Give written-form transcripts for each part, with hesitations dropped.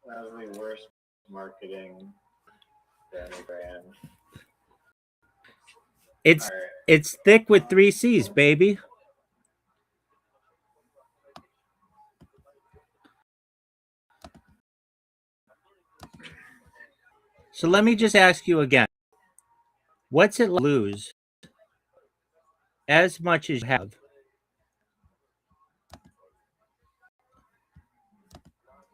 That was the worst marketing for any brand. It's All right. it's thick with 3 C's, baby. So let me just ask you again. What's it like to lose as much as you have?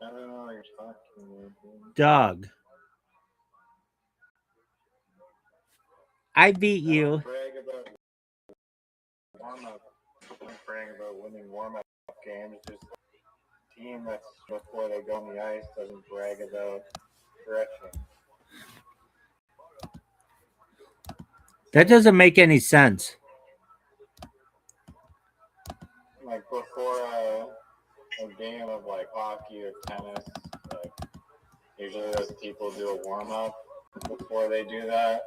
I don't know what you're talking about. Dog. I beat I you. don't brag about warm-up. I don't brag about winning warm-up games. Just a team that's before they go on the ice doesn't brag about stretching. That doesn't make any sense. Like before a game of like hockey or tennis, like usually those people do a warm-up before they do that,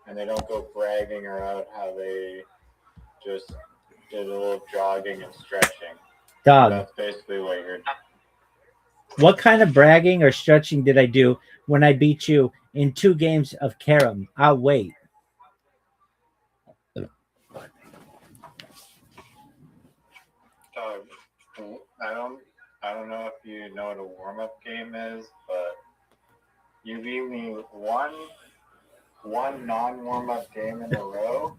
and they don't go bragging about how they just did a little jogging and stretching. Dog. That's basically what you're. What kind of bragging or stretching did I do when I beat you in 2 games of carom? I'll wait. I don't know if you know what a warm-up game is, but you beat me one non-warm-up game in a row,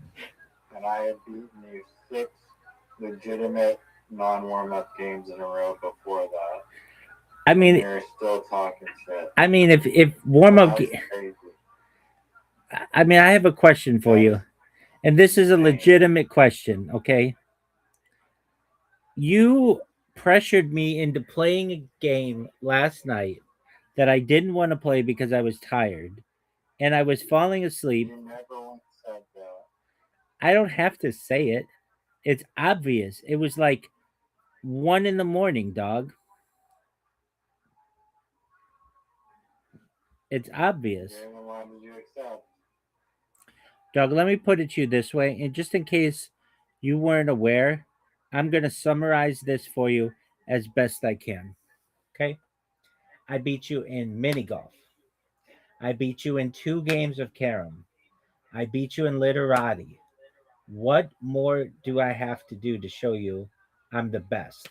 and I had beaten you 6 legitimate non-warm-up games in a row before that. I mean, you're still talking shit. I mean, if warm up, crazy. I mean, I have a question for you, and this is a legitimate question. Okay, you pressured me into playing a game last night that I didn't want to play because I was tired and I was falling asleep. You never once said that. I don't have to say it. It's obvious. It was like 1 a.m, dog. It's obvious. Why did you accept? Dog, let me put it to you this way, and just in case you weren't aware, I'm going to summarize this for you as best I can. Okay? I beat you in mini golf. I beat you in 2 games of carom. I beat you in literati. What more do I have to do to show you I'm the best?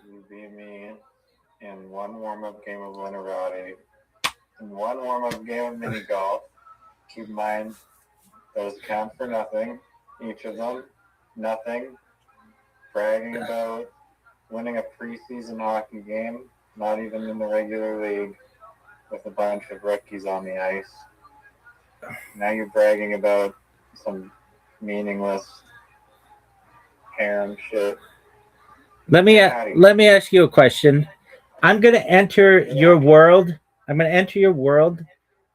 You beat me in 1 warm-up game of literati, in 1 warm-up game of mini golf. Keep in mind, those count for nothing. Each of them, nothing. Bragging about winning a preseason hockey game, not even in the regular league, with a bunch of rookies on the ice. Now you're bragging about some meaningless harem shit. Let me ask you a question. I'm going to enter your world. I'm going to enter your world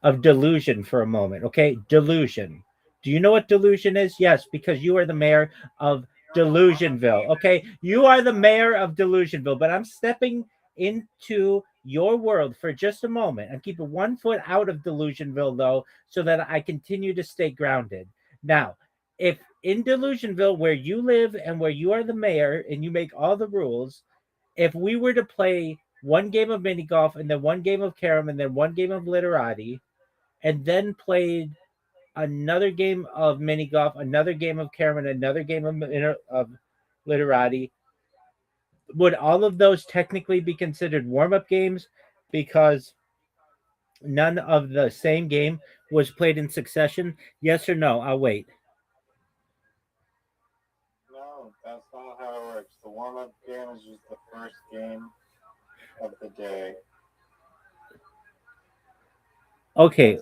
of delusion for a moment. Okay, delusion. Do you know what delusion is? Yes, because you are the mayor of Delusionville. Okay, you are the mayor of Delusionville, but I'm stepping into your world for just a moment. I'm keeping 1 foot out of Delusionville though, so that I continue to stay grounded. Now, if in Delusionville, where you live and where you are the mayor and you make all the rules, if we were to play 1 game of mini golf and then 1 game of carom and then 1 game of literati, and then played another game of mini golf, another game of carom, and another game of literati, would all of those technically be considered warm-up games because none of the same game was played in succession? Yes or no? I'll wait. No, that's not how it works. The warm-up game is just the first game of the day. Okay.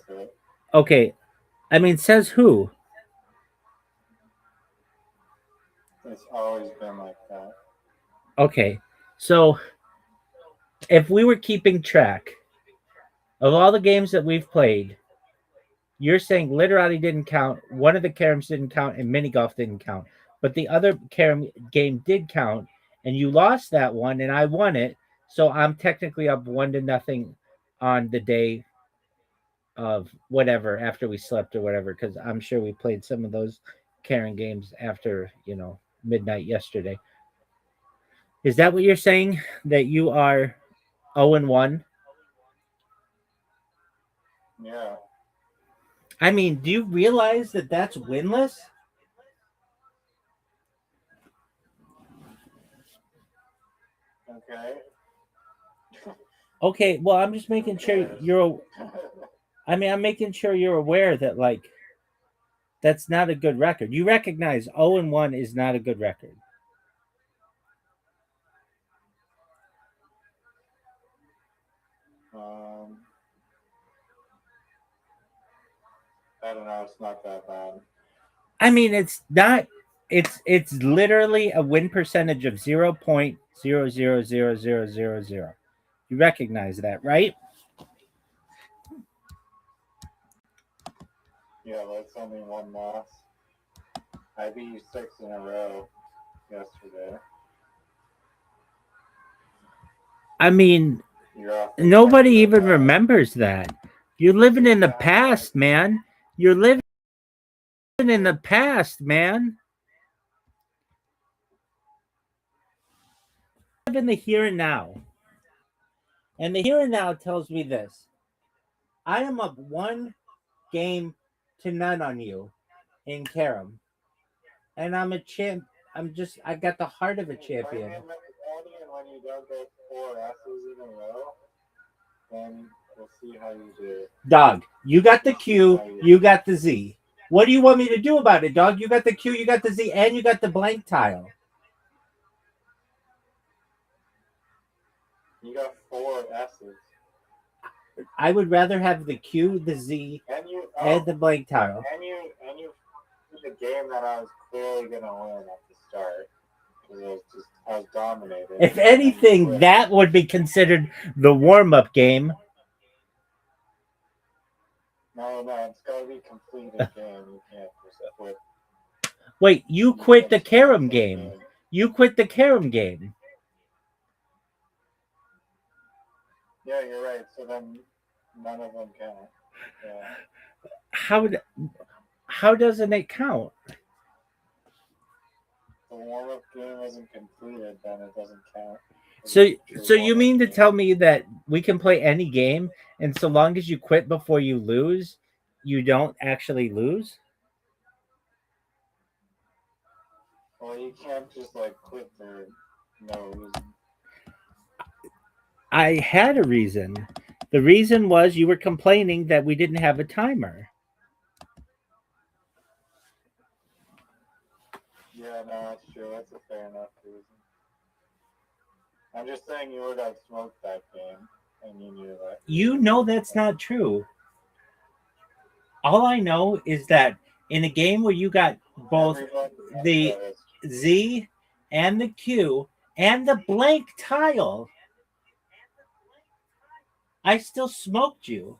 Okay. I mean, says who? It's always been like that. Okay. So if we were keeping track of all the games that we've played, you're saying literati didn't count, 1 of the caroms didn't count, and mini golf didn't count. But the other carom game did count, and you lost that one, and I won it. So I'm technically up 1-0 on the day of whatever, after we slept or whatever, because I'm sure we played some of those carom games after, midnight yesterday. Is that what you're saying? That you are 0-1? Yeah. I mean, do you realize that that's winless? Okay. Okay, well, I'm just making sure you're. I mean, I'm making sure you're aware that like that's not a good record. You recognize 0-1 is not a good record. I don't know. It's not that bad. I mean, it's not. It's literally a win percentage of 0.000000. You recognize that, right? Yeah, that's only one loss. I beat you 6 in a row yesterday. I mean, nobody even remembers that. You're living in the past, man. You're living in the past, man. Live in the here and now. And the here and now tells me this. I am up 1-0 on you in Karam. And I'm a champ. I got the heart of a champion. When you don't get 4 S's in a row, then we'll see how you do. Dog, you got the Q, you got the Z. What do you want me to do about it, dog? You got the Q, you got the Z, and you got the blank tile. You got 4 S's. I would rather have the Q, the Z, and the blank tile. And you the game that I was clearly gonna win at the start. I was dominated. If anything, that would be considered the warm-up game. No, it's gotta be completed game. You can't just quit. Wait, you quit the Karam game. You quit the Karam game. Yeah, you're right. So then none of them count. Yeah. How doesn't it count? The warm-up game isn't completed, then it doesn't count. So you mean to tell me that we can play any game, and so long as you quit before you lose, you don't actually lose? Well, you can't just like quit for no reason. I had a reason. The reason was you were complaining that we didn't have a timer. Yeah, no, that's true. That's a fair enough reason. I'm just saying you would have smoked that game, and you knew that. You know that's not true. All I know is that in a game where you got both the Z and the Q and the blank tile, I still smoked you.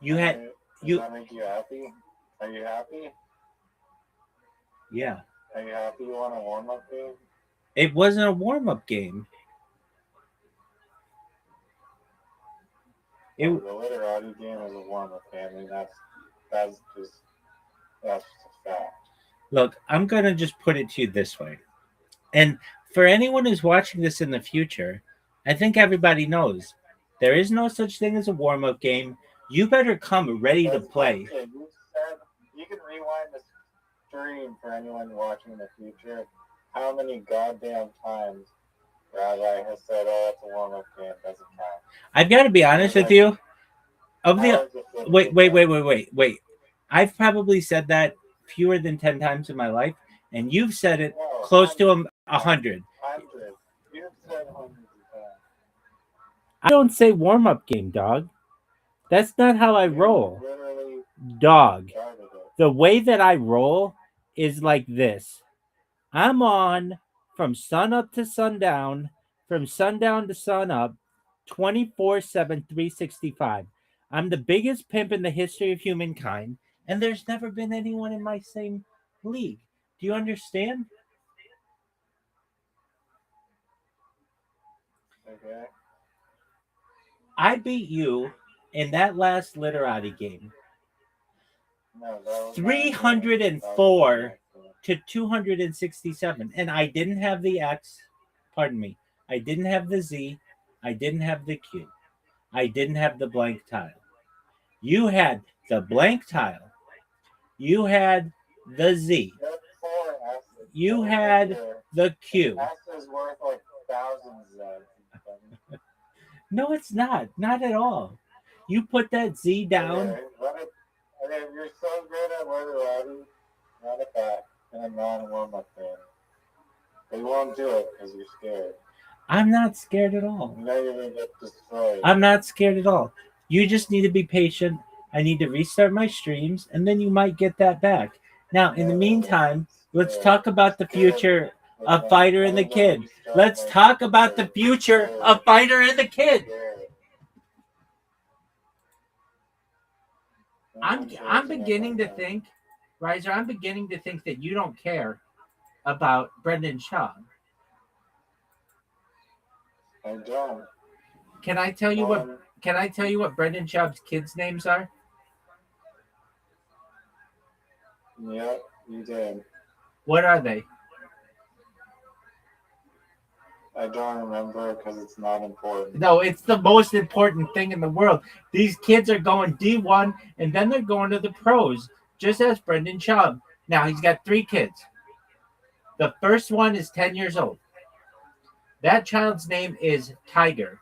Does that make you happy? Are you happy? Yeah. Are you happy you won a warm-up game? It wasn't a warm-up game. The ViralRabbi game is a warm-up game. I mean, that's just a fact. Look, I'm gonna just put it to you this way, and for anyone who's watching this in the future, I think everybody knows there is no such thing as a warm-up game. You better come ready to play. Okay. You can rewind the stream for anyone watching in the future. How many goddamn times Rabbi has said, "Oh, it's a warm-up game, doesn't count." I've got to be honest with you. Wait. I've probably said that fewer than 10 times in my life, and you've said it close to 100. You've said hundreds of times. I don't say warm-up game, dog. That's not how I roll. Dog. The way that I roll is like this. I'm on from sun up to sundown, from sundown to sun up, 24/7, 365. I'm the biggest pimp in the history of humankind, and there's never been anyone in my same league. Do you understand? Okay. I beat you in that last literati game. No, that was 304 to 267. And I didn't have the X, pardon me, I didn't have the Z, I didn't have the Q, I didn't have the blank tile. You had the blank tile, you had the Z, you had the Q. S is worth like thousands of. No, it's not. Not at all. You put that Z down. Okay, you're so good at ViralRabbi, run it back in a non-warm-up game. But you won't do it because you're scared. I'm not scared at all. You know you're going to get destroyed. I'm not scared at all. You just need to be patient. I need to restart my streams, and then you might get that back. Now, in the meantime, let's talk about the future of Fighter and the Kid. Let's talk about the future of Fighter and the Kid. I'm beginning to think, Riser, I'm beginning to think that you don't care about Brendan Schaub. I don't. Can I tell you what Brendan Schaub's kids' names are? Yep, you did. What are they? I don't remember because it's not important. No, it's the most important thing in the world. These kids are going D1 and then they're going to the pros, just as Brendan Schaub. Now, he's got 3 kids. The first one is 10 years old. That child's name is Tiger.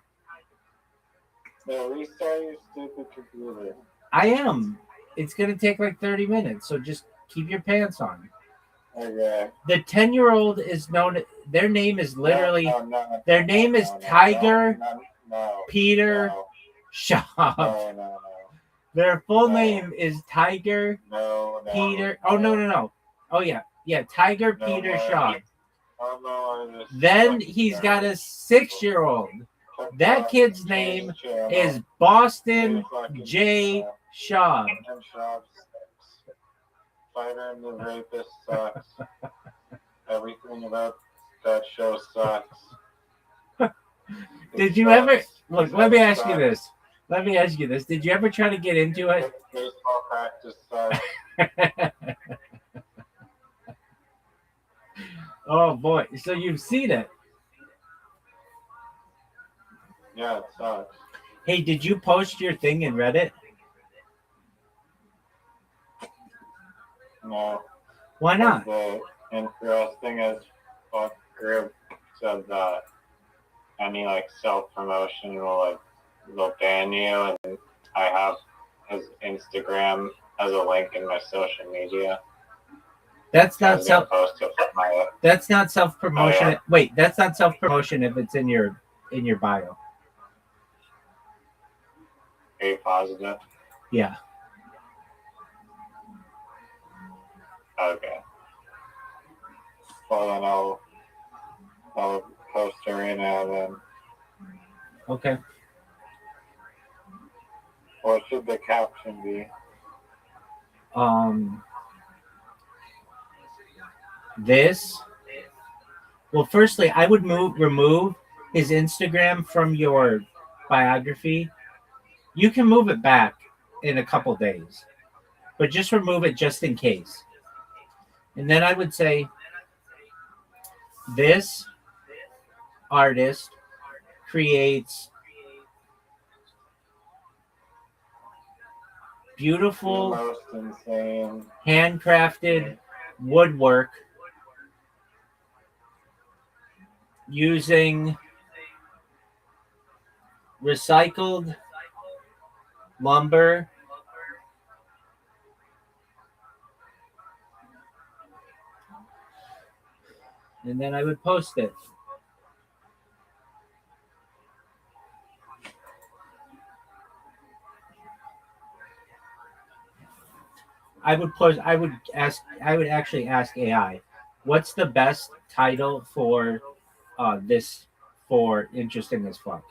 No, restart your stupid computer. I am. It's going to take like 30 minutes, so just keep your pants on. Okay. The 10-year-old is known, their name is literally, their name is Tiger Peter Schaub. No. Their full name is Tiger Peter. Oh, no. Oh, yeah. Yeah, Tiger Peter Schaub. Then he's got a 6-year-old. That kid's name is Boston J. Schaub. Fighter and the Rapist sucks. Everything about that show sucks. Did you ever look? Let me ask you this. Did you ever try to get into it? Baseball practice sucks. Oh boy! So you've seen it? Yeah, it sucks. Hey, did you post your thing in Reddit? No. Why not? The interesting as fuck group said that any like self-promotion will ban you, and I have his Instagram as a link in my social media. That's not self. That's not self-promotion. Oh, yeah. Wait, that's not self-promotion if it's in your bio. Are you positive? Yeah. Okay. Well, then I'll post her right now then. Okay. What should the caption be? This. Well, firstly, I would remove his Instagram from your biography. You can move it back in a couple days, but just remove it just in case. And then I would say, this artist creates beautiful, most insane, handcrafted woodwork using recycled lumber, and then I would post it. I would actually ask AI, what's the best title for this for Interesting as Fuck?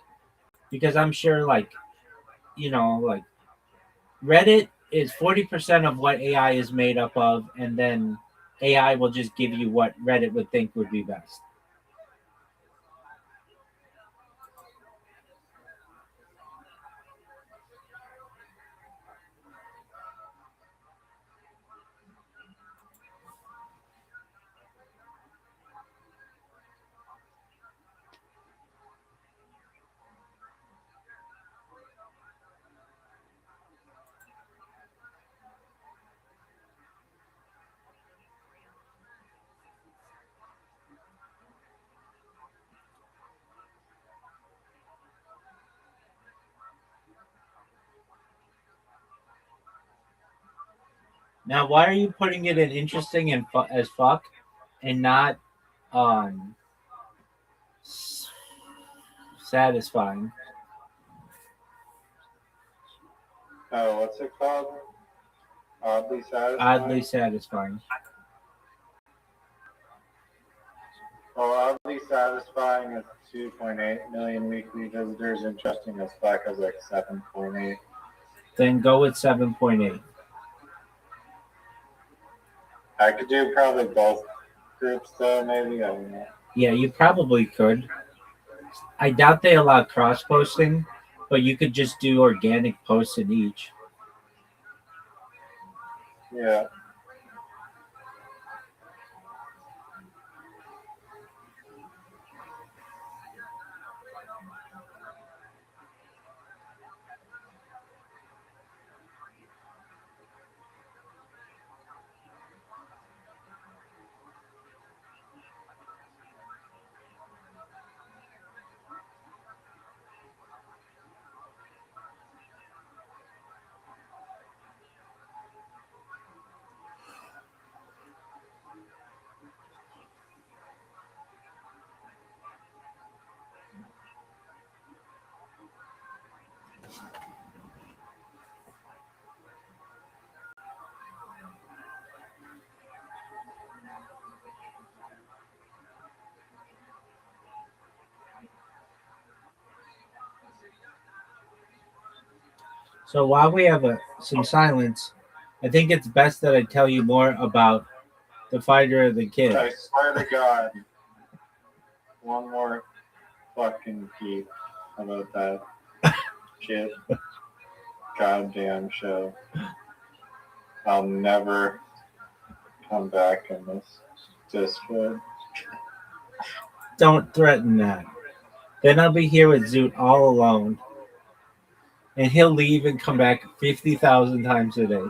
Because I'm sure like Reddit is 40% of what AI is made up of, and then AI will just give you what Reddit would think would be best. Now, why are you putting it in interesting and as fuck and not um satisfying? Oh, what's it called? Oddly satisfying? Oddly satisfying. Well, oddly satisfying is 2.8 million weekly visitors. Interesting as fuck is like 7.8. Then go with 7.8. I could do probably both groups though, maybe. I don't know. Yeah, you probably could. I doubt they allow cross posting, but you could just do organic posts in each. Yeah. So while we have some silence, I think it's best that I tell you more about the fighter of the kid. I swear to God, one more fucking peep about that shit goddamn show. I'll never come back in this Discord. Don't threaten that. Then I'll be here with Zoot all alone. And he'll leave and come back 50,000 times a day.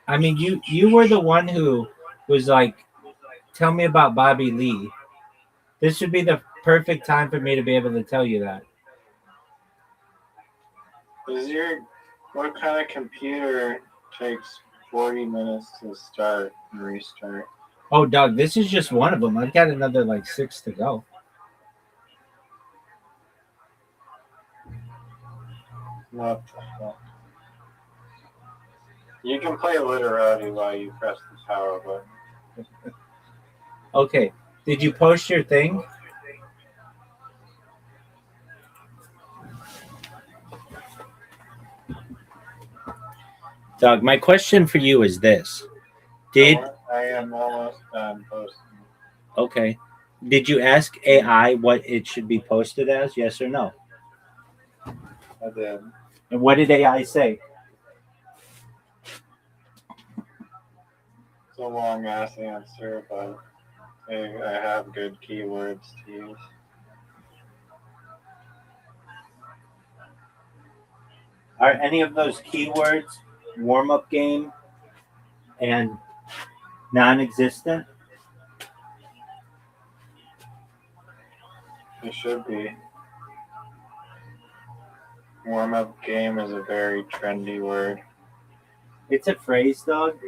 I mean, you were the one who was like, tell me about Bobby Lee. This should be the perfect time for me to be able to tell you that. What kind of computer takes 40 minutes to start and restart? Oh, Doug, this is just one of them. I've got another like 6 to go. What the fuck? You can play literati while you press the power button. Okay. Did you post your thing? Doug, my question for you is this. I am almost done posting. Okay. Did you ask AI what it should be posted as? Yes or no? I did. And what did AI say? It's a long ass answer, but I have good keywords to use. Are any of those keywords warm up game and non-existent? It should be. Warm up game is a very trendy word. It's a phrase, Doug.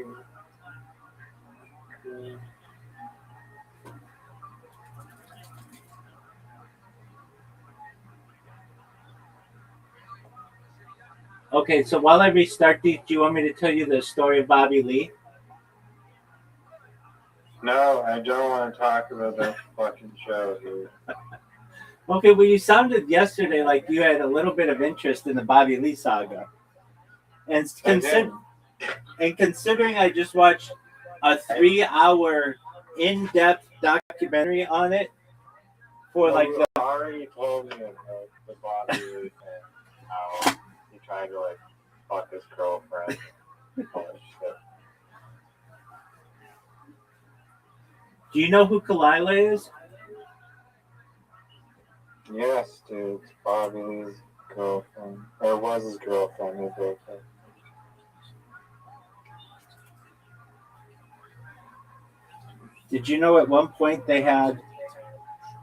Okay, so while I restart these, do you want me to tell you the story of Bobby Lee? No, I don't want to talk about that fucking show, dude. Okay, well, you sounded yesterday like you had a little bit of interest in the Bobby Lee saga. And considering I just watched a 3-hour in-depth documentary on it for like you already told me about the Bobby Lee thing. How he tried to like fuck his girlfriend. All this shit. Do you know who Kalila is? Yes, dude. It's Bobby Lee's girlfriend. Or was his girlfriend who broke up. Did you know at one point they had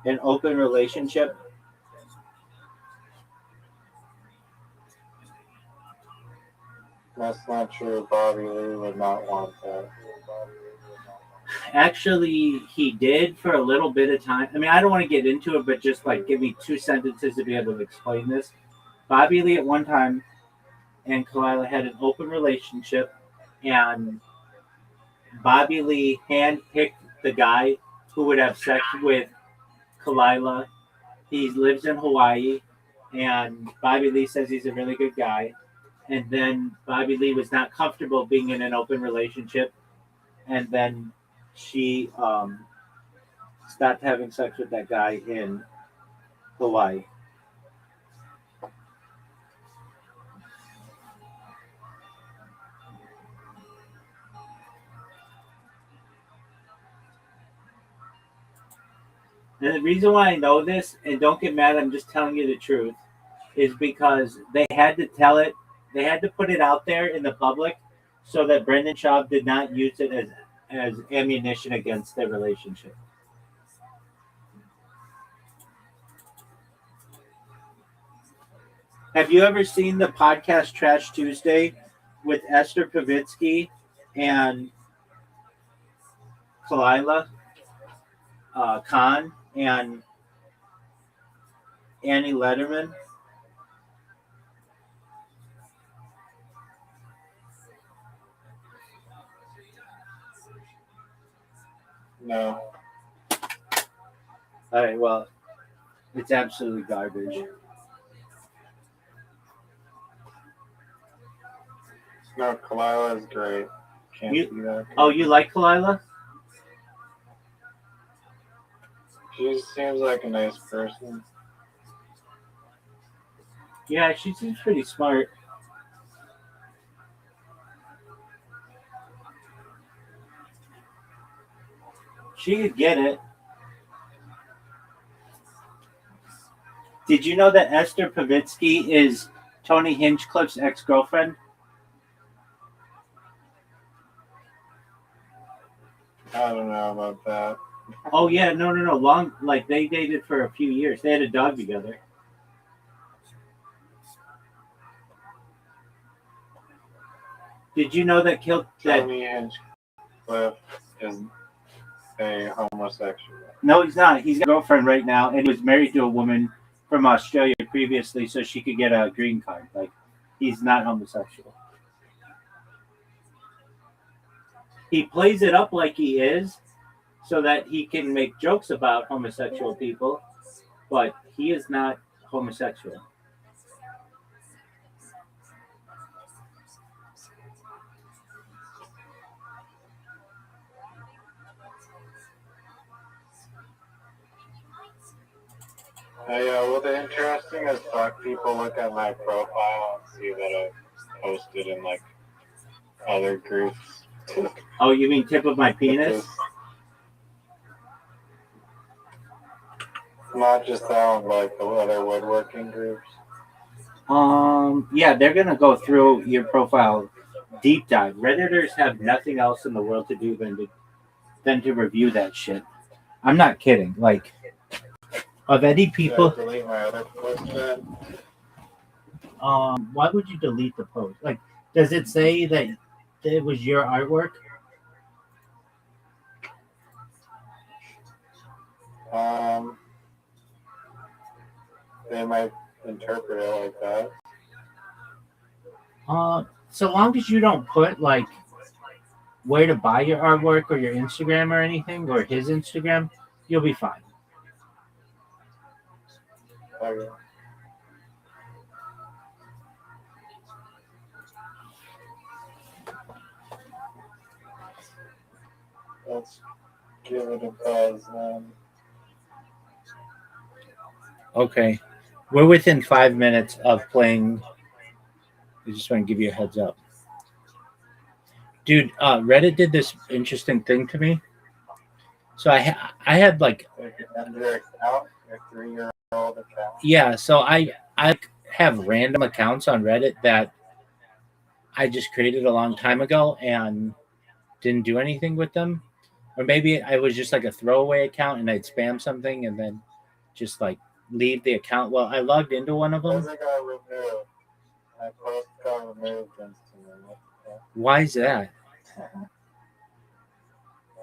an open relationship? That's not true. Bobby Lee would not want that. Actually, he did for a little bit of time. I mean, I don't want to get into it, but just like give me 2 sentences to be able to explain this. Bobby Lee at one time and Kalila had an open relationship, and Bobby Lee handpicked the guy who would have sex with Kalila. He lives in Hawaii, and Bobby Lee says he's a really good guy. And then Bobby Lee was not comfortable being in an open relationship, and then she stopped having sex with that guy in Hawaii. And the reason why I know this, and don't get mad, I'm just telling you the truth, is because they had to tell it, they had to put it out there in the public so that Brendan Schaub did not use it as ammunition against their relationship. Have you ever seen the podcast Trash Tuesday with Esther Pavitsky and Kalila Khan and Annie Letterman? No. All right, well, it's absolutely garbage. No, Kalila is great. Can't see that. Oh, you like Kalila? She seems like a nice person. Yeah, she seems pretty smart. She could get it. Did you know that Esther Pavitsky is Tony Hinchcliffe's ex-girlfriend? I don't know about that. Oh yeah, no. Long, like they dated for a few years. They had a dog together. Did you know that Tony Hinchcliffe is a homosexual? No, he's not. He's got a girlfriend right now, and he was married to a woman from Australia previously, so she could get a green card. Like, he's not homosexual. He plays it up like he is, so that he can make jokes about homosexual people, but he is not homosexual. Well, the interesting as fuck people look at my profile and see that I've posted in like other groups. Oh, you mean tip of my penis? Not just that one, but like the other woodworking groups. Yeah, they're gonna go through your profile deep dive. Redditors have nothing else in the world to do than to review that shit. I'm not kidding. Like, of any people. Should I delete my other post then? Why would you delete the post? Like, does it say that it was your artwork? They might interpret it like that. So long as you don't put like where to buy your artwork or your Instagram or anything, or his Instagram, you'll be fine. Okay. Let's give it a buzz then. Okay. We're within 5 minutes of playing. I just want to give you a heads up. Dude, Reddit did this interesting thing to me. So I had like... Your account, your 3-year-old account. Yeah, so I have random accounts on Reddit that I just created a long time ago and didn't do anything with them. Or maybe I was just like a throwaway account and I'd spam something and then just like leave the account. Well, I logged into one of them. Those got removed. My post got removed instantly. Why is that?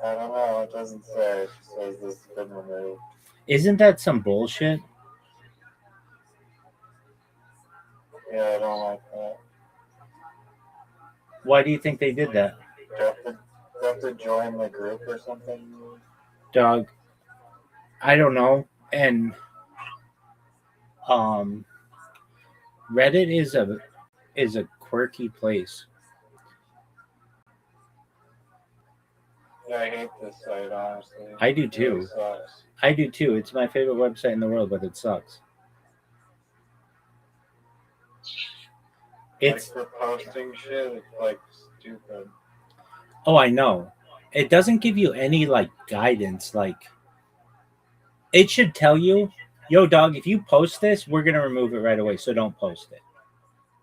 I don't know. It doesn't say. It just says this has been removed. Isn't that some bullshit? Yeah, I don't like that. Why do you think they did that? Do you have to join the group or something? Dog, I don't know. And um Reddit is a quirky place. Yeah, I hate this site, honestly. I do It really too. sucks. I do too. It's my favorite website in the world, but it sucks. It's like for posting shit, it's like stupid. Oh, I know. It doesn't give you any like guidance. Like it should tell you, yo, dog, if you post this, we're gonna remove it right away. So don't post it.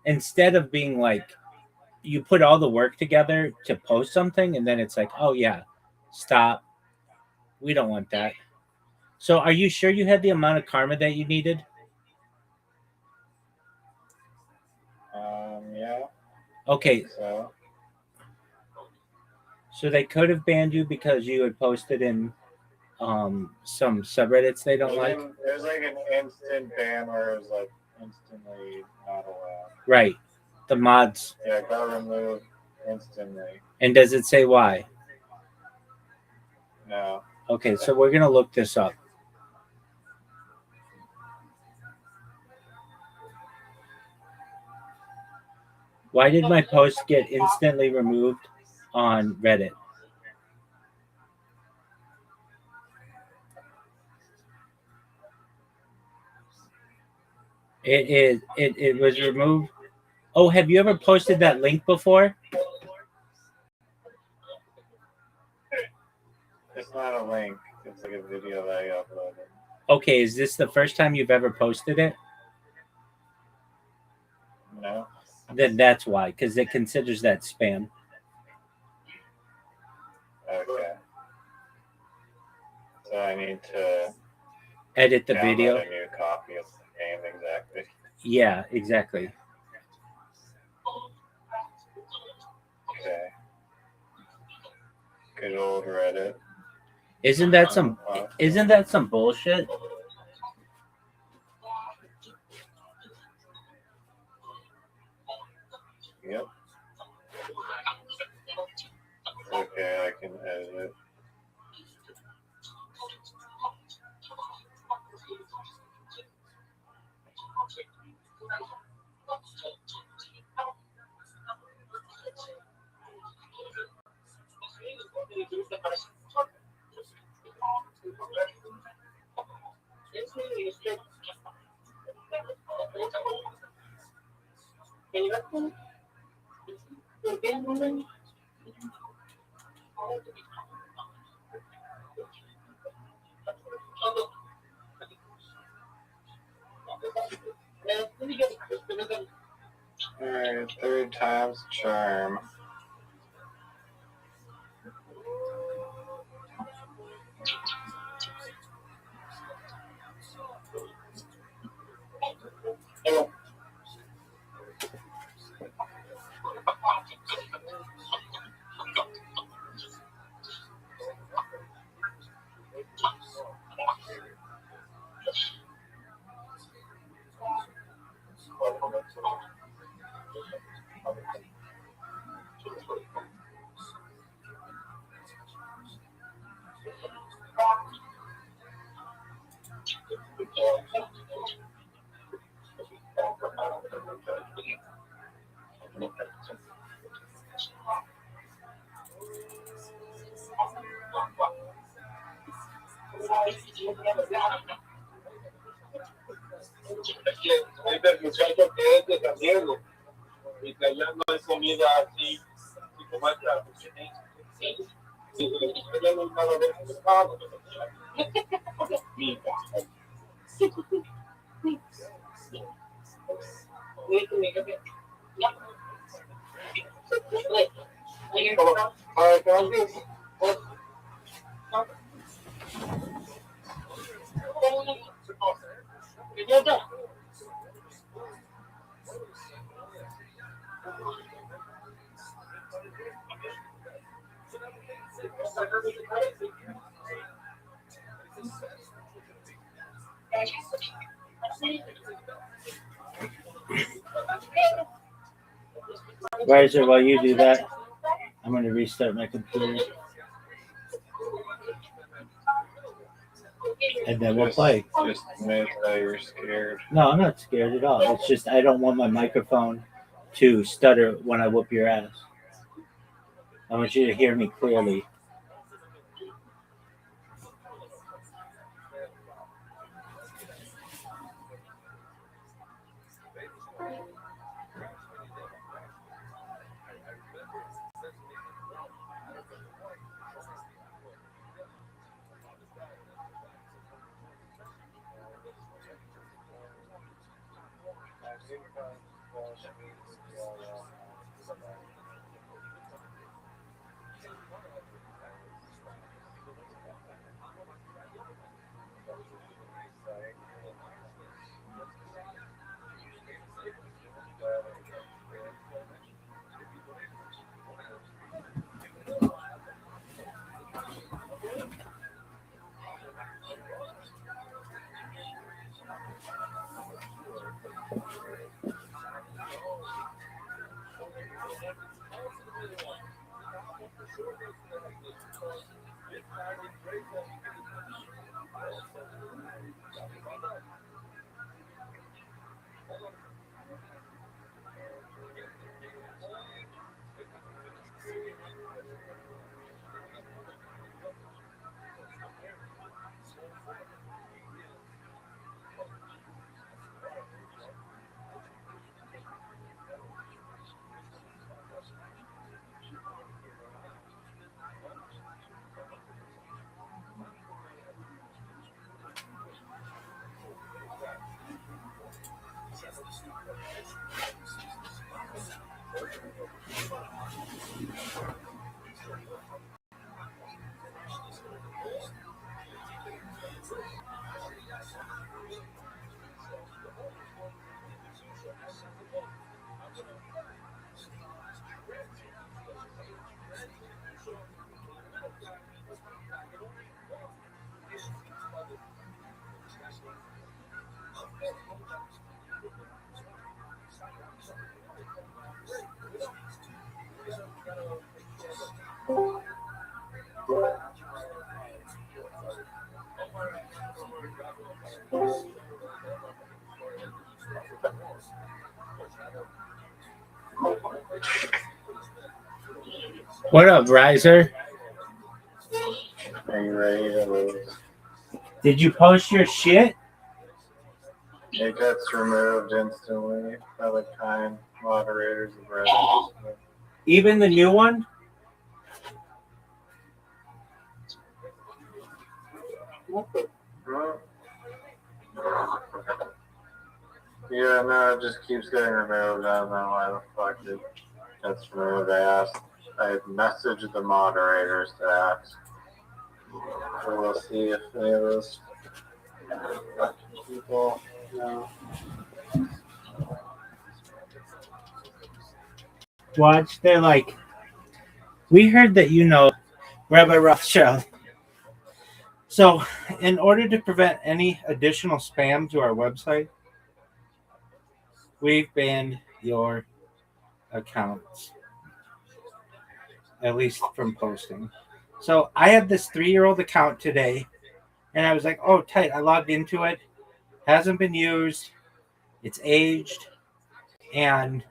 Instead of being like, you put all the work together to post something, and then it's like, oh yeah, stop. We don't want that. So are you sure you had the amount of karma that you needed? Yeah. Okay. So they could have banned you because you had posted in some subreddits they don't like. There's like an instant ban where it was like instantly not allowed. Right. The mods. Yeah, it got removed instantly. And does it say why? No. Okay, so we're gonna look this up. Why did my post get instantly removed on Reddit? It was removed. Oh, have you ever posted that link before? It's not a link. It's like a video that I uploaded. Okay, is this the first time you've ever posted it? No. Then that's why, because it considers that spam. Okay. So I need to edit the video. A new copy of the game, exactly. Yeah, exactly. Okay. Good old Reddit. Isn't that some bullshit? Yep. Okay, I can edit it. Alright, 3 times charm. Italiano es comida así, como esta. Riser, while you do that, I'm going to restart my computer. And then we'll play. Just admit that you're scared. No, I'm not scared at all. It's just I don't want my microphone to stutter when I whoop your ass. I want you to hear me clearly. What up, Riser? Are you ready to lose? Did you post your shit? It gets removed instantly by the kind moderators of Reddit. Even the new one? Yeah, no, it just keeps getting removed. I don't know why the fuck it gets removed. I messaged the moderators to ask. So we'll see if any of those people know. Watch, they're like, we heard that you know Rabbi Rothschild. So, in order to prevent any additional spam to our website, we've banned your accounts, at least from posting. So, I have this 3-year-old account today, and I was like, oh, tight. I logged into it. Hasn't been used. It's aged. And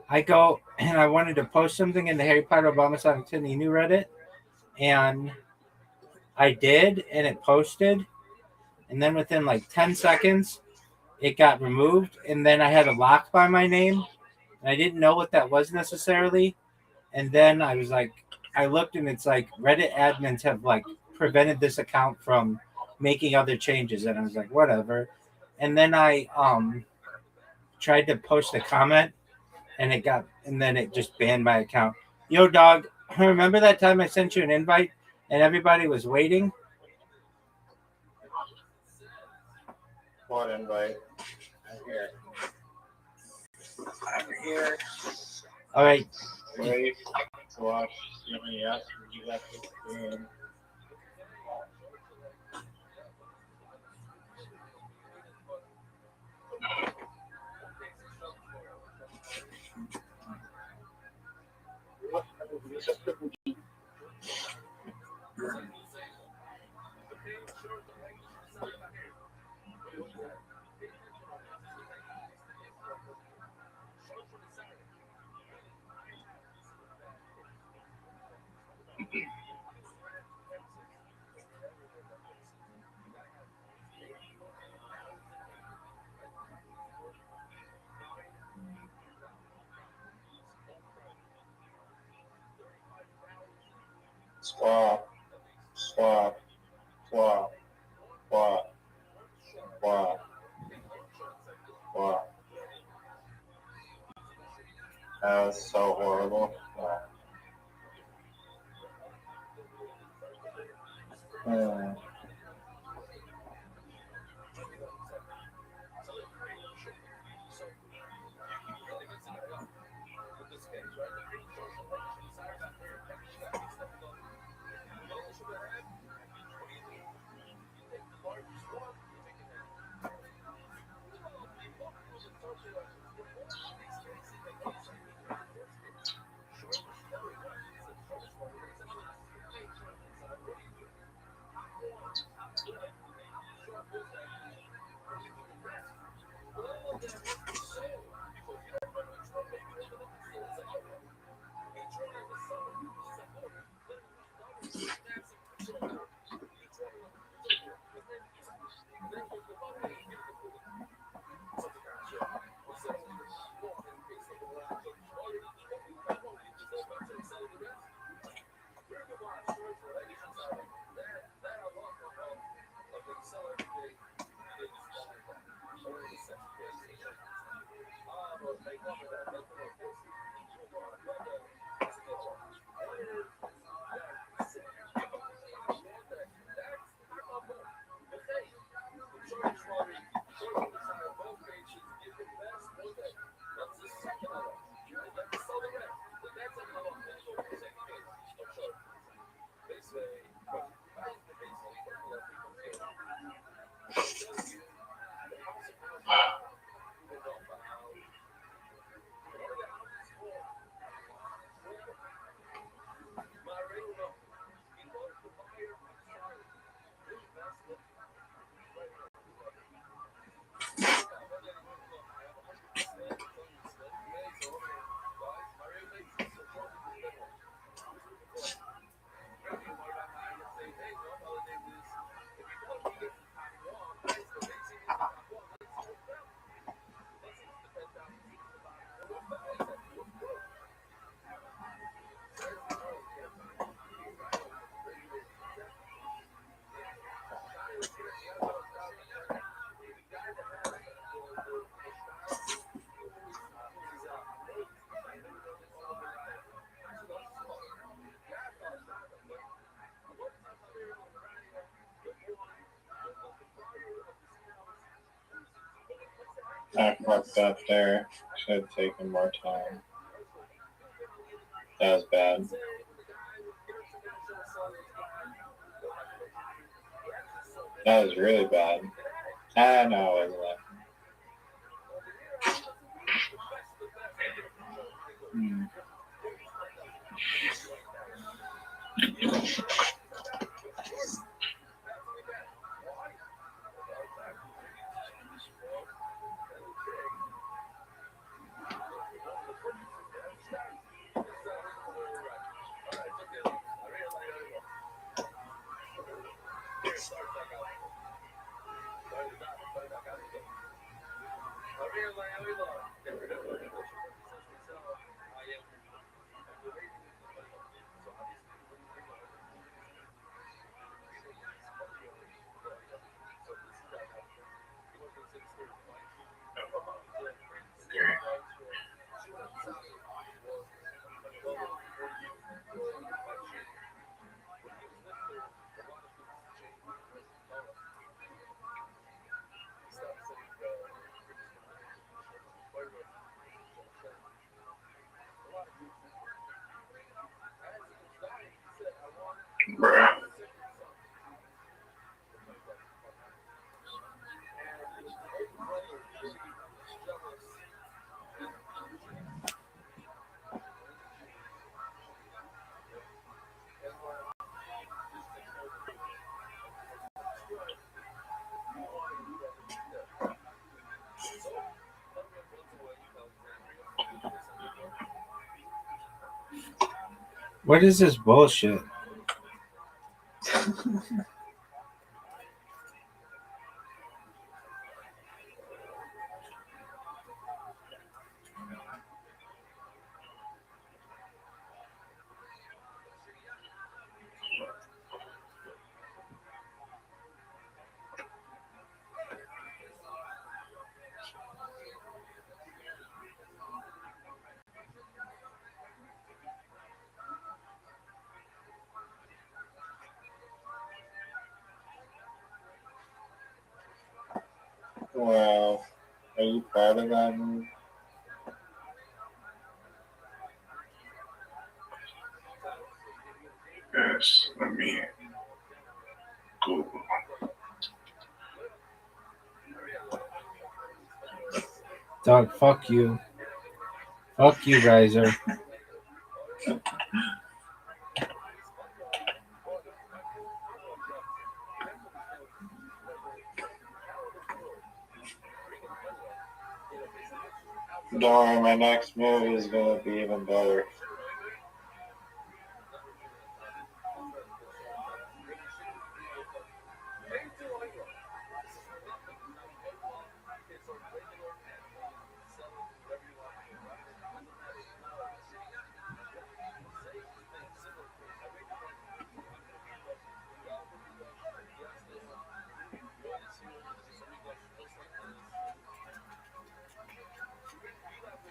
I go, and I wanted to post something in the Harry Potter Obama Sonic Tinny new Reddit. And I did, and it posted. And then within like 10 seconds, it got removed. And then I had a lock by my name. And I didn't know what that was necessarily. And then I was like, I looked and it's like Reddit admins have like prevented this account from making other changes. And I was like, whatever. And then I tried to post a comment and then it just banned my account. Yo, dog, remember that time I sent you an invite and everybody was waiting? What invite? Here. I'm here. All right. Wait to watch somebody else you got this game. Swap, swap, swap, swap, swap, swap. That was so horrible. Hmm. I fucked up there. Should have taken more time. That was bad. That was really bad. I know it wasn't. What is this bullshit? Well, are you proud of that move? Yes, let me Google. Dog, fuck you. Fuck you, Riser. Don't worry, my next move is going to be even better.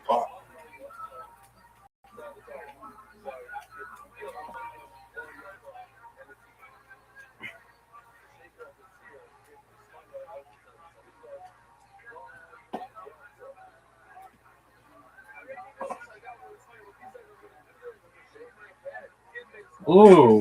Fuck. Ooh.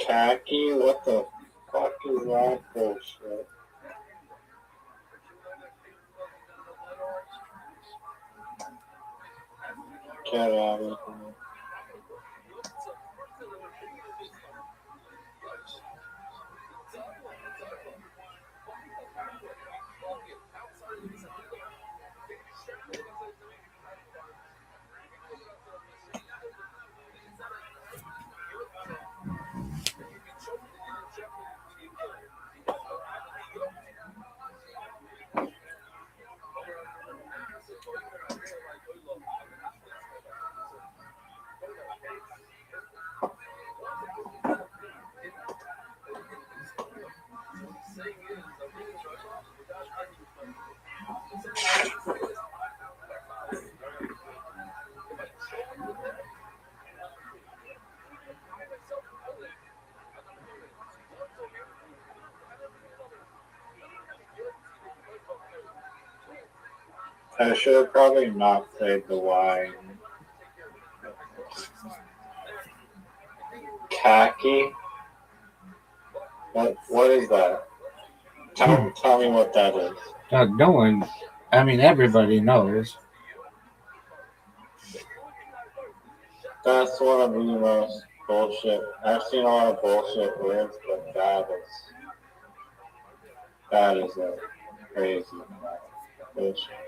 Khaki? What the fuck is that bullshit? Get out of here. I should have probably not played the wine. Khaki? What is that? Tell me what that is. No one, I mean, everybody knows. That's one of the most bullshit. I've seen a lot of bullshit words, but that is a crazy bullshit.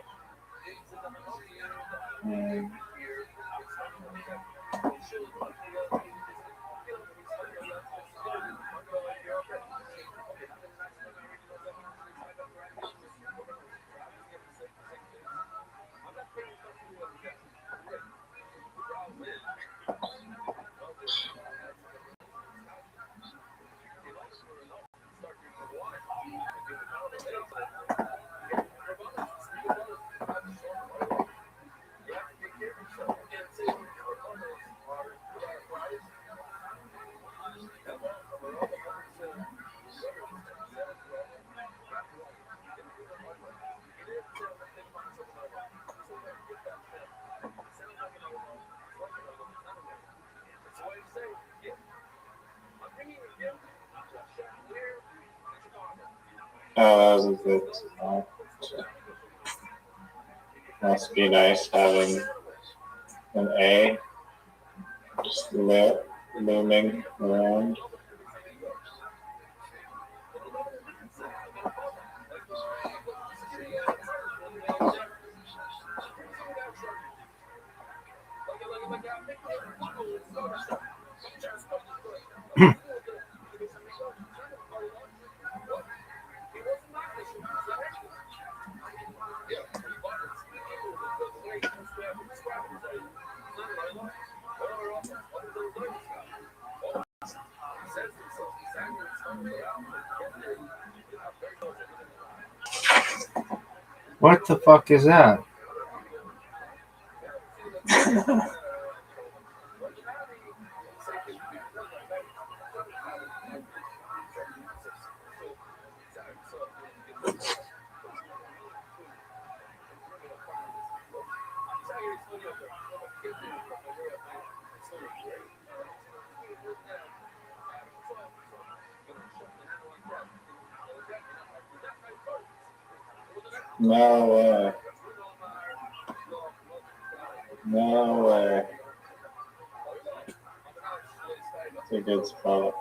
Oh, that was a good spot. Must be nice having an A just looming around. What the fuck is that? No way. No way. It's a good spot.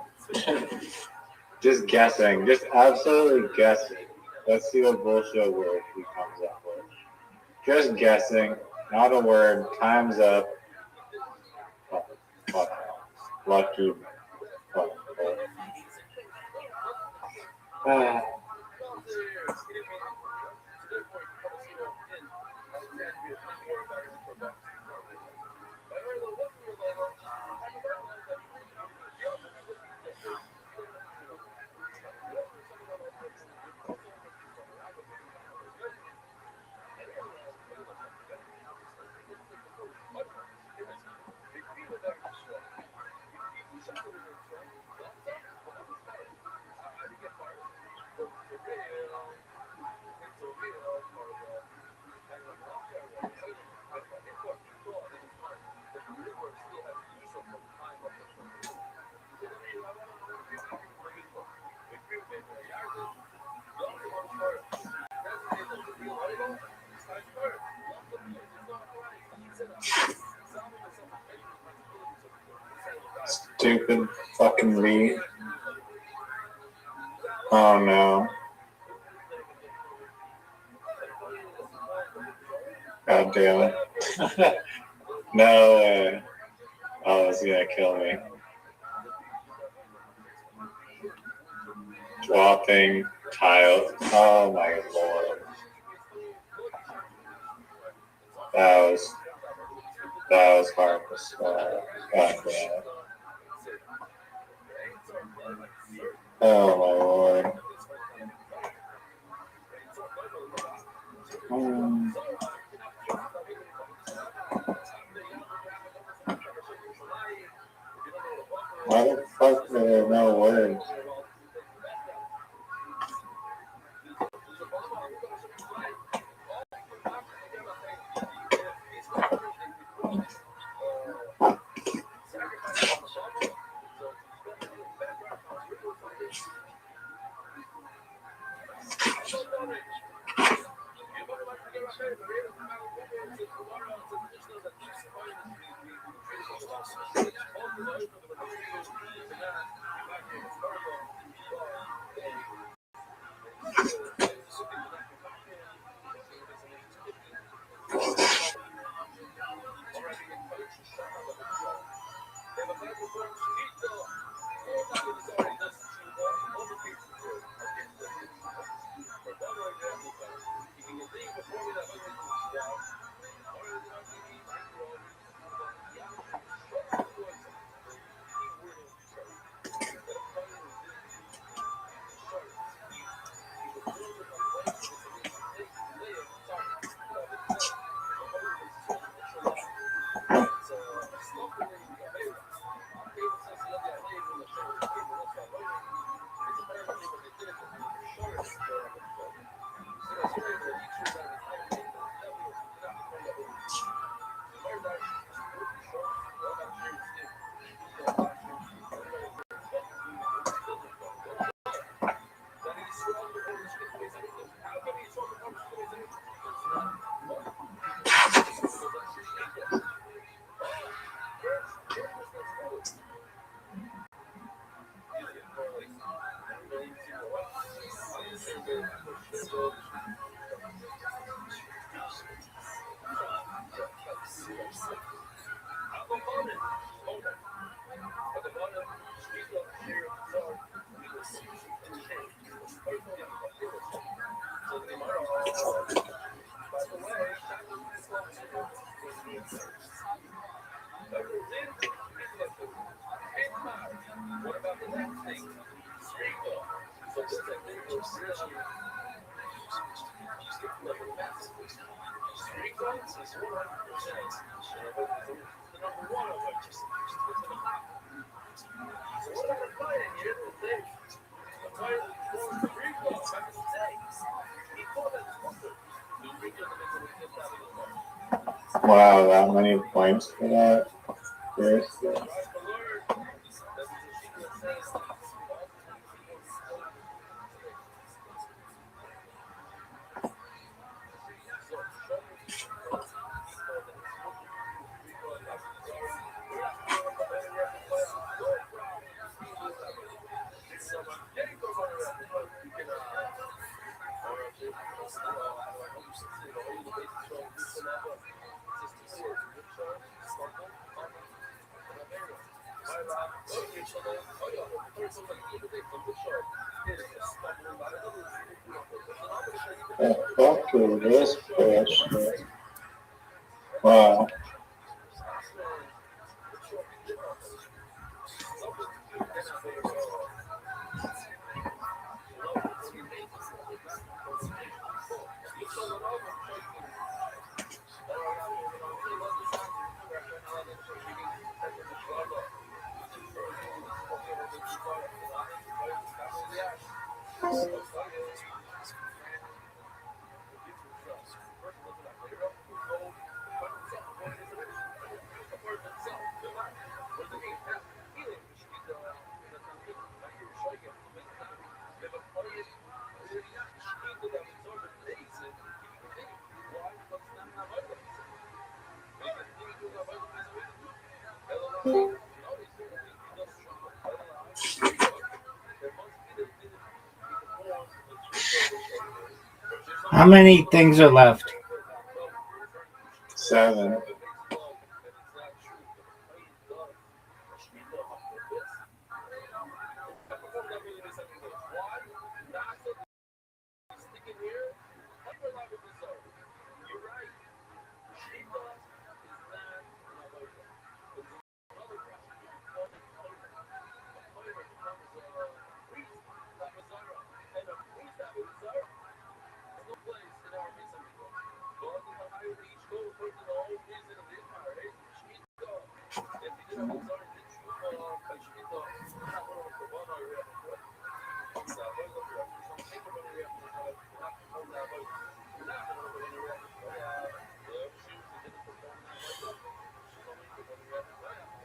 Just guessing. Just absolutely guessing. Let's see what bullshit word he comes up with. Just guessing. Not a word. Time's up. Fuck. Lucky. Fuck. Stupid fucking me. Oh no. God damn it. No way. Oh, it's gonna kill me. Dropping tiles. Oh my lord. That was hard to swallow. God damn it. Oh my lord. Why the fuck are there no words? Wow, that many points for that? Seriously? The fuck is this bullshit? Wow. How many things are left? 7.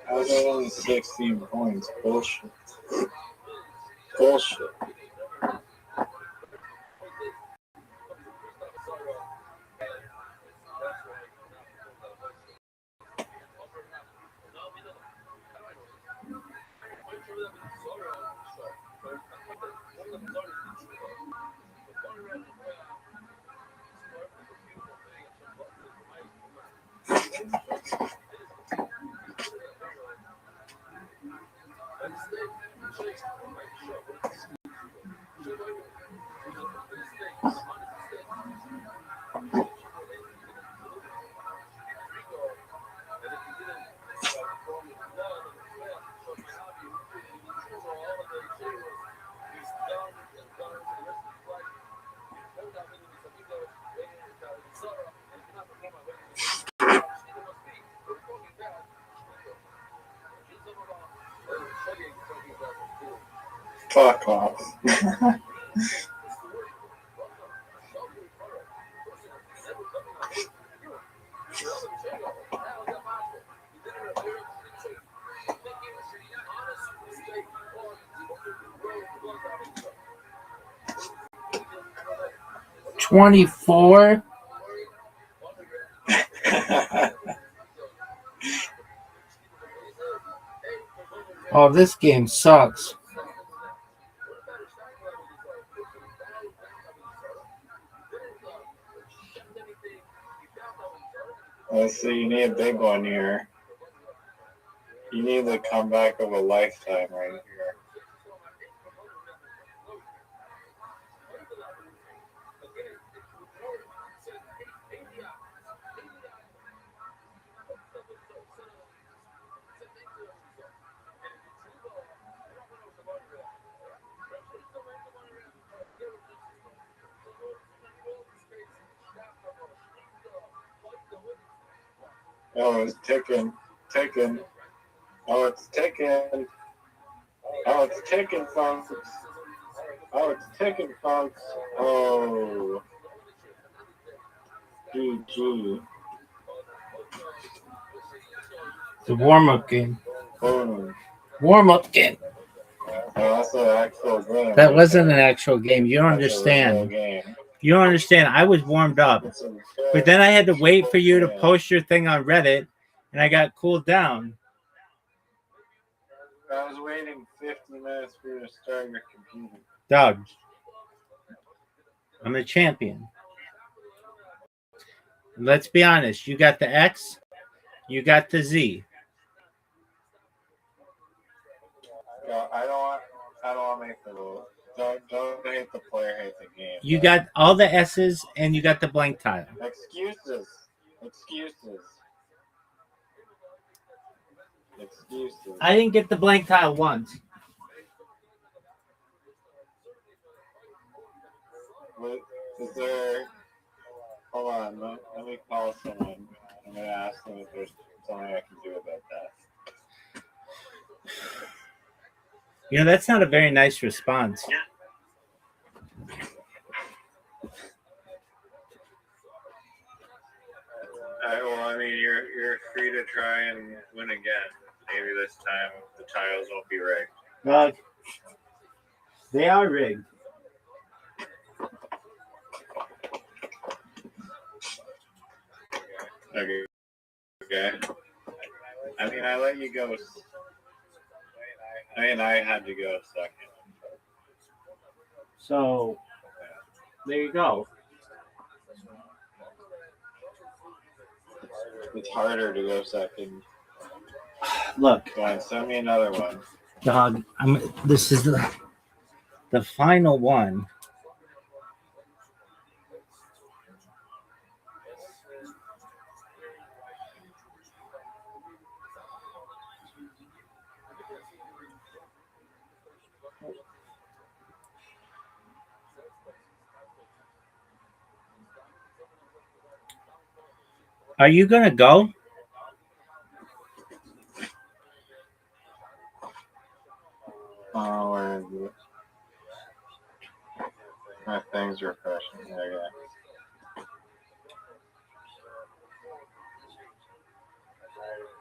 How's that only 16 points? Bullshit. Bullshit. Fuck off. $24. Oh, this game sucks. Let's see, you need a big one here. You need the comeback of a lifetime right here. Oh, it's ticking. Oh, it's ticking. Oh, it's ticking, folks. Oh, GG. The warm-up game. Boom. Warm-up game. Oh, that's an actual game. That wasn't an actual game. You don't That's a real understand. game. You don't understand. I was warmed up, It's a but then I had to wait for you to game. post your thing on Reddit, and I got cooled down. I was waiting 50 minutes for you to start your computer. Doug, I'm a champion. Let's be honest. You got the X, you got the Z. No, I don't want to make the rule. Don't hate the player, hate the game. You got all the S's, and you got the blank tile. Excuses. I didn't get the blank tile once. Is there... Hold on. Let me call someone. I'm going to ask them if there's something I can do about that. You know, that's not a very nice response. Well, I mean, you're free to try and win again. Maybe this time the tiles won't be rigged. They are rigged. Okay. I mean, I let you go. I mean, I had to go second. So, there you go. It's harder to go second. Look. Go on, send me another one. Dog, this is the final one. Are you going to go? Oh, where is it? My thing's refreshing. There you go.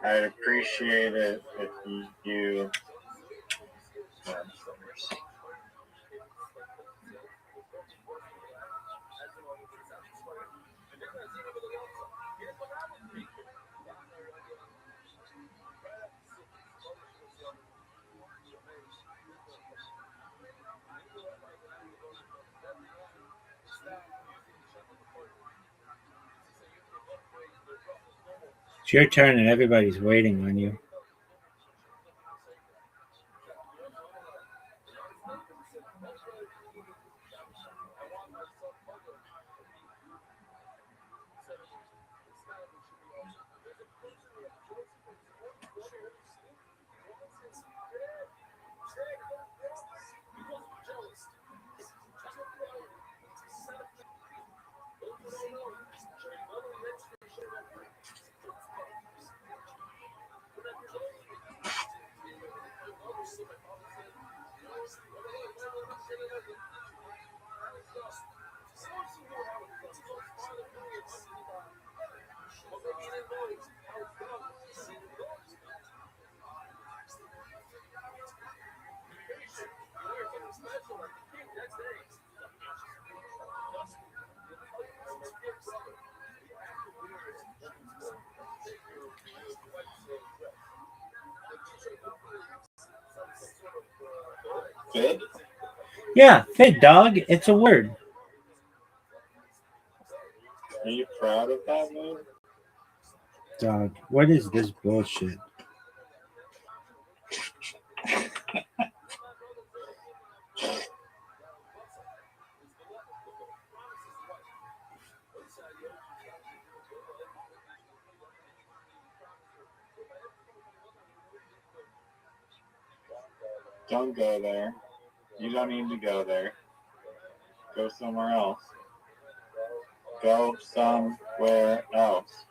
I'd appreciate it if you... It's your turn and everybody's waiting on you. Fid? Yeah, fid, dog. It's a word. Are you proud of that move? Dog, what is this bullshit? Don't go there. You don't need to go there. Go somewhere else. Go somewhere else.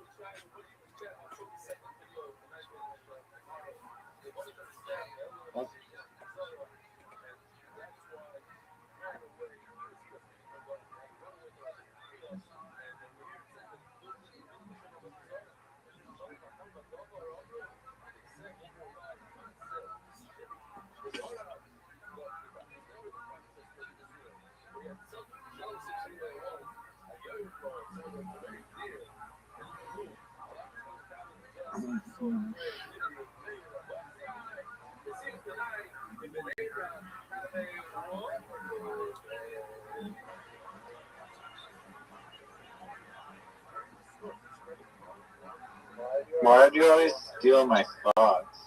Why do you always steal my thoughts?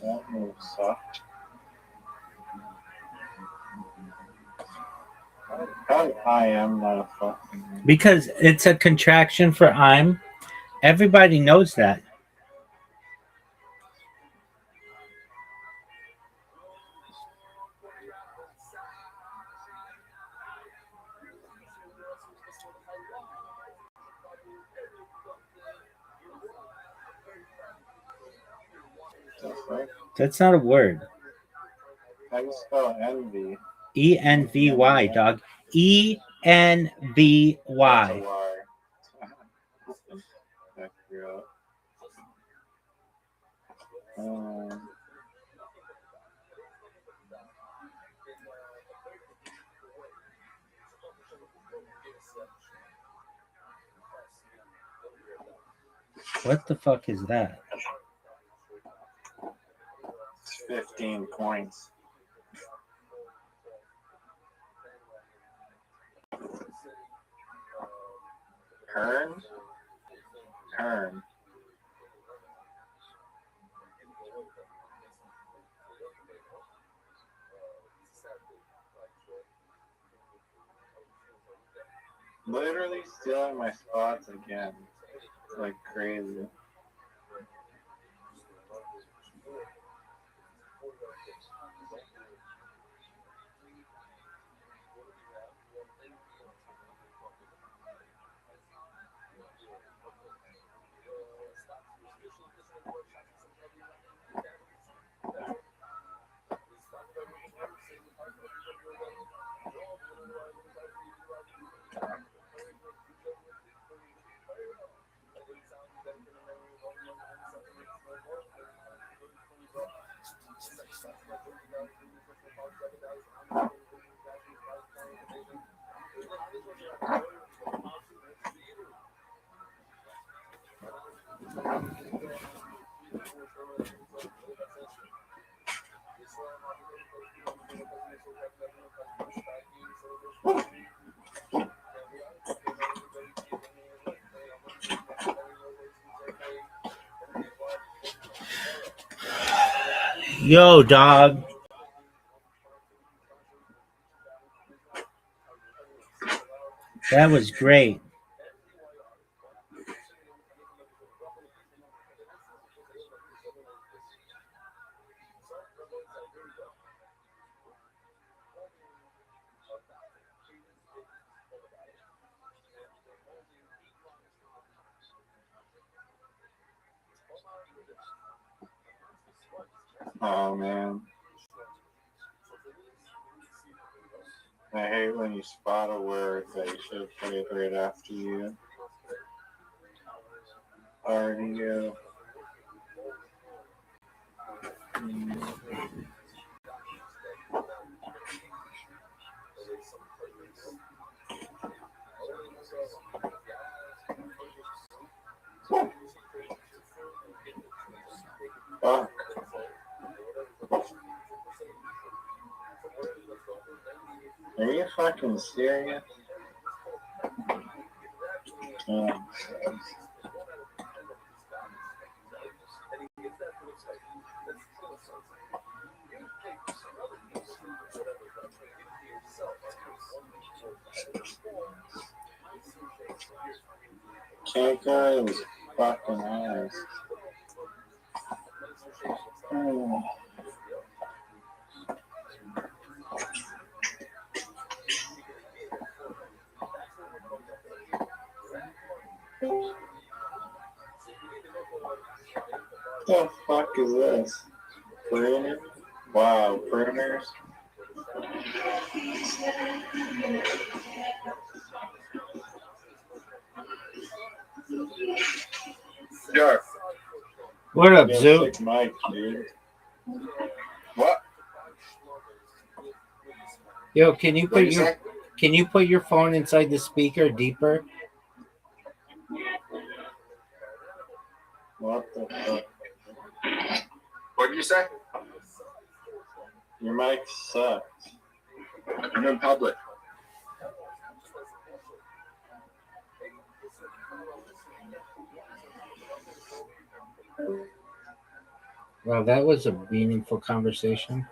That move sucked. I am not a fucking. Because it's a contraction for I'm. Everybody knows that. That's not a word. How do you spell envy? E-N-V-Y, dog. E-N-V-Y. That's real. What the fuck is that? 15 points. Kern? Kern. Literally stealing my spots again. Like crazy. Yo, dog. That was great. Oh man. I hate when you spot a word that you should have put it right after you. RDO. Fuck. Are you fucking serious? Damn. Can't go his fucking ass. Oh. What the fuck is this? Pruner? Wow, pruners? Dark. What up, Yeah, Zoo? sick mic, dude. What? Yo, can you put your phone inside the speaker deeper? What the fuck? What did you say? Your mic sucks. I'm in public. Well, that was a meaningful conversation.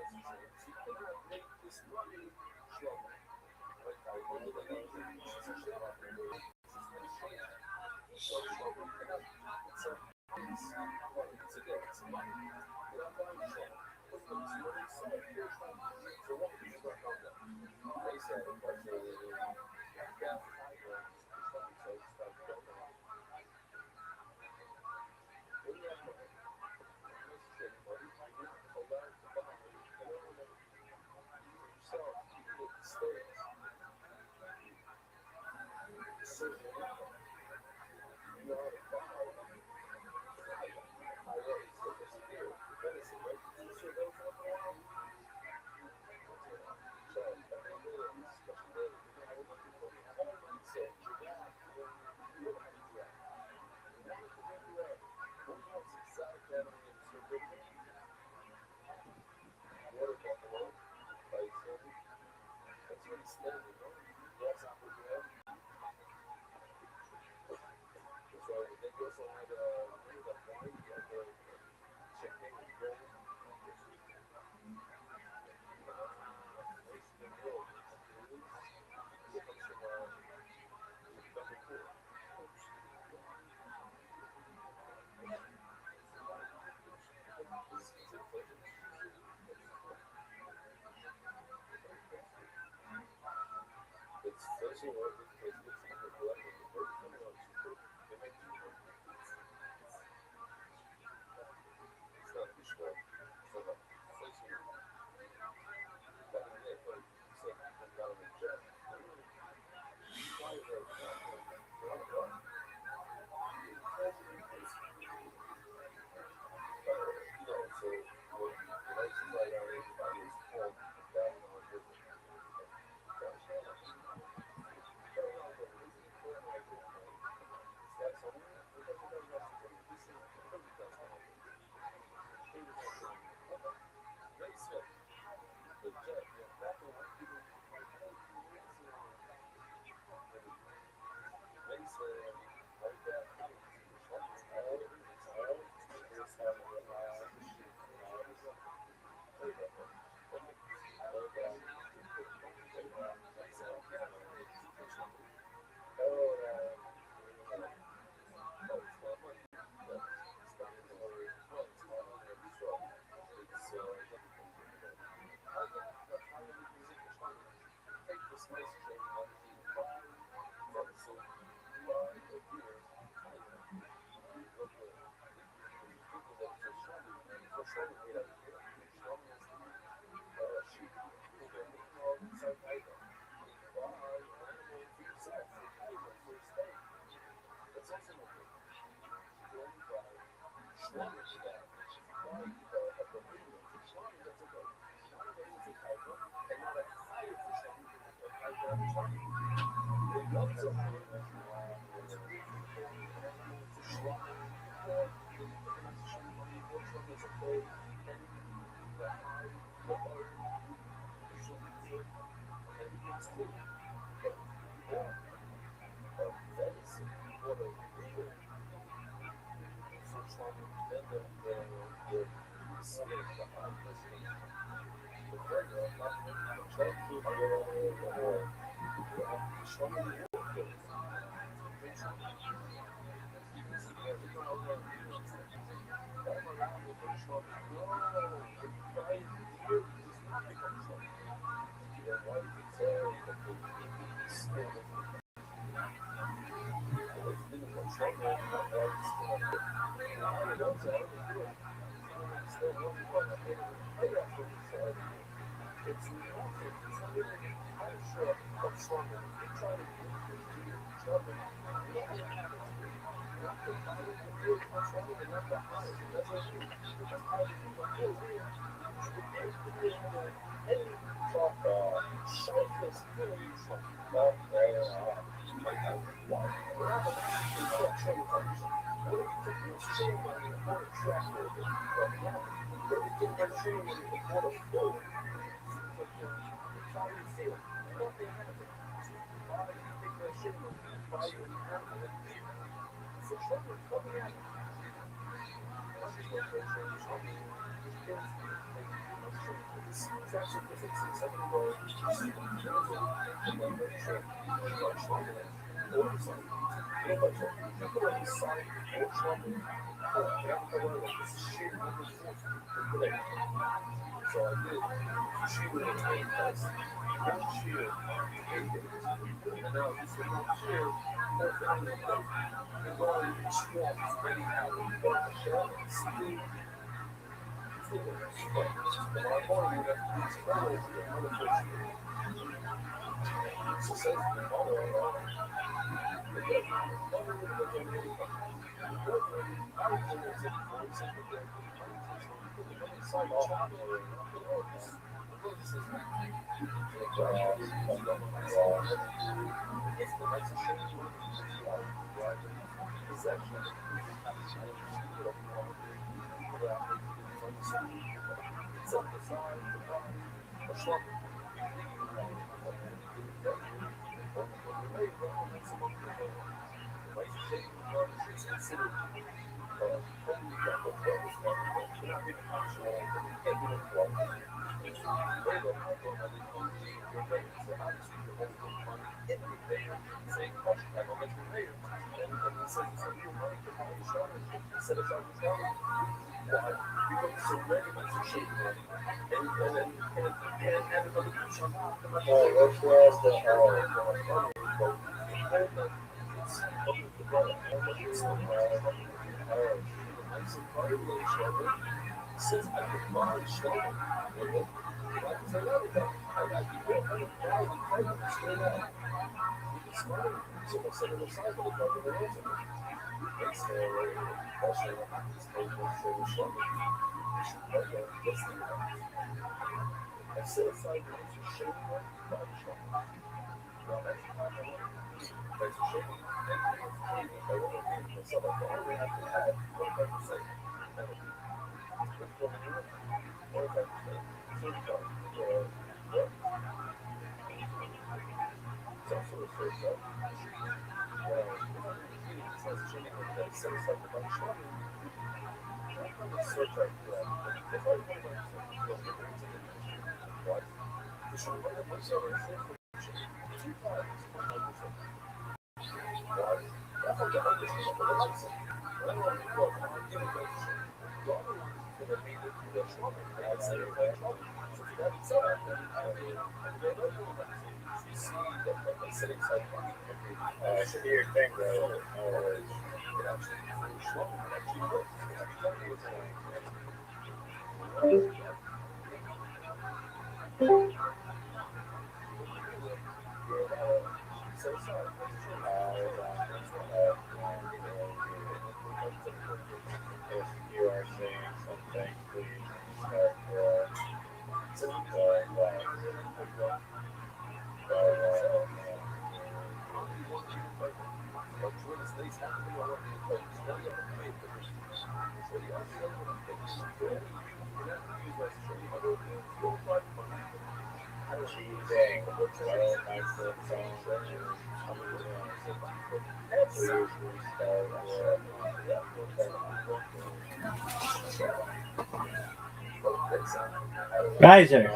Riser,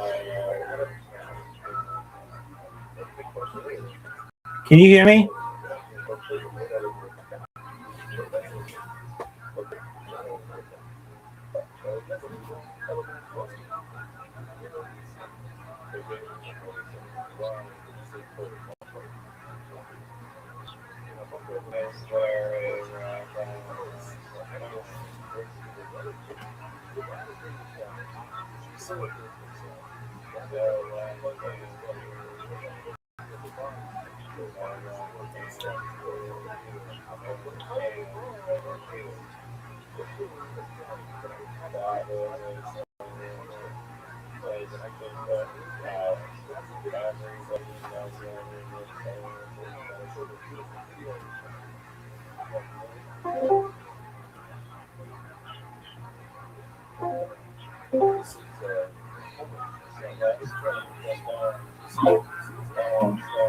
can you hear me?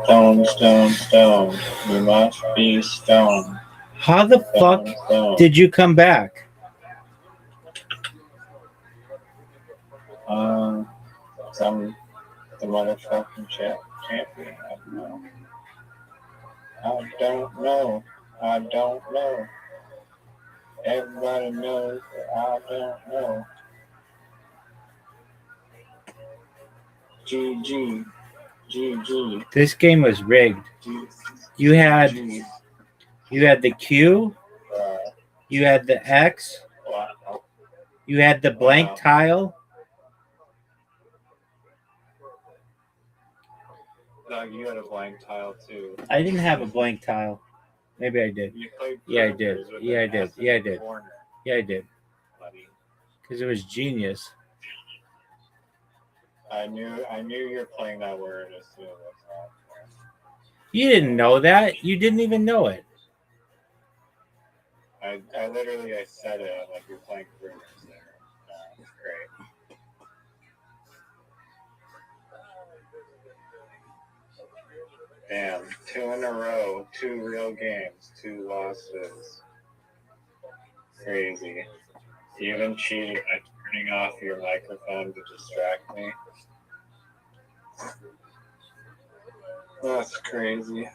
Stone, stone, stone. You must be stone. How the fuck Stone. did you come back? The motherfucking champion. I don't know. I don't know. I don't know. Everybody knows that I don't know. GG. GG. This game was rigged. You had the Q, you had the X, you had the blank tile. Doug, you had a blank tile too. I didn't have a blank tile. Maybe I did. You played Yeah, I did. with Yeah, I an did. S in Yeah, I the did. corner, Yeah, I did. buddy. Because it was genius. I knew you were playing that word as soon as I saw it. You didn't know that. You didn't even know it. I literally said it. I'm like, you're playing rumors there. It's great. Damn, 2 in a row, 2 real games, 2 losses. Crazy. You even cheated by turning off your microphone to distract me. That's crazy.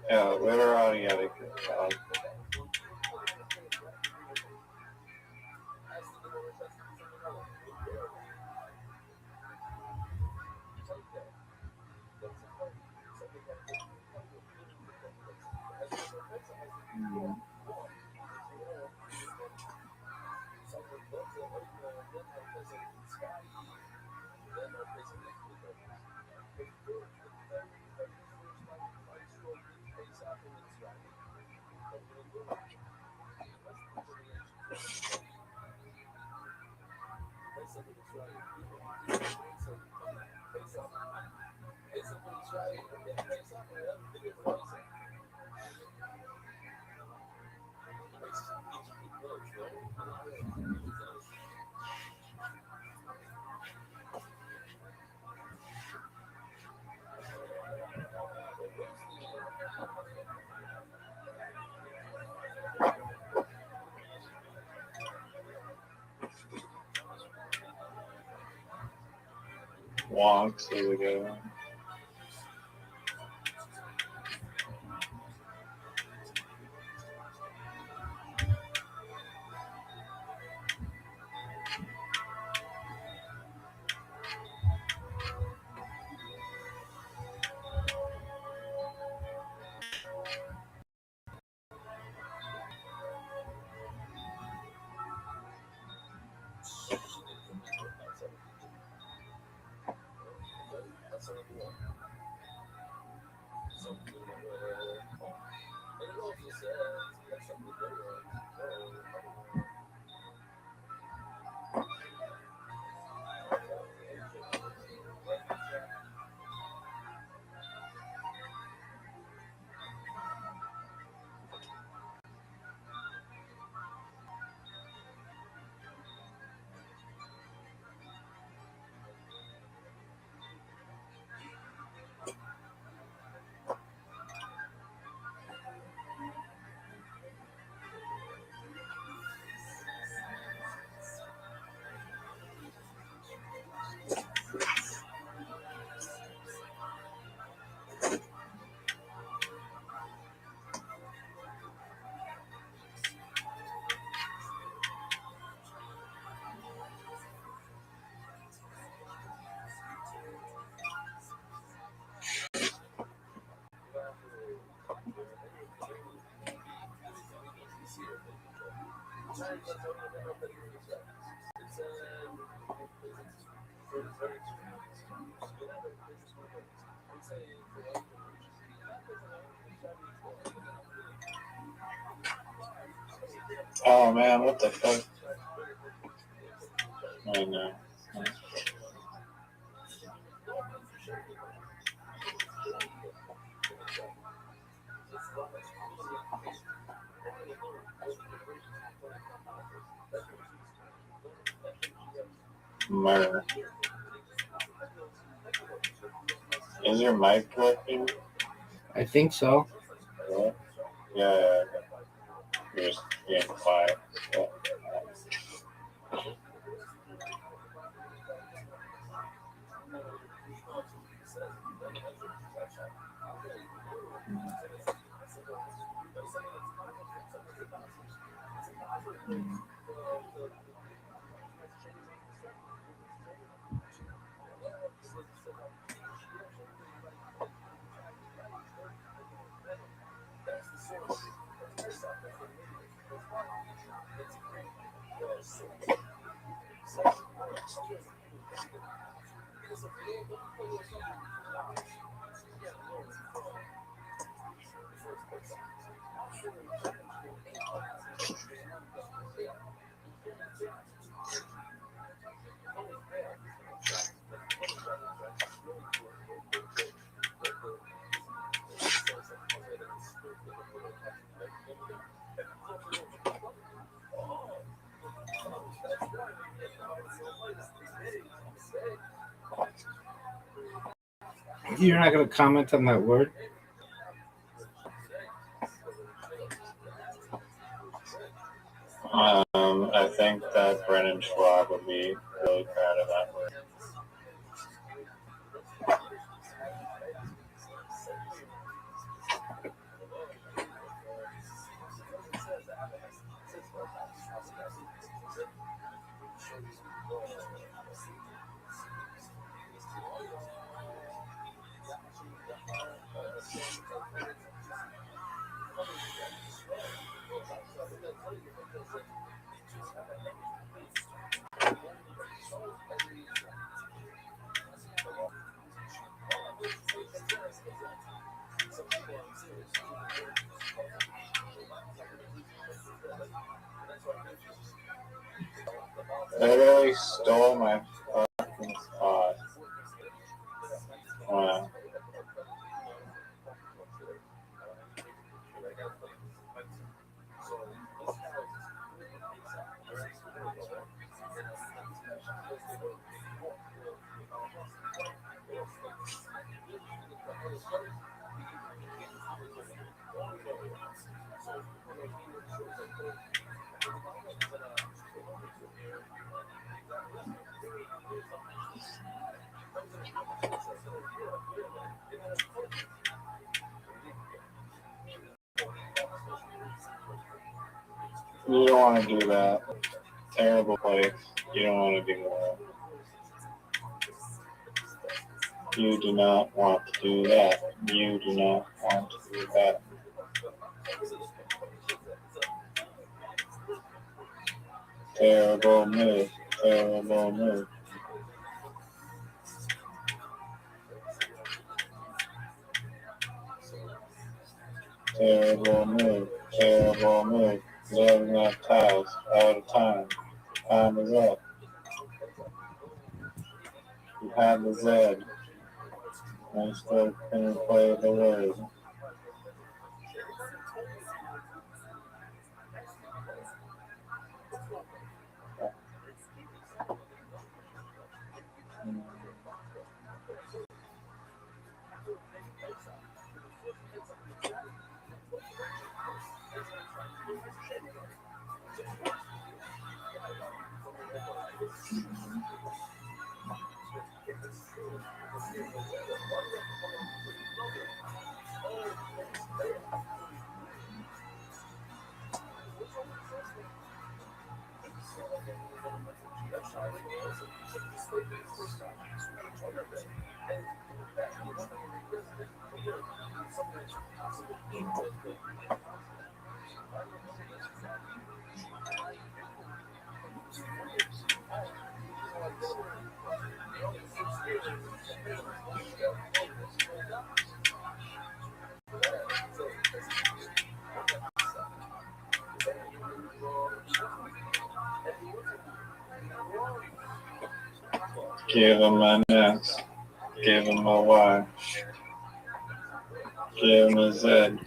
Yeah, literally had a good job. Wonks is a good one. Oh man, what the fuck? I know. Murder. Is your mic working? I think so. Yeah. You're just being quiet. So. You're not going to comment on that word? I think that Brennan Schwab would be really proud of that word. They really stole my fucking spot. Wow. You don't want to do that. Terrible place. You don't want to do that. You do not want to do that. You do not want to do that. Terrible move. Terrible move. Terrible move. Terrible move. Doesn't have ties. Out of time. Time is up. You have the Z. I still couldn't play the word. Give him a nest. Give him a watch. Give him a Z.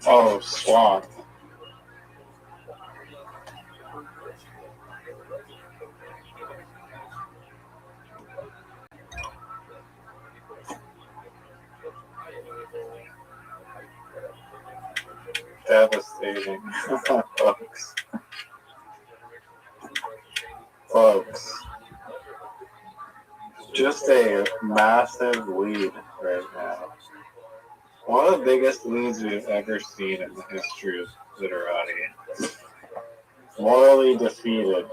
Oh, swamp. Devastating. Folks. Folks. Just a massive lead right now. One of the biggest leads we've ever seen in the history of literati. Morally defeated.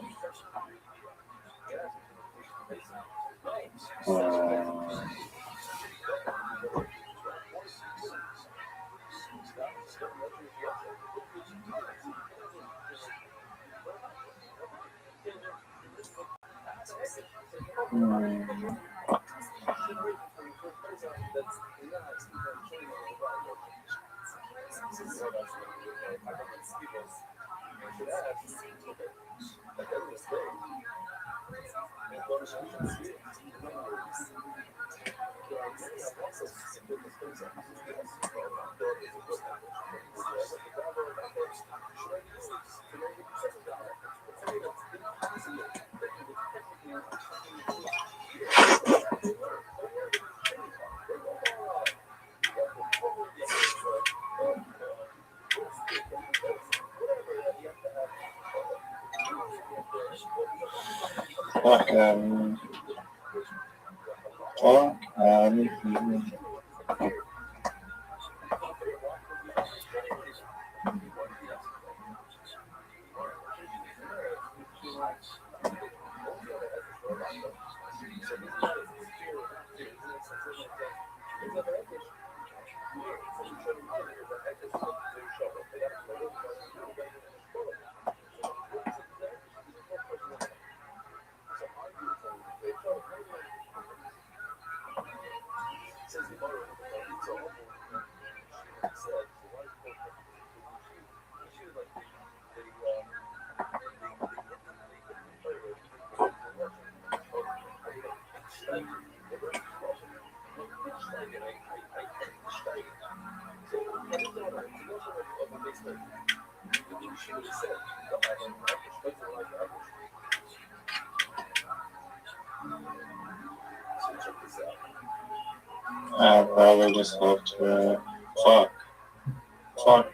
I probably just hope to fuck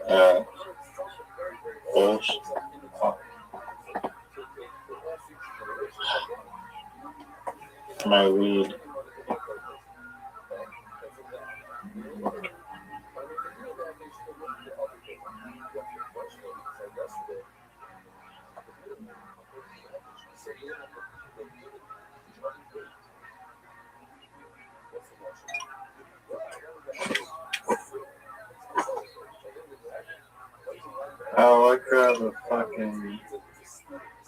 that bullshit. Fuck my weed. Oh, look at the fucking.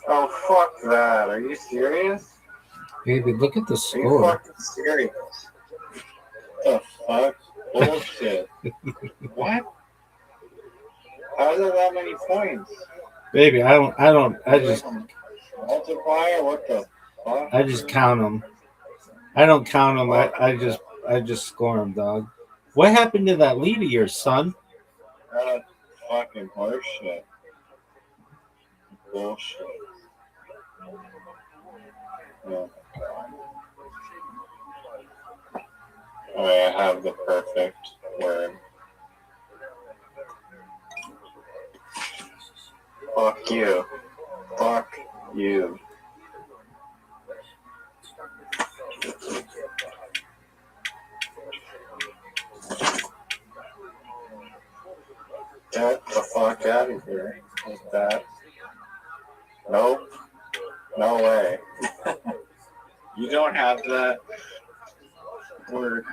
Oh, fuck that. Are you serious? Baby, look at the Are you score. fucking serious? What the fuck? Bullshit. What? How is there that many points? Baby, I just Multiplier? What the fuck? I just count them. I don't count them. I just score them, dog. What happened to that lead of yours, son? Fucking horseshit. Bullshit. Yeah. I have the perfect word. Fuck you. Fuck you. Get the fuck out of here with that. Nope. No way. You don't have that word.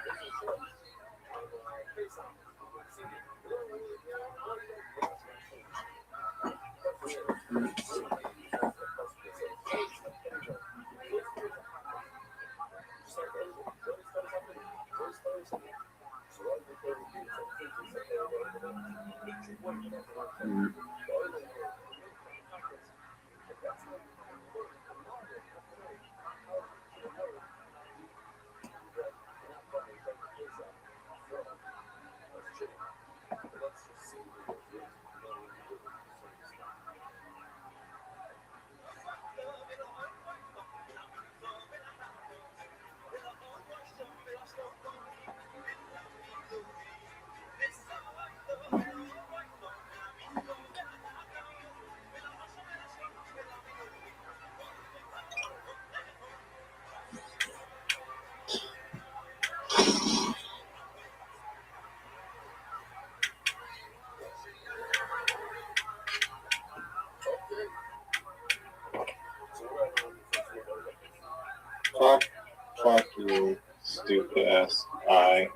Fuck you, stupid ass eye.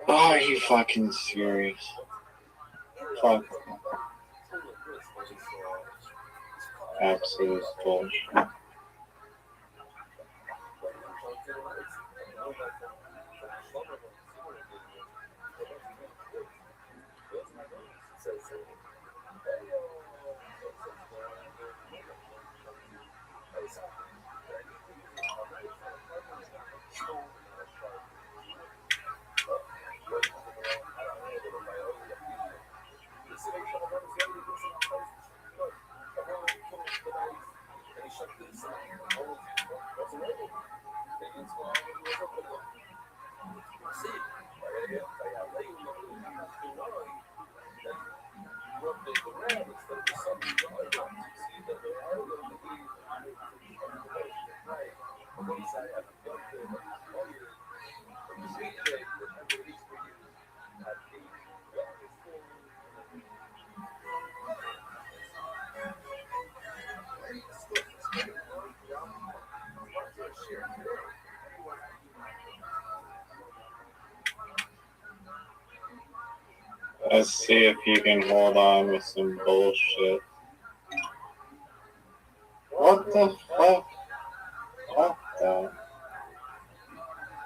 Oh, are you fucking serious? Fuck. Absolute bullshit. Let's see if you can hold on with some bullshit. What the fuck? Fuck that.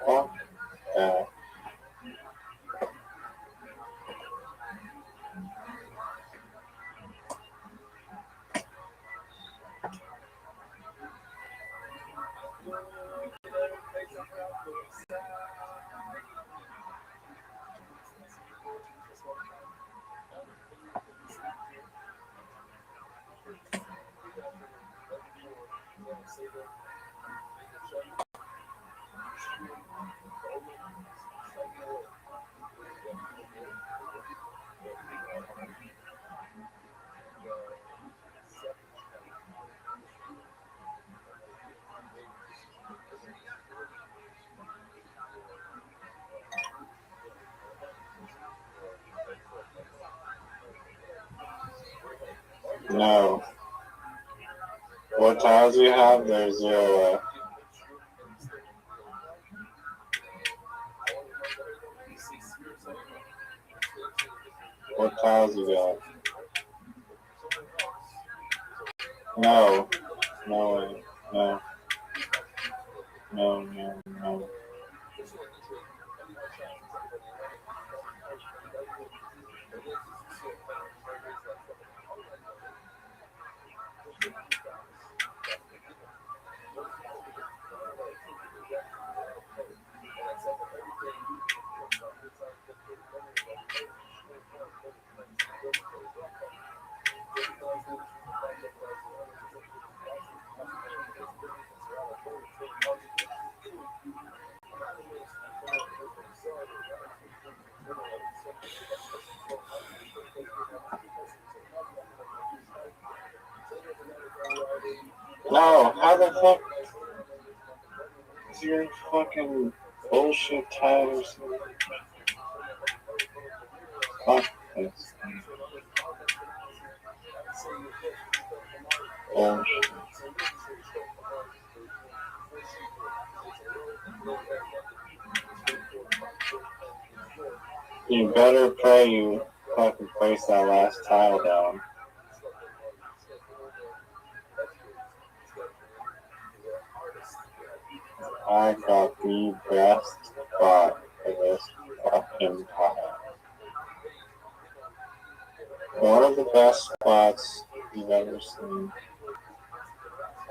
Fuck that. No. What tiles do you have? There's 0 left. What tiles you got? No. No way. No. No. No, how the fuck is your fucking bullshit tires? Fuck this. Bullshit. You better pray you fucking place that last tile down. I got the best spot for this fucking tile. One of the best spots you've ever seen.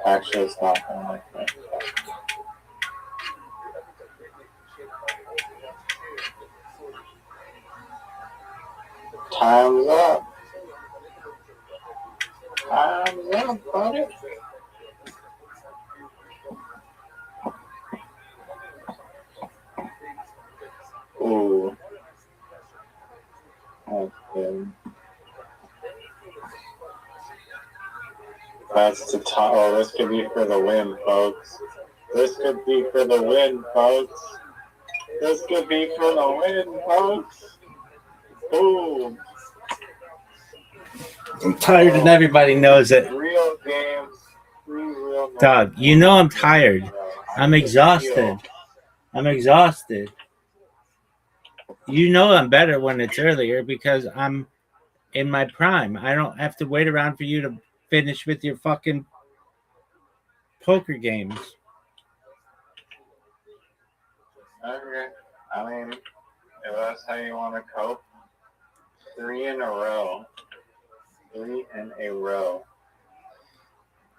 Actually, it's not gonna like me. Time's up. Time's up, buddy. Ooh. That's good. That's the top. Oh, this could be for the win, folks. This could be for the win, folks. This could be for the win, folks. Boom. I'm tired and everybody knows it. Real games. Real Dog, you know I'm tired. I'm exhausted. You know I'm better when it's earlier because I'm in my prime. I don't have to wait around for you to finish with your fucking poker games. Okay. I mean, if that's how you want to cope, 3 in a row. 3 in a row.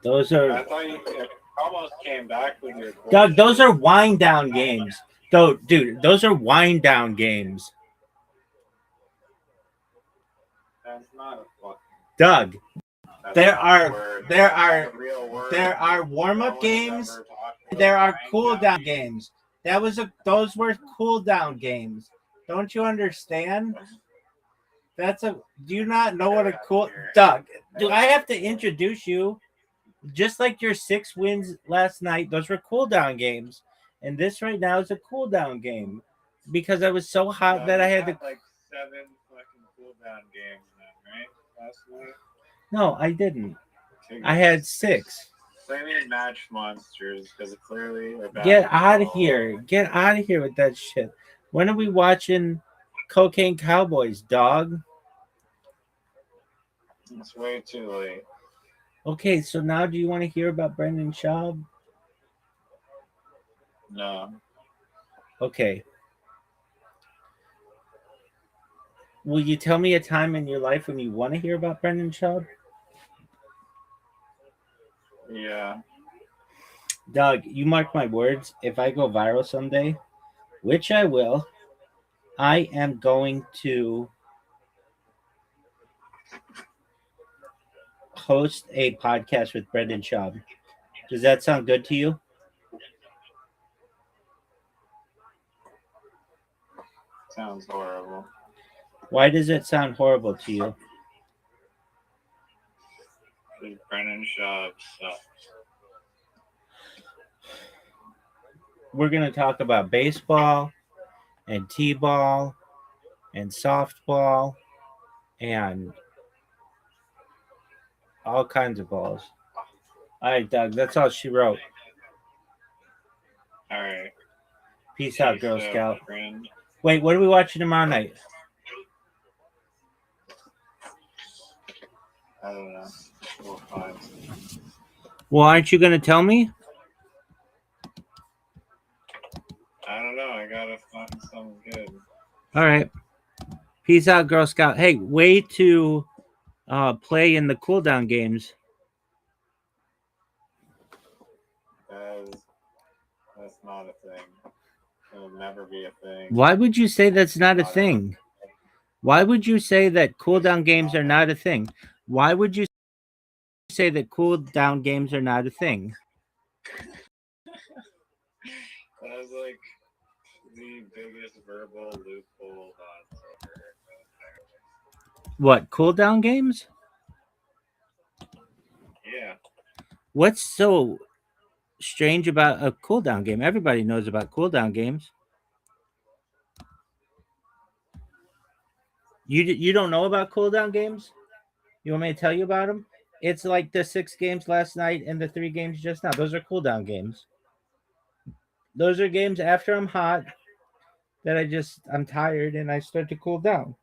Those are. I thought you almost came back with your. Doug, those are wind down games. Dude, those are wind down games. That's not a fucking. Doug, That's there are are warm up games. There are cool down games. Those were cool down games. Don't you understand? Do you not know what a cool Doug? Do I have to introduce you? Just like your 6 wins last night, those were cool down games, and this right now is a cool down game because I was so hot that I had to. Like 7 fucking cool down games, then, right? Last night. No, I didn't. I had 6. Blaming match monsters because clearly. Get out of here! Get out of here with that shit. When are we watching Cocaine Cowboys, dog? It's way too late. Okay, so now do you want to hear about Brendan Schaub? No. Okay. Will you tell me a time in your life when you want to hear about Brendan Schaub? Yeah. Doug, you mark my words. If I go viral someday, which I will, I am going to host a podcast with Brendan Schaub. Does that sound good to you? Sounds horrible. Why does it sound horrible to you? Brendan Schaub sucks. We're going to talk about baseball and t-ball and softball and All kinds of balls. All right, Doug. That's all she wrote. All right. Peace out, Girl out, Scout. friend. Wait, what are we watching tomorrow night? I don't know. We'll find. Well, aren't you going to tell me? I don't know. I gotta find something good. All right. Peace out, Girl Scout. Hey, way to play in the cooldown games. That's not a thing. It'll never be a thing. Why would you say that's not a thing? Why would you say that cooldown games are not a thing? Why would you say that cooldown games are not a thing? That was like the biggest verbal loophole on Twitter. What, cooldown games? Yeah. What's so strange about a cooldown game? Everybody knows about cooldown games. You don't know about cooldown games? You want me to tell you about them? It's like the 6 games last night and the 3 games just now. Those are cooldown games. Those are games after I'm hot that I'm tired and I start to cool down.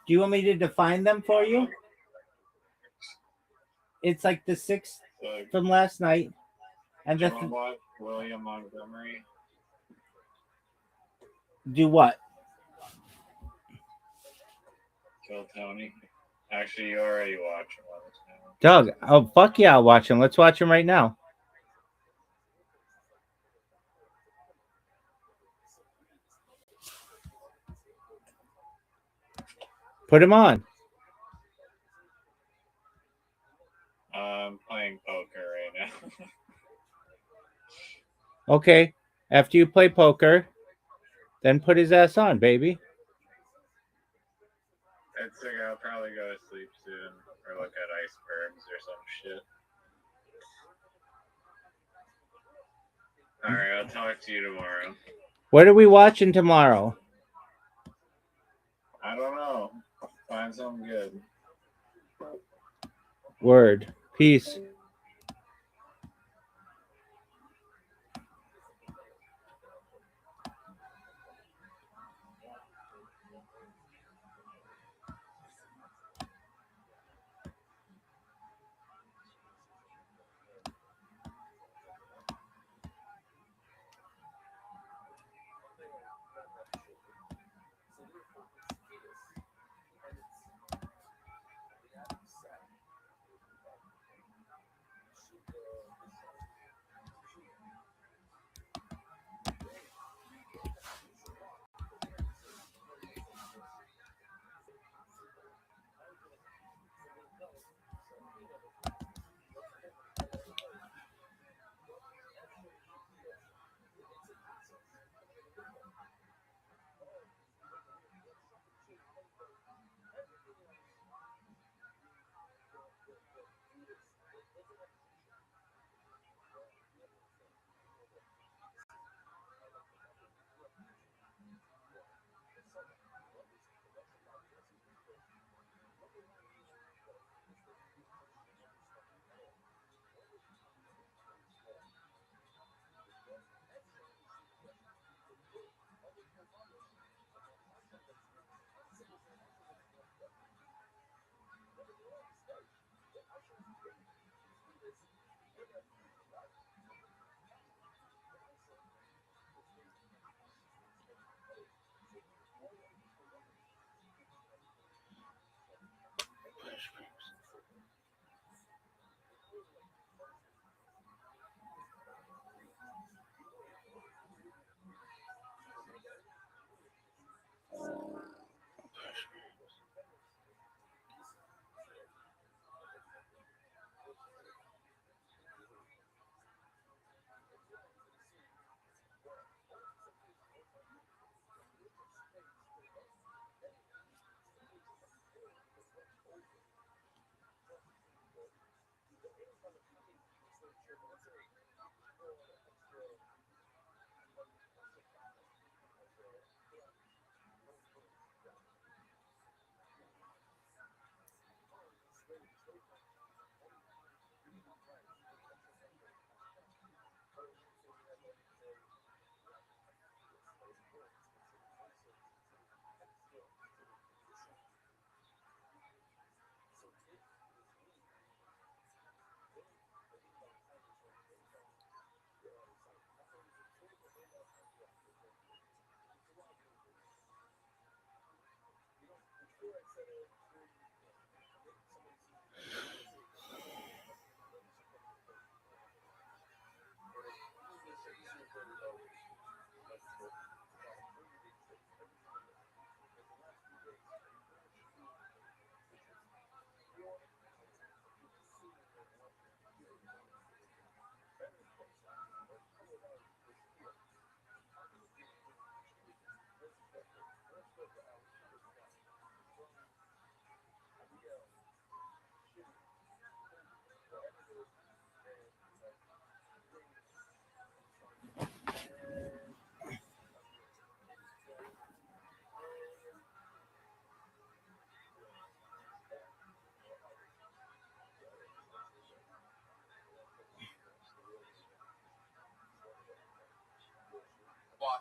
Do you want me to define them for you? It's like the 6 from last night and the William Montgomery. Do what? Kill Tony. Actually, you already watched him on this now. Doug, oh fuck yeah, I'll watch him. Let's watch him right now. Put him on. I'm playing poker right now. Okay. After you play poker, then put his ass on, baby. I'll probably go to sleep soon or look at icebergs or some shit. Alright, I'll talk to you tomorrow. What are we watching tomorrow? I don't know. Find something good. Word. Peace.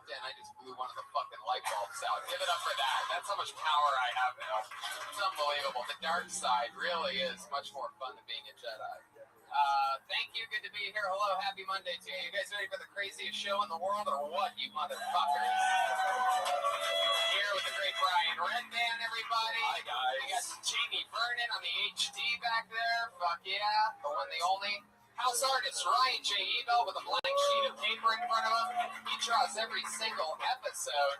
walked in, I just blew one of the fucking light bulbs out. Give it up for that. That's how much power I have now. It's unbelievable. The dark side really is much more fun than being a Jedi. Thank you. Good to be here. Hello. Happy Monday to you. You guys ready for the craziest show in the world or what, you motherfuckers? Here with the great Brian Redman, everybody. Hi, guys. We got Jamie Vernon on the HD back there. Fuck yeah. The one, the only. House artist Ryan J. Ebel with a blank sheet of paper in front of him. He draws every single episode.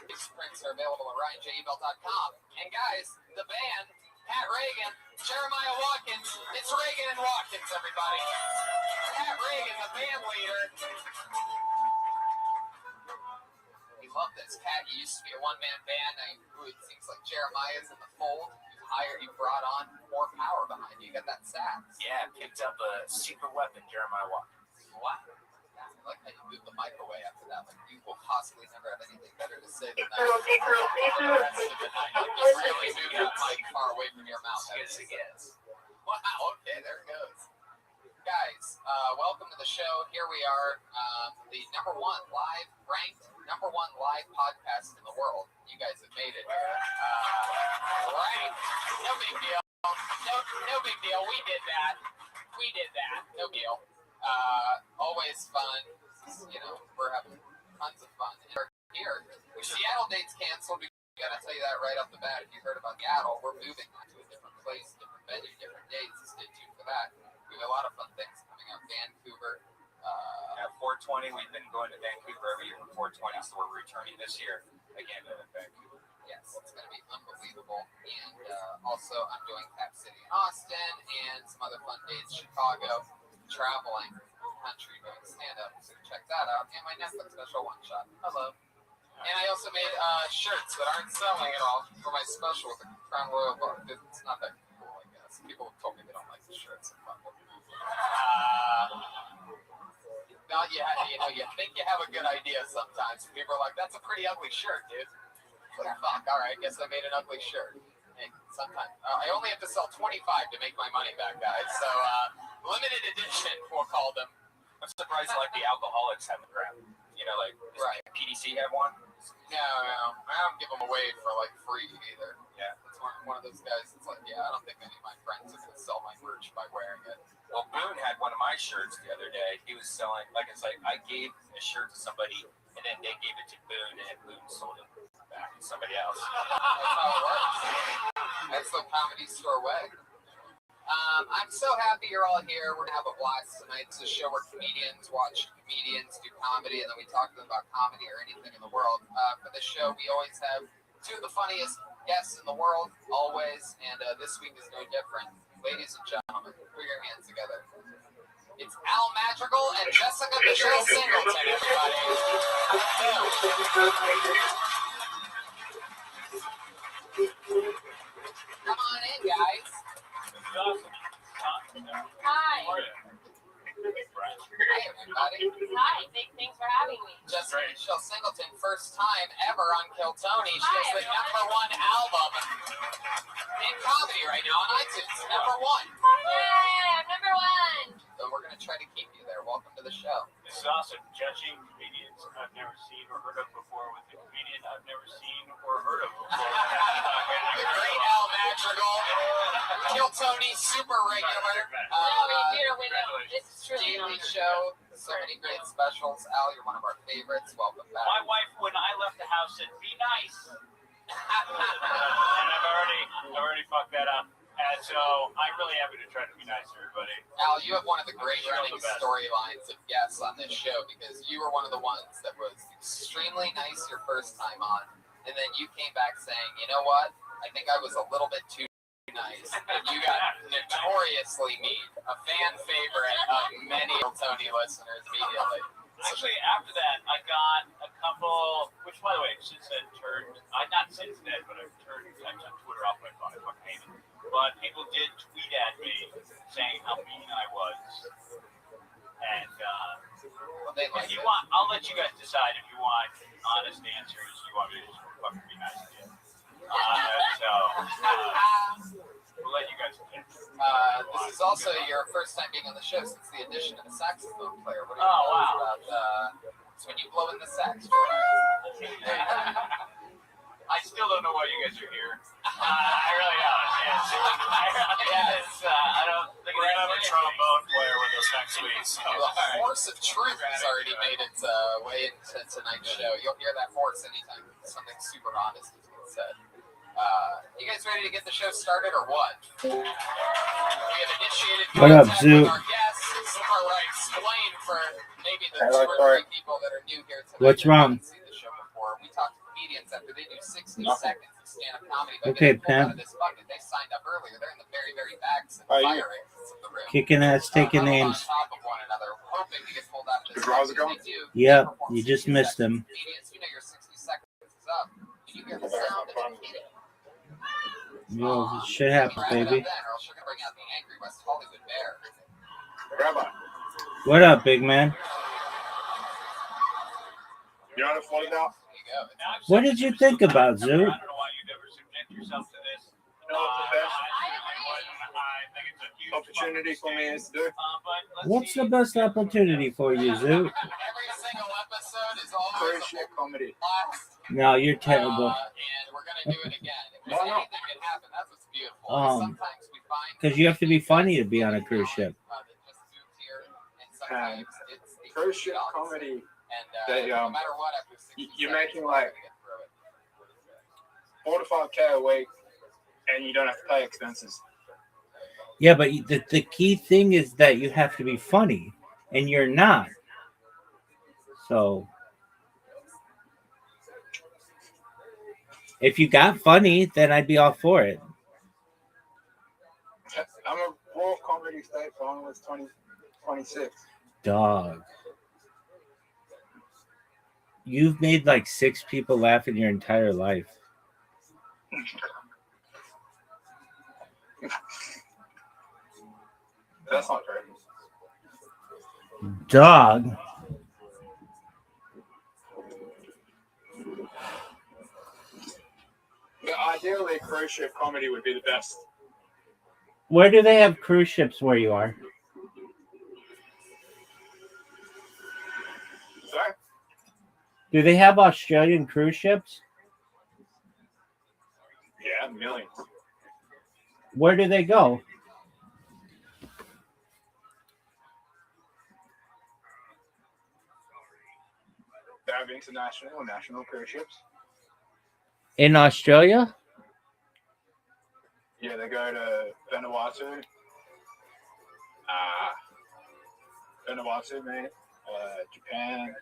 His prints are available at ryanjebel.com. And guys, the band, Pat Reagan, Jeremiah Watkins. It's Reagan and Watkins, everybody. Pat Reagan, the band leader. We love this. Pat, you used to be a one-man band. Now it seems like Jeremiah's in the fold. You brought on more power behind you. You got that sax. Yeah, picked up a secret weapon, Jeremiah Watkins. Wow. I like how you moved the mic away after that. Like you will possibly never have anything better to say than that. For the rest of the night. Like you really moved that mic far away from your mouth. Yes, it is. Wow, okay, there it goes. Guys, welcome to the show. Here we are, the number one live podcast in the world. You guys have made it here. Right. No big deal. No big deal. We did that. No deal. Always fun. We're having tons of fun. And we're here. Seattle date's canceled. We gotta tell you that right off the bat. If you heard about Seattle, we're moving to a different place, different venue, different dates. Stay tuned for that. We have a lot of fun things coming up. Vancouver. At 420, we've been going to Vancouver every year for 420, so we're returning this year again to Vancouver. Yes, it's going to be unbelievable. And also, I'm doing Cap City in Austin and some other fun dates. Chicago, traveling country, doing stand-up. So check that out. And my Netflix special, One Shot. Hello. And I also made shirts that aren't selling at all for my special with the Crown Royal book. It's not that cool, I guess. People have told me they don't like the shirts. You think you have a good idea sometimes. People are like, that's a pretty ugly shirt, dude. But fuck, all right, I guess I made an ugly shirt. And sometimes, I only have to sell 25 to make my money back, guys. So, limited edition, we'll call them. I'm surprised like the alcoholics haven't grabbed. Like right. PDC have one. No, I don't give them away for like free either. Yeah. It's one of those guys that's like, yeah, I don't think any of my friends are going to sell my merch by wearing it. Well, Boone had one of my shirts the other day. He was selling, I gave a shirt to somebody, and then they gave it to Boone, and Boone sold it back to somebody else. That's how it works. That's the comedy store way. I'm so happy you're all here. We're going to have a blast tonight. It's a show where comedians watch comedians do comedy, and then we talk to them about comedy or anything in the world. For this show, we always have two of the funniest guests in the world, always, and this week is no different. Ladies and gentlemen, put your hands together. It's Al Madrigal and Jessica Michelle Singleton, everybody. Come on in, guys. Hi. Hi, everybody. Hi. Thanks for having me. Jessica Michelle Singleton, first time ever on Kill Tony. She has the #1 album in comedy right now on iTunes. #1. Yay, I'm #1. So we're going to try to keep you there. Welcome to the show. This is awesome. Judging comedians I've never seen or heard of before with a comedian I've never seen or heard of before. The great Al Madrigal. Kill Tony, super regular. It's truly an Daily honor. show. So many great specials. Al, you're one of our favorites. Welcome back. My wife, when I left the house, said, "Be nice," and I've already fucked that up. And so I'm really happy to try to be nice to everybody. Al, you have one of the great running storylines of guests on this show because you were one of the ones that was extremely nice your first time on, and then you came back saying, "You know what? I think I was a little bit too nice," and you got notoriously mean. A fan favorite of many Tony listeners immediately. Actually, after that, I got a couple, which, by the way, since then turned, not since then, but I turned Twitter off my phone. I fucking hate it. But people did tweet at me saying how mean I was. And Well, they like if you it. want, I'll let you guys decide if you want honest answers. You want me to just fucking be nice to you. We'll let you guys pick. This is also your first time being on the show since the addition of the saxophone player. What are your Oh, thoughts wow. about It's when you blow in the sax. I still don't know why you guys are here. I really don't. I don't think we're gonna have a trombone player with us next week. So. The force of truth has already made its way into tonight's show. You'll hear that force anytime something super honest is being said. You guys ready to get the show started or what? We have initiated What up, contact Zoo? with our guests. All right, explain for maybe the 2 or 3 people that are new here tonight. What's wrong? That haven't seen the show before. We talk to comedians after they do 60 seconds of stand-up comedy. Okay, Pam. Pam. This bucket. They signed up earlier. They're in the very, very backs and fire exits of the room. Kicking ass, taking names. On top of one another, hoping to get pulled out of this. How's it going? Yep, you just missed them. Comedians, you know your 60 seconds is up. Can you hear the sound of it hitting? Yo, shit happens, Wrap it up baby. then, or else you're gonna bring out the angry West Hollywood bear. Rabbi, What up, big man? you know what I'm floating out? There you go. What did you think about Zoo? I don't know why you'd ever subject yourself to this. You know what the best I think it's a huge opportunity for me is to do? What's the best opportunity for you, Zoo? Every single episode is always Cruise ship comedy. blast. No, you're terrible. And we're gonna do it again. If Why not? anything can happen, that's what's beautiful. Sometimes we find Because you have to be funny to be on a cruise ship. that just zooms here, and sometimes it's the Cruise ship opposite. comedy, And they, no matter what, after 60 you're seconds, making, we're like, gonna get through it. 4 to 5K a week, and you don't have to pay expenses. Yeah, but the key thing is that you have to be funny, and you're not. So, if you got funny, then I'd be all for it. I'm a Raw Comedy State finalist 2026. Dog. You've made like 6 people laugh in your entire life. That's not true. Dog. But ideally, cruise ship comedy would be the best. Where do they have cruise ships where you are? Sorry? Do they have Australian cruise ships? Yeah, millions. Where do they go? They have international and national cruise ships. In Australia? Yeah, they go to Vanuatu. Man. Japan.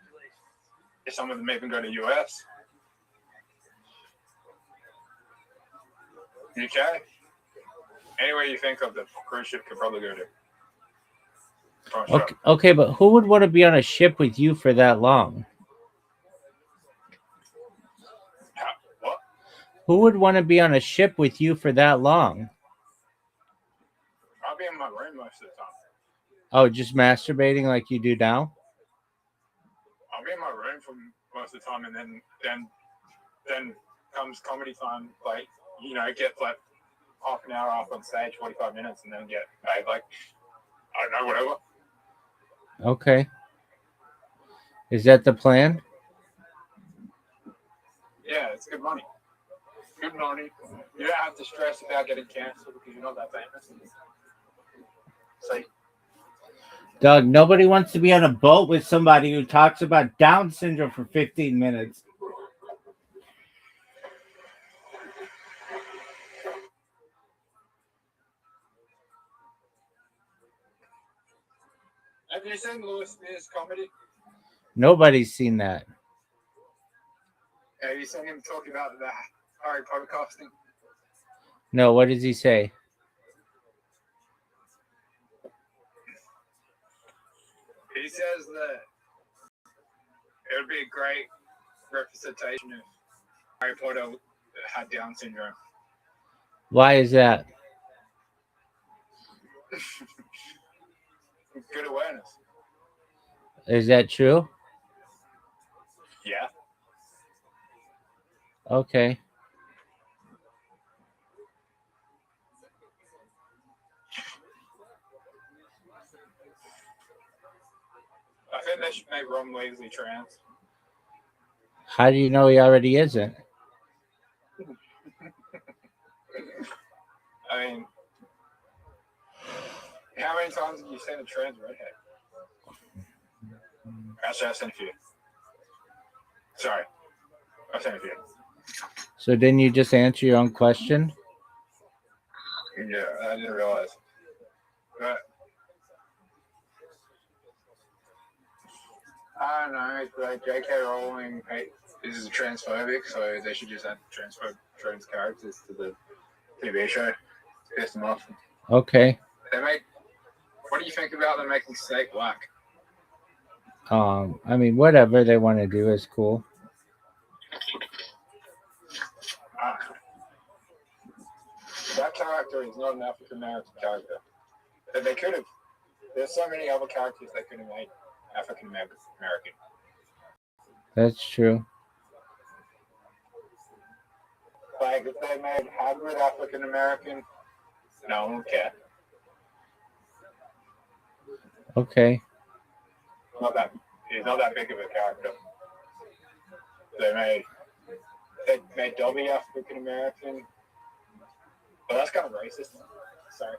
Some of them even go to US. UK. Anywhere you think of, the cruise ship could probably go to. Okay, but who would want to be on a ship with you for that long? What? Who would want to be on a ship with you for that long? I'll be in my room most of the time. Oh, just masturbating like you do now? I'll be in my room for most of the time, and then comes comedy time. Like, you know, get like half an hour off on stage, 45 minutes, and then get paid like, I don't know, whatever. Okay. Is that the plan? Yeah, it's good money. Good money. You don't have to stress about getting canceled because you're not that famous. So, Doug, nobody wants to be on a boat with somebody who talks about Down syndrome for 15 minutes. have you seen Louis Spears' comedy? Nobody's seen that. Have you seen him talk about the Harry Potter casting? No, what does he say? He says that it would be a great representation if Harry Potter had Down syndrome. Why is that? Good awareness. Is that true? Yeah. Okay. I think they should make Ron Weasley trans. How do you know he already isn't? I mean, how many times have you seen a trans redhead? Actually, I've seen a few. Sorry. I've seen a few. So didn't you just answer your own question? Yeah, I didn't realize. But I don't know. Like J.K. Rowling is transphobic, so they should just add trans characters to the TV show to piss them off. Okay. What do you think about them making Snake black? I mean, whatever they want to do is cool. That character is not an African American character. They could have. There's so many other characters they could have made African American. That's true. Like if they made Hagrid African American, no one would care. Okay. He's not that big of a character. They made Dobby African American. But that's kind of racist. Sorry.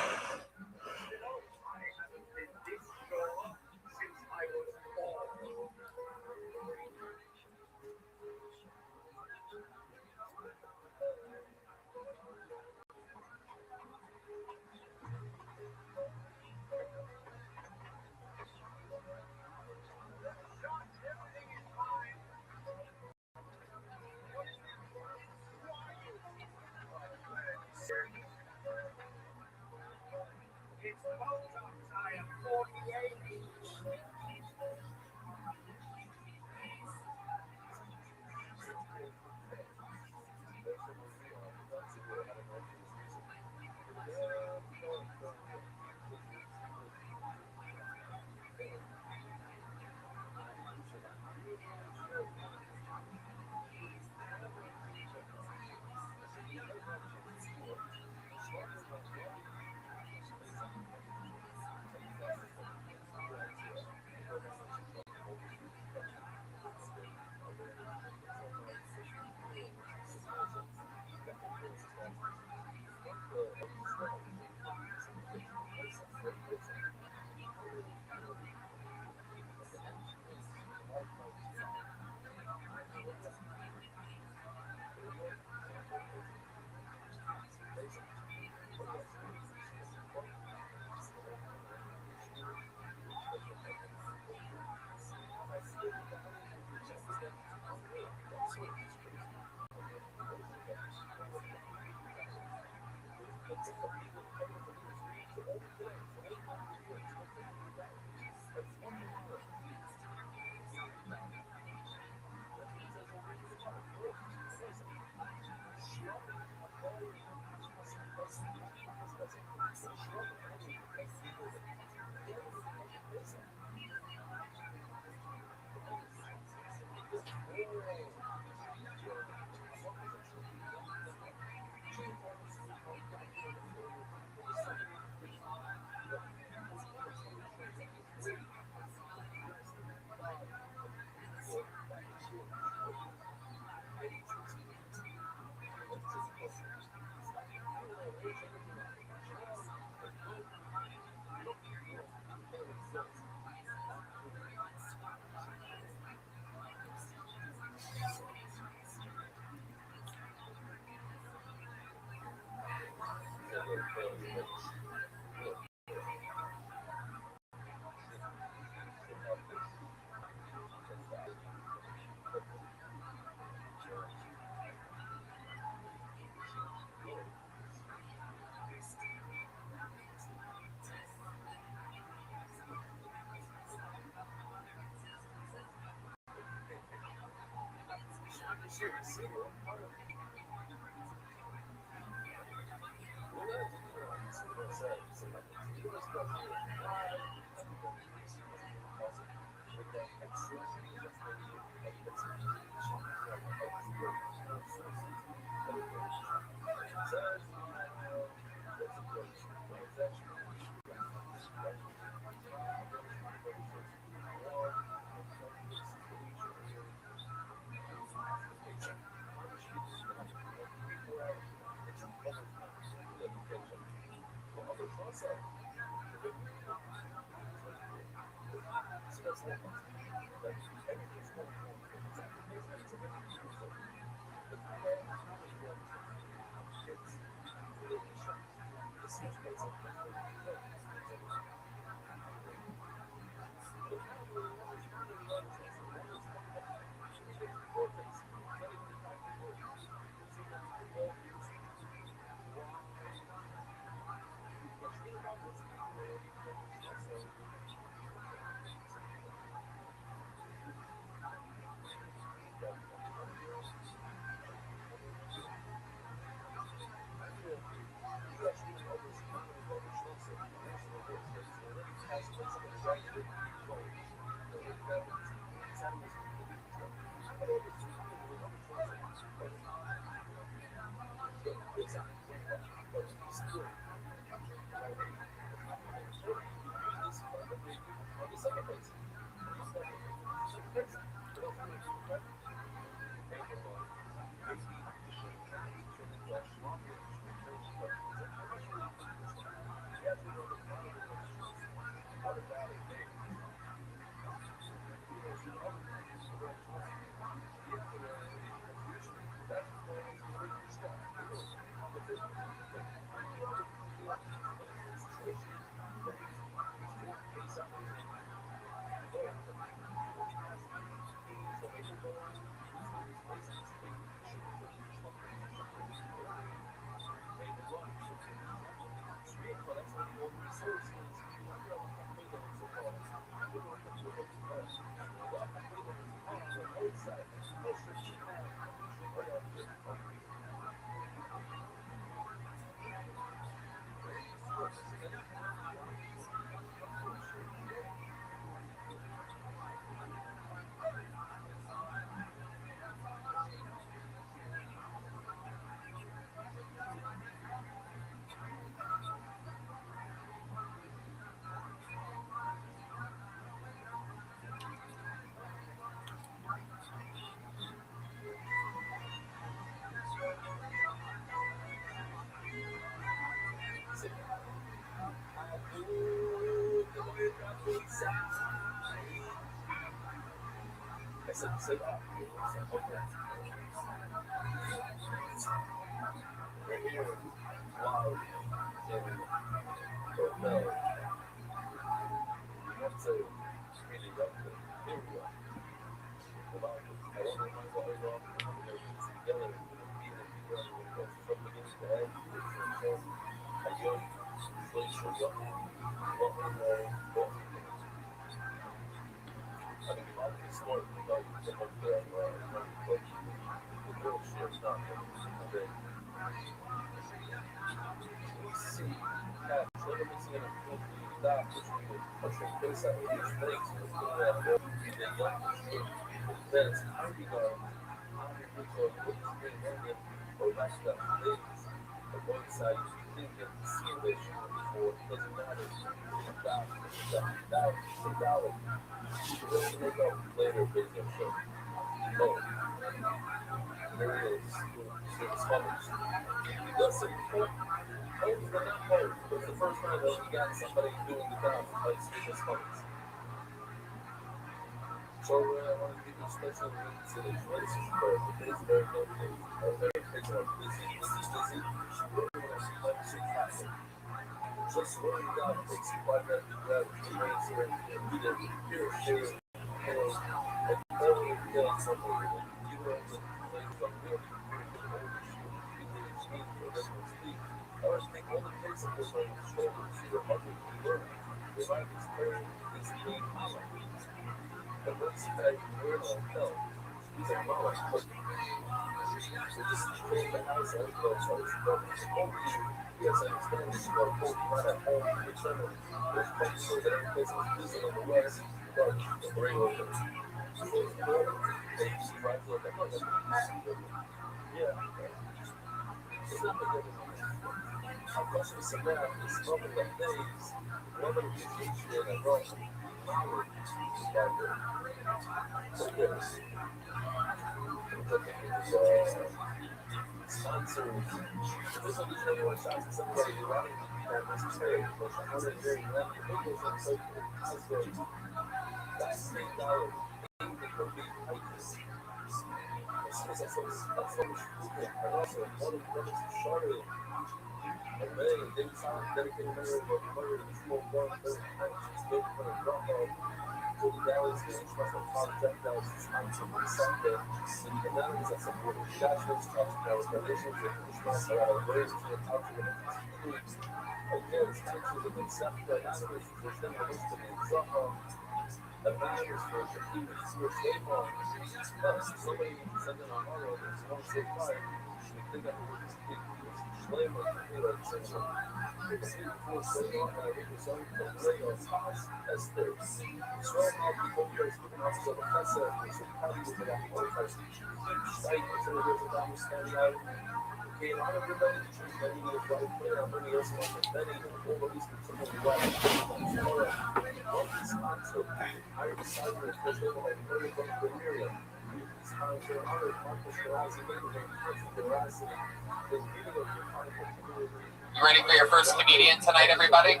You ready for your first comedian tonight, everybody? Yeah.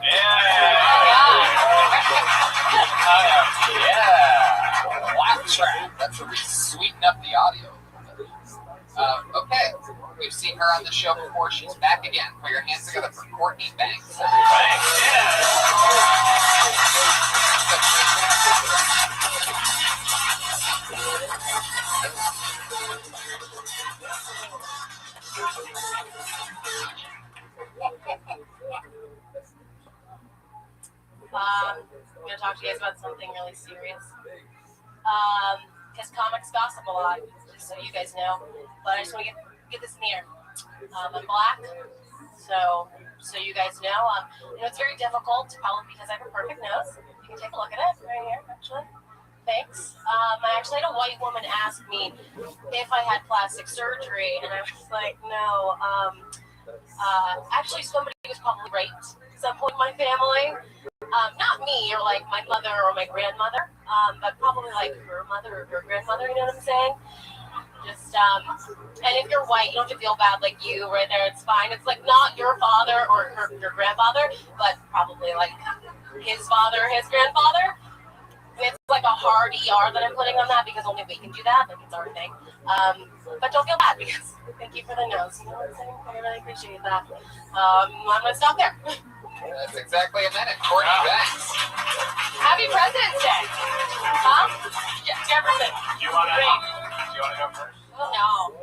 Yeah. Laugh track. That's where we sweeten up the audio. Okay. We've seen her on the show before. She's back again. Put your hands together for Courtney Banks. I'm going to talk to you guys about something really serious. Because comics gossip a lot, just so you guys know. But I just want to get this in the air. I'm black, so you guys know. It's very difficult, probably because I have a perfect nose. You can take a look at it right here, actually. Thanks. I actually had a white woman ask me if I had plastic surgery, and I was like, no. Actually, somebody was probably raped at some point in my family. Not me or like my mother or my grandmother, but probably like her mother or her grandmother, you know what I'm saying? Just, and if you're white, you don't have to feel bad like you right there, it's fine. It's like not your father or your grandfather, but probably like his father, his grandfather. It's like a hard ER that I'm putting on that because only we can do that, like it's our thing. But don't feel bad because thank you for the nose, you know what I'm saying? I really appreciate that. I'm gonna stop there. That's exactly a minute. Courtney Banks. Happy President's Day. Huh? Yeah, Jefferson. You want to go first? Oh, no.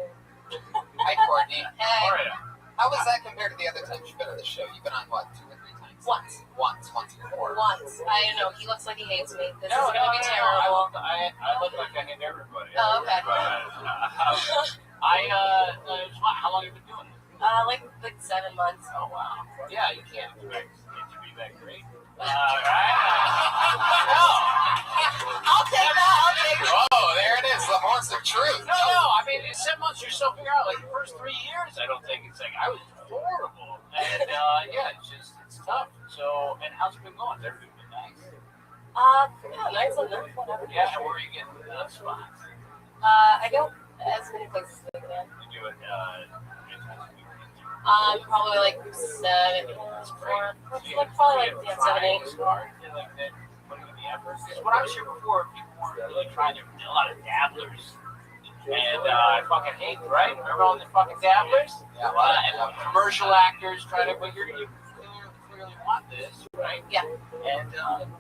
Hi, Courtney. Hey. All right. How was that compared to the other times you've been on the show? You've been on what, 2 or 3 times? Once before. Once. I don't know. He looks like he hates me. This is No, going to be terrible. I look like I hate everybody. Oh, okay. But, how long have you been doing this? Like 7 months. Oh, wow. Yeah, you can't expect it to be that great. Right? I'll take that. Oh, there it is. The horse of truth. No. I mean, in 7 months, you're still figuring out. Like, the first 3 years, I don't think it's like, I was horrible. And, it's tough. So, and how's it been going? Has everything been nice? Yeah, nice enough. Whatever. Yeah, and where are you getting spots? I go as many places as I can. You do it, Probably like 7, 4, like probably like 7, 8. When I was here before, people weren't really trying to. A lot of dabblers, and I fucking hate, right? Remember all the fucking dabblers? Yeah. And commercial actors trying to. But you clearly want this, right? Yeah. And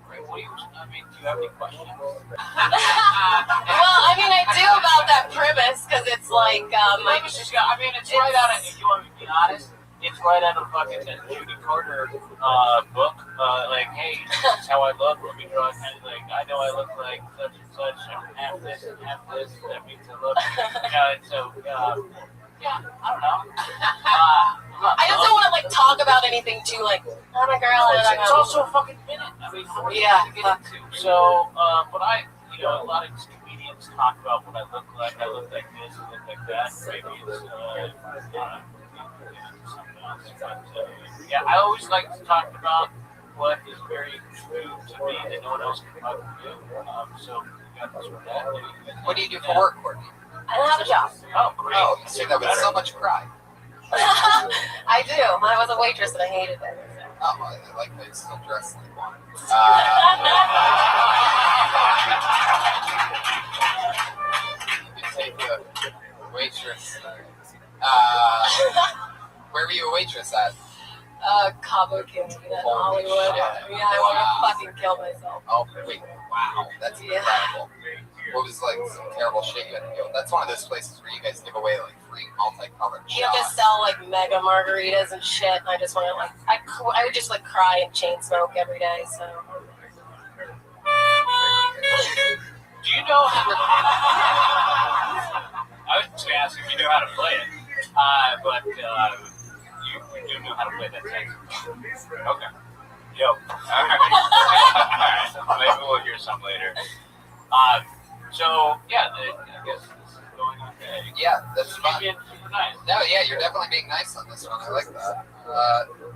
right, what do you? I mean, do you have any questions? Well, I mean, I do about that premise because it's like, I mean, it's right out of. If you want to be honest, it's right out of fucking Judy Carter book. Like, hey, this is how I look. Let me draw a kind of like, I know I look like such and such. I'm half this and half this. That means I look. And so, yeah, I don't know. I just don't want to like talk about anything too like, I'm a girl. It's also a fucking minute. I mean, what do you have to get into? So, but a lot of comedians talk about what I look like. I look like this, I look like that. Maybe it's something else. But yeah, I always like to talk about what is very true to me that no one else can fucking do. So we got this with that. What do you do for work, Courtney? I don't have a job. Oh, great. Oh, you say that with so much pride. I do. I was a waitress and I hated it. Oh, I like that you still dress like one. You take a waitress. Where were you a waitress at? Cabo Canyon in Hollywood. Shit. Yeah, I want to fucking kill myself. Oh, wait, wow, that's incredible. What was like some terrible shit you had to deal with? That's one of those places where you guys give away like free multicolored You shots. just sell like mega margaritas and shit, and I just want to like, I would just like cry and chain smoke every day. So. Do you know how to I was just going to ask if you know how to play it, but you do know how to play that text. Okay. Yo. All right. Maybe we'll hear some later. So, yeah, I guess this is going okay. Yeah, that's fun. Being super nice. No, yeah, you're definitely being nice on this one. I like that.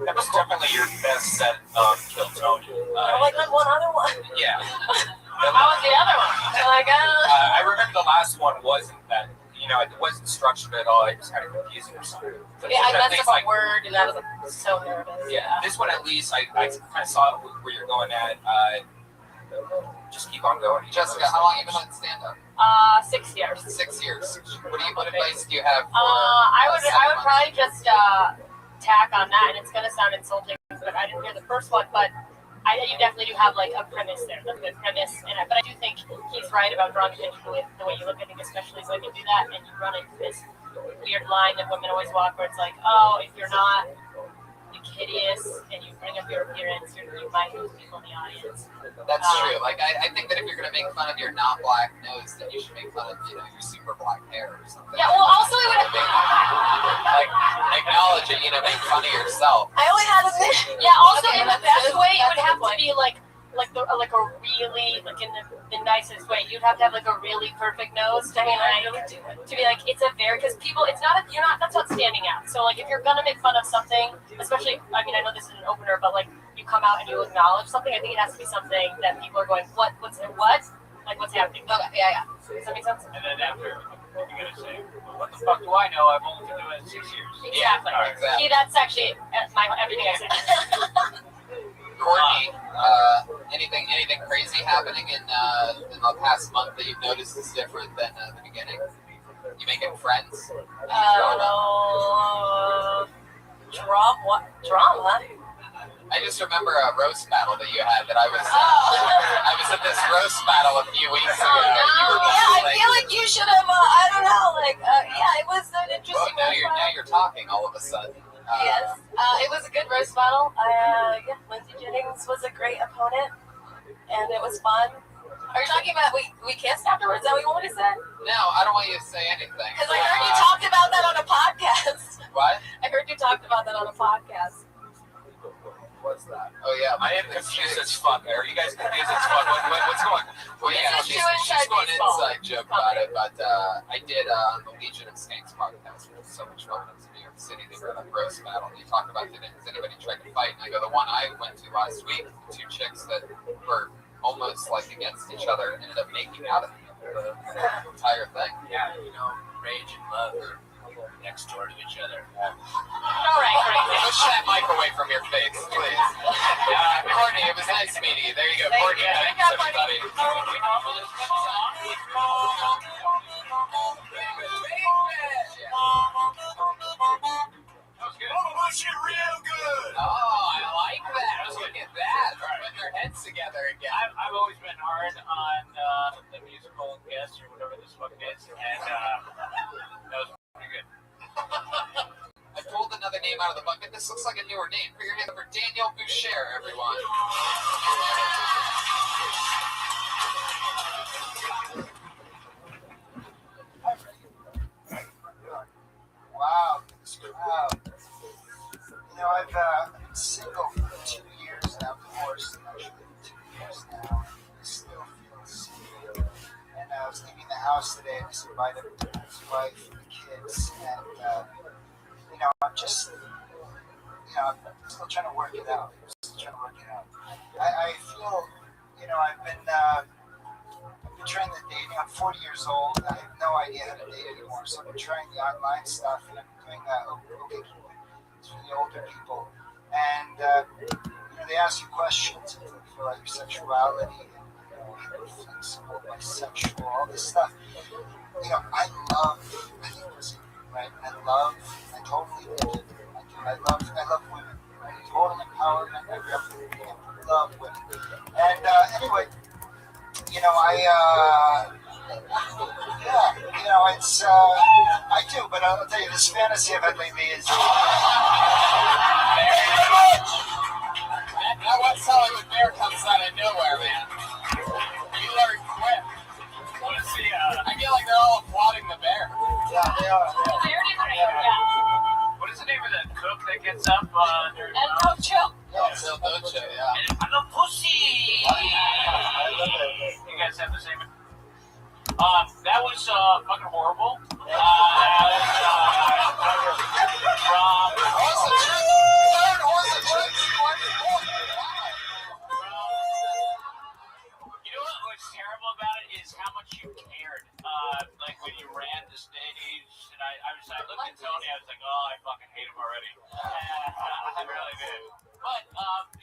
That was definitely your best set of Kill Tony. I like that one other one. Yeah. How was the other one? Like, I remember the last one wasn't that, it wasn't structured at all. It was kind of confusing or something. yeah, I messed up a word and I was like, so nervous. Yeah, this one at least, I kind of saw where you're going at. Just keep on going. Jessica, how long have you been on stand-up? 6 years. 6 years. What advice do you have for I would probably just tack on that, and it's gonna sound insulting, but I didn't hear the first one, but you definitely do have like a premise there, the good premise, but I do think he's right about drawing attention to the way you look. I think especially when you do that and you run into this weird line that women always walk, where it's like, oh, if you're not hideous and you bring up your appearance, you might lose people in the audience. That's true. Like, I think that if you're going to make fun of your not black nose, then you should make fun of, your super black hair or something. Yeah, well, also it would like, acknowledge it, make fun of yourself. I only had a vision. Yeah, also in the best way, it would have to be like a really, like in the nicest way. You'd have to have like a really perfect nose to be like, it's a very, because people, that's not standing out. So like if you're gonna make fun of something, especially, I mean, I know this is an opener, but like you come out and you acknowledge something, I think it has to be something that people are going, what? Like what's happening? Okay, yeah. Does that make sense? And then after, you're gonna say, well, what the fuck do I know? I've only been doing it 6 years. Exactly. Yeah, exactly. See, that's actually everything I said. Courtney, anything crazy happening in the past month that you've noticed is different than the beginning? You making friends? Drama? I just remember a roast battle that you had that I was at this roast battle a few weeks ago. I feel like you should have, I don't know, it was an interesting roast battle. Now you're talking all of a sudden. Yes, it was a good roast battle. Lindsay Jennings was a great opponent, and it was fun. Are you talking about we kissed afterwards? Is that what you want me to say? No, I don't want you to say anything. Because I heard you talked about that on a podcast. What? I heard you talked about that on a podcast. What's that? Oh yeah, I am confused as fuck. Are you guys confused as fuck? What's going on? Well, yeah, she's going inside joke about it, but I did on the Legion of Skanks podcast. It was so much fun. It was in New York City. They were at a roast battle. And you talked about has anybody tried to fight? And I go, the one I went to last week, two chicks that were almost like against each other ended up making out of the entire thing. Yeah, rage and love are next door to each other. All right. Push that mic away from your face, please. Courtney, it was nice meeting you. There you go, Courtney. Thanks, everybody. That was good. Oh, I like that. always been hard on the musical guest or whatever this fuck is, and that was pretty good. I pulled another name out of the bucket. This looks like a newer name. Put your hand up for Daniel Boucher, everyone. Wow, this crowd. You know, I've been single for 2 years now, divorced actually for 2 years now. I still feel single. And I was leaving the house today and just invited his wife and the kids. And, you know, I'm just, you know, I'm still trying to work it out. I feel, you know, I've been trying the dating. I'm 40 years old. I have no idea how to date anymore. So I've been trying the online stuff, and I'm doing okay, it's for the older people. And you know, they ask you questions for like your sexuality and, you know, flexible, bisexual, all this stuff. You know, I think pussy, right? I totally live it. I love women. Right? Total empowerment. I love women. And anyway. You know, you know, it's, I do, but I'll tell you, this fantasy I've had lately is... That one Hollywood bear comes out of nowhere, man. You learn quick. What is the, I feel like they're all applauding the bear. Yeah, they are. what is the name of the cook that gets up during the Docho. Yeah, Phil Docho, yeah. I'm a pussy! You guys have the same... that was fucking horrible. You know what was terrible about it is how much you cared. Like when you ran the stage, and I looked at Tony, I was like, oh, I fucking hate him already. I really did. But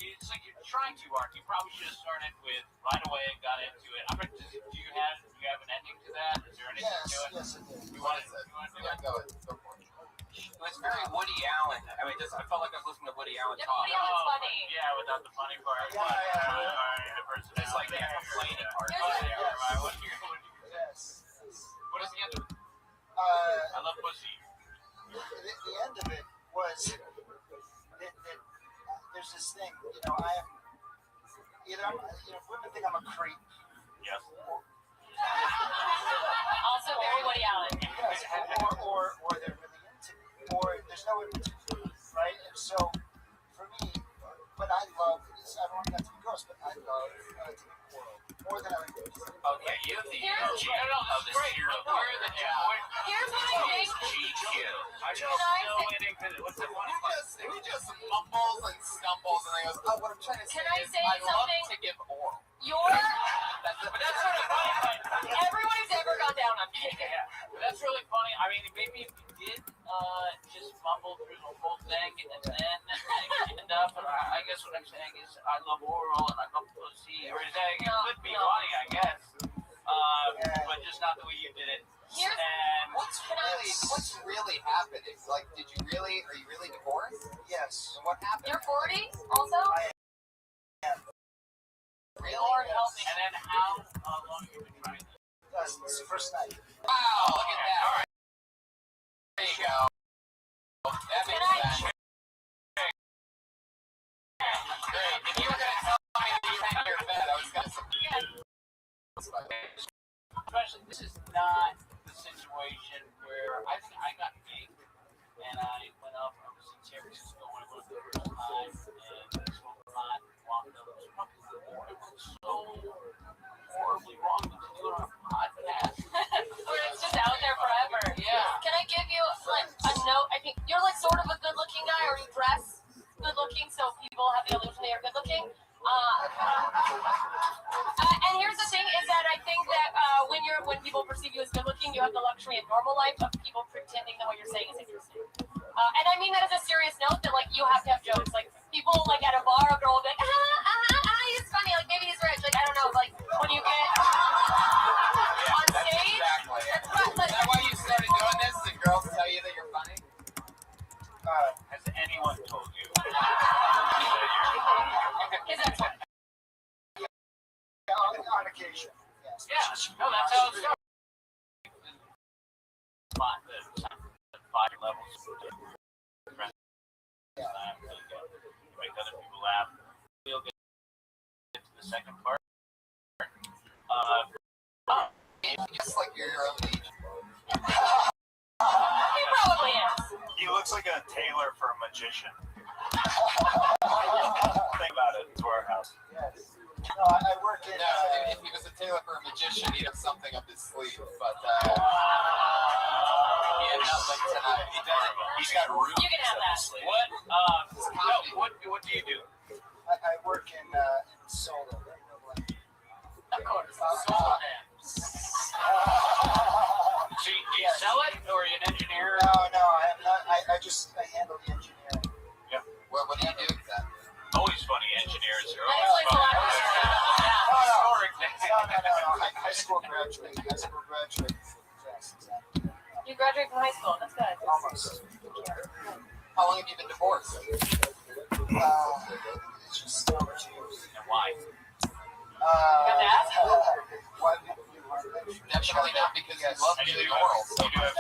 it's like you're trying too hard. You probably should have started with right away and got into it. Do you have an ending to that? Is there anything to it? Yes, I do. You want to do it? Yeah, go for it. It was very Woody Allen. I mean, I felt like I was listening to Woody Allen talk. Woody Allen's funny. Yeah, without the funny part. It's like the complaining part. Yes. What is the end of it? I I love pussy. the end of it was that there's this thing, you know, I am either women think I'm a creep. Yes. Also very Woody Allen. Yes, or they're really into me, or there's no in between, right? And so for me, what I love is, I don't want that to be gross, but I love to be moral more than other things. Okay, you have the energy No, of the great. serial We're the Here's what I think. GQ. I'm still waiting for what's the funny part? He just mumbles and stumbles and he goes, oh, what I'm trying to say Can I is say I love something? to give oral. But that's sort of funny. Everyone who's ever gone down on me. Yeah, but that's really funny. I mean, maybe if you did just mumble through the whole thing and then end up, and I guess what I'm saying is I love oral and I love pussy. Or is that, it could be funny, I guess. But just not the way you did it. And What's really happening? Like, are you really divorced? Yes. And what happened? You're 40 also? Really? Lord help me. and then how long have you been trying this? Yes, it's the first night. Wow, look at that. All right. There you go. That makes sense. Great. If you were going to tell me that you had your bed, I was going to say, Especially, this is not the situation where I think I got engaged and I went up. I was in San Francisco when I went for the first time and smoked pot, walked up. It was so horribly wrong to do it on a podcast. Where it's just out there forever. Yeah. Can I give you like a note? I think you're like sort of a good looking guy, or you dress good looking, so people have the illusion that you're good looking. And here's the thing is that I think that when people perceive you as good looking, you have the luxury in normal life of people pretending that what you're saying is interesting. And I mean that as a serious note, that like you have to have jokes. Like people like at a bar, a girl will be like, he's funny, like maybe he's rich, like I don't know, like when you get on stage. Exactly. That's Is that why you started doing this? The girls tell you that you're funny? Has anyone told you? His ex-wife. On occasion. Yes. Yeah, no, that's how it starts. The 5 levels. Make other people laugh. We'll get to the second part. It's like you're your own age. He probably is. He looks like a tailor for a magician. Think about it. It's warehouse. Yes. No, I work in. No, if he was a tailor for a magician, he'd have something up his sleeve. But he had nothing tonight. He doesn't. He's got roots. You can have that. What? What do you do? I work in solar. Of course. Solar hands. So do you sell it, or are you an engineer? No, I am not. I handle the engineering. What do you do exactly? Always funny engineers. Are That always explains a lot. No. High school graduate. Yes, exactly. You graduated from high school. That's good. Almost. How long have you been divorced? It's just so much use. And why? got to ask? Why did you want to mention? Definitely not because you love And you doing do oral. have, you do have,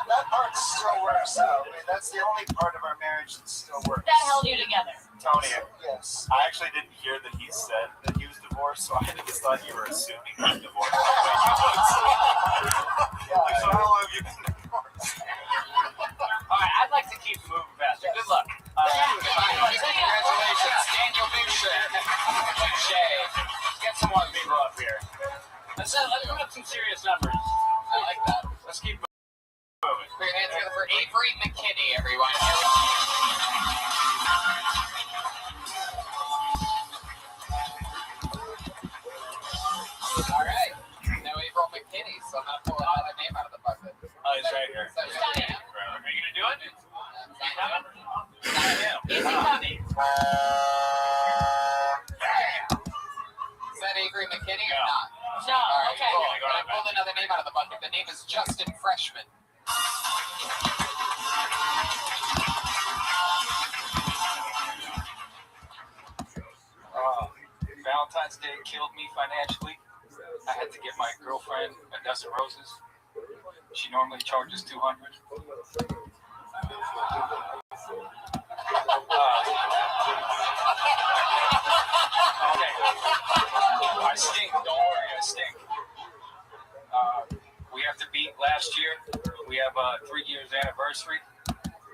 That part still works out. I mean, that's the only part of our marriage that still works. That held you together. Tony, Yes. I actually didn't hear that he said that he was divorced, so I just thought you were assuming he was divorced. Yeah, Like, so how long have you been divorced? all right, I'd like to keep moving faster. Good luck. Congratulations, Daniel Boucher. Get some more people up here. Let's put up some serious numbers. I like that. Let's keep moving. Put your hands together for Avery McKinney, everyone. All right. Now April McKinney, so I'm going to pull another name out of the bucket. Oh, it's right here. Is that your name? Are you going to do it? Easy money. Is that Avery McKinney or not? No, All right, okay. cool. I pulled another name out of the bucket. The name is Justin Freshman. Valentine's Day killed me financially. I had to get my girlfriend a dozen roses. She normally charges $200. Okay. I stink. Don't worry, I stink. We have to beat last year. We have a 3 years anniversary.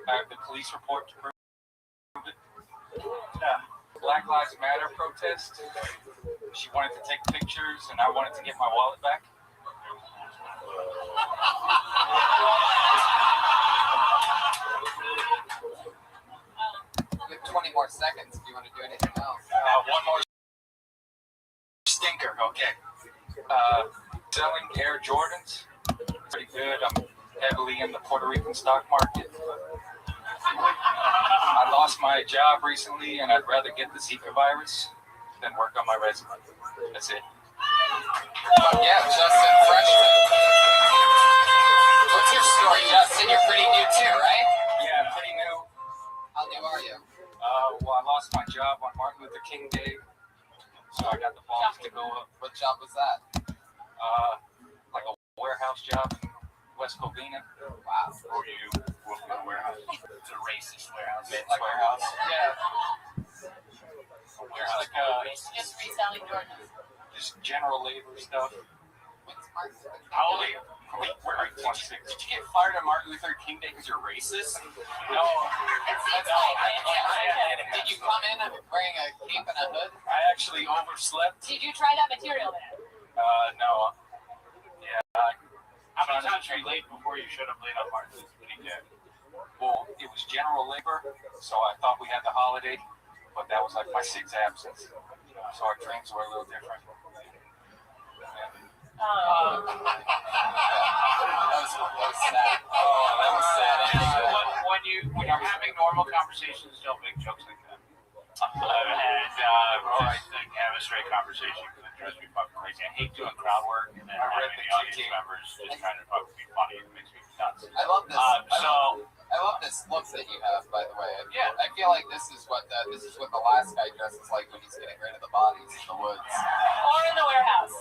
I have the police report to prove it. Black Lives Matter protest. She wanted to take pictures, and I wanted to get my wallet back. You have 20 more seconds if you want to do anything else. One more stinker, okay. Selling Air Jordans. Pretty good. I'm heavily in the Puerto Rican stock market. I lost my job recently, and I'd rather get the Zika virus than work on my resume. That's it. Yeah, Justin Freshman. What's your story, Justin? You're pretty new too, right? Yeah, pretty new. How new are you? Well, I lost my job on Martin Luther King Day, so I got the balls to go up. What job was that? Like a warehouse job in West Covina. Wow. Or you work in a warehouse. It's a racist warehouse. Men's warehouse. Yeah. Warehouse. Just reselling Jordans. Just general labor stuff. What's Martin? How old are you? Wait, where are you? 26. Did you get fired on Martin Luther King Day because you're racist? No. It seems like it. Did you come in wearing a cape and a hood? I actually overslept. Did you try that material then? No. Yeah. How many times were you late before you should have laid on Martin Luther King Day? Well, it was general labor, so I thought we had the holiday, but that was like my 6th absence. So our dreams were a little different. That was sad. Oh, that was sad. When you're having normal conversations, don't make jokes like that. Just have a straight conversation because it drives me fucking crazy. I hate doing crowd work and then having the audience members just trying to fucking be funny. It makes me nuts. I love this. So I love this look that you have, by the way. Yeah, I feel like this is what the last guy dresses like when he's getting rid of the bodies in the woods. Or in the warehouse.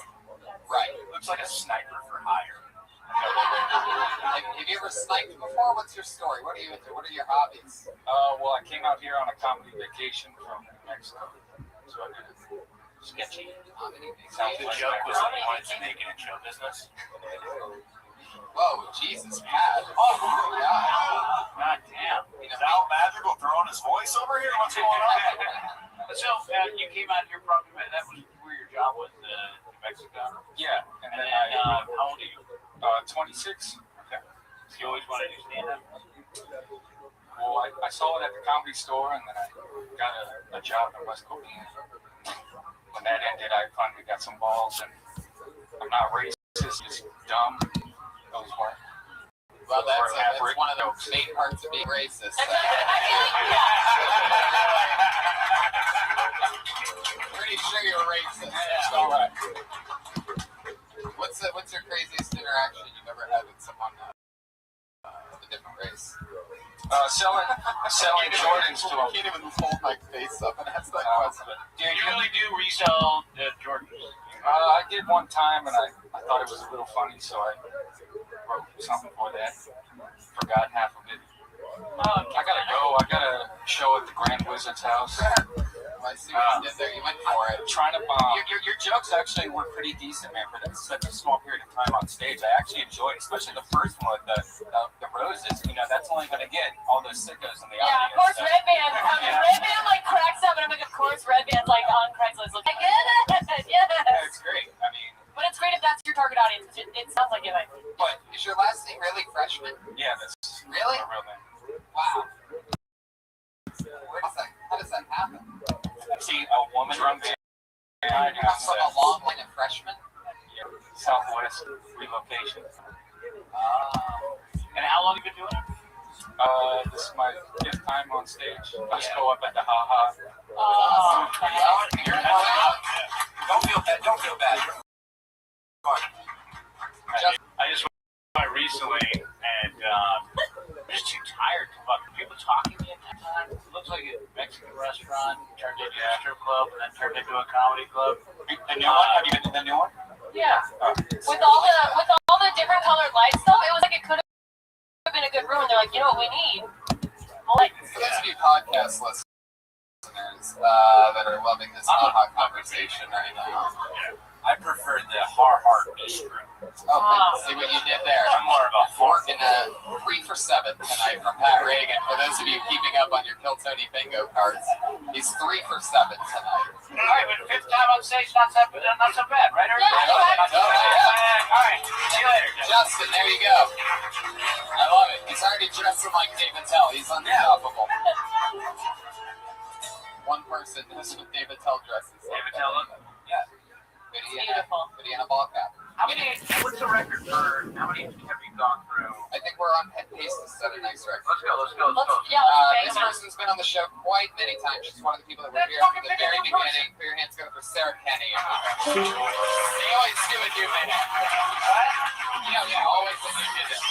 Right. Looks like a sniper for hire. Have you ever sniped before? What's your story? What are you into? What are your hobbies? Well, I came out here on a comedy vacation from Mexico. So I did a sketchy comedy vacation. The joke was that he wanted to make it in show business. Whoa, Jesus, Pat. Oh, my God. God damn. You know, Sal Madrigal throwing his voice over here? What's going on? So, you came out here probably, that was where your job was, New Mexico? Yeah, and And then then, how old are you? 26. Okay. So you always wanted to do stand-up? Well, I saw it at the Comedy Store, and then I got a job in West Covina. When that ended, I finally got some balls, and I'm not racist, just dumb. Those weren't. well, that's one of the main parts of being racist. I feel like, Pretty sure you're racist. It's all right. What's your craziest interaction you've ever had with someone of a different race? Selling Jordans to I them. can't even hold my face up and ask that question. Do you really do resell Jordans? I did one time, and I thought it was a little funny, so I wrote something for that. Forgot half of it. I gotta go. I got a show at the Grand Wizard's house. I see what you did there. You went for it. Trying to your jokes actually were pretty decent, man. For such a small period of time on stage, I actually enjoyed, especially the first one with the roses. You know, that's only gonna get all those sickos in the yeah, audience. of course, so. Red Band. Red Band like cracks up, and I'm like, of course, Red Band's like on Craigslist. Like, I get it. Yeah, Yes. it's great. I mean, But it's great if that's your target audience. It sounds like it. I think. But is your last name really Freshman? yeah, that's Really? my real name. Wow. How does that happen? See, a woman from You come from a long line of freshmen? Southwest relocation. And how long have you been doing it? This is my 5th time on stage. I just go up at the Ha-Ha. Oh, Don't feel bad. Don't feel bad. I just went recently, and I'm just too tired to fucking people talking to me at that time. It looks like a Mexican restaurant turned into a strip club, and then turned into a comedy club. The new one? Have you been to the new one? yeah. With all the different colored lights, though, it was like it could have been a good room. And they're like, you know what we need? Lights. For those of you podcast listeners that are loving this hot conversation right now. I prefer the Har bistro. See what you did there. I'm more of a Working a 3 for 7 tonight from Pat Reagan. For those of you keeping up on your Kill Tony bingo cards, he's 3 for 7 tonight. All right, but 5th time on stage, not so bad, right? Yeah, All right, see you later. Justin, there you go. I love it. He's already dressing like David Tell. He's unstoppable. One person knows what David Tell dresses like. David Tell, yeah. Beautiful. Hoodie and a ball cap. What's the record for, how many have you gone through? I think we're on pace to set a nice record. Let's go. Let's This bang them. person's been on the show quite many times. She's one of the people that were here from the very beginning. Put your hands together for Sarah Kenny. They always do a new minute. Yeah, always a new minute.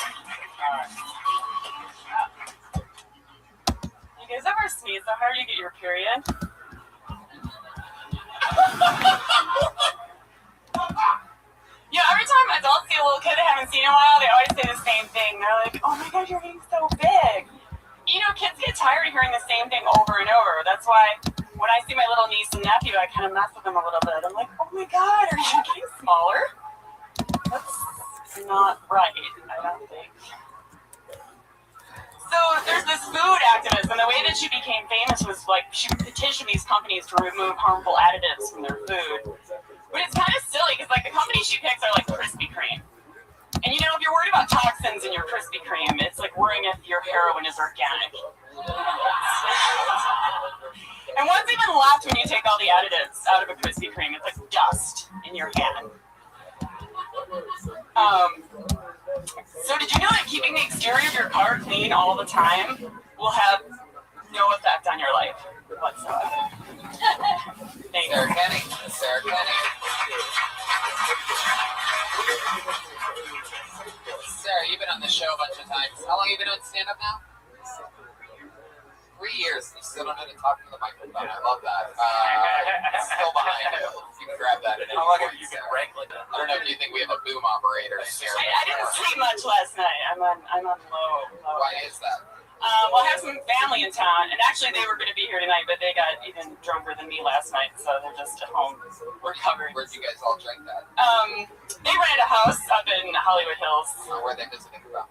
You guys ever sneeze so hard you get your period? You know, every time adults see a little kid they haven't seen in a while, they always say the same thing. They're like, oh my god, you're getting so big. You know, kids get tired of hearing the same thing over and over. That's why when I see my little niece and nephew, I kind of mess with them a little bit. I'm like, oh my god, are you getting smaller? That's not right, I don't think. So there's this food activist, and the way that she became famous was like she would petition these companies to remove harmful additives from their food. But it's kind of silly because like the companies she picks are like Krispy Kreme. And you know, if you're worried about toxins in your Krispy Kreme, it's like worrying if your heroin is organic. And what's even left when you take all the additives out of a Krispy Kreme? It's like dust in your hand. So did you know that keeping the exterior of your car clean all the time will have no effect on your life whatsoever? Thanks. Sarah Kenny. Sarah Kenny. Sarah, you've been on the show a bunch of times. How long have you been doing stand-up now? 3 years, and you still don't know to talk to the microphone. I love that. Still behind you. You can grab that at any point. You can wrangling it. I don't know if you think we have a boom operator in here. I didn't sleep much last night. I'm on low. Why is that? Well, I have some family in town, and actually they were going to be here tonight, but they got even drunker than me last night, so they're just at home recovering. Where'd you guys all drink that? They rented a house up in Hollywood Hills. Where are they visiting from?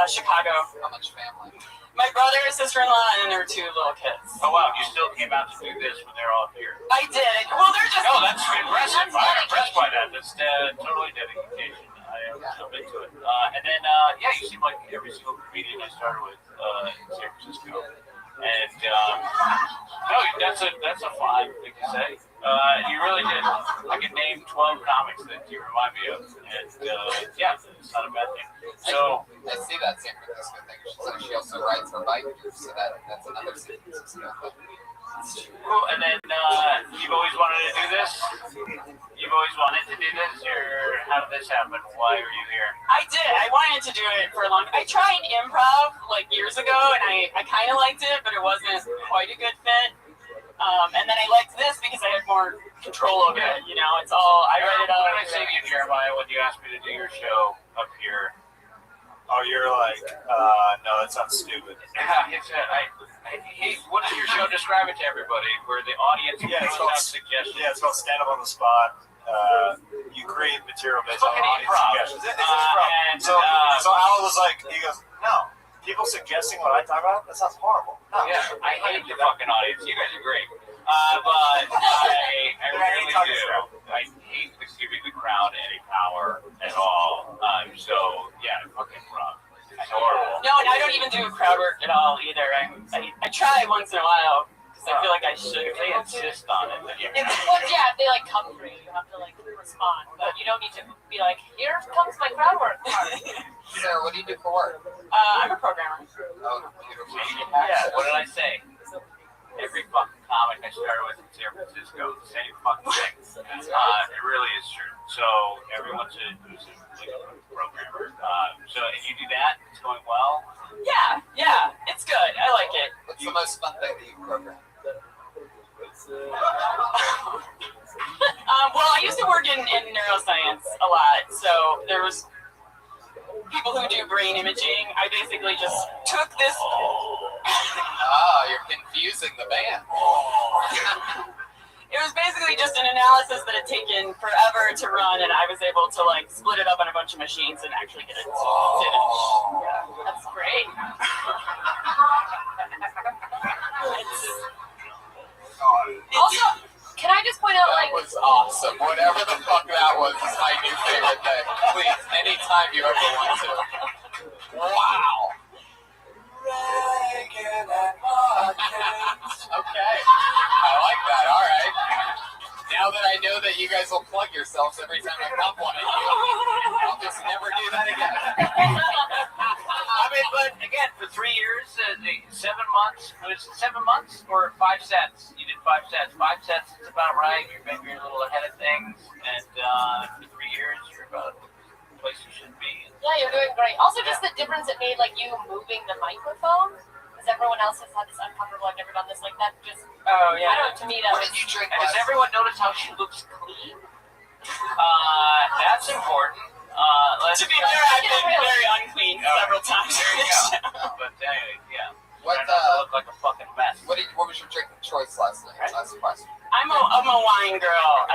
Chicago. How much family? My brother, sister-in-law, and their 2 little kids. Oh wow, you still came out to do this when they're all here. I did. Well, they're just. No, that's impressive. I'm impressed by that. That's totally dedication. I'm into it. And then, yeah, you seem like every single comedian I started with in San Francisco. And no, that's a fine thing to say. You really did. I could name 12 comics that you remind me of, and yeah, it's not a bad thing. So I see that San Francisco thing. So she also rides her bike, so that's another San Francisco thing. cool. And then you've always wanted to do this. You've always wanted to do this, or how did this happen? Why are you here? I did. I wanted to do it for a long time. I tried improv like years ago, and I kind of liked it, but it wasn't quite a good fit. And then I liked this because I had more control over it. You know, it's all, I read it out. What did I say to you, Jeremiah, when you asked me to do your show up here? Oh, you're like, no, that sounds stupid. Yeah, what does your show describe it to everybody? Where the audience throws out suggestions? Yeah, it's called stand up on the spot. You create material based on audience suggestions. It's improv. So Al was like, he goes, no, people suggesting what I talk about? That sounds horrible. No. Yeah, I hate the fucking audience. You guys are great. But I really do. I hate giving the crowd any power at all. So, yeah, fucking rough. It's horrible. No, and I don't even do crowd work at all either. I try once in a while because I feel like I should. If they insist on it, then you Well, yeah, if they like come for you, you have to like respond. But you don't need to be like, here comes my crowd work. Sarah, what do you do for work? I'm a programmer. Oh, beautiful. Yeah, what did I say? Every fucking comic I started with in San Francisco, the same fucking thing. It really is true. So everyone's who's a programmer. So and you do that, it's going well. Yeah, it's good. I like it. What's the most fun thing that you program? Well, I used to work in neuroscience a lot, so there was people who do brain imaging. I basically just took this. You're confusing the band. It was basically just an analysis that had taken forever to run, and I was able to like split it up on a bunch of machines and actually get it finished. Yeah, That's great. Also, can I just point out, That was awesome. Whatever the fuck that was is my new favorite thing. Please, anytime you ever want to. Wow. Okay. I like that. All right. Now that I know that you guys will plug yourselves every time I compliment you, I'll just never do that again. I mean, but again, for 3 years, 7 months, was it 7 months or 5 sets? You did 5 sets. 5 sets is about right. You're maybe a little ahead of things. And for 3 years, you're about the place you should be. yeah, you're doing great. Also, just the difference it made, like you moving the microphone, because everyone else has had this uncomfortable. I've never done this like that. Just Oh I yeah. don't know. To me, that What was. did you drink And does last everyone notice how she looks clean? That's important. To be fair, I've been very unclean several times. There you go. But yeah. What, Try not to look like a fucking mess. What was your drink of choice last night? Last question. I'm a wine girl.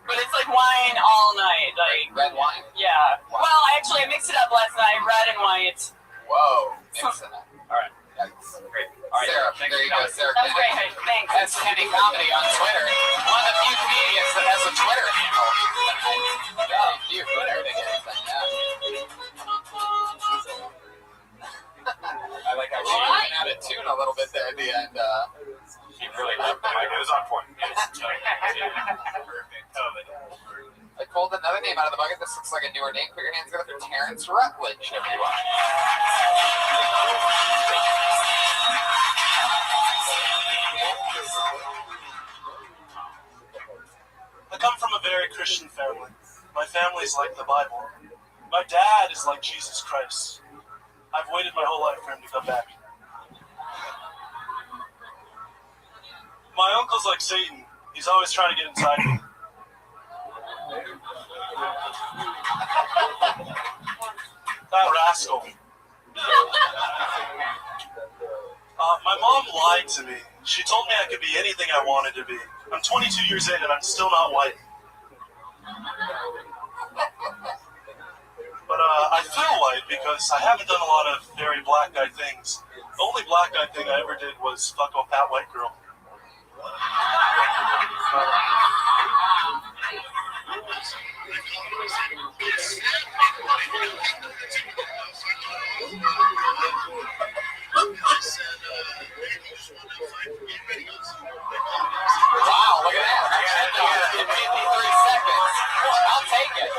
But it's like wine all night. Like Red wine? yeah. Well, I mixed it up last night, red and white. Whoa. Mixing it. All right. Yikes. Great. All right. Sarah, Thanks there you for go. coming. Sarah That was great. Kennedy. Thanks. That's Kenny Comedy on Twitter. One of the few comedians that has a Twitter handle. Yeah, few Twitter to get anything, I like how she went out of tune a little bit there at the end. She really loved the It was on point. I pulled another name out of the bucket. This looks like a newer name. Put your hands together for Terrence Rutledge, everyone. I come from a very Christian family. My family's like the Bible. My dad is like Jesus Christ. I've waited my whole life for him to come back. My uncle's like Satan. He's always trying to get inside me. That rascal. My mom lied to me. She told me I could be anything I wanted to be. I'm 22 years in and I'm still not white. But I feel white because I haven't done a lot of very black guy things. The only black guy thing I ever did was fuck a fat white girl. Wow, look at that. 53 seconds. I'll take it.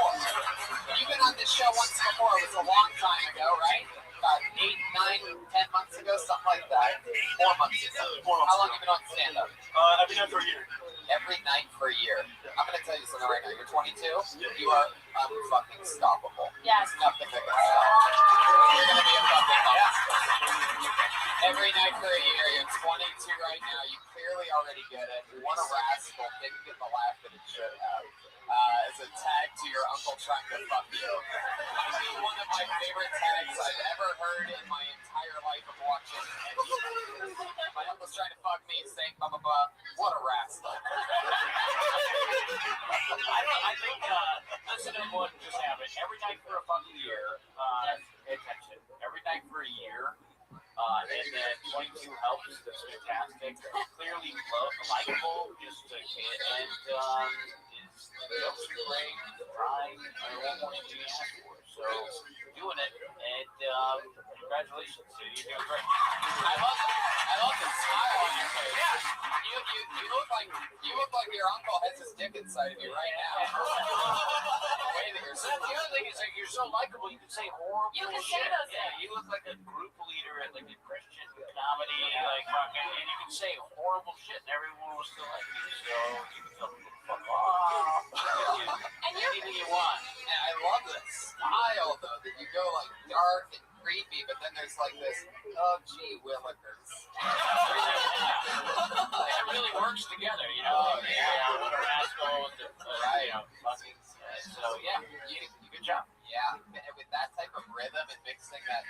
You've been on this show once before. It was a long time ago, right? About 8, 9, 10 months ago, something like that. 4 months ago. How long have you been on stand-up? Every night for a year. Every night for a year. I'm going to tell you something right now. You're 22. You are unfucking stoppable. Yes. There's nothing that can stop you. You're going to be a fucking monster. Every night for a year. You're 22 right now. You clearly already get it. What a rascal. Didn't get the laugh that it should have. As a tag to your uncle trying to fuck you. Maybe one of my favorite tags I've ever heard in my entire life of watching. My uncle's trying to fuck me, saying blah blah blah. What a rascal. I think listen to what just happened. Every night for a fucking year, pay attention. Every night for a year, and then 22 helps. That's fantastic. Clearly likable, just a kid, and jokes are great. Trying, what more can you ask for? So doing it, and congratulations, dude. You're doing great. I love the smile on your face. Yeah. You look like your uncle has his dick inside of you right now. The way that you're so The other thing is that you're so likable, you can say horrible You can say shit. those Yeah, things. you look like a group leader at like a Christian comedy, like fucking, and you can say horrible shit, and everyone will still like you. So you can tell people to fuck off. And you're Anything you want. And I love the style though that you go like dark and creepy, but then there's like this, oh gee willikers. It really works together, you know. Oh, yeah. What a rascal, you know, fucking. So yeah, you good job. Yeah, and with that type of rhythm and mixing that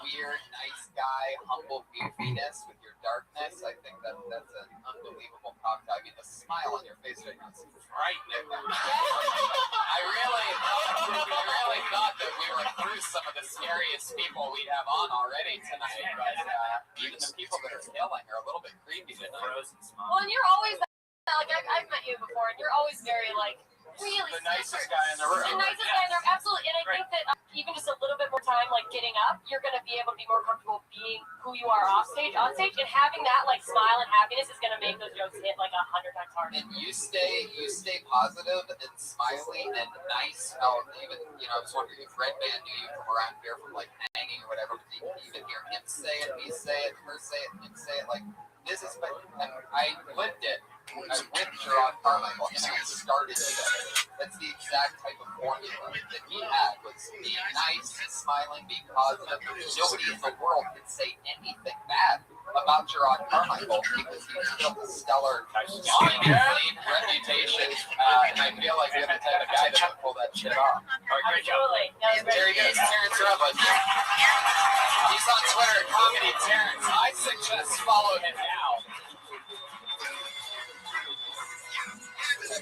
weird, nice guy, humble goofiness with your darkness, I think that's an unbelievable cocktail. I mean, the smile on your face right now is frightening. I really thought that we were through some of the scariest people we have on already tonight, but even the people that are killing are a little bit creepy tonight. well, and you're always like I've met you before, and you're always very like really The nicest guy in the room. The nicest guy in the room, absolutely. And I think that even just a little bit more time, like getting up, you're going to be able to be more comfortable being who you are off stage, on stage, and having that like smile and happiness is going to make those jokes hit like 100 times harder. And you stay positive and smiley and nice. Oh, even I was wondering if Red Band knew you from around here from like hanging or whatever. But you even hear him say it, me say it, her say it, him say it. Like this is, and I lived it. I went Gerard Carmichael and I started together. That's the exact type of formula that he had, was be nice, smiling, be positive. Nobody in the world could say anything bad about Gerard Carmichael because he's built a stellar reputation. And I feel like you're the type of guy that can pull that shit off. All right, great job. Absolutely. There he goes, Terrence Rubbin. He's on Twitter at Comedy Terrence. I suggest follow him now. This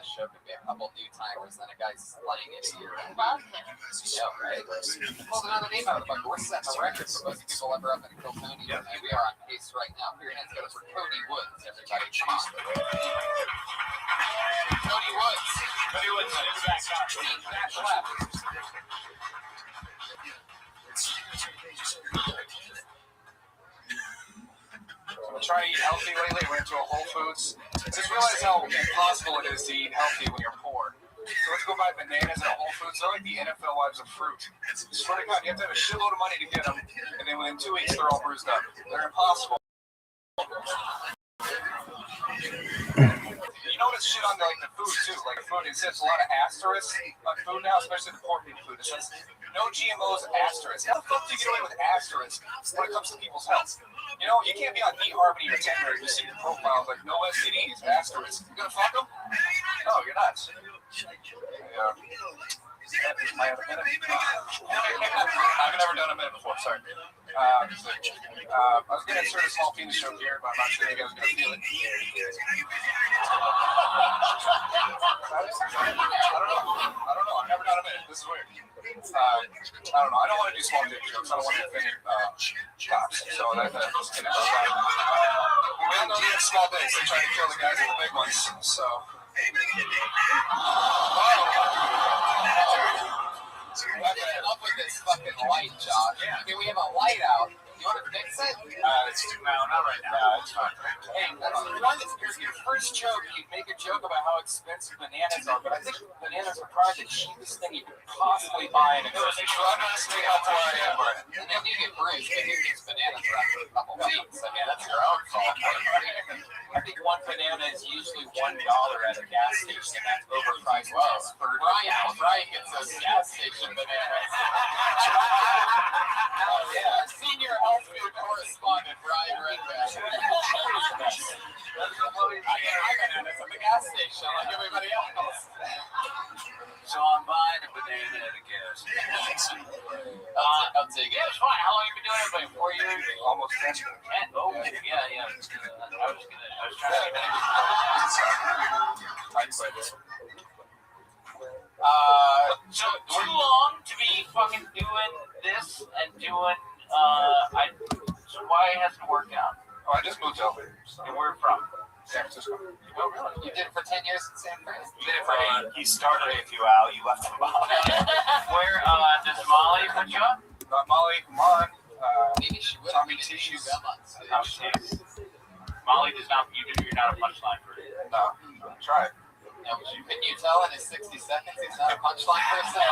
show could be a couple new timers, then a guy slaying it here. Love him. Yeah, right? Pulled another name out of the bucket. We're setting a record for most people ever up in Kiltony. And we are on pace right now. Put your hands together for Cody Woods, everybody. Come on. Cody Woods. Cody Woods on his back car. Back left. Try to eat healthy lately. Went to a Whole Foods. Just realize how impossible it is to eat healthy when you're poor. So let's go buy bananas at Whole Foods. They're like the NFL wives of fruit. Swear to God, you have to have a shitload of money to get them, and then within 2 weeks they're all bruised up. They're impossible. You know notice shit on like the food too. Like the food, it says a lot of asterisks on food now, especially the pork meat food. It says no GMOs asterisk. How the fuck do you get away with asterisk when it comes to people's health? You know, you can't be on eHarmony or Tinder. You see the profiles like no STDs asterisk. You gonna fuck them? No, you're not. Yeah. I've never done a minute before. Sorry. I was going to insert a small penis joke here, but I'm not sure you guys are going to feel it. I don't know. I've never done a minute. This is weird. I don't know. I don't want to do small dick jokes. I don't want to offend cops. So that's just going to we all know they have small dicks. They try to kill the guys with the big ones. So. What is up with this fucking light, Josh? Can we have a light out? You want to fix it? It's too loud. Not right now. It's fine. Hey, your first joke, you make a joke about how expensive bananas are, but I think bananas are probably the cheapest thing you could possibly buy in a grocery store. I'm not saying how far I am, right? And then you get bruised and you get bananas for a couple weeks. I mean, that's your own fault. I think one banana is usually $1 at a gas station, and that's overpriced. Well, Brian gets those gas station bananas. Yeah, senior health food correspondent Brian Redback. I get bananas at the gas station like everybody else. So I'm buying a banana at a gas station. I'll take it. Yeah, it's fine. How long have you been doing it? Like 4 years? Almost 10. Oh, yeah. I was trying to get so too long to be fucking doing this and doing so why hasn't it worked out? Oh, I just moved over. And where from? San Francisco. Oh, really? You did it for 10 years in San Francisco? You did it for 8. He started with you, Al. You left him behind. Where does Molly put you up? Molly, come on. Maybe she would. Tommy T. Molly does not. You're not a punchline for it. No, try it. Now, can you tell in his 60 seconds he's not a punchline person?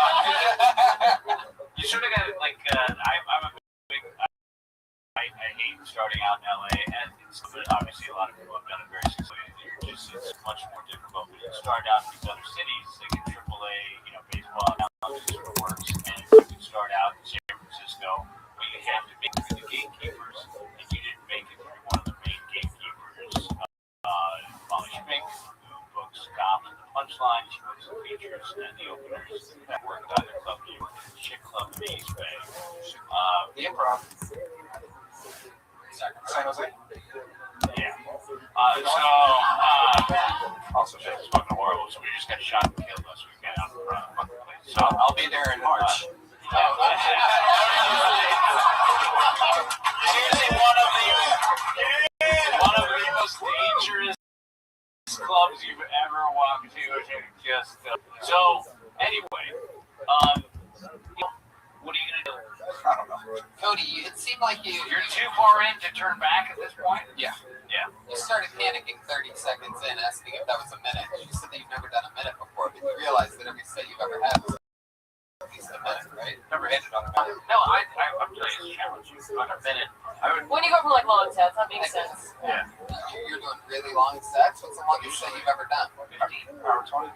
You should have got it like I'm a big. I hate starting out in LA, and but obviously a lot of people have done it very successfully. It's much more difficult when you start out in these other cities, like in AAA, baseball analogy sort of works, and you can start out in San Francisco, where you have to make it through the gatekeepers, and you didn't make it through one of the main gatekeepers, Molly Schmink, who books Goblin the Punchline, she books the features and the openers that work at either club, you work at the Chick Club in the East Bay. The Improv. San Jose. Yeah. Also, it's fucking horrible. So we just got shot and killed us. We got out in front of the fucking place. So I'll be there in March. Seriously, one of the most dangerous clubs you've ever walked to. Just so anyway, what are you gonna do? I don't know. Cody, it seemed like You're too far in to turn back at this point? Yeah. You started panicking 30 seconds in, asking if that was a minute. You said that you've never done a minute before, but you realized that every set you've ever had was at least a minute, right? Never ended on a minute. No, I'm telling you, it's challenging. On a minute, When you go for like long sets, that makes sense. Yeah. You're doing really long sets? What's the longest set you've ever done? Hour 20.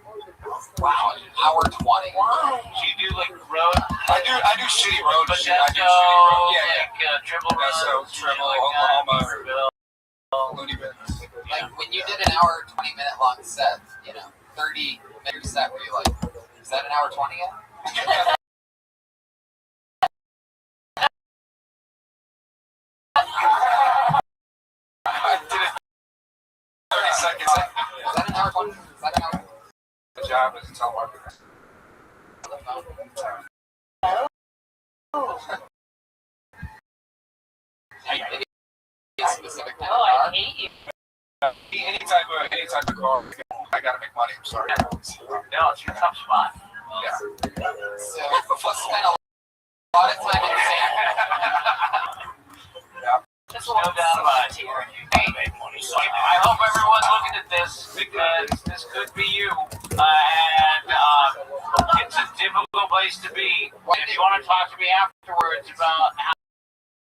Wow, hour 20. Why? So you do like road? I do shitty road But shit. I do that's shitty road. Yeah. like triple runs. So Triple, like Oklahoma, Riverville. Looney Bins. Like when you did an hour 20-minute long set, 30-minute set, were you like, is that an hour 20 yet? I did it 30 seconds. Is that an hour 20? Is that an hour? The job is a telemarketer. Specific kind Oh, of I car? hate you. Any type of car, I gotta make money. I'm sorry. No, it's your tough spot. Yeah. So, let's spend a lot of time in Just No doubt about it. I hope everyone's looking at this because this could be you. And it's a difficult place to be. If you want to talk to me afterwards about how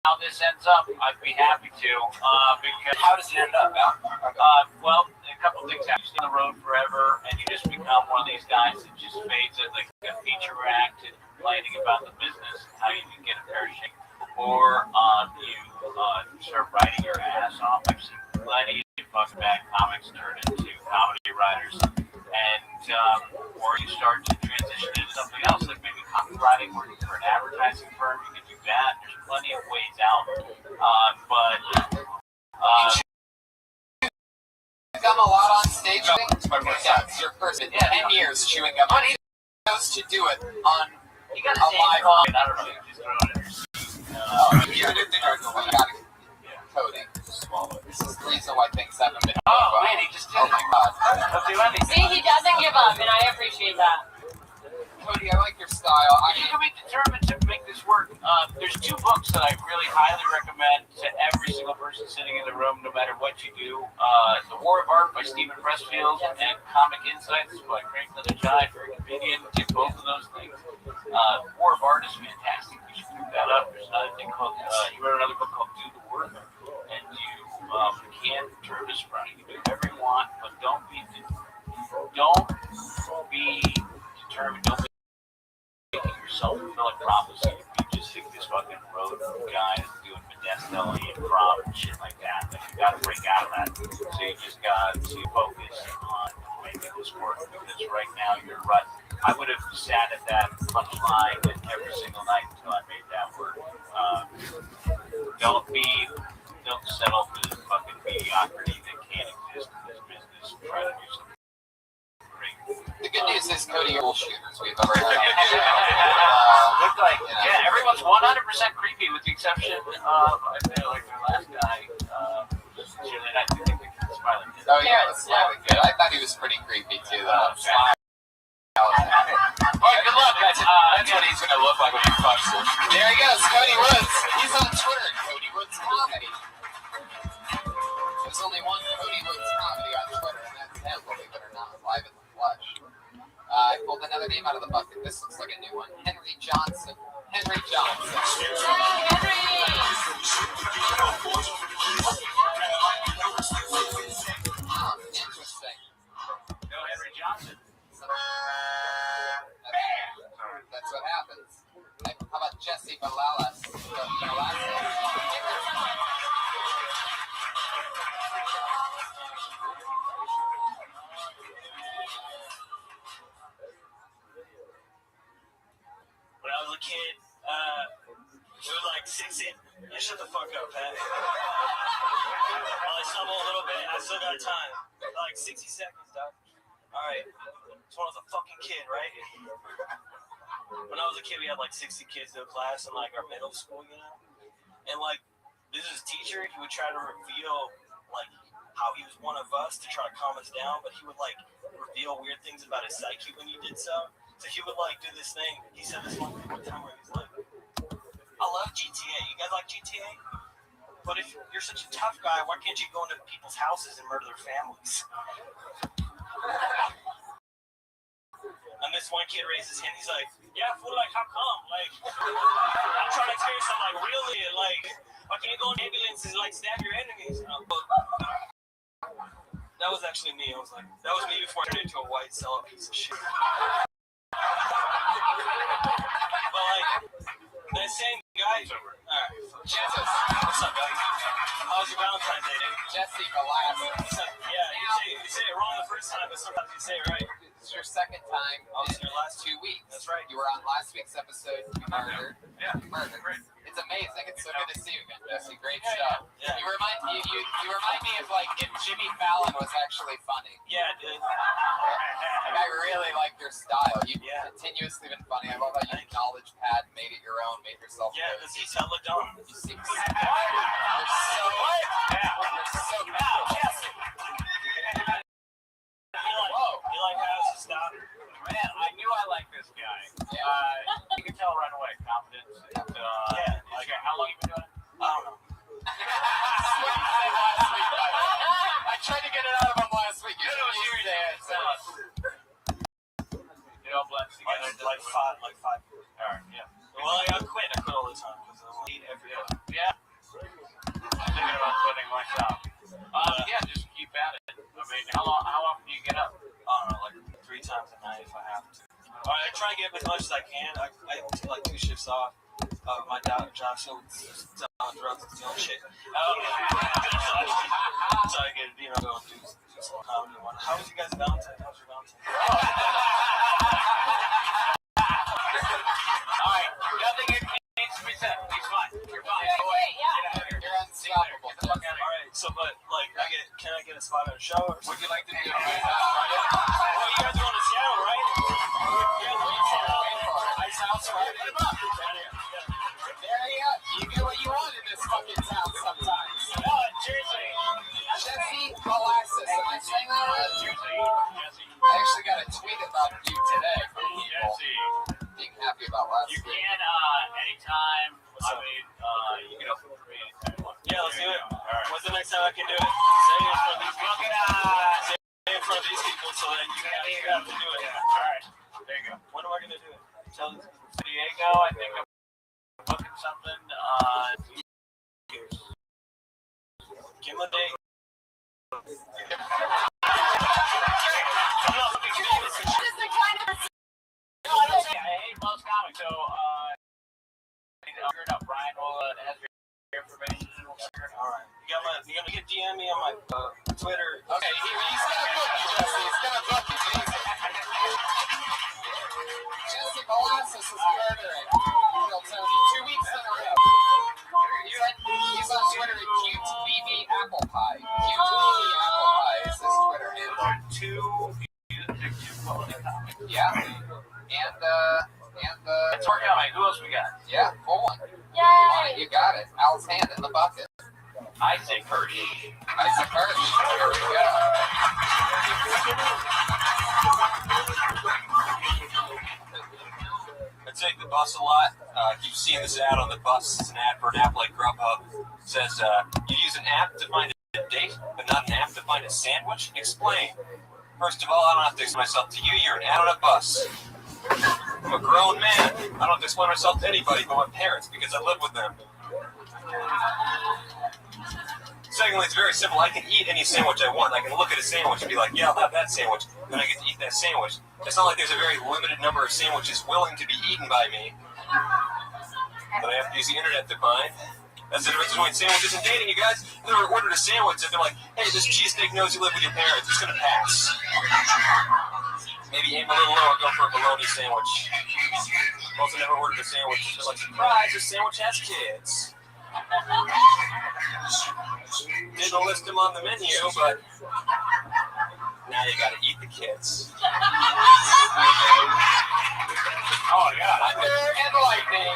how this ends up, I'd be happy to. Because how does it end up, Al? Well, a couple things happen. You're on the road forever, and you just become one of these guys that just fades as like a feature act and complaining about the business, how you can get a fair shake, or you start writing your ass off. I've seen plenty of fucking bad comics turn into comedy writers, and or you start to transition into something else, like maybe copywriting, working for an advertising firm. You can do that. There's plenty of ways out, but gum a lot on stage. Yeah, it's your first 10 years chewing gum. But he knows to do it on a live on. I don't know. You just throw it in. You didn't think I was going to coding. This is the reason why things haven't been. Oh, man, he just did it. Oh my god. Don't do anything. See, he doesn't give up, and I appreciate that. Cody, I like your style. You can be determined to make this work. There's 2 books that I really highly recommend to every single person sitting in the room, no matter what you do. The War of Art by Stephen Pressfield and Comic Insights by Franklin Ajay, very convenient. Get both of those things. War of Art is fantastic. You should pick that up. There's another thing called, he wrote another book called Do the Work. And you can turn this running. You do whatever you want, but don't be determined. Don't be making yourself feel like prophecy. You just think this fucking road guy is doing medicinal improv and shit like that. Like, you gotta break out of that. So you just got to focus on making this work, because right now you're right. I would have sat at that punchline every single night until I made that work. Don't settle for this fucking mediocrity that can't exist in this business. Try to do something great. The good news is, Cody, you're all shooters we've ever had. Look like, yeah, everyone's 100% creepy with the exception of, I feel like the last guy, Julian, I think they can smile at him. Oh, yeah, that's slightly good. I thought he was pretty creepy, too, though. Alright, good luck. That's what he's going to look like when he fucks it. There he goes, Cody Woods. He's on Twitter, Cody Woods Comedy. There's only one Cody Woods Comedy on Twitter, and that's him, believe it or not, live in the flesh. I pulled another name out of the bucket. This looks like a new one. Henry Johnson. Henry Johnson. Hey, Henry! Interesting. No, Henry Johnson. That's what happens. How about Jesse Valalas? When I was a kid, it was like 6 in. Yeah, shut the fuck up, Pat. Well, I stumble a little bit. I still got time. Like 60 seconds, dog. Alright. So I was a fucking kid, right? When I was a kid, we had like 60 kids in a class in like our middle school, you know? And like, this is teacher, he would try to reveal like how he was one of us to try to calm us down, but he would like reveal weird things about his psyche when he did so. So he would like do this thing. He said this one time where he's like, I love GTA. You guys like GTA? But if you're such a tough guy, why can't you go into people's houses and murder their families? And this one kid raises his hand. He's like, yeah, fool, like, how come? Like, I'm trying to tell you something, like, really? Like, why can't you go in ambulances and, like, stab your enemies? That was actually me. I was like, that was me before I turned into a white cellar piece of shit. But, like, that same guy. Alright. Jesus. What's up, guys? How was your Valentine's Day, dude? Jesse Valalas. Yeah, you say it wrong the first time, but sometimes you say it right. This is your second time in your last 2 weeks. That's right. You were on last week's episode. You murdered. Yeah. You murdered. Great. It's amazing. It's so good to see you again, Jesse. Great stuff. Yeah. You remind me of like if Jimmy Fallon was actually funny. Yeah, dude. Like, I really like your style. You've continuously been funny. I love how you acknowledge Pat, made it your own, made yourself. Yeah, because he's hella dumb. You seem so. You're so. You're so cool. Jesse. You like how it's stop? Man, I knew I liked this guy. Yeah. You can tell right away, confidence. And, like, how long you been doing it? I don't know. I tried to get it out of him last week. You all blend together. Like five. All right, yeah. Well, I quit. I quit all the time because I eat every day. Yeah. So, yeah, just keep at it. I mean, how often do you get up? I don't know, like 3 times a night if I have to. I try to get up as much as I can. I take like 2 shifts off. My job, so it's on drugs, it's own shit. So I get, go and do some comedy. How was you guys' Valentine? How was your Valentine? All right, nothing needs to be said. He's fine. You're fine. Go away. You're unstoppable. All right, so but like, can I get a spot on a show? Or Would you like to do it? well, you guys are on the Seattle, right? Nice house, right? Put him up. There you go. You get what you want in this fucking town sometimes. No, seriously. Jesse Molasses. Am I saying that right? Jesse. I actually got a tweet about you today from people Jesse. being happy about last You week. can, anytime. I mean, you can open for me anytime you want. Yeah, let's do it. All right. When's the next time I can do it? Say it in front of these people. Say Say it in front of these people so that you have to do it. All right. There you go. When am I going to do it? Tell these people. San Diego, I think I'm booking something. Give them a date. I hate most comics, so Brian will has your information. All right. You got to get DM me on my Twitter. Okay, he's gonna book you, Jesse. He's gonna book you. Jesse Molasses is murdering Bill Tony 2 weeks in a row. He's on Twitter at CuteBB Apple Pie. CuteBB Apple Pie is his Twitter handle. Yeah. And It's working out, mate. Who else we got? yeah, full one. Yay! You got it. Al's hand in the bucket. Isaac Hirsch. Isaac Hirsch. Here we go. I take the bus a lot. Keep seeing this ad on the bus. It's an ad for an app like Grubhub. It says, you use an app to find a date, but not an app to find a sandwich? Explain. First of all, I don't have to explain myself to you. You're an ad on a bus. I'm a grown man. I don't have to explain myself to anybody but my parents because I live with them. Secondly, it's very simple. I can eat any sandwich I want. I can look at a sandwich and be like, yeah, I'll have that sandwich. Then I get to eat that sandwich. It's not like there's a very limited number of sandwiches willing to be eaten by me that I have to use the internet to find. That's the difference between sandwiches and dating, you guys. If they ordered a sandwich and they're like, hey, this cheesesteak knows you live with your parents. It's going to pass. Maybe aim a little lower, go for a bologna sandwich. Also never ordered a sandwich. They're like, surprise, this sandwich has kids. Didn't list them on the menu, but now you gotta eat the kids. Oh, yeah. Thunder and lightning.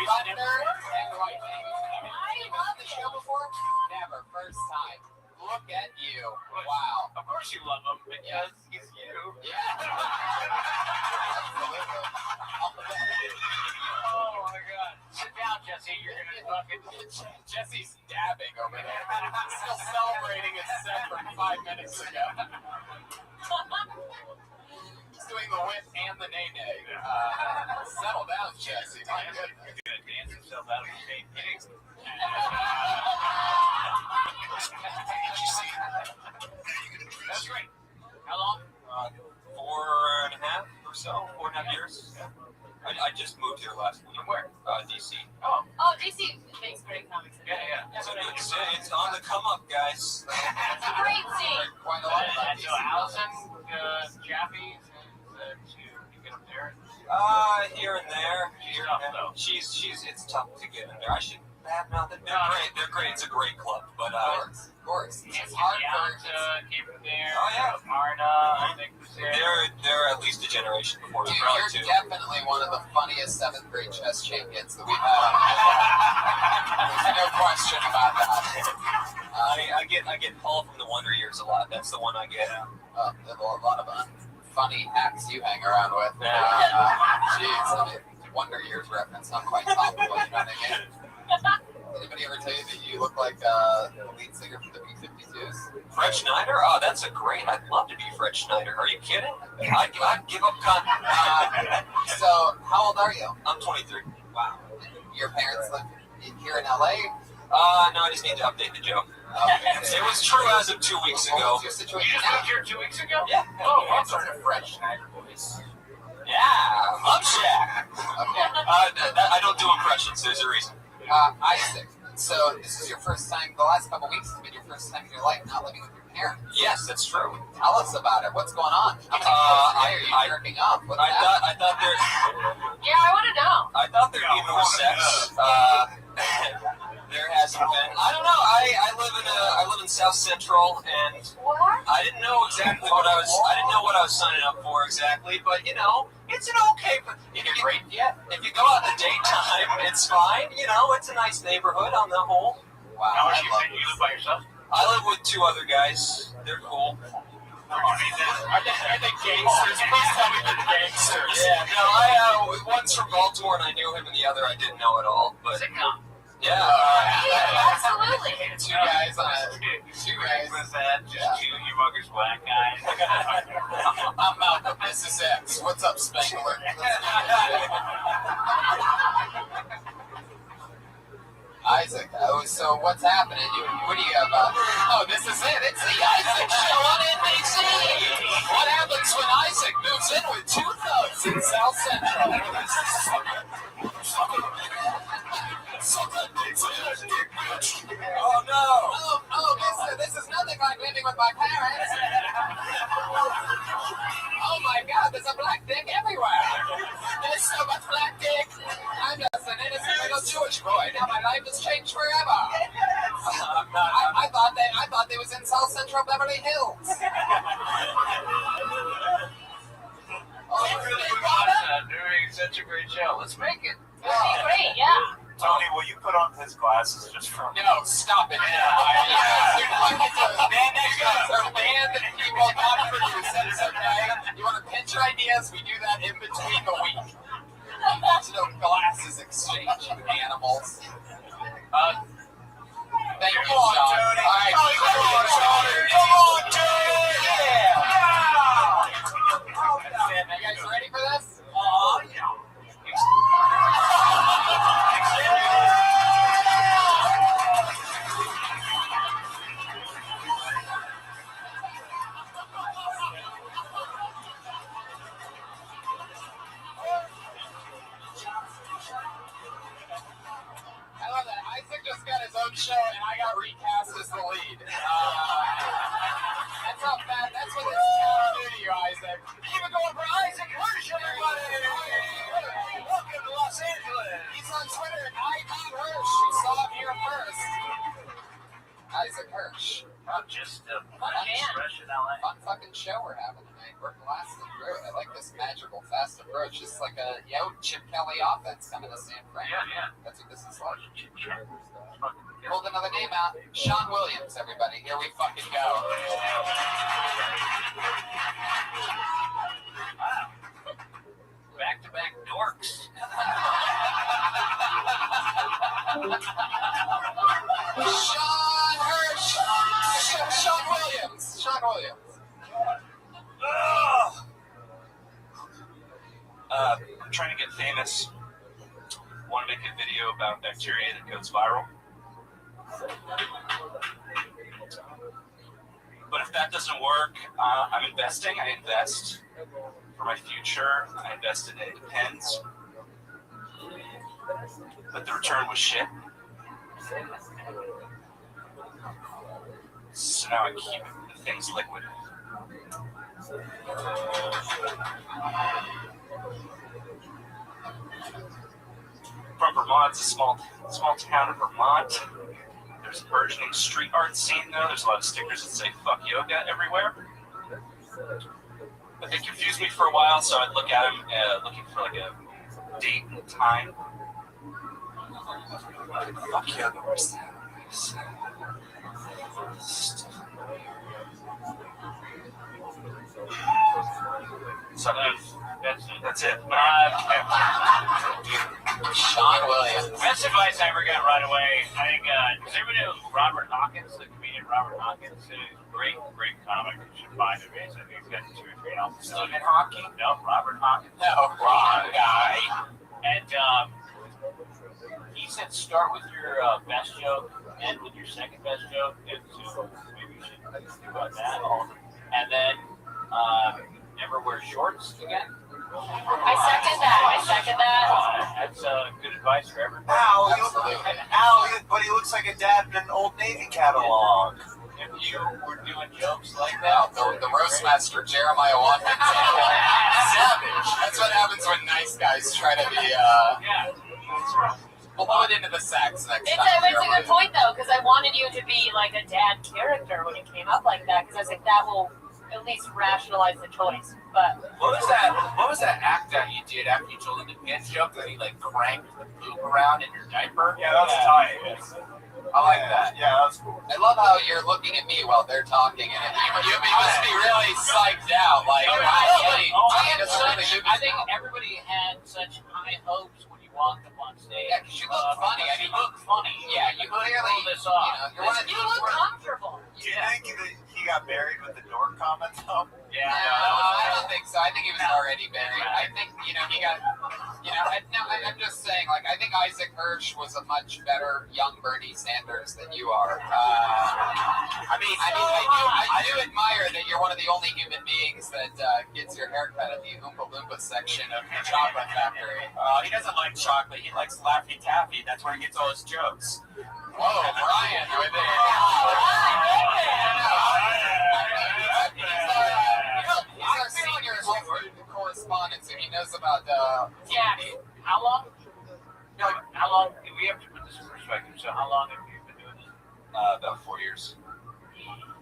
Thunder and lightning. Have you been on the show before? Never. First time. Look at you. Wow. Of course you love him because he's you. Yeah. Oh my God. Sit down, Jesse. You're gonna fucking. Jesse's dabbing over there. Still celebrating his set from 5 minutes ago. He's doing the whip and the nay-nay. Settle down, Jesse. He's gonna dance himself out of the same pig. That's great. How long? 4.5 or so. 4.5 years. I just moved here last week. From where? DC. Oh, DC makes great comics. Yeah. So it's on the come up, guys. It's a great scene. Quite a lot about So Allison, Jaffe, you get up there. Here and there. She's. It's tough to get in there. I should have nothing. They're great. It's a great club, but Of course. It's hard for came from there. Oh, yeah. Marna, I think was there. they're at least a generation before me, Dude, probably you're two. definitely one of the funniest 7th grade chess champions that we've had on the show. There's no question about that. I get Paul from the Wonder Years a lot. That's the one I get. A lot of funny hacks you hang around with. Jeez, I mean, Wonder Years reference, not quite topical, you know what I mean? Anybody ever tell you that you look like the lead singer from the B-52s? Fred Schneider? Oh, that's a great. I'd love to be Fred Schneider. Are you kidding? I'd give up So, how old are you? I'm 23. Wow. Your parents live here in LA? No, I just need to update the joke. It was true as of 2 weeks ago. What was your situation? You just moved here 2 weeks ago? Yeah. Oh, I'm sort of fresh Schneider voice. Yeah, Mug Shack. Okay. I don't do impressions. There's a reason. Isaac, so this is your first time, the last couple weeks has been your first time in your life not living with your parents. Yes, that's true. Tell us about it. What's going on? How many are you jerking up? What's I thought there. Yeah, I want to know. I thought there'd be more sex. There hasn't been. I don't know. I live in South Central, and What? I didn't know exactly what I was signing up for exactly, but you know, it's an okay. Did you get raped yet? If you go out in the daytime, it's fine. You know, it's a nice neighborhood on the whole. Wow. How much I you love think you live by yourself? I live with 2 other guys. They're cool. Are they gangsters? Please tell me they're gangsters. Yeah, no, one's from Baltimore and I knew him, and the other I didn't know at all. But yeah, Yeah, absolutely. Two guys on a two guys. With that, just two humongous black guys. I'm Malcolm. This is X. What's up, Spangler? Isaac, so what's happening? What do you have? Oh, this is it. It's the Isaac Show on NBC. What happens when Isaac moves in with 2 thugs in South Central? Oh no! Oh, mister, this is nothing like living with my parents. Oh my God, there's a black dick everywhere. There's so much black dick. I'm just an innocent little Jewish boy. Now my life has changed forever. I thought they was in South Central Beverly Hills. Doing such a great show. Let's make it. Great, yeah. Tony, will you put on his glasses just for No, stop it now. You guys are banned people, not producers, okay? You want to pitch ideas? We do that in between the week. There's no glasses exchange, you animals. Thank you, Sean. All right. Come on, Tony! Yeah! You guys ready for this? I love that. Isaac just got his own show, and I got recast as the lead. That's how bad. That's what this town do to you, Isaac. Even going for Isaac Hirsch, everybody! Welcome to Los Angeles! He's on Twitter at ID Hirsch. You saw him here first. Isaac Hirsch. Not just a Fun man. fresh in LA. Fun fucking show we're having tonight. We're blasting through it. I like this magical, fast approach. It's like a Chip Kelly offense coming to San Fran. Yeah. That's what this is like. Hold another name out. Sean Williams, everybody. Here we fucking go. Back-to-back dorks. Sean Hirsch. Sean Williams. Sean Williams. I'm trying to get famous. Want to make a video about bacteria that goes viral. But if that doesn't work, I'm investing. I invest for my future. I invested in Depends. But the return was shit. So now I keep the things liquid. From Vermont, it's a small town in Vermont. There's a burgeoning street art scene, though. There's a lot of stickers that say "fuck yoga" everywhere. But they confused me for a while, so I'd look at them looking for like a date and time. Fuck yoga, where's that? So that's it. Sean Williams. Best advice I ever got right away. I think, does everybody know Robert Hawkins, the comedian Robert Hawkins? Great comic. You should find him. I think he's got 2 or 3 albums. Stephen Hawking? No, Robert Hawkins. No, wrong guy. And he said, start with your best joke, end with your second best joke, and so maybe you should do about that. And then never wear shorts again. I second that. That's good advice for everybody. But he looks like a dad in an Old Navy catalog. If you were doing jokes like that, the roast master Jeremiah Watkins, savage. That's what happens when nice guys try to be. We'll put it into the sacks next time. It's a good point though, because I wanted you to be like a dad character when it came up like that, because I was like, that will at least rationalize the choice. But What was that act that you did after you told the depends joke that he like cranked the poop around in your diaper? Yeah, that was tight. I like that. Yeah, that was cool. I love how you're looking at me while they're talking, and you must be really psyched out. Like, I think everybody had such high hopes when you walked up on stage. Yeah, because you look funny. I mean, you look funny. Yeah, you clearly pull this off. you look comfortable. Do you think that he got buried with the dork comment though? Yeah, I don't think so. I think he was already buried. I think, he got, I'm just saying, like, I think Isaac Hirsch was a much better young Bernie Sanders than you are. I do admire that you're one of the only human beings that gets your haircut at the Oompa Loompa section of the Chocolate Factory. He doesn't like chocolate. He likes Laffy Taffy. That's where he gets all his jokes. Whoa, Brian with it. He's our senior correspondent, so he knows about How long? How long? We have to put this in perspective. So, how long have you been doing this? About 4 years.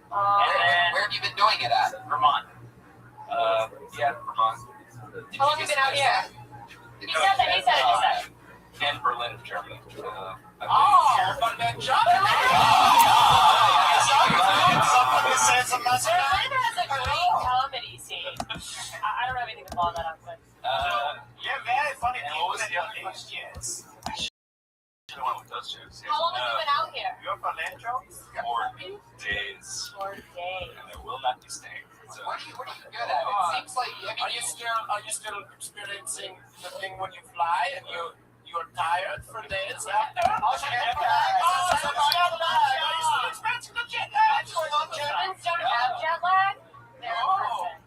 where have you been doing it at? Vermont. Vermont. How long have you been out here? He said it. And Berlin, Germany. Berlin has a great comedy scene. I don't have anything to follow that up with. Yeah, very funny. And what was the other name? Yes. The one with those jokes. How long have you been out here? You're Berlin jokes? 4 days. 4 days. And I will not be staying. So. What are you good at? It seems like Are you still experiencing the thing when you fly and you're tired for days after? Germans don't have jet lag. They're perfect.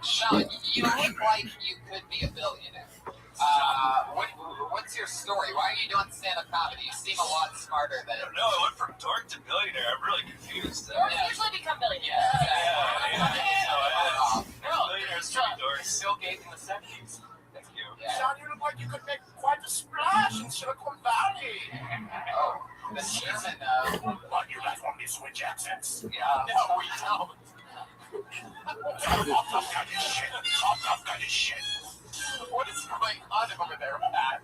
Sean, you look like you could be a billionaire. What's your story? Why are you doing stand-up comedy? You seem a lot smarter than. I don't know. I went from dork to billionaire. I'm really confused. Dorks usually become billionaires. Billionaires to be dorks. Still gay in the 70s. Thank you. Sean, you look like you could make quite a splash in Silicon Valley. Oh, the German. What, you guys want me to switch accents? Yeah. No, we don't. Tough kind of shit. What is going on over there, Pat?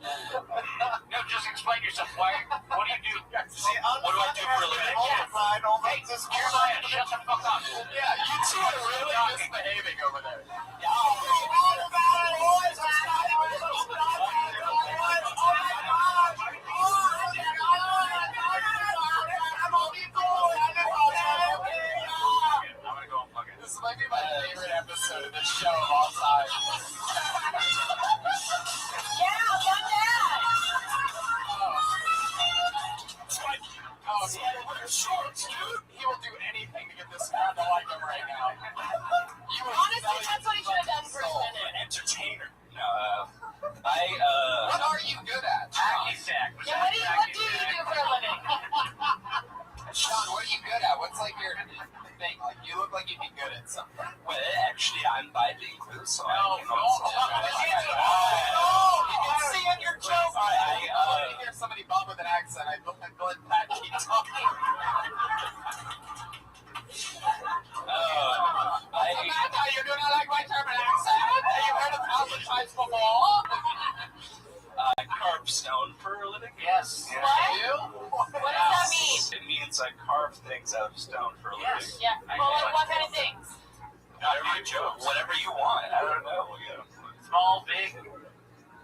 No, just explain yourself. What do you do? See, What do I do for a living? Jeremiah, shut the fuck up. Yeah, you two are really misbehaving over there. This might be my favorite episode of this show of all time. Oh, he had to wear shorts, dude. He will do anything to get this crowd to like him right now. Honestly, that's what he should have done for a minute. An entertainer. No, What are you good at? Hacky sack. Yeah, what do you do for a living? Sean, what are you good at? What's like your thing? Like, you look like you'd be good at something. well, actually, I'm bilingual, so You can see in your joke. I want to hear somebody bump with an accent. I let Pat keep talking. Samantha, you do not like my German accent? Have you heard of Albert Times before? I carve stone for a living. Yes. You? What does that mean? It means I carve things out of stone for a living. Yeah. Well, like, what kind of things? Whatever you choose, whatever you want. I don't know. Small, big.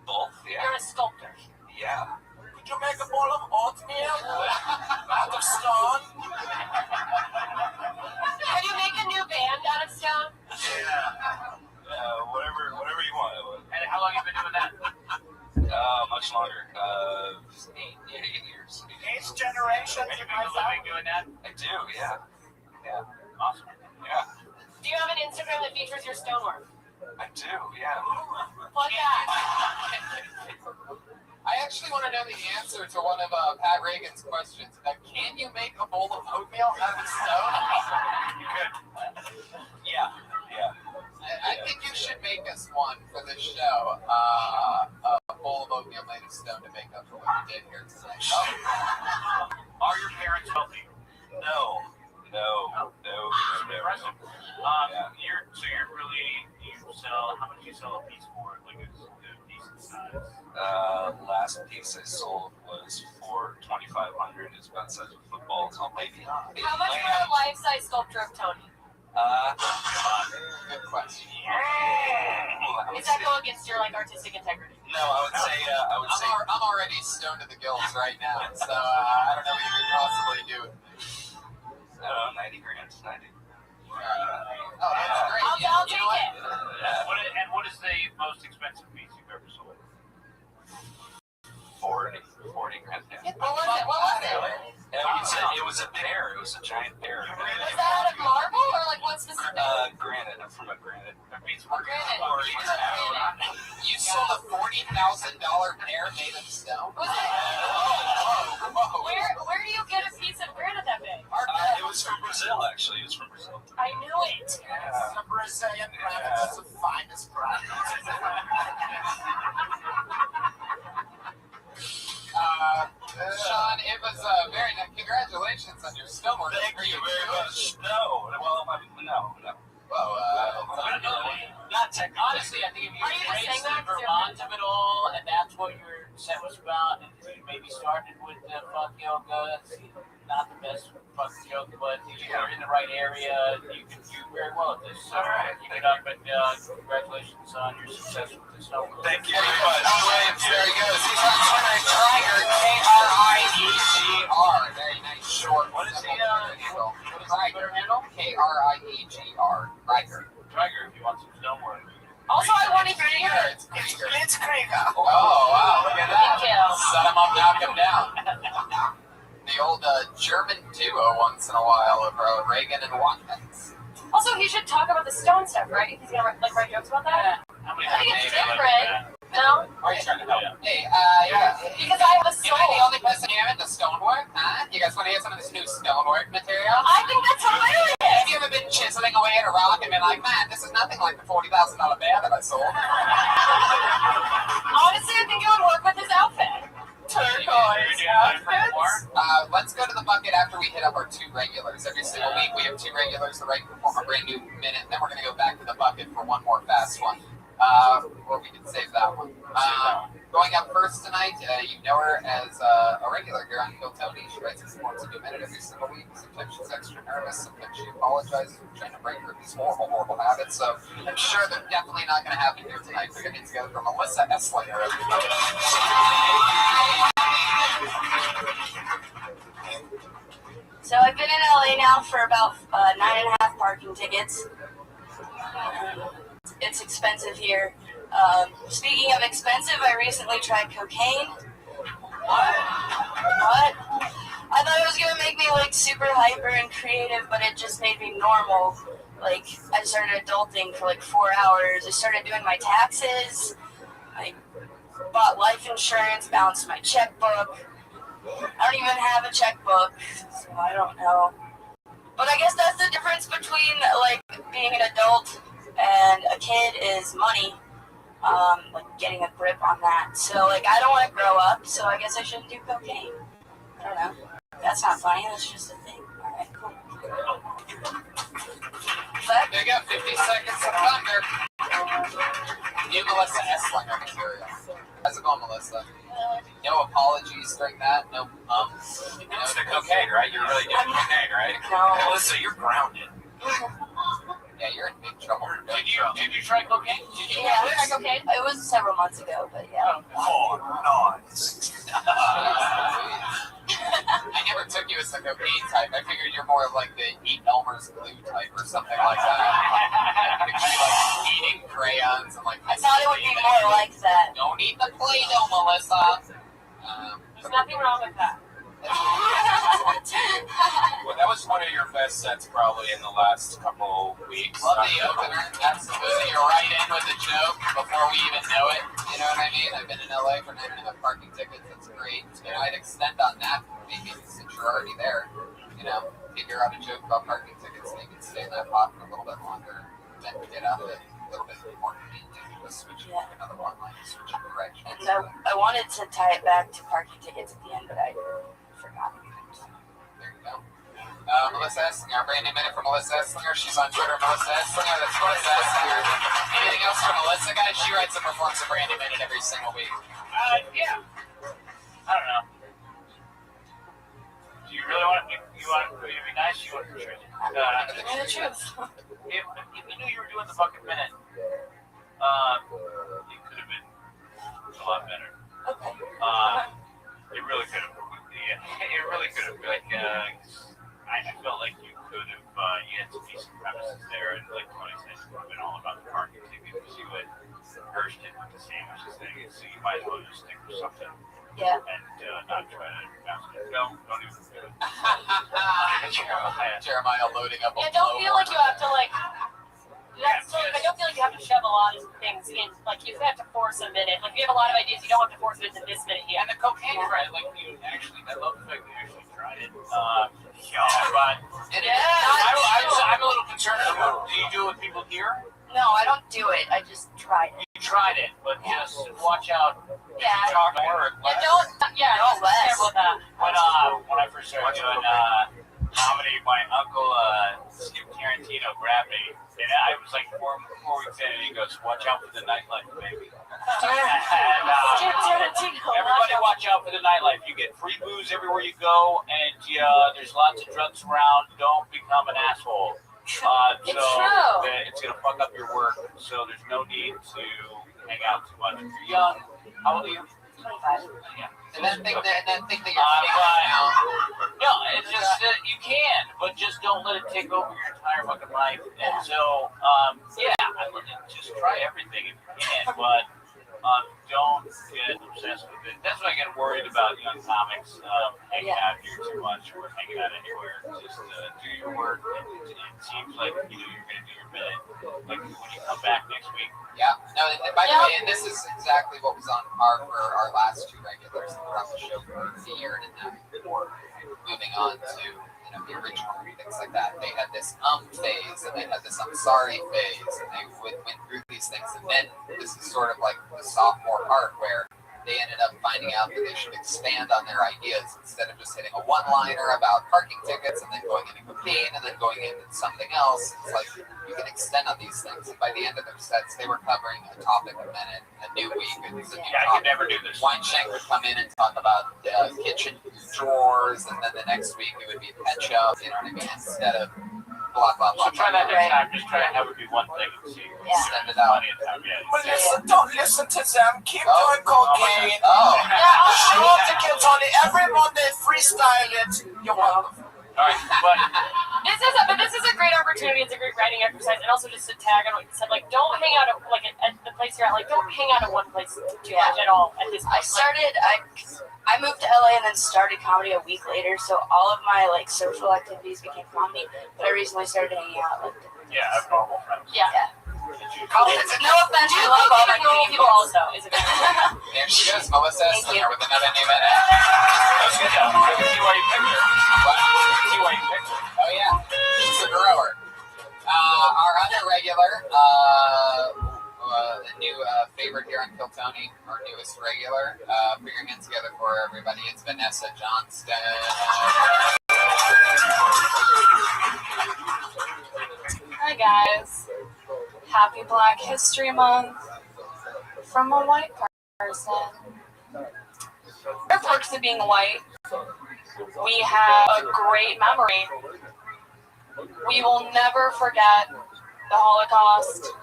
Both. You're Yeah. a sculptor. Yeah. Could you make a bowl of oatmeal out of stone? Could you make a new band out of stone? Yeah. Whatever you want. And how long have you been doing that? Much longer. 8 years. 8th generation. Are you making a living doing that? I do, yeah. Yeah. Awesome. Yeah. Do you have an Instagram that features your stonework? I do, yeah. Plug that. I actually want to know the answer to one of Pat Reagan's questions. Can you make a bowl of oatmeal out of stone? You could. Yeah. I think you should make us one for the show. A bowl of oatmeal made of stone to make up for what you did here tonight. Are your parents healthy? No. Impressive. You're really, you sell, how much do you sell a piece for? Like a decent size? Last piece I sold was for $2,500. It's about the size of a football. So maybe. How much for a life-size sculpture of Tony? Good question. Does that go against your artistic integrity? No, I would say. I'm already stoned to the gills right now, so I don't know what you could possibly do. 90 grand. 90. Oh, that's great. I'll take it. And what is the most expensive piece you've ever sold? 40 grand. Yeah. What was it? It was a pear. It was a giant pear. Was that out of marble or what specific? Granite. I'm from a granite. Granite. You sold a $40,000 pear made of stone? Was it? Whoa. Where do you get a piece of granite that big? It was from Brazil, actually. It was from Brazil. I knew it. The Brazilian granite is the finest product. Sean, it was very nice. Congratulations on your stonework. Thank you very much. No. Well, no. Not technically. Honestly, I think if you embrace the Vermont of it all, and that's what your set was about, and you maybe started with the fuck yoga, not the best fuck yoga, but you're in the right area, you can do very well at this. So keep it up, and congratulations on your success with the snowboard. Thank you very much. Williams, there he goes. He's on Twitter, Trigger, K-R-I-E-G-R. Very nice short. What is the Twitter handle? K-R-I-E-G-R. Trigger, if you want some snowboard. Also, I want to hear it. It's Krieger. Oh, wow, look at that. Set him up, knock him down. The old German duo once in a while of Reagan and Watkins. Also, he should talk about the stone stuff, right? He's gonna write jokes about that. How many I think it's different. No? Are you trying to help? Hey, Because I have a soul. Am I the only person here into stonework? Huh? You guys want to hear some of this new stonework material? I think that's hilarious. Have you ever been chiseling away at a rock and been like, man, this is nothing like the $40,000 bear that I sold? Honestly, I think it would work with his outfit. Turquoise outfits. Let's go to the bucket after we hit up our 2 regulars. Every single week we have 2 regulars to perform a brand new minute, and then we're going to go back to the bucket for one more fast one. Or we can save that one. Going up first tonight, you know her as a regular here on Kill Tony. She writes us more to 2 minute every single week. Sometimes she's extra nervous, sometimes she apologizes for trying to break her of these horrible habits. So I'm sure they're definitely not going to happen here tonight. We're going to get together for Melissa Esslinger. So I've been in LA now for about 9.5 parking tickets. It's expensive here. Speaking of expensive, I recently tried cocaine. What? I thought it was gonna make me super hyper and creative, but it just made me normal. I started adulting for 4 hours. I started doing my taxes. I bought life insurance, balanced my checkbook. I don't even have a checkbook, so I don't know. But I guess that's the difference between being an adult and a kid is money. Getting a grip on that. So I don't want to grow up, so I guess I shouldn't do cocaine. I don't know. That's not funny, that's just a thing. Alright, cool. They got 50 seconds of thunder. New Melissa Esslinger material. How's it going, Melissa? No apologies during that, no It's the cocaine, right? You're really getting cocaine, right? No. Melissa, you're grounded. Yeah, you're in big trouble. Did you try cocaine? Yeah, I tried cocaine. It was several months ago, but yeah. Oh, nice. I never took you as the cocaine type. I figured you're more of the eat Elmer's glue type or something like that. Eating crayons. I'm like, I thought it would be more like that. Don't eat the Play-Doh, Melissa. There's nothing wrong with that. Well, that was one of your best sets probably in the last couple weeks. Love the opener. Absolutely. You're right in with the joke before we even know it. You know what I mean? I've been in LA for night and the parking tickets. That's great. You know, I'd extend on that maybe since you're already there. You know, figure out a joke about parking tickets and you can stay in that pocket a little bit longer. Then get out of it a little bit more convenient. Switch to another one line, switch direction. And I wanted to tie it back to parking tickets at the end, but I forgot. There you go. Melissa Essinger, brand new minute for Melissa Essinger. She's on Twitter, Melissa Essinger. That's Melissa Essinger. Anything else for Melissa, guys? She writes and performs a brand new minute every single week. Yeah. I don't know. Do you really want to? You want to be nice? You want to be the truth? If you knew you were doing the fucking minute, it could have been a lot better. Okay. It really could have. Yeah, it really could have. Like, I felt like you could have. You had some decent premises there, and like Tony said, it would have been all about the parking ticket because you had Hirsch did with the sandwiches thing, so you might as well just stick with something. Yeah. And not try to bounce it. No, don't even do it. Jeremiah loading up. Yeah, don't feel like you have to like. That's so, I don't feel like you have to shove a lot of things in. Like you have to force a minute. Like if you have a lot of ideas, you don't have to force it into this minute here. And the cocaine right? Like you actually, I love the fact that you actually tried it. But I'm a little concerned. Do you do it with people here? No, I don't do it. I just tried it. You tried it, but just watch out. Yeah. Talk word. Yeah, don't. Yeah, no, be careful with that. When I first started doing comedy, my uncle Skip Tarantino grabbed me, and I was like 4 weeks in, and he goes, "Watch out for the nightlife, baby." Everybody, watch out for the nightlife. You get free booze everywhere you go, and there's lots of drugs around. Don't become an asshole. It's true. It's gonna fuck up your work. So there's no need to hang out too much. If you're young, how old are you? 25. Yeah. And then think that you're figuring out. No, it's just you can, but just don't let it take over your entire fucking life. And so, I would just try everything if you can, but don't get obsessed with it. That's why I get worried about young comics hanging out here too much or hanging out anywhere. Just do your work. It seems like you're going to do your bit. Like when you come back next week. Yeah. No. And by the way, and this is exactly what was on for our last two regulars that were on the show for a year and a half before moving on to the original and things like that. They had this phase and they had this I'm sorry phase, and they went through these things, and then this is sort of like the sophomore part where they ended up finding out that they should expand on their ideas instead of just hitting a one-liner about parking tickets and then going into cocaine and then going into something else. It's like you can extend on these things. And by the end of their sets, they were covering a topic a minute, a new week. It was a new topic. I could never do this. Weinshank would come in and talk about kitchen drawers, and then the next week it would be pet show. You know what I mean? Instead of blah blah blah. So try that next time. Just try to have it be one thing and see. Extend it out. Don't listen to them. Keep doing cocaine. Oh. Show up the kids on it every Monday. Freestyle it. You're welcome. All right, but this is a great opportunity. It's a great writing exercise, and also just to tag on what you said. Like, don't hang out at the place you're at. Like, don't hang out at one place too much at all at this point. I moved to LA and then started comedy a week later, so all of my social activities became comedy. But I recently started hanging out with I've normal friends. Yeah. No offense, I love all my normal people also. There she goes, Melissa Essinger with another new minute. That's good. I can see why you picked her. Oh yeah, she's a grower. Our other regular, the new favorite here on Kill Tony, our newest regular. Put your hands together for everybody. It's Vanessa Johnston. Hi guys. Happy Black History Month from a white person. There are perks of being white. We have a great memory. We will never forget the Holocaust.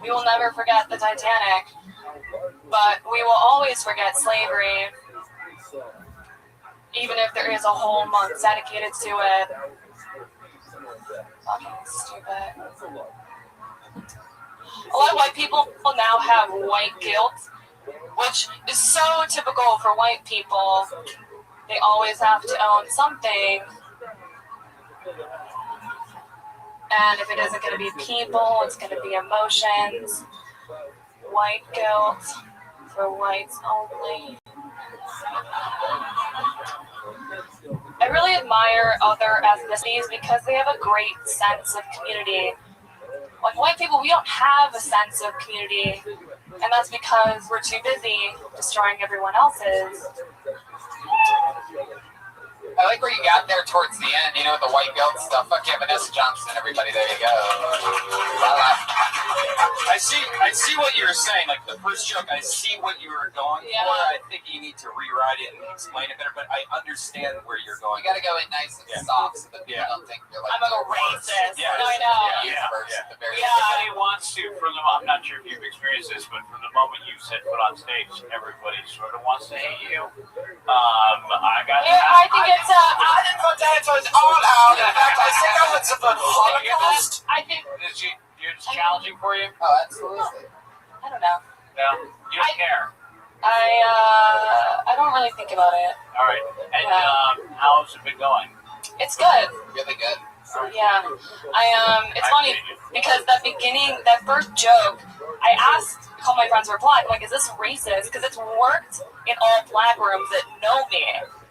We will never forget the Titanic. But we will always forget slavery. Even if there is a whole month dedicated to it. Fucking stupid. a lot of white people now have white guilt, which is so typical for white people. They always have to own something. And if it isn't going to be people, it's going to be emotions. White guilt for whites only. I really admire other ethnicities because they have a great sense of community. Like white people, we don't have a sense of community, and that's because we're too busy destroying everyone else's. I like where you got there towards the end, with the white guilt stuff. Fuck yeah, Vanessa Johnson, everybody. There you go. I see what you're saying. Like the first joke, I see what you were going for. I think you need to rewrite it and explain it better, but I understand where you're going. You gotta go in nice and soft so that people don't think you're like I'm a racist. Yeah. No, I know. Everybody wants to, I'm not sure if you've experienced this, but from the moment you set foot on stage, everybody sort of wants to hate you. I think it's I didn't put that it's all out. In fact, I think I would support Holocaust. I think it's challenging for you. Oh, absolutely. I don't know. No, you don't care. I don't really think about it. All right. And how's it been going? It's good. Really good. Yeah. It's funny because that first joke, I asked a couple of my friends who were black, like, is this racist? Because it's worked in all black rooms that know me,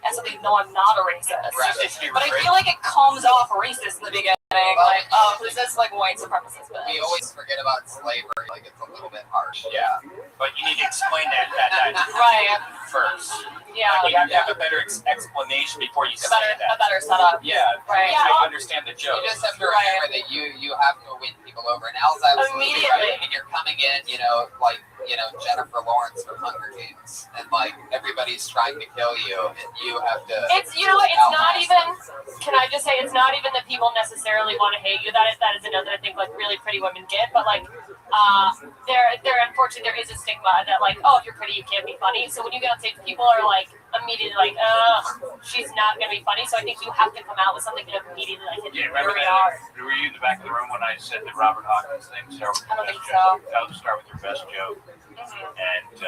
and so they know I'm not a racist. Right. But I feel like it comes off racist in the beginning. Like, is this like white supremacist? But we always forget about slavery. Like, it's a little bit harsh. Yeah. But you need to explain that right first. Yeah. Like you have to have a better explanation before you say that. A better setup. Yeah. Right. So you understand the joke. You just have to remember that you have to win people over. And Al's absolutely right. And you're coming in, like, Jennifer Lawrence from Hunger Games, and like everybody's trying to kill you, and you have to. It's it's not even. Can I just say it's not even that people necessarily want to hate you. That is a note that I think like really pretty women get, but like there unfortunately there is a stigma that like, oh, if you're pretty you can't be funny. So when you get on stage, people are like immediately like, she's not gonna be funny. So I think you have to come out with something that immediately like hits you remember really that? hard. Were you in the back of the room when I said the Robert Hawkins thing? So I don't think so. I'll start with your best joke, and with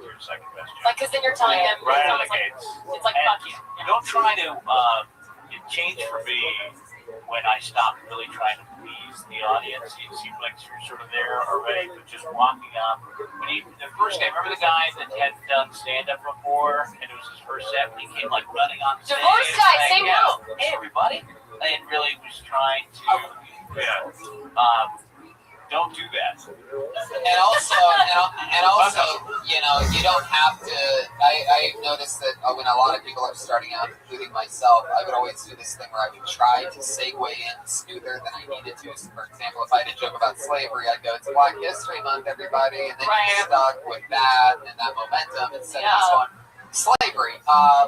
your second best joke. Like, cause then you're telling them right it's like fuck you. Don't try to change for me when I stopped really trying to please the audience. It seemed like you're sort of there already, but just walking up. The first day, remember the guy that hadn't done stand-up before, and it was his first set, and he came like running on stage. Divorce guy, same room. Hey, everybody. And really was trying to, don't do that. And also, you don't have to. I noticed that when a lot of people are starting out, including myself, I would always do this thing where I would try to segue in smoother than I needed to. So, for example, if I had a joke about slavery, I'd go, "It's Black History Month, everybody," and then you're stuck with that and that momentum instead of just going slavery.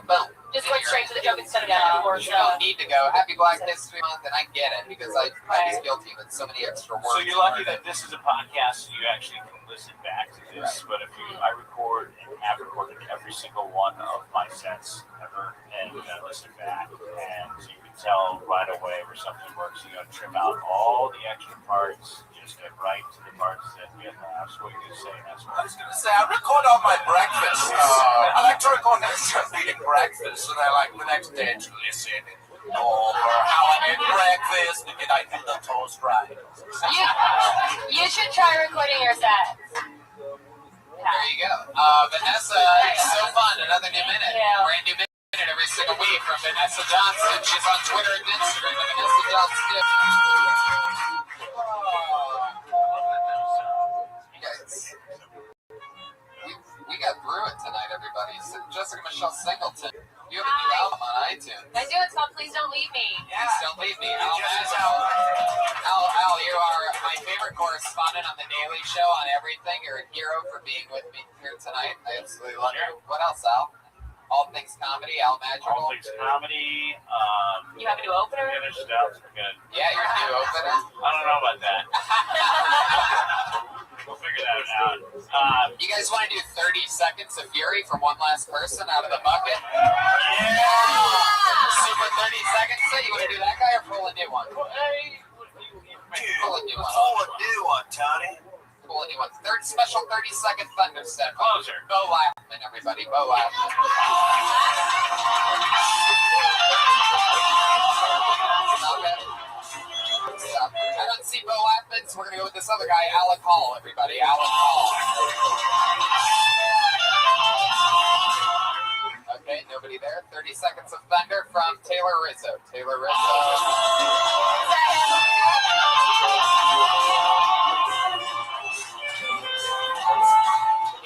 Boom. Just going straight to the joke instead of You don't need to go Happy Black History Month, and I get it because I was guilty with so many extra words. So you're lucky that this is a podcast, so you actually can listen back to this. Right. But if I record and have recorded every single one of my sets ever, and listen back, and you can tell right away where something works. You got to trim out all the extra parts. Just get right to the parts that get laughs. What are you going to say? I was going to say, I record all my breakfasts. I like to record myself eating breakfast, and I like the next day to listen over how I made breakfast, and did I do the toast right? You should try recording your set. There you go. Vanessa, it's so fun. Another new minute. Brand new minute every single week from Vanessa Johnson. She's on Twitter and Instagram. Vanessa Johnson. We got through it tonight, everybody. So Jessica Michelle Singleton, you have a new album on iTunes. I do. It's called Please Don't Leave Me. Please Don't Leave Me. Al, you are my favorite correspondent on The Daily Show on everything. You're a hero for being with me here tonight. I absolutely love you. What else, Al? All Things Comedy, Al Madrigal. All Things Comedy. You have a new opener? Finished up. Good. Yeah, your new opener. I don't know about that. We'll figure that out. You guys want to do 30 seconds of fury from one last person out of the bucket? Yeah! Super 30 seconds. So you want to do that guy or pull a new one? Pull a new one, Tony. anyone. Special 30-second thunder set. Closer. Bo Laughman, everybody. Bo Laughman. Okay. I don't see Bo Laughman, so we're going to go with this other guy, Alec Hall, everybody. Alec Hall. Okay, nobody there. 30 seconds of thunder from Taylor Rizzo. Taylor Rizzo.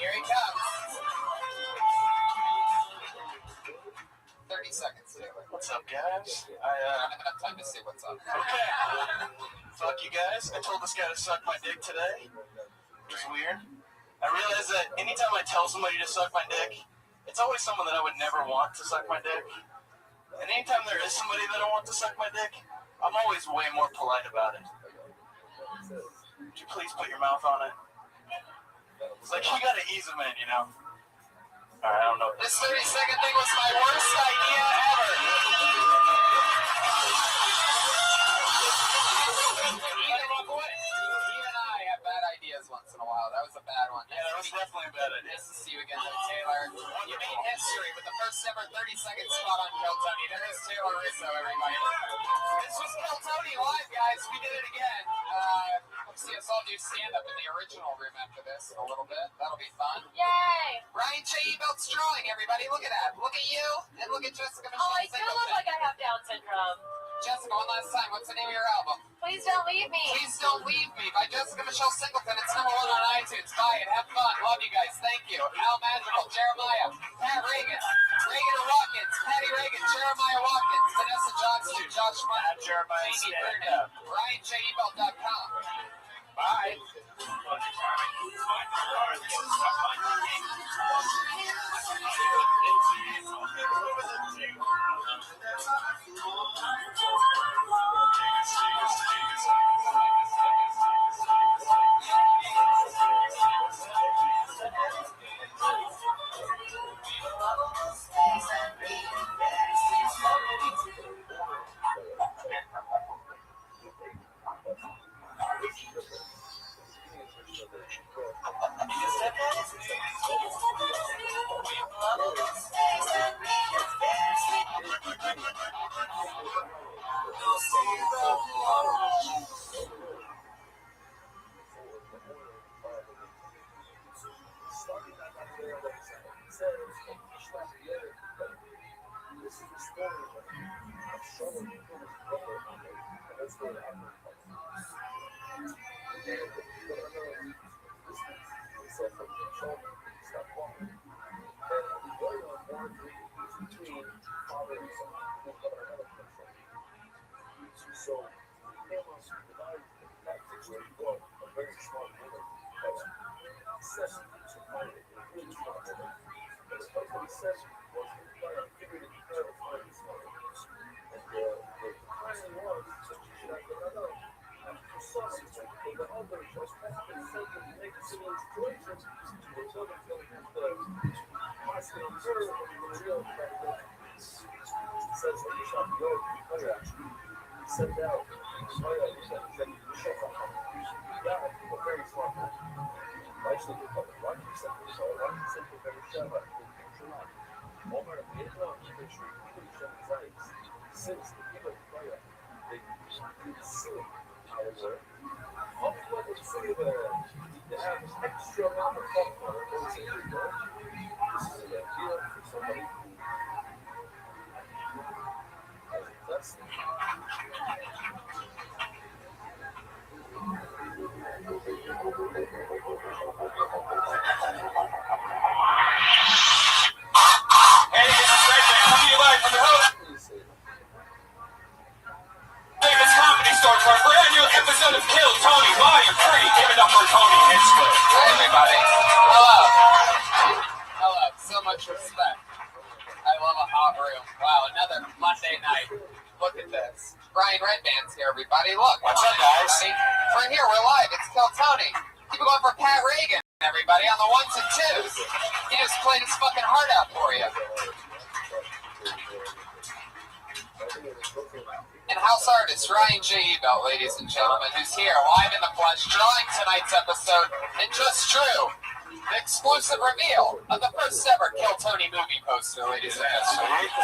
Here he comes. 30 seconds, Taylor. What's up, guys? I don't have enough time to see what's up. Okay. Fuck you guys. I told this guy to suck my dick today. It's weird. I realized that anytime I tell somebody to suck my dick, it's always someone that I would never want to suck my dick. And anytime there is somebody that I want to suck my dick, I'm always way more polite about it. Would you please put your mouth on it? It's like, you gotta ease them in, you know? Alright, I don't know. This 30-second thing was my worst idea ever. Even I have bad ideas once in a while. That was a bad one. Yeah, that was definitely a bad idea. Nice to see you again, though, Taylor. You made history with the first ever 30-second spot on Kill Tony. There is Taylor Rizzo, everybody. This was Kill Tony live, guys. We did it again. Let's see us all do stand-up in the original room after this in a little bit. That'll be fun. Yay! Ryan J. Belt's drawing, everybody. Look at that. Look at you, and look at Jessica Michelle Oh, I do look like I have Down syndrome. Jessica, one last time. What's the name of your album? Please don't leave me. Please Don't Leave Me by Jessica Michelle Singleton. It's #1 on iTunes. Buy it. Have fun. Love you guys. Thank you. Al Magical, Jeremiah, Pat Reagan, Reagan Watkins, Patty Reagan, Jeremiah Watkins, Vanessa Johnston, Josh Martin, Jeremiah Amy Burnett, RyanJebelt.com. Bye. And house artist Ryan J. Ebelt, ladies and gentlemen, who's here live in the flesh, drawing tonight's episode. And just true, the exclusive reveal of the first ever Kill Tony movie poster, ladies and gentlemen.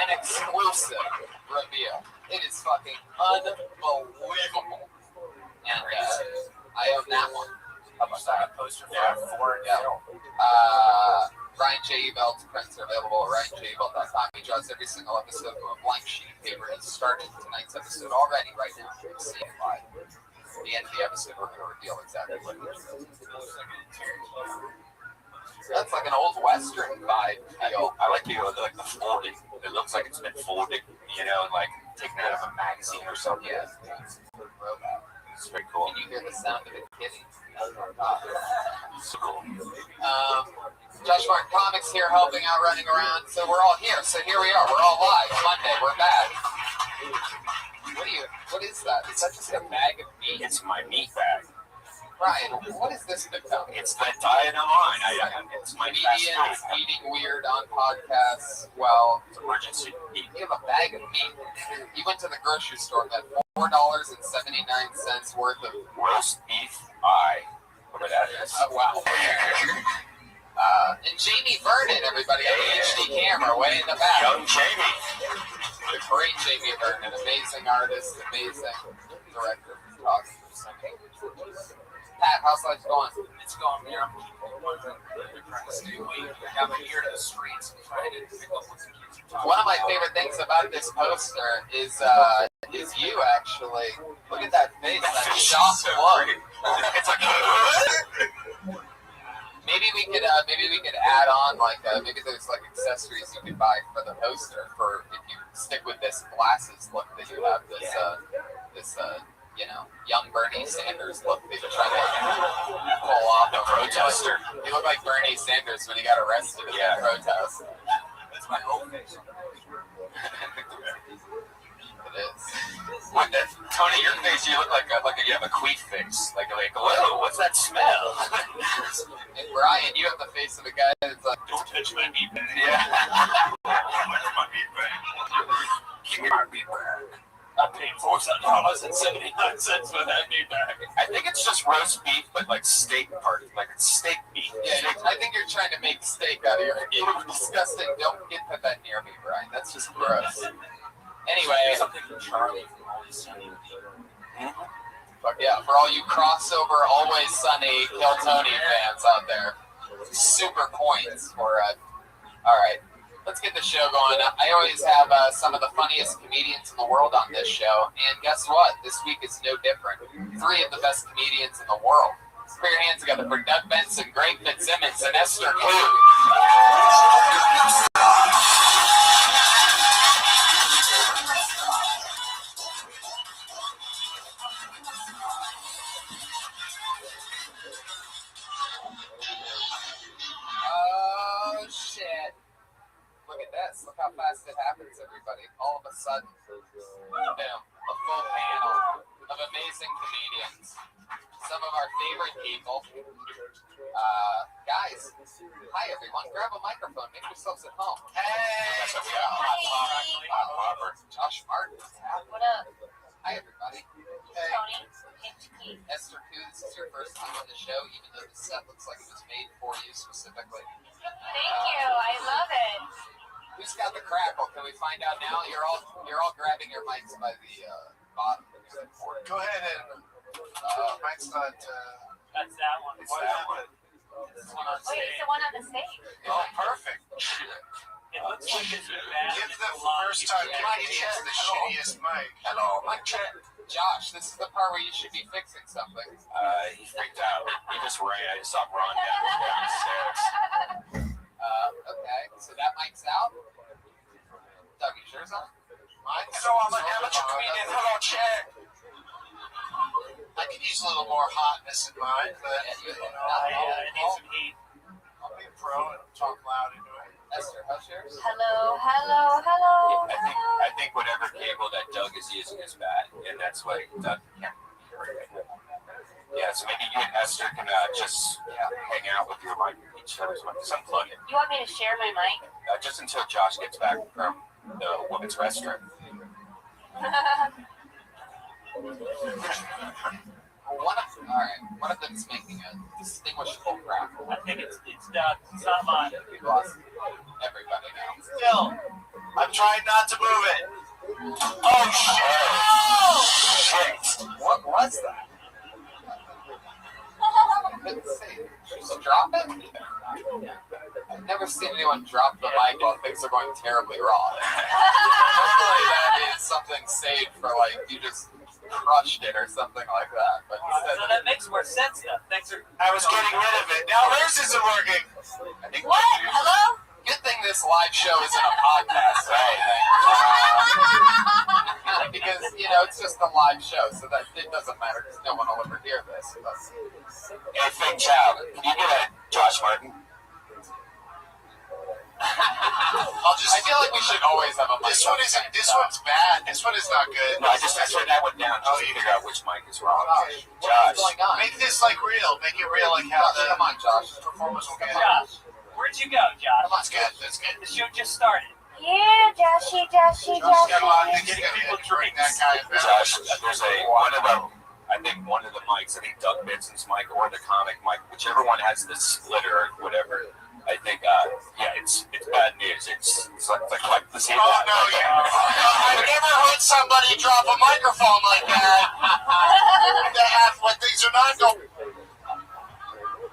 An exclusive reveal. It is fucking unbelievable. And I own that one. How much that poster for? Yeah. Ryan J. Ebelt's prints are available at RyanJEbelt.com. He draws every single episode from a blank sheet of paper. He started tonight's episode already right now. You can see it live. At the end of the episode, we're going to reveal exactly what it is. That's like an old Western vibe feel. I like the folding. It looks like it's been folded, you know, and like taken out of a magazine or something. Yeah. It's very cool. Can you hear the sound of it hitting? So cool. Josh Martin Comics here helping out, running around. So we're all here. So here we are. We're all live. Monday. We're back. What is that? Is that just a bag of meat? It's my meat bag. Ryan, what is this become? It's the diet of mine. It's my Comedians eating weird on podcasts. Well, it's emergency meat. You have a bag of meat. You went to the grocery store and got $4.79 worth of roast beef eye. Whatever that is. Wow. And Jamie Vernon, everybody, on the HD camera, way in the back. Young Jamie. The great Jamie Vernon, amazing artist, amazing director, photographer. Pat, how's life going? It's going here. I'm trying to stay awake. I'm here to the streets and trying to pick up what the kids are talking One of my favorite things about this poster is you actually. Look at that face, that shocked look. It's like maybe we could add on maybe there's like accessories you could buy for the poster for if you stick with this glasses look that you have this young Bernie Sanders look that you're trying to pull off a protester. You look like Bernie Sanders when he got arrested in that protest. That's my whole face. It is. Tony, your face, you look like you have a queef face. Like, whoa, what's that smell? And Brian, you have the face of a guy that's like, don't touch my meat bag. Yeah. Don't touch my meat bag. Give me my meat bag. I paid $4.79 for that meat bag. I think it's just roast beef, but like steak part, like it's steak meat. Yeah, I think you're trying to make steak out of your. It's disgusting. Don't get that near me, Brian. That's just gross. Anyway, Something from Charlie from Always Sunny. Fuck yeah, for all you crossover Always Sunny Kill Tony fans out there, super points for all right. Let's get the show going. I always have some of the funniest comedians in the world on this show, and guess what? This week is no different. 3 of the best comedians in the world. Let's put your hands together for Doug Benson, Greg Fitzsimmons, and Esther Koo. Oh, shit. Look at this. Look how fast it happens, everybody. All of a sudden, boom, a full panel of amazing comedians. Some of our favorite people. Guys, hi, everyone. Grab a microphone. Make yourselves at home. Hey! Hot Robert. Josh Martin. What up? Hi, everybody. Hey. Tony. Esther Koo, this is your first time on the show, even though the set looks like it was made for you specifically. Thank you. I love it. Who's got the crackle? Can we find out now? You're all grabbing your mics by the bottom. Go ahead and mic's not. That's that one. It's that one. Wait, it's the one on the stage. Oh, perfect. It looks like it's been bad. Give the first time comedians the shittiest mic. Hello, mic check. Josh, this is the part where you should be fixing something. He freaked out. He just ran. I just saw him run downstairs. Okay, so that mic's out. Doug, you sure it's on? So I'm an amateur comedian. Hello, check. I could use a little more hotness in mine, but I need some heat. I'll be a pro and talk loud into it. Esther, how's yours? Hello. I think whatever cable that Doug is using is bad, and that's why Doug can't hear it. Yeah, so maybe you and Esther can just hang out with your mic each other's mic. Just unplug it. You want me to share my mic? Just until Josh gets back from the women's restroom. One of them is making a distinguishable crackle. I think it's done. It's not mine. We've lost everybody now. Still, I'm trying not to move it. Oh, shit. Shit. What was that? I couldn't see. Did you just drop it? I've never seen anyone drop the mic while things are going terribly wrong. Normally that is something saved for like you just crushed it or something like that. But So that makes more sense now. Thanks for. I was getting rid of it. Now hers isn't working. I think What? Hello? good thing this live show isn't a podcast, right? Because, you know, it's just a live show, so that it doesn't matter because no one will ever hear this. But... Hey, Fake Child, can you get a Josh Martin? I feel like we should always have a mic. This one isn't. This one's bad. This one is not good. No, I turned that one down just to figure out which mic is wrong. What's going on? Make this like real. Make it real, like how the come on, Josh. performance will get. Josh, where'd you go, Josh? Come on, that's good. That's good. The show just started. Yeah, Joshy. Josh got a lot of Getting people people drink drinks. that guy. Josh, there's one of them. I think one of the mics, I think Doug Benson's mic or the comic mic, whichever one has the splitter or whatever. I think, it's bad news. It's like the same. Oh no, yeah. I've never heard somebody drop a microphone like that. That have when things are not going.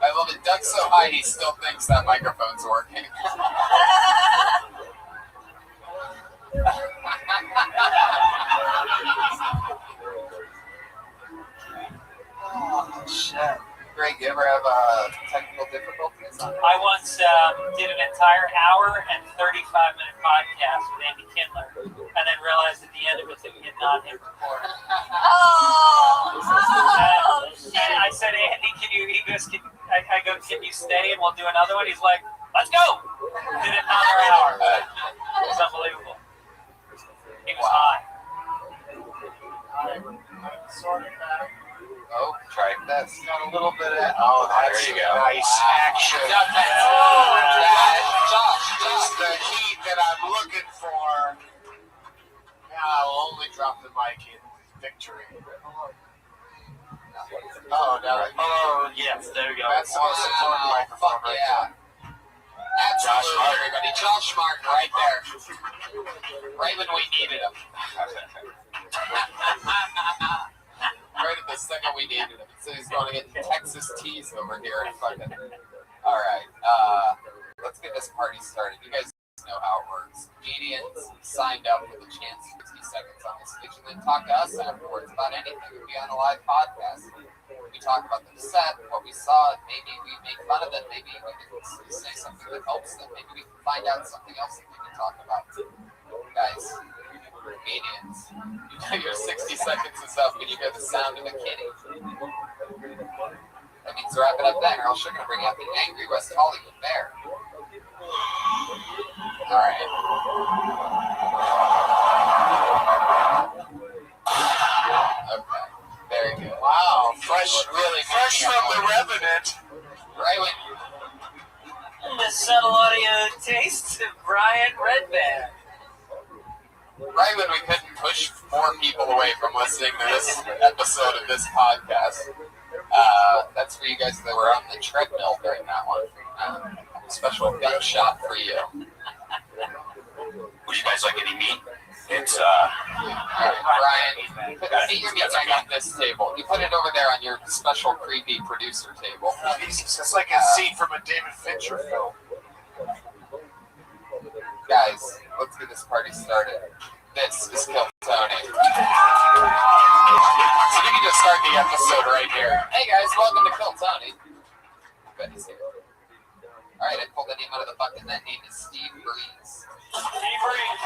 I love it. Doug's so high, he still thinks that microphone's working. Oh shit. Greg, you ever have technical difficulties? I once did an entire hour and 35-minute podcast with Andy Kindler, and then realized at the end of it that we had not hit record. And I said, Andy, can you? He goes, I go, can you stay and we'll do another one? He's like, let's go. Did another hour. It was unbelievable. He was high. Sort of that. Oh, try this. Got a little bit of. Oh, that's there you go. Nice action. That is the heat that I'm looking for. Now I'll only drop the mic in victory. Oh, now that. Oh, yes, there we go. That's the most important microphone right yeah. Absolutely, everybody. Josh Martin right there. Right when we needed him. Right at the second we needed him. So he's going to get Texas teas over here in fucking. All right. Let's get this party started. You guys know how it works. Comedians signed up with a chance 60 seconds on the stage and then talk to us afterwards about anything. We'll be on a live podcast. We talk about the set, what we saw. Maybe we make fun of it. Maybe we can say something that helps them. Maybe we can find out something else that we can talk about. Guys, comedians, you know your 60 seconds is up when you hear the sound of a kitty. That means wrap it up then, or else you're going to bring out the angry West Hollywood bear. All right. Okay. Very good. Wow, Really fresh from the Revenant. Right when The subtle audio tastes of Brian Redband. Right when we couldn't push more people away from listening to this episode of this podcast. That's for you guys that were on the treadmill during that one. Special gunshot for you. Would you guys like any meat? It's, Alright, Brian, put your meat back on this table. You put it over there on your special creepy producer table. Jesus, that's like a scene from a David Fincher film. Guys, let's get this party started. This is Kill Tony. So we can just start the episode right here. Hey guys, welcome to Kill Tony. Good to see you. Alright, I pulled the name out of the bucket. That name is Steve Breeze. Steve Breeze.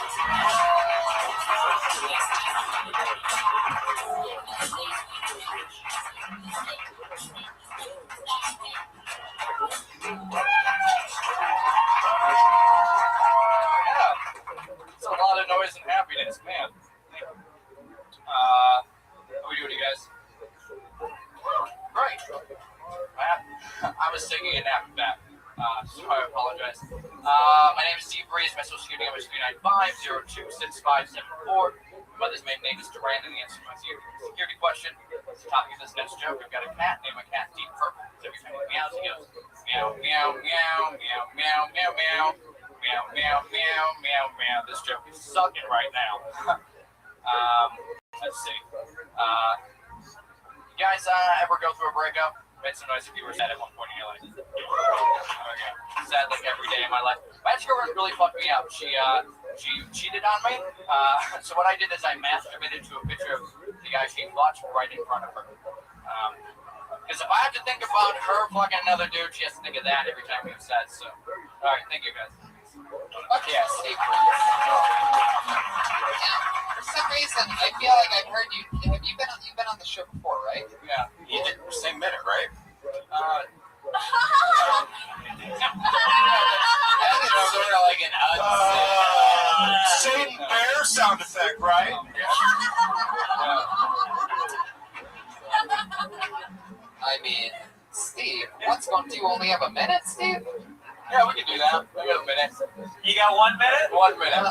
It's a lot of noise and happiness, man. How are we doing, you guys? Great. I was taking a nap back, so I apologize. My name is Steve Breeze. My social security number is 395-026574. Mother's maiden name is Duran, and the answer to my security question. Topic of this next joke. I've got a cat. Name my cat Deep Purple. So every time he meows, he goes meow, meow, meow, meow, meow, meow, meow, meow, meow, meow, meow, meow. This joke is sucking right now. Let's see. You guys ever go through a breakup? Made some noise if you were sad at one point in your life. Okay. Sad like every day in my life. My ex-girlfriend really fucked me up. She cheated on me. So what I did is I masturbated to a picture of the guy she watched right in front of her. Because if I have to think about her fucking another dude, she has to think of that every time we have sex. So, all right, thank you guys. Fuck yeah, Steve. For some reason, I feel like I've heard you. You've been on the show before, right? Yeah. You did the same minute, right? Sort of like an Satan bear sound effect, right? I mean, Steve, what's going to? You only have a minute, Steve? Yeah, we can do that. I got a minute. You got 1 minute? 1 minute.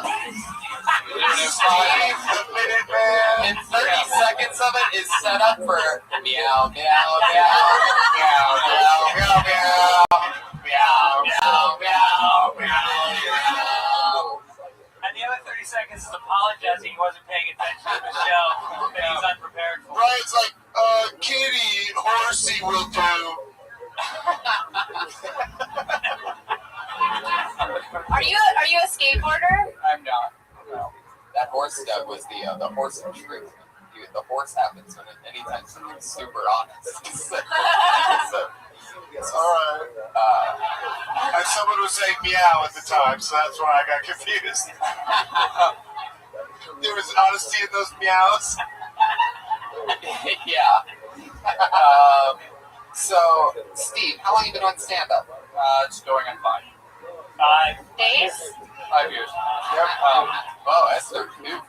Steve, the minute man. And 30 seconds of it is set up for meow, meow, meow, meow, meow, meow, meow, meow, meow, meow, meow. And the other 30 seconds is apologizing he wasn't paying attention to the show, that he's unprepared for. Right, it's like, kitty, horsey will do. Are you a skateboarder? I'm not. No. That horse stuff was the horse of truth. The horse happens when anytime something's super honest. So, all right. And someone was saying meow at the time, so that's why I got confused. There was honesty in those meows. Yeah. So, Steve, how long have you been on stand-up? It's going on 5. 5 days? 5 years. Yep. Oh, that's so new.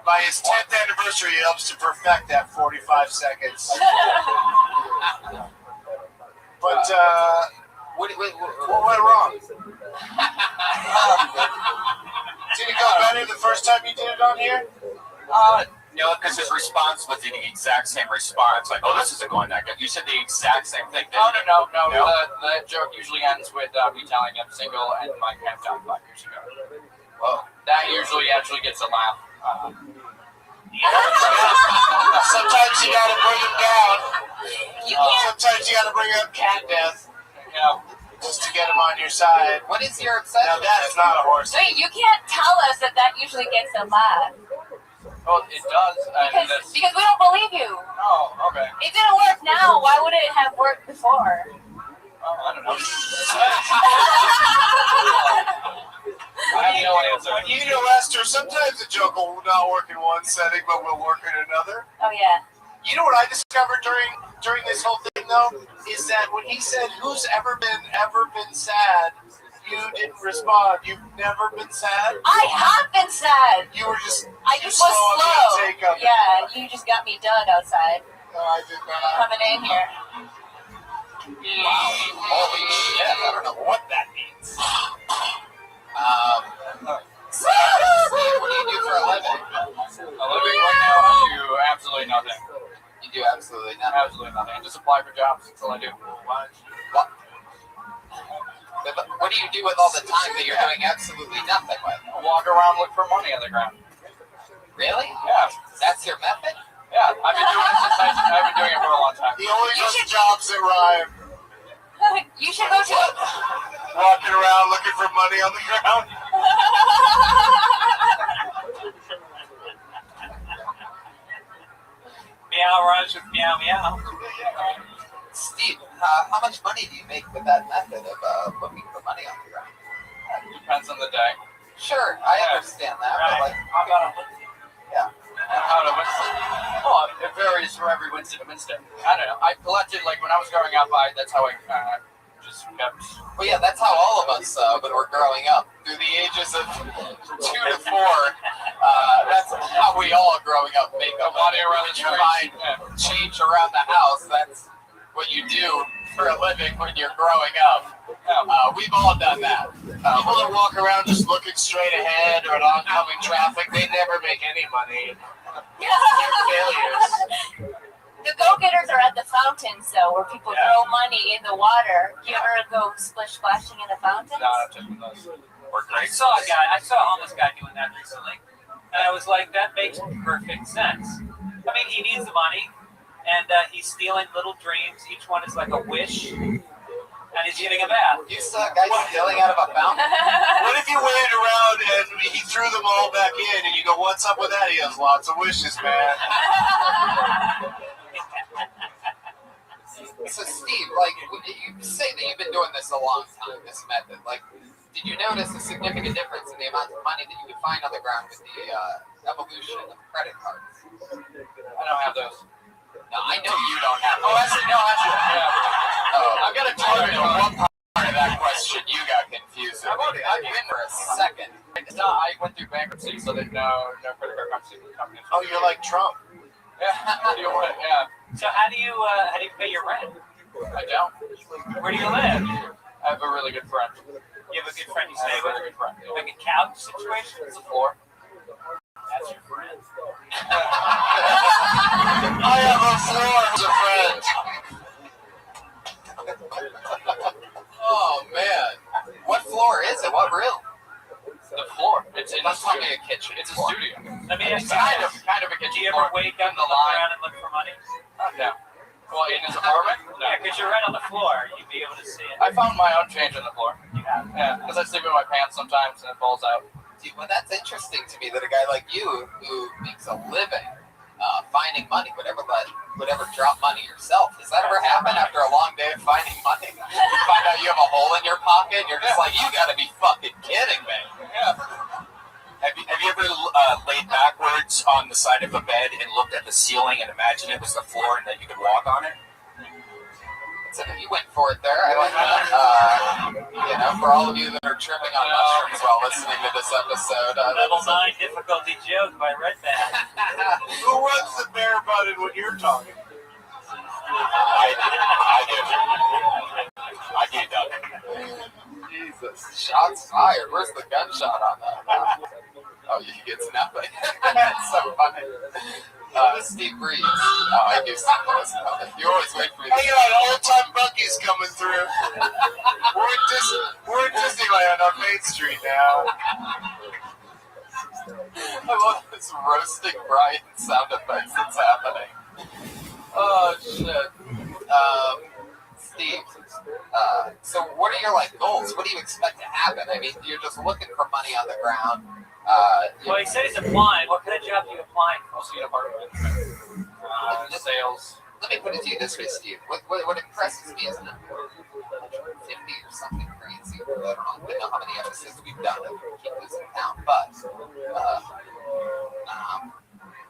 By his 10th anniversary, he helps to perfect that 45 seconds. But, what went wrong? Did it go better the first time you did it on here? No, because his response was the exact same response. Like, oh, this isn't going that good. You said the exact same thing. No. The joke usually ends with me telling him single and my pants down 5 years ago. Well, that usually actually gets a laugh. Sometimes you gotta bring him down. Sometimes you gotta bring up cat death. You know, just to get him on your side. What is your obsession? Now that is not a horse. Wait, you can't tell us that usually gets a laugh. Well, it does. Because we don't believe you. Oh, okay. It didn't work now. Why would it have worked before? Oh, I don't know. I have no answer. You know, Esther, sometimes a joke will not work in one setting, but will work in another. Oh, yeah. You know what I discovered during this whole thing, though? Is that when he said, who's ever been sad, you didn't respond. You've never been sad? I have been sad. You were just... I just was slow. Take of yeah, you just got me done outside. No, I did not. Coming in here. Wow. Holy shit. I don't know what that means. Steve, what do you do for a living? A living right now, I do absolutely nothing. You do absolutely nothing? Absolutely nothing. I just apply for jobs. That's all I do. What? What do you do with all the time that you're doing absolutely nothing with? I walk around, look for money on the ground. Really? Yeah. That's your method? Yeah, I've been doing it for a long time. He only does jobs that rhyme. You should go to... Walking around looking for money on the ground. Meow rhymes with meow meow. Steve, how much money do you make with that method of looking for money on the ground? It depends on the day. Sure, I understand that. Right. But yeah. How to Winston? Oh, it varies for every Winston and Winston. I don't know. I collected, like, when I was growing up, that's how I just kept... Well, yeah, that's how all of us, when we're growing up, through the ages of 2 to 4, that's how we all growing up make up money around the mind, change around the house. That's what you do for a living when you're growing up. We've all done that. People that walk around just looking straight ahead or at oncoming traffic, they never make any money. They're failures. The go-getters are at the fountains, though, where people throw money in the water. You ever go splish-splashing in the fountains? No, I don't think those. I saw a homeless guy doing that recently, and I was like, that makes perfect sense. I mean, he needs the money, and he's stealing little dreams. Each one is like a wish, and he's getting a bath. You saw a guy stealing out of a fountain? What if you waited around and he threw them all back in and you go, what's up with that? He has lots of wishes, man. So, Steve, like, you say that you've been doing this a long time, this method. Like, did you notice a significant difference in the amount of money that you could find on the ground with the evolution of credit cards? I don't have those. No, I know you don't have those. Oh, actually, yeah. Oh, I've got to tell you one part of that question you got confused. I've been for a second. No, I went through bankruptcy, so there's no credit card company. Oh, you're like Trump. Yeah. So how do you pay your rent? I don't. Where do you live? I have a really good friend. You have a good friend you stay with? Really good friend. Like a couch situation? It's a floor. That's your friend. I have a floor as a friend. Oh, man. What floor is it? What room? The floor. It's in That's not a kitchen. It's a studio. Let me ask It's kind of a kitchen. Do you ever wake up and look around and look for money? No. Well, in his apartment? Yeah, because you're right on the floor. You'd be able to see it. I found my own change on the floor. You have? Yeah, because I sleep in my pants sometimes and it falls out. Dude, well, that's interesting to me that a guy like you who makes a living finding money would ever drop money yourself. Does that ever happen after a long day of finding money? You find out you have a hole in your pocket and you're just like, you gotta be fucking kidding me. Yeah. Have you ever laid backwards on the side of a bed and looked at the ceiling and imagined it was the floor and that you could walk on it? So you went for it there. I like that. For all of you that are tripping on mushrooms while listening to this episode. Level 9 difficulty joke by Redman. Who runs the bare butted when you're talking? I do, Doug. Jesus. Shots fired. Where's the gunshot on that? Oh, he gets nothing. That's so funny. Steve Breeze. Oh, I do something. You always wait for me. Hang on, old-time buggies coming through. We're at Disneyland on Main Street now. I love this roasting Brian sound effects that's happening. Oh, shit. Steve, so what are your, goals? What do you expect to happen? I mean, you're just looking for money on the ground. Well, he said he's applying. What kind of job are you applying for? Mostly in apartment. Sales. Let me put it to you this way, Steve. What impresses me is that 50 or something crazy. I don't know how many episodes we've done that we keep losing count, but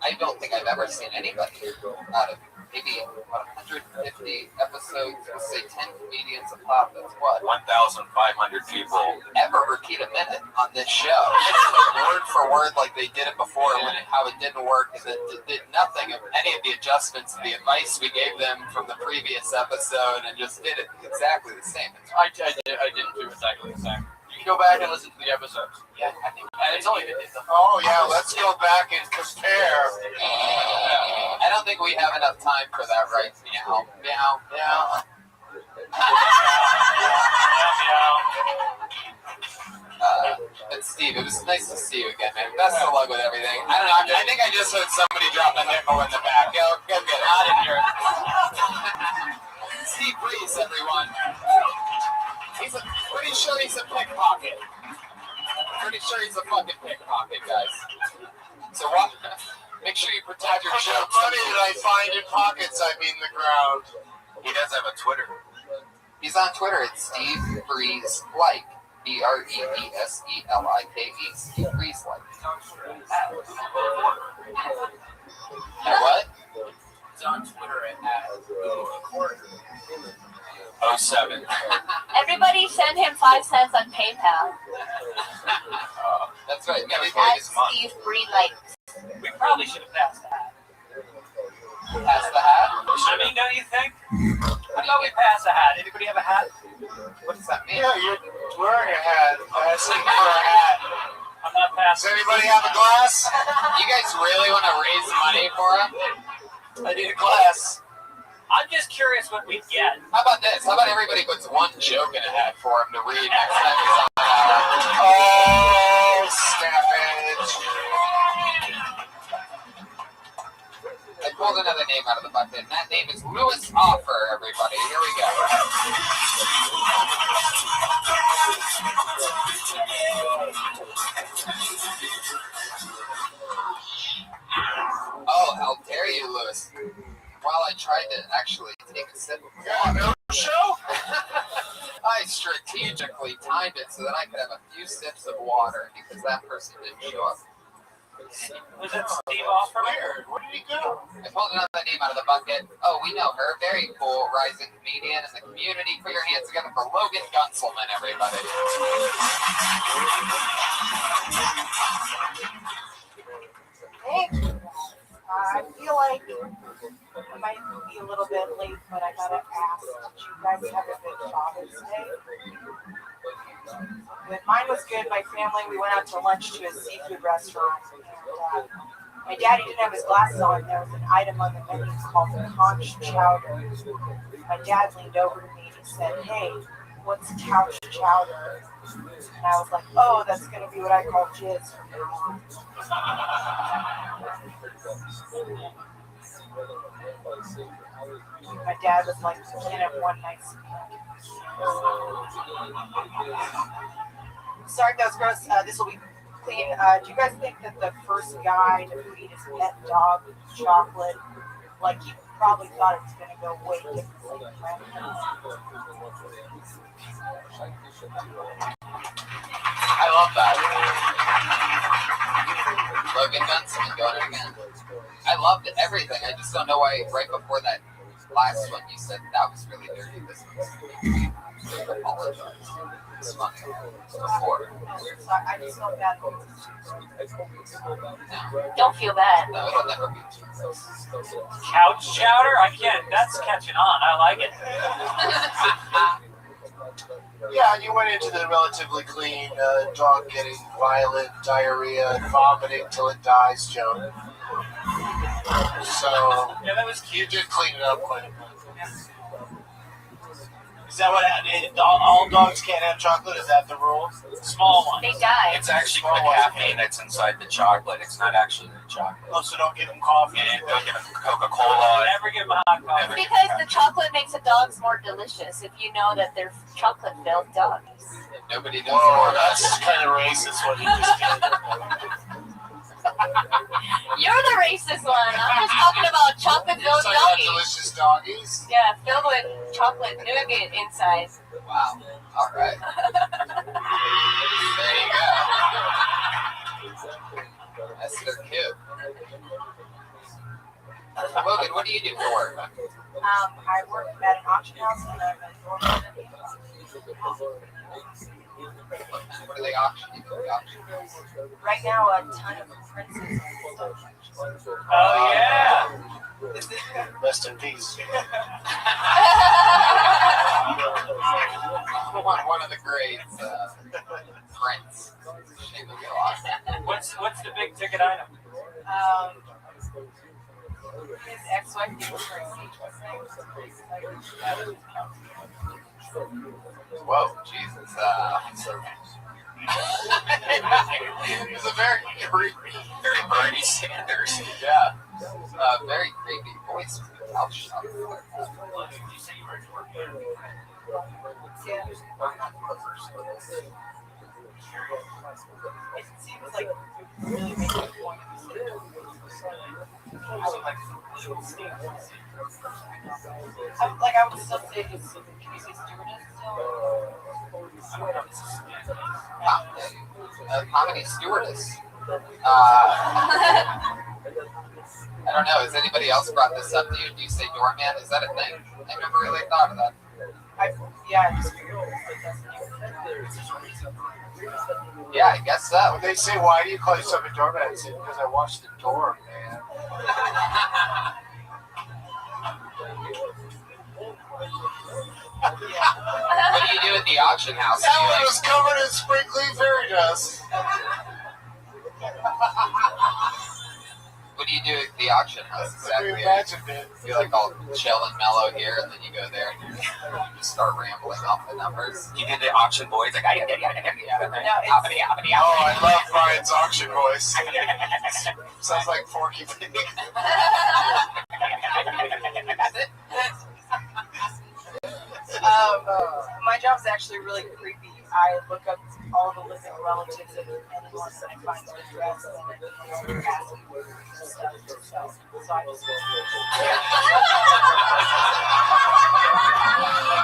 I don't think I've ever seen anybody out of maybe 150 episodes, let's say 10 comedians a pop, that's what? 1,500 people. Ever repeat a minute on this show. Word for word like they did it before, how it didn't work, and it did nothing of any of the adjustments to the advice we gave them from the previous episode, and just did it exactly the same. I didn't do exactly the same. You can go back and listen to the episodes. Yeah, I think. And it's only Oh, yeah, let's go back and compare. I don't think we have enough time for that right now. Meow. But Steve, it was nice to see you again, man. Best of luck with everything. I don't know. I think I just heard somebody drop a nickel in the back. Go get it. I didn't hear it. Steve Breeze, everyone. Pretty sure he's a pickpocket. Pretty sure he's a fucking pickpocket, guys. So make sure you protect your jokes. Money that I find in pockets, I mean the ground. He does have a Twitter. He's on Twitter. It's Steve Breeze Like. BREESELIKE. Steve Breeze Like. What? He's on Twitter at 07. Everybody send him 5 cents on PayPal. That's right. At Steve Breeze Like. We probably should have passed that. Pass the hat? I mean, don't you think? How about we pass a hat? Anybody have a hat? What does that mean? Yeah, you're wearing a hat. Asking for a hat. I'm not passing. Does anybody have a glass? You guys really want to raise money for him? I need a glass. I'm just curious what we get. How about this? How about everybody puts one joke in a hat for him to read next time he's on the hour? Oh, snappage. I pulled another name out of the bucket, and that name is Louis Offer, everybody. Here we go. Oh, how dare you, Louis. While I tried to actually take a sip of water, I strategically timed it so that I could have a few sips of water because that person didn't show up. Was it Steve Offer? Where did he go? I pulled another name out of the bucket. Oh, we know her. Very cool, rising comedian in the community. Put your hands together for Logan Gunselman, everybody. Hey, I feel like I might be a little bit late, but I gotta ask, did you guys have a good Father's Day? Good. Mine was good. My family, we went out to lunch to a seafood restaurant, and my daddy didn't have his glasses on. There was an item on the menu called conch chowder. My dad leaned over to me and he said, "Hey, what's couch chowder?" And I was like, "Oh, that's gonna be what I call jizz from now on." My dad was like, "You can't have one nice meal." Sorry, that was gross. This will be clean. Do you guys think that the first guy to feed his pet dog chocolate, like he probably thought it was going to go way differently? I love that. Logan Benson doing it again. I loved everything. I just don't know why right before that last one you said that was really dirty. This one's really I apologize. It's funny. Before. I just felt bad. No. Don't feel bad. No, it'll never be too gross. Couch chowder? I can't. That's catching on. I like it. Yeah, and you went into the relatively clean dog getting violent diarrhea and vomiting till it dies joke. So Yeah, that was you cute. did clean it up quite a bit. Is that what all dogs can't have chocolate? Is that the rule? Small one. They die. It's actually the caffeine that's inside the chocolate. It's not actually the chocolate. Oh, so don't give them coffee. And don't give them Coca-Cola. Never give them a hot coffee. Because the chocolate makes the dogs more delicious if you know that they're chocolate-filled dogs. Nobody knows Oh, more about that's kind of racist what you just did. You're the racist one. I'm just talking about chocolate-filled Talking about doggies. delicious doggies. Yeah, filled with chocolate nougat inside. Wow. All right. There you go. That's their cute. Logan, what do you do for work? I work at an auction house and I'm a doorman. What do they auction? Right now, a ton of princes and stuff. Oh, yeah. Rest in peace. One of the greats, Prince. Shame to get lost. What's the big ticket item? His ex-wife gave him her Whoa, Jesus. He's a very creepy, very Bernie Sanders. Yeah. Very creepy voice from the couch shop. It seems like really making a point. I would still say, can you say stewardess still? Comedy stewardess. I don't know. Has anybody else brought this up to you? Do you say doorman? Is that a thing? I never really thought of that. Yeah, I guess so. When they say, "Why do you call yourself a doorman?" I say, "Because I watch the door, man." the auction house. Alan was covered in sprinkly fairy dust. What do you do at the auction house exactly? Imagined it. You're like all chill and mellow here, and then you go there and you just start rambling off the numbers. You did the auction voice, like, Oh, I love Brian's auction voice. Sounds like Porky Pig. My job's actually really creepy. I look up all the living relatives of anyone that I find their address and then ask them stuff. So I just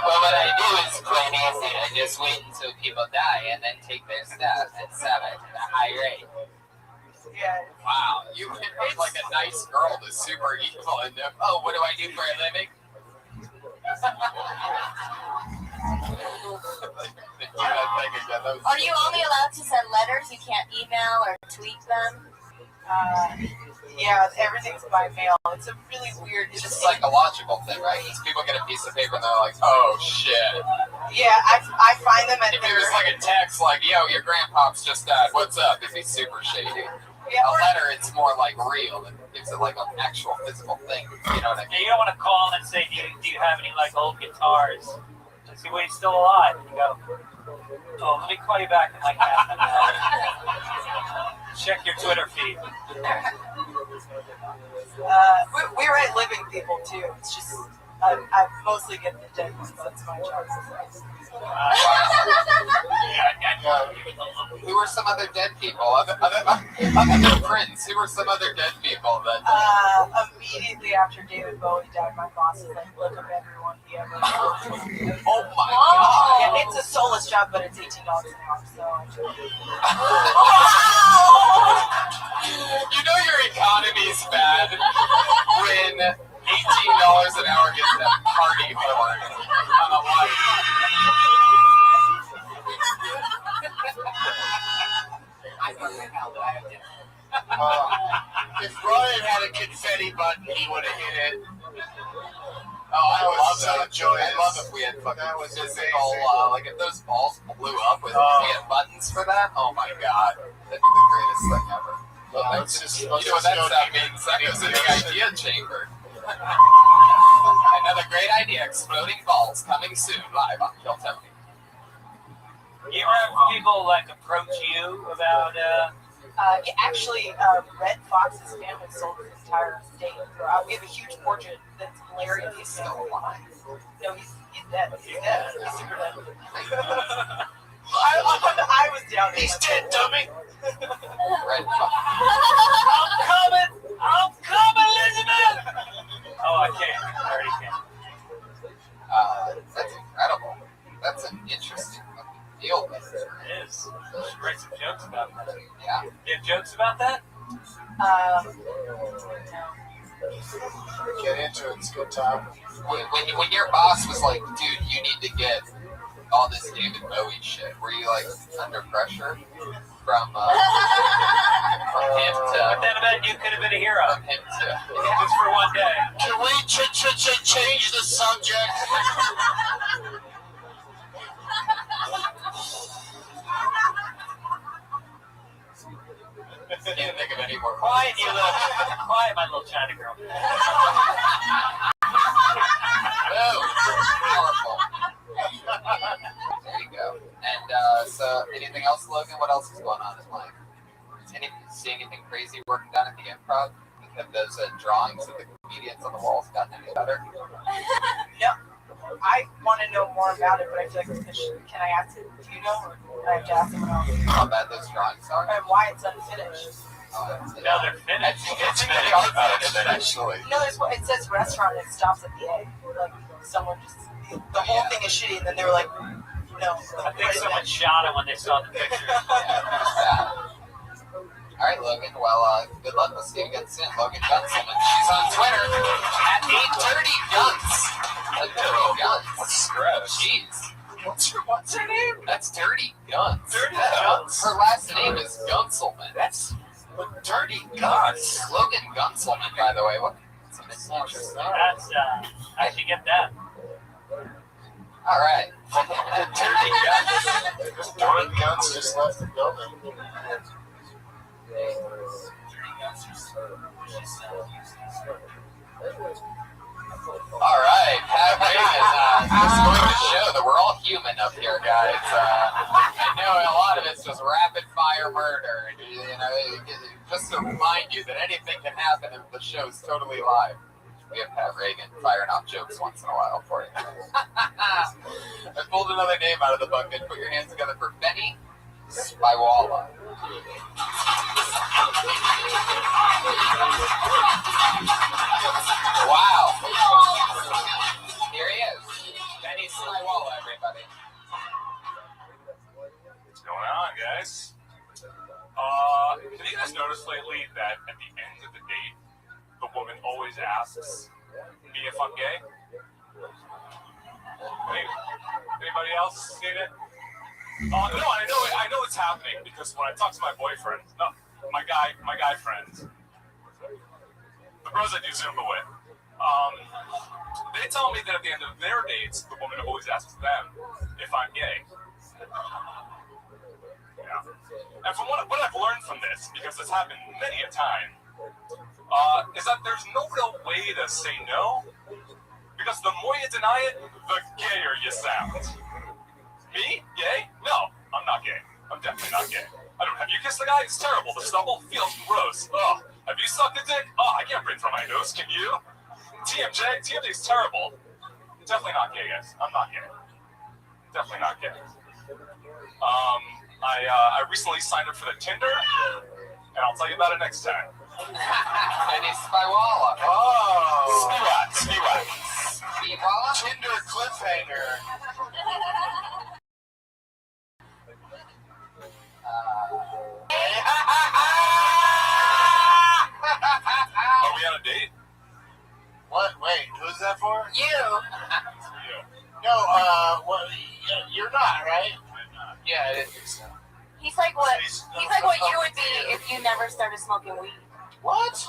Well, what I do is quite easy. I just wait until people die and then take their stuff and sell it at a high rate. Yeah. Wow, you went from like a nice girl to super evil and oh, what do I do for a living? Are you only allowed to send letters? You can't email or tweet them? Yeah, everything's by mail. It's a really weird. It's a psychological thing, right? Because people get a piece of paper and they're like, oh shit. Yeah, I find them at if it was like a text like, yo, your grandpop's just died, what's up? It'd be super shady. Yeah, a letter, it's more like real. It gives it like an actual physical thing. You know what I mean? Yeah, you don't want to call and say, do you have any like old guitars? And see, well, he's still alive. And you go, oh, let me call you back in like half an hour. Check your Twitter feed. We write living people too. It's just I mostly get the dead ones. That's my job. Who are some other dead people? Other than Prince, who are some other dead people that? Immediately after David Bowie died, my boss was like, look up everyone he ever. Oh my god! Yeah, it's a soulless job, but it's $18 an hour. So. You know your economy's bad when $18 an hour gets that party horn on a light. If Brian had a confetti button, he would have hit it. Oh, I love so that. joyous. I love if we had fucking physical, like if those balls blew up with we had buttons for that. Oh my god, that'd be the greatest thing ever. Well, let's you just know what that sound means? That goes in the idea chamber. Another great idea, exploding balls, coming soon, live on Kill Tony. You ever have people like approach you about Actually, Red Fox's family sold his entire estate. We have a huge portrait that's hilarious. He's still alive. No, he's dead. He's dead. He's super dead. I was down there. He's dead, dummy. Red Fox. I'm coming, Elizabeth! Oh, I can't. I already can't. That's incredible. That's an interesting deal. It is. You should write some jokes about that. Yeah. You have jokes about that? Get into it. It's a good time. When your boss was like, dude, you need to get all this David Bowie shit, were you like under pressure from him to? But then you could have been a hero. From him to. Just for one day. Can we change the subject? Can't think of any more. Quiet, you little. Quiet, my little China girl. Oh, powerful. There you go. And so, anything else, Logan? What else is going on in life? See anything crazy working down at the Improv? Have those drawings of the comedians on the walls gotten any better? Yep. I want to know more about it, but I feel like it's can I ask it? Do you know, or I have to ask someone else? How bad those drawings are? And why it's unfinished? No, they're finished. It's finished. Actually. No, it says restaurant and it stops at the A. Like someone just the whole thing is shitty, and then they were like, no. I think someone shot it when they saw the picture. All right, Logan. Well, good luck. We'll see you again soon. Logan Gunselman. She's on Twitter at @dirtyguns. Dirty Guns. What's gross? Jeez. What's her name? That's Dirty Guns. Dirty Guns. Her last name is Gunselman. That's Dirty Guns. Logan Gunselman, by the way. What? That's interesting. That's I should get that. All right. The Dirty just left the building. All right, Pat Reagan just going to show that we're all human up here, guys. I know a lot of it's just rapid fire murder. You know, just to remind you that anything can happen if the show's totally live. We have Pat Reagan firing off jokes once in a while for you. I pulled another name out of the bucket. Put your hands together for Benny Spywala. Wow. Here he is. Benny Spywala, everybody. What's going on, guys? Have you guys noticed lately that at the end of the date, the woman always asks me if I'm gay? Anybody else seen it? No, I know it's happening because when I talk to my boyfriend, my guy friends, the bros I do Zumba with, they tell me that at the end of their dates, the woman always asks them if I'm gay. Yeah. And from what I've learned from this, because it's happened many a time, is that there's no real way to say no, because the more you deny it, the gayer you sound. Me? Gay? No, I'm not gay. I'm definitely not gay. Have you kissed a guy? It's terrible. The stubble feels gross. Ugh. Have you sucked a dick? Oh, I can't breathe from my nose. Can you? TMJ's terrible. Definitely not gay, guys. I'm not gay. Definitely not gay. I recently signed up for the Tinder, and I'll tell you about it next time. Benny Spywala. Oh. Spywala? Tinder cliffhanger. Are we on a date? What? Wait, who's that for? You. No, well, you're not, right? I'm not. Yeah, I didn't think so. He's like what you would be if you never started smoking weed. What?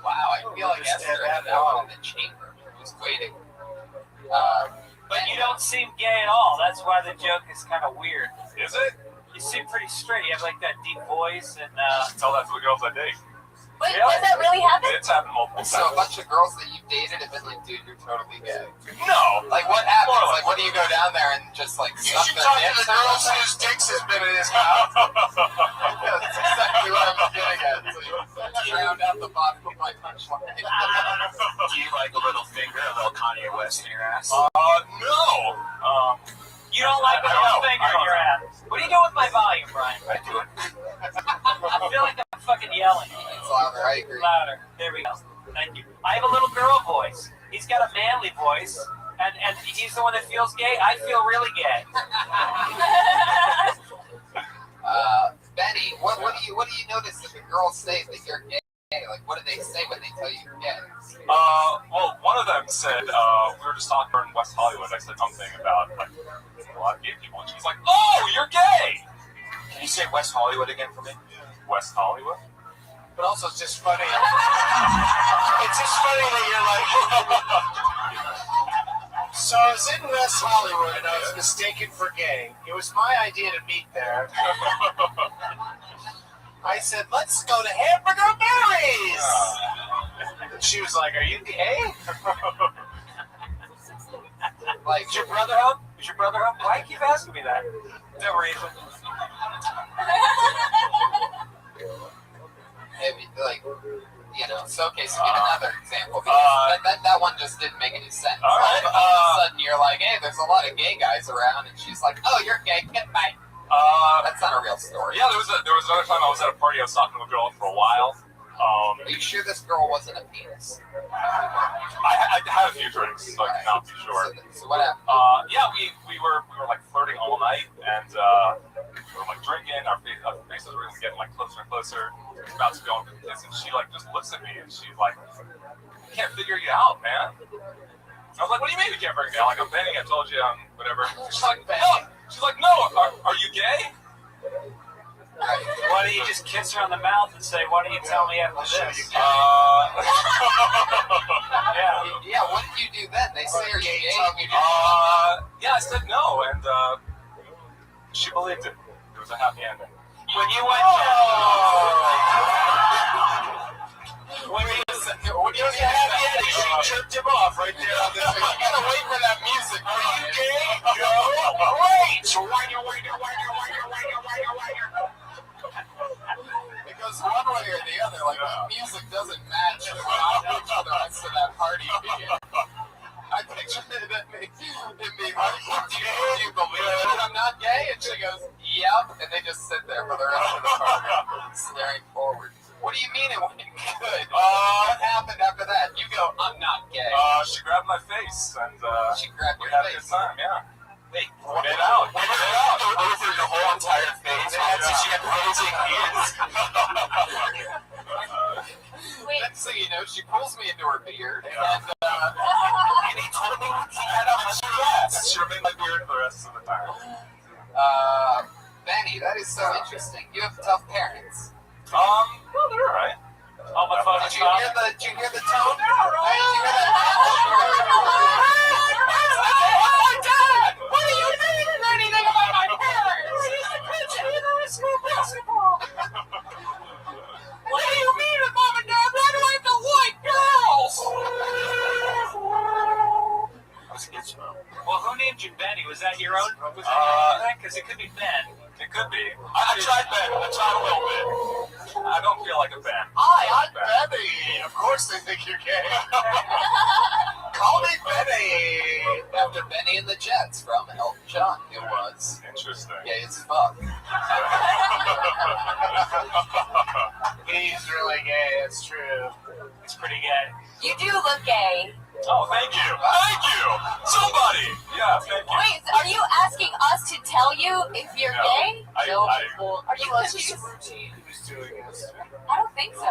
Wow, I feel like Esther had that one in the chamber. He was waiting. But you don't seem gay at all. That's why the joke is kind of weird. Is it? You seem pretty straight. You have like that deep voice and. Tell that to the girls I date. Wait, does that really happen? It's happened multiple times. So a bunch of girls that you dated have been like, dude, you're totally gay. No. Like, what happens? Like, what do you go down there and just like You suck should their talk to dicks the or girls what? whose dicks has been in his mouth. Yeah, that's exactly what I was getting at. So you drowned out the bottom of my punchline. Do you like a little finger, a little Kanye West in your ass? No. You don't like a little finger in your ass. What do you do with my volume, Brian? I do it. I feel like I'm fucking yelling. It's louder, I agree. Louder. There we go. Thank you. I have a little girl voice. He's got a manly voice, and he's the one that feels gay. I feel really gay. Benny, what do you notice that the girls say that you're gay? Like, what do they say when they tell you you're gay? Well, one of them said, we were just talking in West Hollywood. I said something about, like, a lot of gay people. And she's like, oh, you're gay! Can you say West Hollywood again for me? West Hollywood? But also, it's just funny. It's just funny that you're like. So I was in West Hollywood and I was mistaken for gay. It was my idea to meet there. I said, let's go to Hamburger Mary's. And she was like, are you gay? Like, is your brother home? Is your brother home? Why do you keep asking me that? No reason. Like, so okay, so give another example, because that one just didn't make any sense. All right. All of a sudden you're like, hey, there's a lot of gay guys around, and she's like, oh, you're gay, get back. That's not a real story. Yeah, there was another time I was at a party. I was talking to a girl for a while. Are you sure this girl wasn't a penis? I had a few drinks, so I cannot be sure. So what happened? Yeah, we were like flirting all night, and we were like drinking. Our faces were getting like closer and closer. We were about to go into this, and she like just looks at me, and she's like, "I can't figure you out, man." I was like, "What do you mean you can't figure me out? Like I'm Benny. I told you I'm whatever." She's like, "No." She's like, "No. Are you gay?" Why don't you just kiss her on the mouth and say, why don't you tell me after this? Yeah, what did you do then? They say, are you gay? Yeah, I said no, and she believed it. It was a happy ending. When you went When he was a happy ending, she tripped him off right there on this. I gotta wait for that music. Are you gay? No. Wait. Because one way or the other, like the music doesn't match the rest of that party being. I pictured it being like, do you believe that I'm not gay? And she goes, yep. And they just sit there for the rest of the party, staring forward. What do you mean it went good? What happened after that? You go, I'm not gay. She grabbed my face and She grabbed we your had a face. good time, yeah. Wait, We made out. Over your whole entire face. She had rosy ears. Wait. Next thing you know, she pulls me into her beard, and he told me he had a hundred cats. She remained my beard for the rest of the time. Benny, that is so interesting. You have tough parents. Well, they're alright. all my photos. Did you hear the tone? Did you hear that? Oh my God! What do you mean anything about my parents? He's the pitch hitter in school basketball. What do you mean, Mom and Dad? Why do I have to like girls? Well, who named you Benny? Was that your own? Was that your own? Because it could be Ben. It could be. I tried Ben. I tried a little bit. I don't feel like a Ben. Hi, I'm Benny. Of course they think you're gay. Call me Benny. After Benny and the Jets from Elton John, it was. Interesting. Gay as fuck. He's really gay, it's true. It's pretty gay. You do look gay. Oh, thank you. Thank you. Somebody. Yeah, thank you. Wait, are you asking us to tell you if you're No, gay? I- Are you confused? Who's doing this? I don't think so.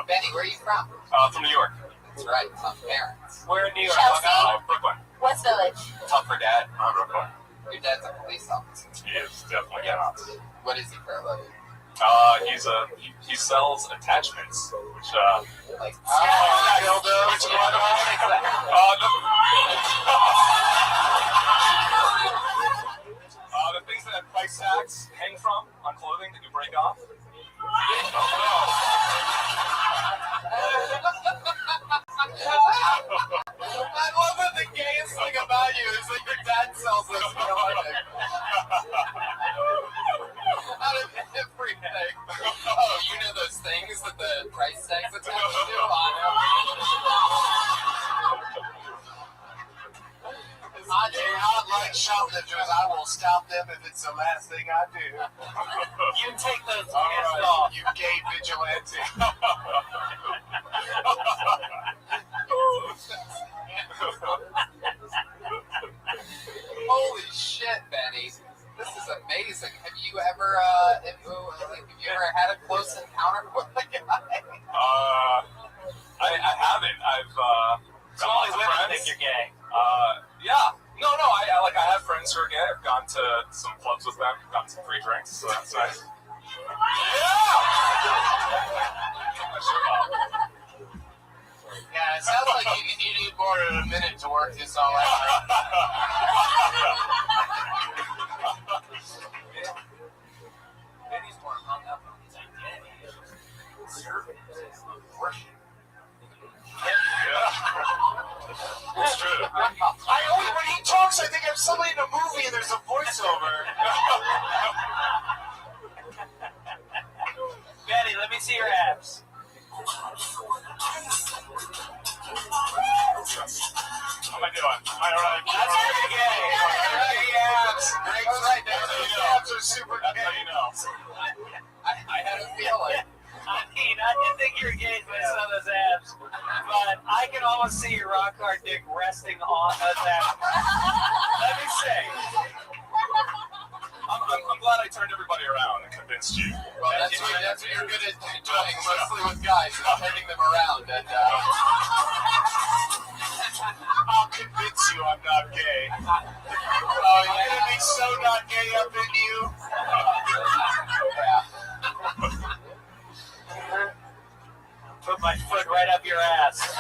Benny, where are you from? From New York. That's right, tough parents. We're in New York. Chelsea? Brooklyn. West Village. Tough for dad. Brooklyn. Your dad's a police officer. He is definitely not. What is he for a living? He sells attachments, which Like, dildos. the things that price tags hang from on clothing that you break off. I love that the gayest thing about you is that your dad sells this for a living. Out of everything. Oh, you know those things that the price tags attached to on them? I do not like shoplifters. I will stop them if it's the last thing I do. You take those All pants right, off. you gay vigilante. Holy shit, Benny. This is amazing. Have you ever had a close encounter with a guy? I haven't. I've So all these women think you're gay. yeah. No, I have friends who are gay. I've gone to some clubs with them, gotten some free drinks, so that's nice. Yeah, it sounds like you need more than a minute to work this all out. Benny's more hung up on his identity. It's true. When he talks, I think I'm somebody in a movie and there's a voiceover. Benny, let me see your abs. How am I doing? I don't know. That's pretty gay. Greg's right there. Those abs are super That's gay. how you know. I had a feeling. I mean, I didn't think you were gay when I saw those abs, but I can almost see your rock hard dick resting on those abs. Let me say, I'm glad I turned everybody around and convinced you. Well, that's what you're good at doing, mostly with guys, is turning them around. And I'll convince you I'm not gay. Oh, you're gonna be so not gay up in you. put my foot right up your ass.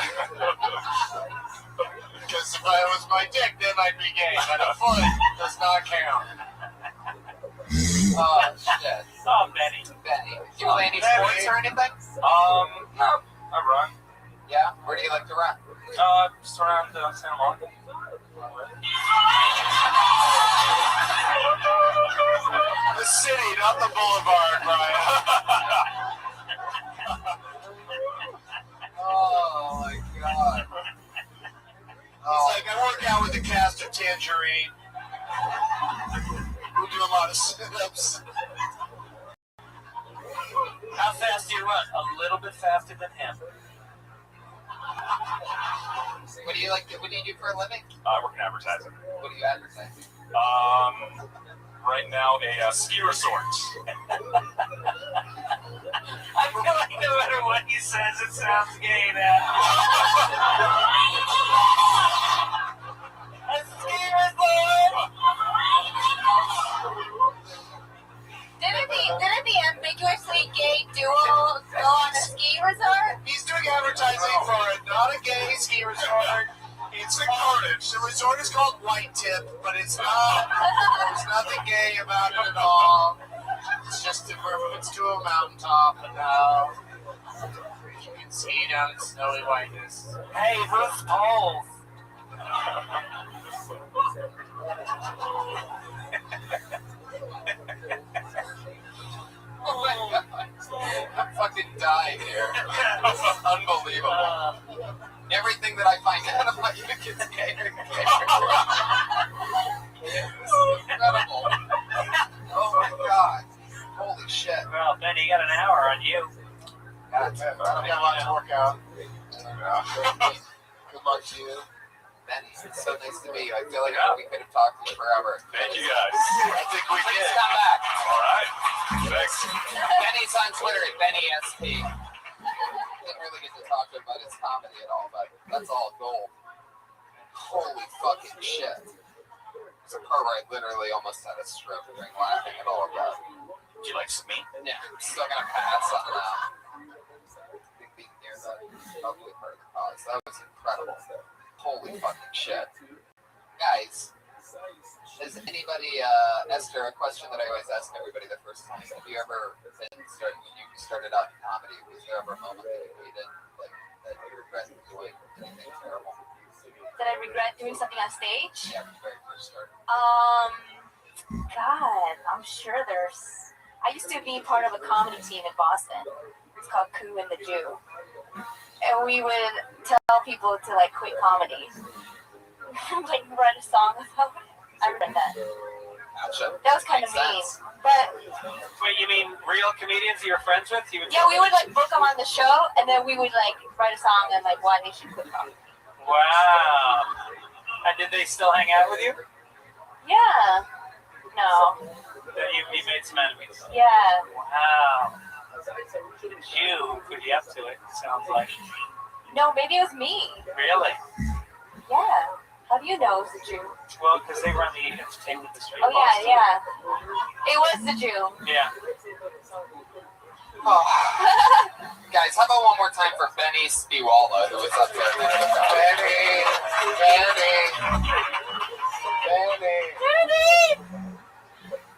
Because it was my dick, then I'd be gay. But a foot does not count. Oh, shit. Oh, Benny. Benny. Do you play any sports or anything? No. I run. Yeah? Where do you like to run? Just around Santa Monica. The city, not the boulevard, Brian. Oh, my God. It's like I work out with the cast of Tangerine. We do a lot of sit-ups. How fast do you run? A little bit faster than him. What do you like? What do you do for a living? I work in advertising. What do you advertise? Right now, a ski resort. I feel like no matter what he says, it sounds gay now. A ski resort! Didn't the ambiguously gay duo go on a ski resort? He's doing advertising for not a gay ski resort. It's in Cardiff. The resort is called White Tip, but it's not. There's nothing gay about it at all. It's just to a mountaintop, and now you can see down the snowy whiteness. Hey, who's Paul? Oh my God. I'm fucking dying here. This is unbelievable. Everything that I find out about you gets gayer and gayer. This is incredible. Oh my God. Holy shit. Well, Benny, you got an hour on you. I've got a lot to work out. Good luck to you. Benny, it's so nice to meet you. I feel like we could have talked to you forever. Thank you, guys. I think we Please did. come back. All right. Thanks. Benny's on Twitter at BennySP. Didn't really get to talk to him about his comedy at all, but that's all gold. Holy fucking shit. It's a part where I literally almost had a stroke during laughing at all of that. Do you like some meat? Yeah, I'm still gonna pass on that. I think being near the ugly part of the cause. That was incredible. Holy fucking shit. Guys, has anybody, Esther, a question that I always ask everybody the first time, have you ever been when you started out in comedy, was there ever a moment that you hated, like, that you regret doing anything terrible? Did I regret doing something on stage? Yeah, when you very first started. God, I'm sure there's. I used to be part of a comedy team in Boston. It's called Koo and the Jew. And we would tell people to like quit comedy. Like write a song about it. I read that. Gotcha. That was kind of mean. But wait, you mean real comedians you're friends with? yeah, we would like book them on the show, and then we would like write a song and like why they should quit comedy. Wow. And did they still hang out with you? Yeah. No. You made some enemies. Yeah. Wow. You put you up to it, sounds like. No, maybe it was me. Really? Yeah. How do you know it was the Jew? Well, because they run the entertainment industry. Oh, yeah. It was the Jew. Yeah. Oh. Guys, how about one more time for Benny Spiwala, who was up there? Benny!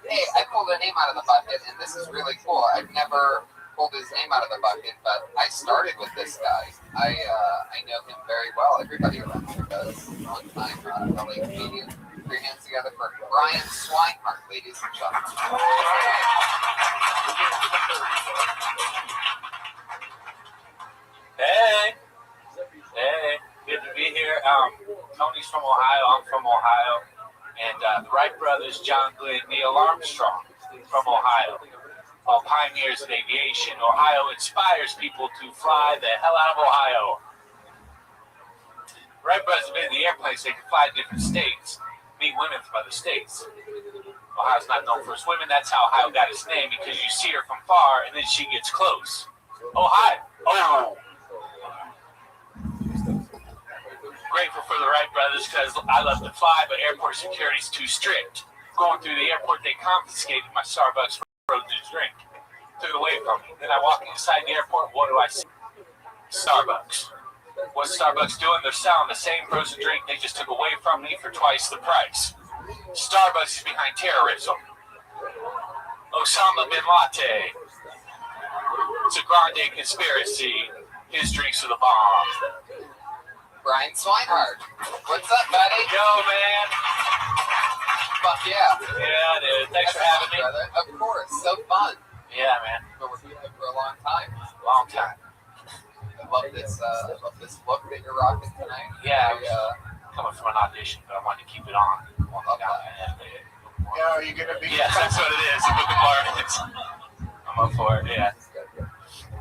Hey, I pulled a name out of the bucket, and this is really cool. I've never pulled his name out of the bucket, but I started with this guy. I know him very well. Everybody around here does. One time, LA comedian. Put your hands together for Brian Swinehart, ladies and gentlemen. Hey, good to be here. Tony's from Ohio. I'm from Ohio. And the Wright brothers, John Glenn, Neil Armstrong, from Ohio. All pioneers of aviation. Ohio inspires people to fly the hell out of Ohio. Wright brothers have been in the airplane so they can fly to different states, meet women from other states. Ohio's not known for its women. That's how Ohio got its name, because you see her from far and then she gets close. Ohio. Oh. Grateful for the Wright brothers because I love to fly, but airport security is too strict. Going through the airport, they confiscated my Starbucks frozen drink, took it away from me. Then I walk inside the airport. What do I see? Starbucks. What's Starbucks doing? They're selling the same frozen drink they just took away from me for twice the price. Starbucks is behind terrorism. Osama bin Laden. It's a grande conspiracy. His drinks are the bomb. Brian Swinehart. What's up, buddy? Yo, man. Fuck yeah. Yeah, dude. Thanks for having me. Brother. Of course. So fun. Yeah, man. But we're doing it for a long time. Long time. I love this look that you're rocking tonight. Yeah, coming from an audition, but I wanted to keep it on. Yeah, are you gonna be? Yes, that's what it is. A book of markets. I'm up for it. Yeah.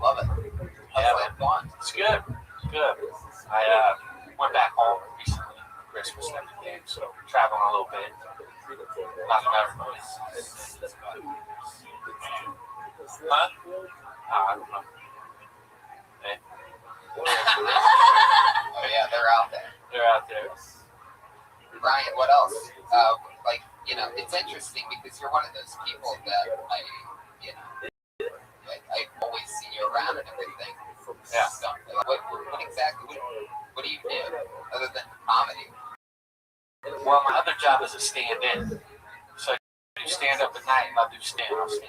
Love it. Yeah, fun. It's good. Good. I went back home recently, Christmas and everything, so traveling a little bit. Not enough noise. Huh? I don't know. Hey. Oh yeah, they're out there. They're out there. Brian, what else? It's interesting because you're one of those people that I've always seen you around and everything. Yeah. So, what exactly? What do you do other than comedy? Well, my other job is a stand-in. So I do stand-up at night, and I do stand-up. I've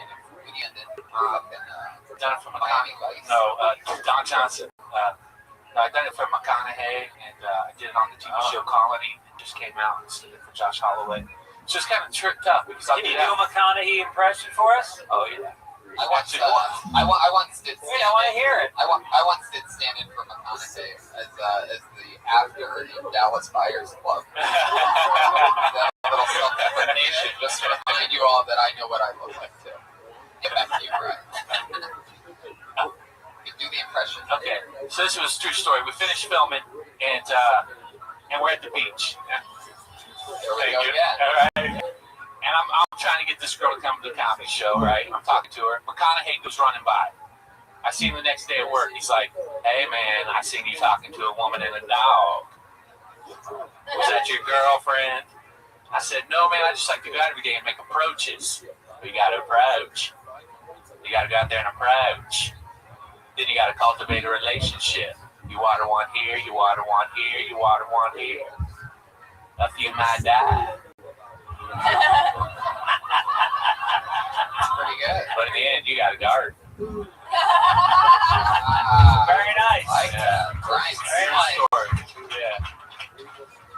done it for Miami Vice. No, Don Johnson. No, I've done it for McConaughey, and I did it on the TV show Colony. It just came out and did it for Josh Holloway. So it's kind of tripped up because Can you do a McConaughey impression for us? Oh yeah. I once did. Wait, I want to hear it. I once did stand in for McConaughey as the actor in Dallas Buyers Club. That little self-deprecation, just to remind you all that I know what I look like too. Get back to you, Brian. You do the impression. Okay, so this was a true story. We finished filming, and we're at the beach. There we go again. All right. And I'm trying to get this girl to come to the comedy show, right? I'm talking to her. McConaughey goes running by. I see him the next day at work. He's like, "Hey, man, I seen you talking to a woman and a dog. Was that your girlfriend?" I said, "No, man, I just like to go out every day and make approaches. You got to approach. You got to go out there and approach. Then you got to cultivate a relationship. You water one here, you water one here, you water one here. A few might die." That's pretty good. But in the end, you got a garden. Very nice. Like that. Brian, Very nice. Story. Yeah.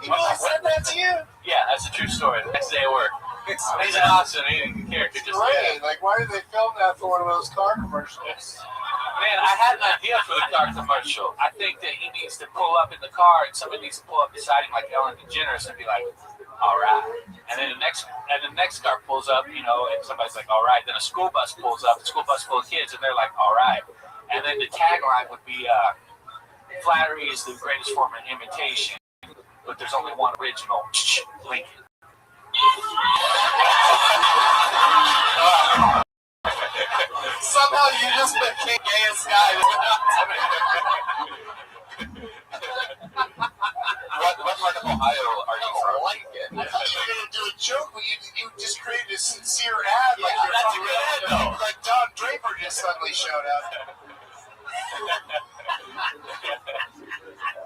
People said that to you? Yeah, that's a true story. The next day at work. He's an awesome character. Just Great. Like, why did they film that for one of those car commercials? Man, I had an idea for the car commercial. I think that he needs to pull up in the car, and somebody needs to pull up beside him like Ellen DeGeneres and be like, "All right." And then the next car pulls up, and somebody's like, "All right." Then a school bus pulls up, a school bus full of kids, and they're like, "All right." And then the tagline would be, "Flattery is the greatest form of imitation, but there's only one original, Lincoln." Somehow you just became gayest guy. What part of Ohio are you from? Lincoln. I thought you were going to do a joke, but you just created a sincere ad. Yeah, that's a good ad, though. Like Don Draper just suddenly showed up.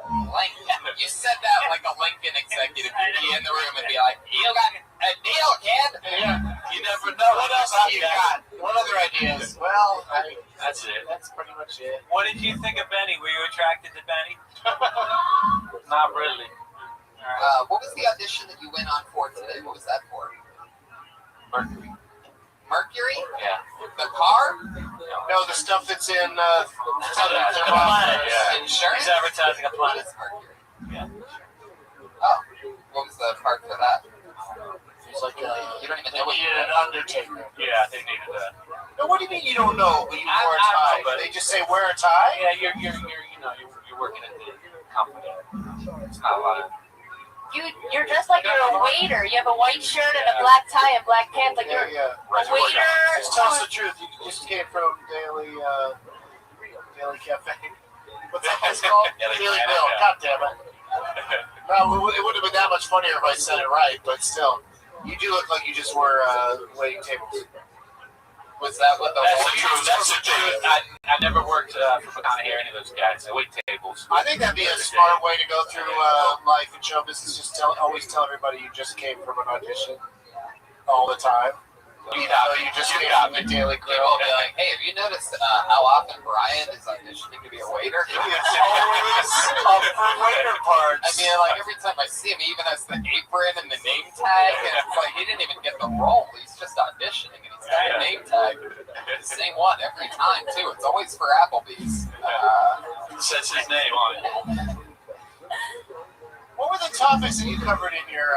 Lincoln. You said that like a Lincoln executive would be in the room and be like, "You got a deal, kid." Yeah. You never know. What else do you got? What other ideas? Well, That's it. that's pretty much it. What did you think of Benny? Were you attracted to Benny? Not really. What was the audition that you went on for today? What was that for? Mercury. Mercury? Yeah. The car? No, the stuff that's in The planet. Yeah. Insurance? He's advertising a What planet. is Mercury? Yeah. Oh, what was the part for that? It's like You don't even know what you an did. undertaker. Yeah, they needed that. No, what do you mean you don't know? But you I- wear a I know, tie. but- They just say wear a tie. Yeah, you're working at the company. It's not a lot of. You're dressed like you're a waiter. You have a white shirt and a black tie and black pants. Like Yeah, you're yeah. a waiter. Just tell us the truth. You just came from Daily Cafe. What's that place called? Daily Daily Cafe, Bill. yeah. God damn it. No, it would have been that much funnier if I said it right, but still. You do look like you just were waiting tables. Was that what the That's whole the truth. That's the truth. I never worked for McConaughey or any of those guys. I wait tables. I think that'd be a smart way to go through life in show business. Just always tell everybody you just came from an audition all the time. You just came from the Daily Grill. People will be like, hey, have you noticed how often Brian is auditioning to be a waiter? It's always for waiter parts. I mean, like, every time I see him, he even has the apron and the name tag, and it's like, he didn't even get the role. He's just auditioning, and he's got a name tag. The same one every time, too. It's always for Applebee's. Says his name on it. What were the topics that you covered in your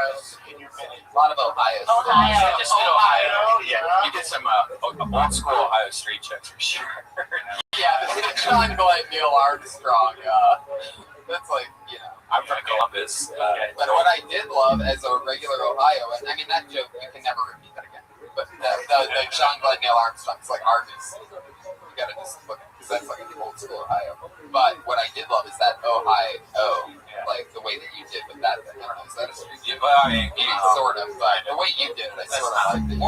minute? A lot of Ohio. Ohio. Just did Ohio. Yeah, you did some old school Ohio street checks for sure. Yeah, the John Glenn, Neil Armstrong. That's like, you know. I'm from Columbus. But what I did love as a regular Ohio, and I mean, that joke, you can never repeat that again. But the John Glenn, Neil Armstrong, it's like artists. You gotta just look, because that's like an old school Ohio. But what I did love is that Ohio, like the way that you did with that thing. I don't know, is that a street joke? Well, I mean, sort of, but the way you did it, I sort of liked it.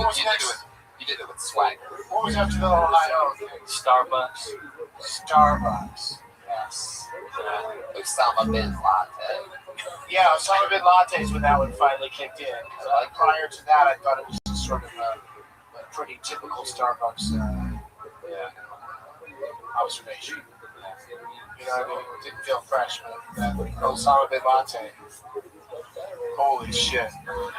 You did it with swag. What was after the Ohio thing? Starbucks. Yes. Osama bin Latte. Yeah, Osama bin Lattes when that one finally kicked in. Prior to that, I thought it was just sort of a pretty typical Starbucks observation. You know what I mean? It didn't feel fresh, man. That Osama bin Latte. Holy shit. That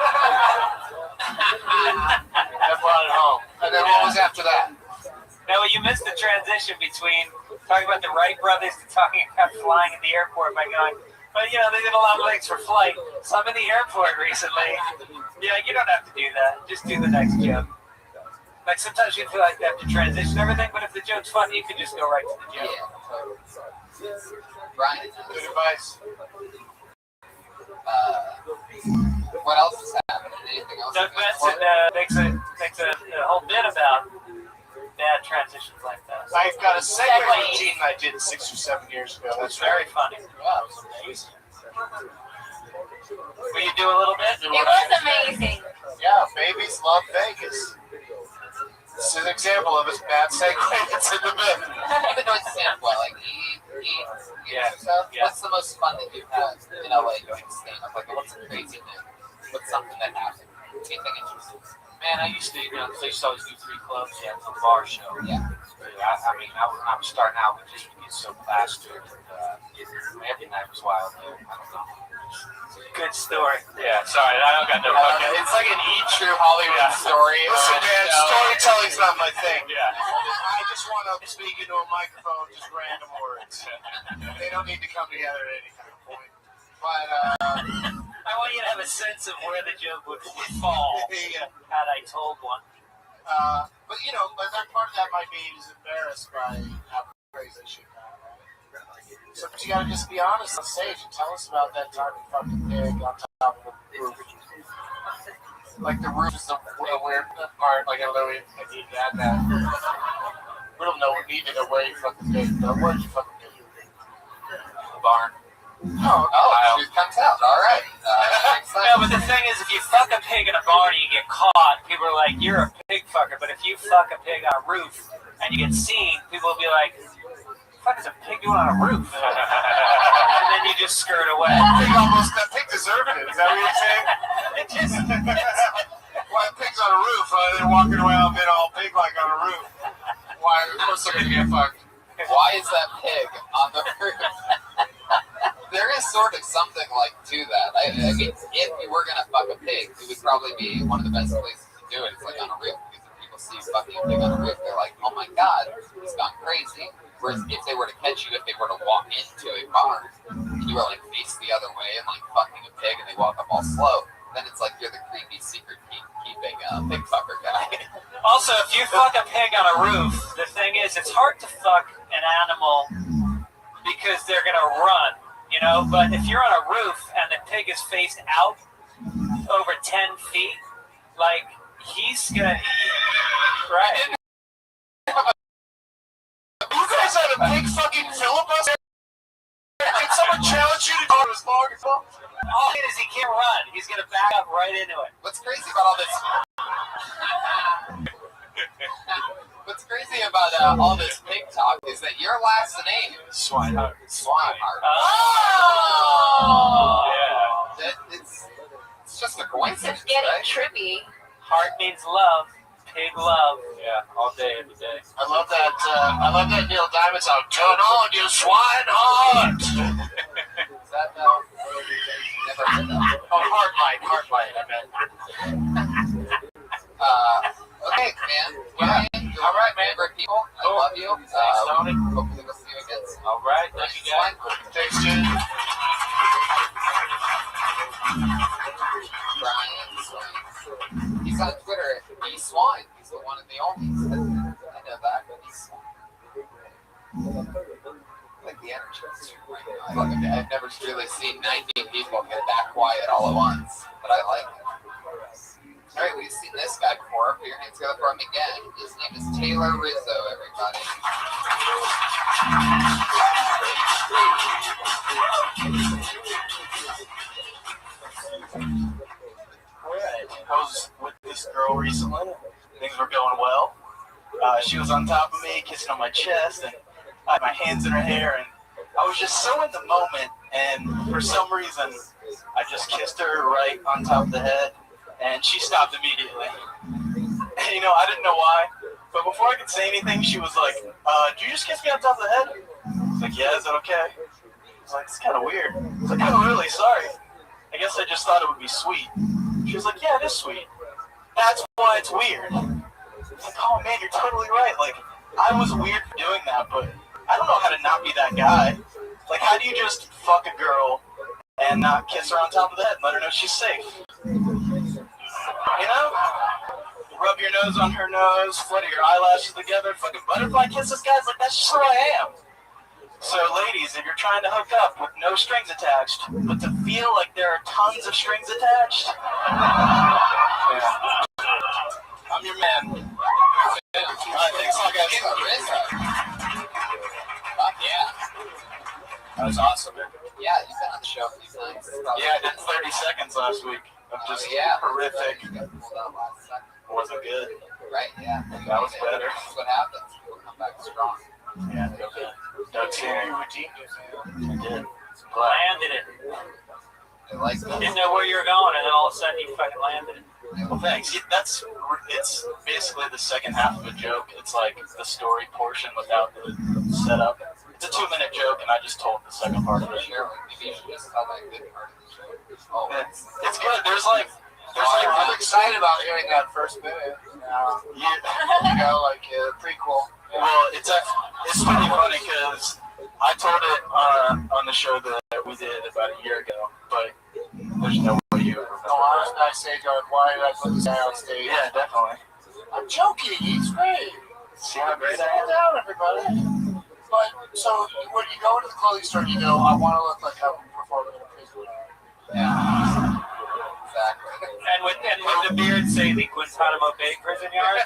brought it home. And then what was after that? Now, you missed the transition between talking about the Wright brothers to talking about flying at the airport by going, but you know, they did a lot of things for flight. So I'm in the airport recently. Yeah, you don't have to do that. Just do the next joke. Like sometimes you feel like you have to transition everything, but if the joke's funny, you can just go right to the joke. Yeah. Brian, good advice. What else is happening? Anything else? Doug Benson makes a whole bit about bad transitions like that. I've got a segue routine I did 6 or 7 years ago. That's very funny. Wow, it was amazing. Will you do a little bit? It was amazing. Yeah, babies love Vegas. This is an example of a bad segue that's in the middle. Even though it's sample, like eat stuff. Yeah. What's the most fun that you've had in LA doing stand-up? Like, what's a crazy thing? What's something that happened? Anything interesting? Man, I used to, they used to always do 3 clubs. Yeah, it's a bar show. Yeah. I mean, I was starting out with just get so plastered. Every night was wild. I don't know. Good story. Yeah, sorry, I don't got no fucking. It's like an true Hollywood story. Listen, man, storytelling's not my thing. Yeah. I just want to speak into a microphone, just random words. They don't need to come together at any kind of point. But, I want you to have a sense of where the joke would fall had I told one. but you know, but that part of that might be he's embarrassed by how crazy shit got. So you gotta just be honest on stage and tell us about that time you fucking pig on top of the roof. Like the roof is a weird part. Like I literally need to add that. We don't know. We need to know where you fucking pig. Where did you fucking pig? The barn. Oh, truth comes out. All right. No, but the thing is, if you fuck a pig in a barn and you get caught, people are like, "You're a pig fucker." But if you fuck a pig on a roof and you get seen, people will be like, "What is a pig doing on a roof?" And then you just skirt away. That pig deserved it. Is that what you're saying? It just, Why pig's on a roof? They're walking around being all pig-like on a roof. Why? Of course they're gonna get fucked. Why is that pig on the roof? There is sort of something like to that. I mean, if you were gonna fuck a pig, it would probably be one of the best places to do it. It's like on a roof, because if people see you fucking a pig on a roof, they're like, "Oh my god, he's gone crazy." Whereas if they were to catch you, if they were to walk into a barn, and you were like face the other way and like fucking a pig, and they walk up all slow, then it's like you're the creepy secret keeping pig fucker guy. also, if you fuck a pig on a roof, the thing is, it's hard to fuck an animal because they're gonna run. You know, but if you're on a roof and the pig is faced out over 10 feet, like, he's gonna eat, right? You guys had a big fucking filibuster? Did someone challenge you to go as long as possible? All it is, he can't run. He's gonna back up right into it. What's crazy about all this? crazy about all this pig talk is that your last name is Swinehart. Swinehart. Oh! Yeah. It's just a coincidence, It's getting right? trippy. Heart means love. Pig love. Yeah, all day, every day. I love that Neil Diamond song. Turn on your Swinehart. Is that never heard that? Oh, Heartlight. I meant. Okay, man. Ryan, all right, man. Favorite people. I love you. Hopefully we'll see you again. All right, thank you guys. Thanks, dude. Brian, he's on Twitter at eSwine. He's the one and the only. I know that, but he's like the energy. I've never really seen 19 people get that quiet all at once, but I like it. All right, we've seen this guy before. Put your hands together for him again. His name is Taylor Rizzo, everybody. Alright, I was with this girl recently. Things were going well. She was on top of me, kissing on my chest, and I had my hands in her hair, and I was just so in the moment, and for some reason, I just kissed her right on top of the head, and she stopped immediately. And, I didn't know why, but before I could say anything, she was like, did you just kiss me on top of the head? I was like, yeah, is that okay? I was like, it's kind of weird. I was like, oh, really? Sorry. I guess I just thought it would be sweet. She was like, yeah, it is sweet. That's why it's weird. I was like, oh man, you're totally right. Like, I was weird for doing that, but I don't know how to not be that guy. Like, how do you just fuck a girl and not kiss her on top of the head and let her know she's safe? Rub your nose on her nose, flutter your eyelashes together, fucking butterfly kisses, guys. Like, that's just who I am. So, ladies, if you're trying to hook up with no strings attached, but to feel like there are tons of strings attached, yeah. I'm your man. Alright, thanks a lot, guys. Fuck yeah. That was awesome, man. Yeah, you've been on the show a few times. Yeah, I did 30 seconds last week of just horrific. Wasn't good. Right, yeah. That was better. That's what happens. People come back strong. Yeah, Doug's here. I did. Landed it. I like that. Didn't know where you were going, and then all of a sudden you fucking landed it. Well, thanks. It's basically the second half of a joke. It's like the story portion without the setup. It's a 2-minute joke, and I just told the second part of it. Sure, maybe you should just tell that good part of the show. Oh, it's good. I'm excited about hearing that first minute. Prequel. Well, it's pretty funny because I told it on the show that we did about a year ago, but there's no way you would remember. Oh, I say, Dark, why did I put this guy on stage? Yeah, definitely. I'm joking. He's great. See how great I am? Down, everybody. But, so, when you go into the clothing store, you go, I want to look like I'm performing in a prison. Yeah. Exactly. And with the beard, say the Guantanamo Bay prison yard.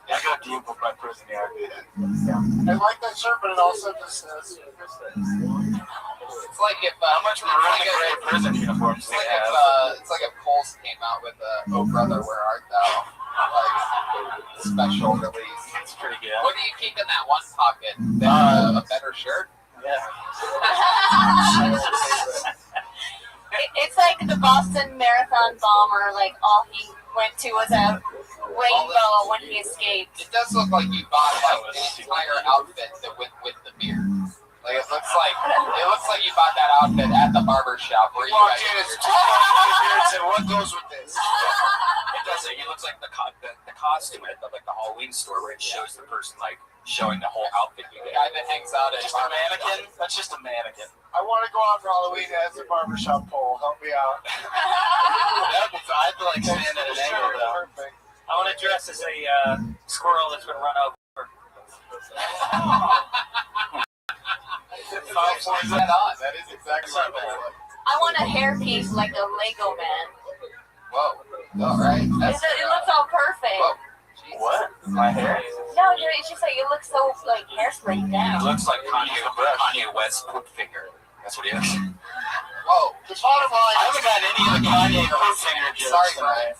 I got deep with my prison yard. I like that shirt, but it also just says. It's like if how much maroon and gray prison uniforms do you have? It's like if Pulse came out with Oh Brother, Where Art Thou? Like special release. It's pretty good. What do you keep in that one pocket? A better shirt? Yeah. It's like the Boston Marathon bomber. Like all he went to was a rainbow when he escaped. It does look like you bought like the entire outfit that went with the beard. Like it looks like you bought that outfit at the barber shop where you guys. And what goes with this? It does it. He looks like the costume at the Halloween store where it shows the person like showing the whole outfit. The guy that hangs out at just a mannequin. That's just a mannequin. I want to go out for Halloween as a barbershop pole. Help me out. I'd have to like stand at an angle though. Perfect. I want to dress as a squirrel that's been run over. That is exactly what it looks like. I want a hairpiece like a Lego man. Whoa. All right. It looks all perfect. Whoa. What? My hair? No, it's just like it looks so like hair sprayed down. It looks like Kanye West poop finger. That's what he is. Whoa. The bottom line. I haven't got any of the Kanye poop finger jokes. Sorry, Brian.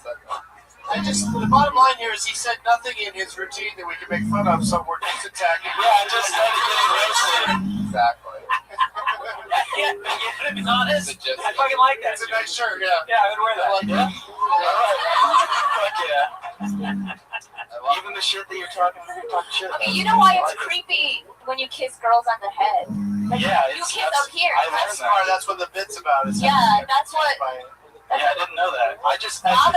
The bottom line here is he said nothing in his routine that we can make fun of, so we're just attacking. Yeah, I just started getting roasted. Exactly. Yeah, to be honest, I fucking like that. It's a nice shirt, yeah. Yeah, I would wear that. Like that? Fuck yeah. Even the shit that you're talking shit. Okay, you know why it's creepy when you kiss girls on the head? Like, Yeah, you kiss up here. That's smart. That's what the bit's about. Yeah, that's what. Yeah, I didn't know that. I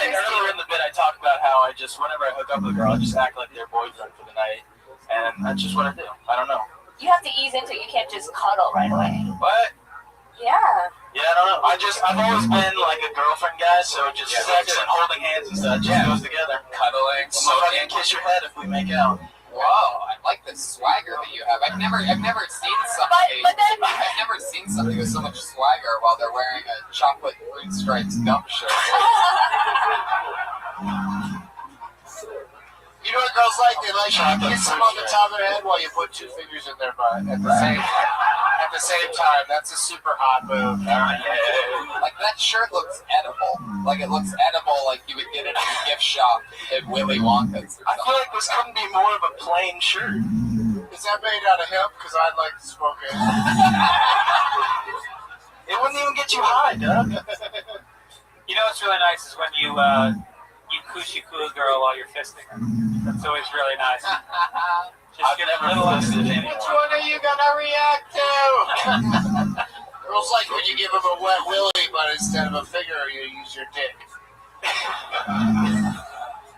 think earlier in the bit I talked about how I just, whenever I hook up with a girl, I just act like their boyfriend for the night. And that's just what I do. I don't know. You have to ease into it. You can't just cuddle right away. What? Yeah. Yeah, I don't know. I've always been like a girlfriend guy, so just sex and holding hands and stuff just goes together. Cuddling, so I can kiss your head if we make out. Whoa, I like the swagger that you have. I've never seen somebody. I've never seen somebody with so much swagger while they're wearing a chocolate green stripes gump shirt. You know what girls like? They like you kiss them on the top of their head while you put two fingers in their butt at the same time. That's a super hot move. Like that shirt looks edible. Like it looks edible, like you would get it at a gift shop at Willy Wonka's. I feel like this couldn't be more of a plain shirt. Is that made out of hemp? Because I'd like to smoke it. It wouldn't even get you high, Doug. You know what's really nice is when you coochie coo a girl while you're fisting her. That's always really nice. Just get a little fisted anymore. Which one are you gonna react to? Girls like when you give them a wet willy, but instead of a finger, you use your dick.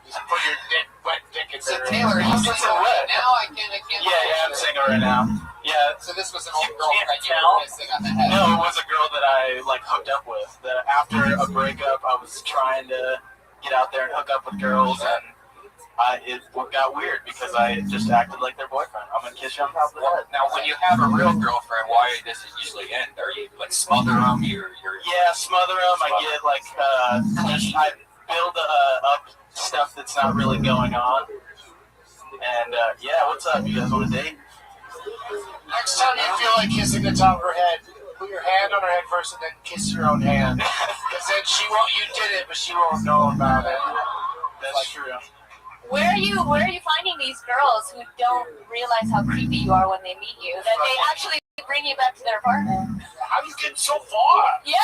Just put your wet dick in there. So Taylor, are you single right now? I can't. Yeah, I'm single right now. Yeah. So this was an old girlfriend you were kissing on the head. No, it was a girl that I hooked up with. That after a breakup, I was trying to get out there and hook up with girls, and it got weird because I just acted like their boyfriend. I'm gonna kiss you on top of the head. Now, when you have a real girlfriend, why does it usually end? Are you like smother them? Yeah, smother them. I get I build up stuff that's not really going on. And yeah, what's up? You guys want to date? Next time you feel like kissing the top of her head, put your hand on her head first and then kiss your own hand. Because then you did it, but she won't know about it. That's true. Where are you finding these girls who don't realize how creepy you are when they meet you? That they actually bring you back to their apartment? How you getting so far? Yeah.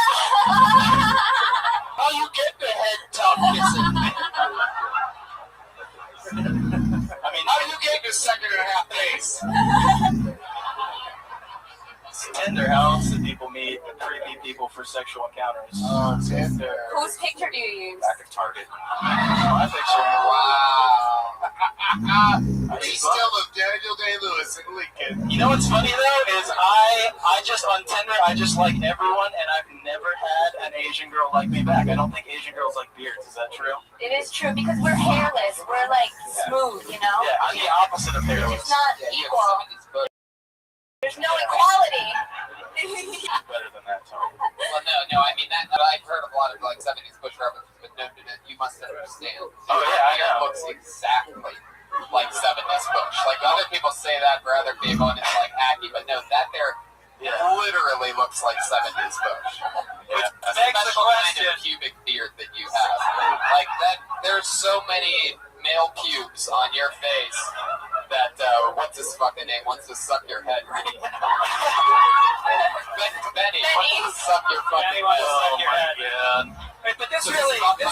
How you get the head top kissing? I mean, how do you get the second and a half base? Tinder, how else do people meet creepy people for sexual encounters? Oh, Tinder. Whose picture do you use? Back at Target. My picture. Wow. He's still a Daniel Day-Lewis in Lincoln. You know what's funny though is I just on Tinder I just like everyone, and I've never had an Asian girl like me back. I don't think Asian girls like beards. Is that true? It is true because we're hairless. We're like smooth, you know. Yeah, I'm the opposite of hairless. It's not equal. There's no equality. Better than that, Tony. Well, no. I mean that I've heard a lot of like 70s Bush references, but no, you must understand. Oh yeah, I know. It looks exactly like 70s Bush. Like other people say that for other people, and it's like hacky, but no, that there literally looks like 70s Bush. Yeah. It's a special kind of pubic beard that you have. Like that, there's so many male pubes on your face that what's his fucking name wants to suck your head right now. Benny wants to suck your fucking head. Oh my god. Wait, but this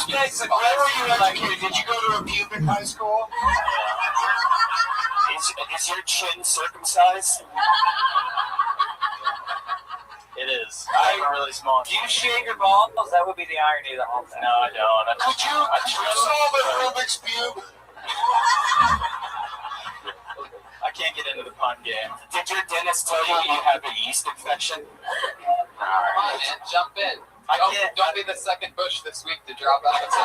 makes it. Where were you educated? Did you go to a pubic high school? Is your chin circumcised? It is. I have a really small chin. Do you shave your balls? That would be the irony of the whole thing. No, I don't. Could you solve a Rubik's Cube? I can't get into the pun game. Did your dentist tell you you have a yeast infection? Come on, man, jump in. Don't be the second Bush this week to drop out of the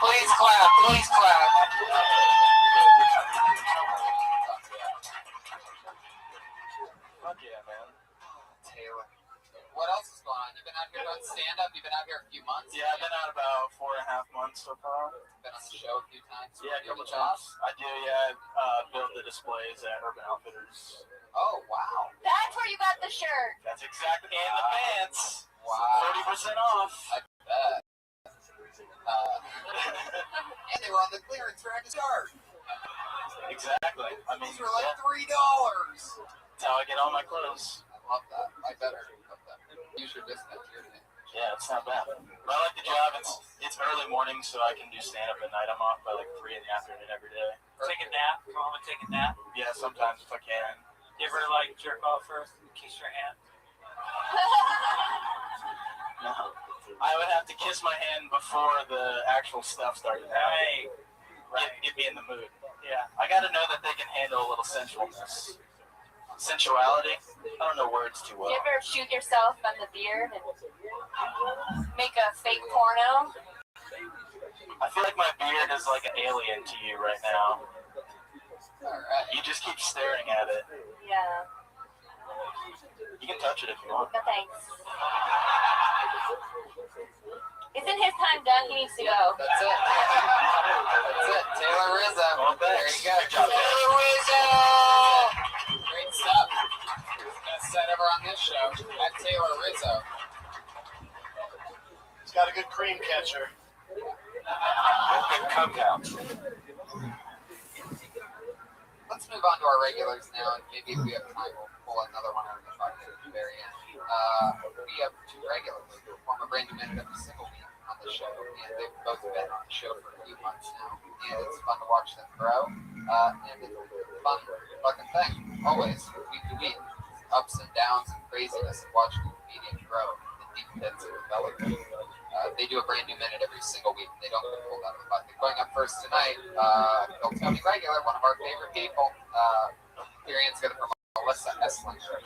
Please clap. Please clap. Fuck yeah, man. Taylor. What else is going on? You've been out here doing stand-up? You've been out here a few months? Yeah, I've been out about 4.5 months so far. Been on the show a few times? Yeah, a couple times. I do, yeah. I build the displays at Urban Outfitters. Oh, wow. That's where you got the shirt. That's exactly. And the pants. Wow. 30% off. I bet. And they were on the clearance rack to start. Exactly. I mean, These were like $3. That's how I get all my clothes. I love that. I better love that. Use your discount here. Yeah, it's not bad. But I like the job. It's early morning, so I can do stand-up at night. I'm off by like 3 in the afternoon every day. Take a nap. Come home and take a nap. Yeah, sometimes if I can. You ever like jerk off first and kiss your hand? No. I would have to kiss my hand before the actual stuff started happening. Right. Get me in the mood. Yeah. I got to know that they can handle a little sensualness. Sensuality? I don't know words too well. You ever shoot yourself on the beard and make a fake porno? I feel like my beard is like an alien to you right now. Alright. You just keep staring at it. Yeah. You can touch it if you want. No thanks. Isn't his time done? He needs to go. That's it. That's it. Taylor Rizzo. Well, there you go. Good job. Taylor Rizzo! Great stuff. Best set ever on this show. At Taylor Rizzo. He's got a good cream catcher. Good cum count. Let's move on to our regulars now, and maybe if we have time, we'll pull another one out of the bucket at the very end. We have 2 regulars who perform a brand new minute every single week on the show, and they've both been on the show for a few months now, and it's fun to watch them grow, and it's a fun fucking thing, always, week to week. Ups and downs and craziness of watching the comedian grow, the deep pits of development. They do a brand new minute every single week. They don't get pulled out of the bucket. Going up first tonight, Bill Tony Regular, one of our favorite people. Experience together from Melissa Esslinger.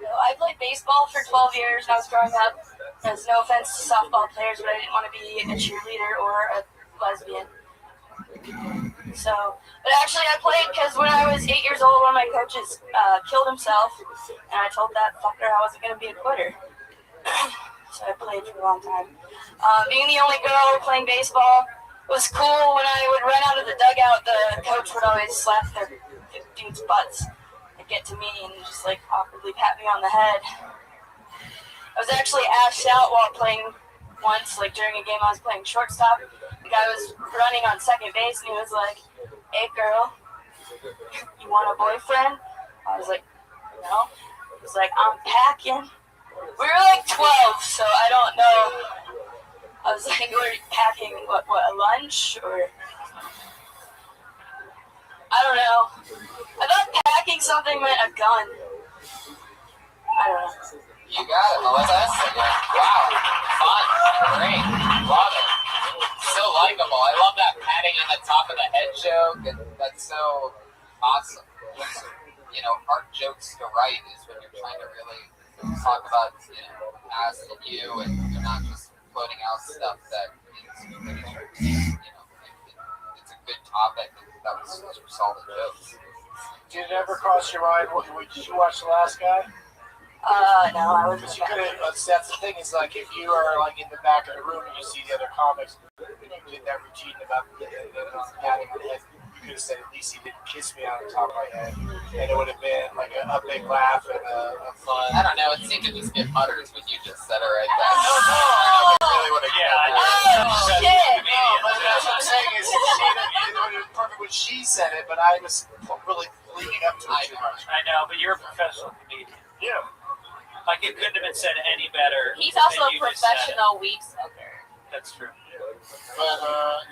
I played baseball for 12 years when I was growing up. There's no offense to softball players, but I didn't want to be a cheerleader or a lesbian. So, but actually I played because when I was 8 years old, one of my coaches killed himself, and I told that fucker I wasn't going to be a quitter. So I played for a long time. Being the only girl playing baseball was cool. When I would run out of the dugout, the coach would always slap their dudes' butts and get to me and just like awkwardly pat me on the head. I was actually asked out while playing once, like during a game I was playing shortstop. The guy was running on second base and he was like, "Hey girl, you want a boyfriend?" I was like, "No." He was like, "I'm packing." We were like 12, so I don't know. I was like, "We're packing what, a lunch or?" I don't know. I thought packing something meant a gun. I don't know. You got it, Melissa Esslinger. Wow. Fun. Great. Love it. So likable. I love that patting on the top of the head joke. That's so awesome. You know, hard jokes to write is when you're trying to really talk about, you know, us and you, and you're not just floating out stuff that is, you know, it's a good topic. That was solid jokes. Did it ever cross your mind? Did you watch The Last Guy? No, I wasn't. Because you could have. That's the thing. Is like if you are like in the back of the room and you see the other comics, and you did that routine about patting on the head, you could have said, "At least he didn't kiss me on the top of my head," and it would have been like a big laugh and a fun. I don't know. It seemed to just get mutters when you just said it right there. No. Really would have. Shit! No, but that's what I'm saying is, it would have been perfect when she said it, but I was really leading up to it too much. I know, but you're a professional comedian. Yeah. Like it couldn't have been said any better. He's also a than you just said it. professional weed smoker. That's true. But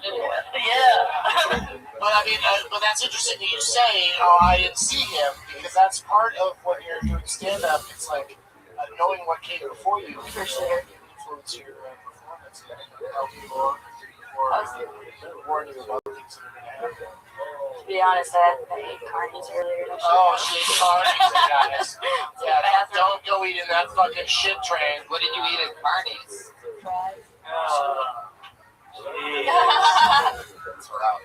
anyway. Yeah. But I mean, but that's interesting that you say, "Oh, I didn't see him," because that's part of when you're doing stand-up. It's like knowing what came before you For sure. influence your performance and help you or warn you about things that are going to happen. To be honest, I ate carnies earlier. Oh, she ate carnies, guys. Yeah, don't go eating that fucking shit train. What did you eat at Carney's? Fries. That's rough.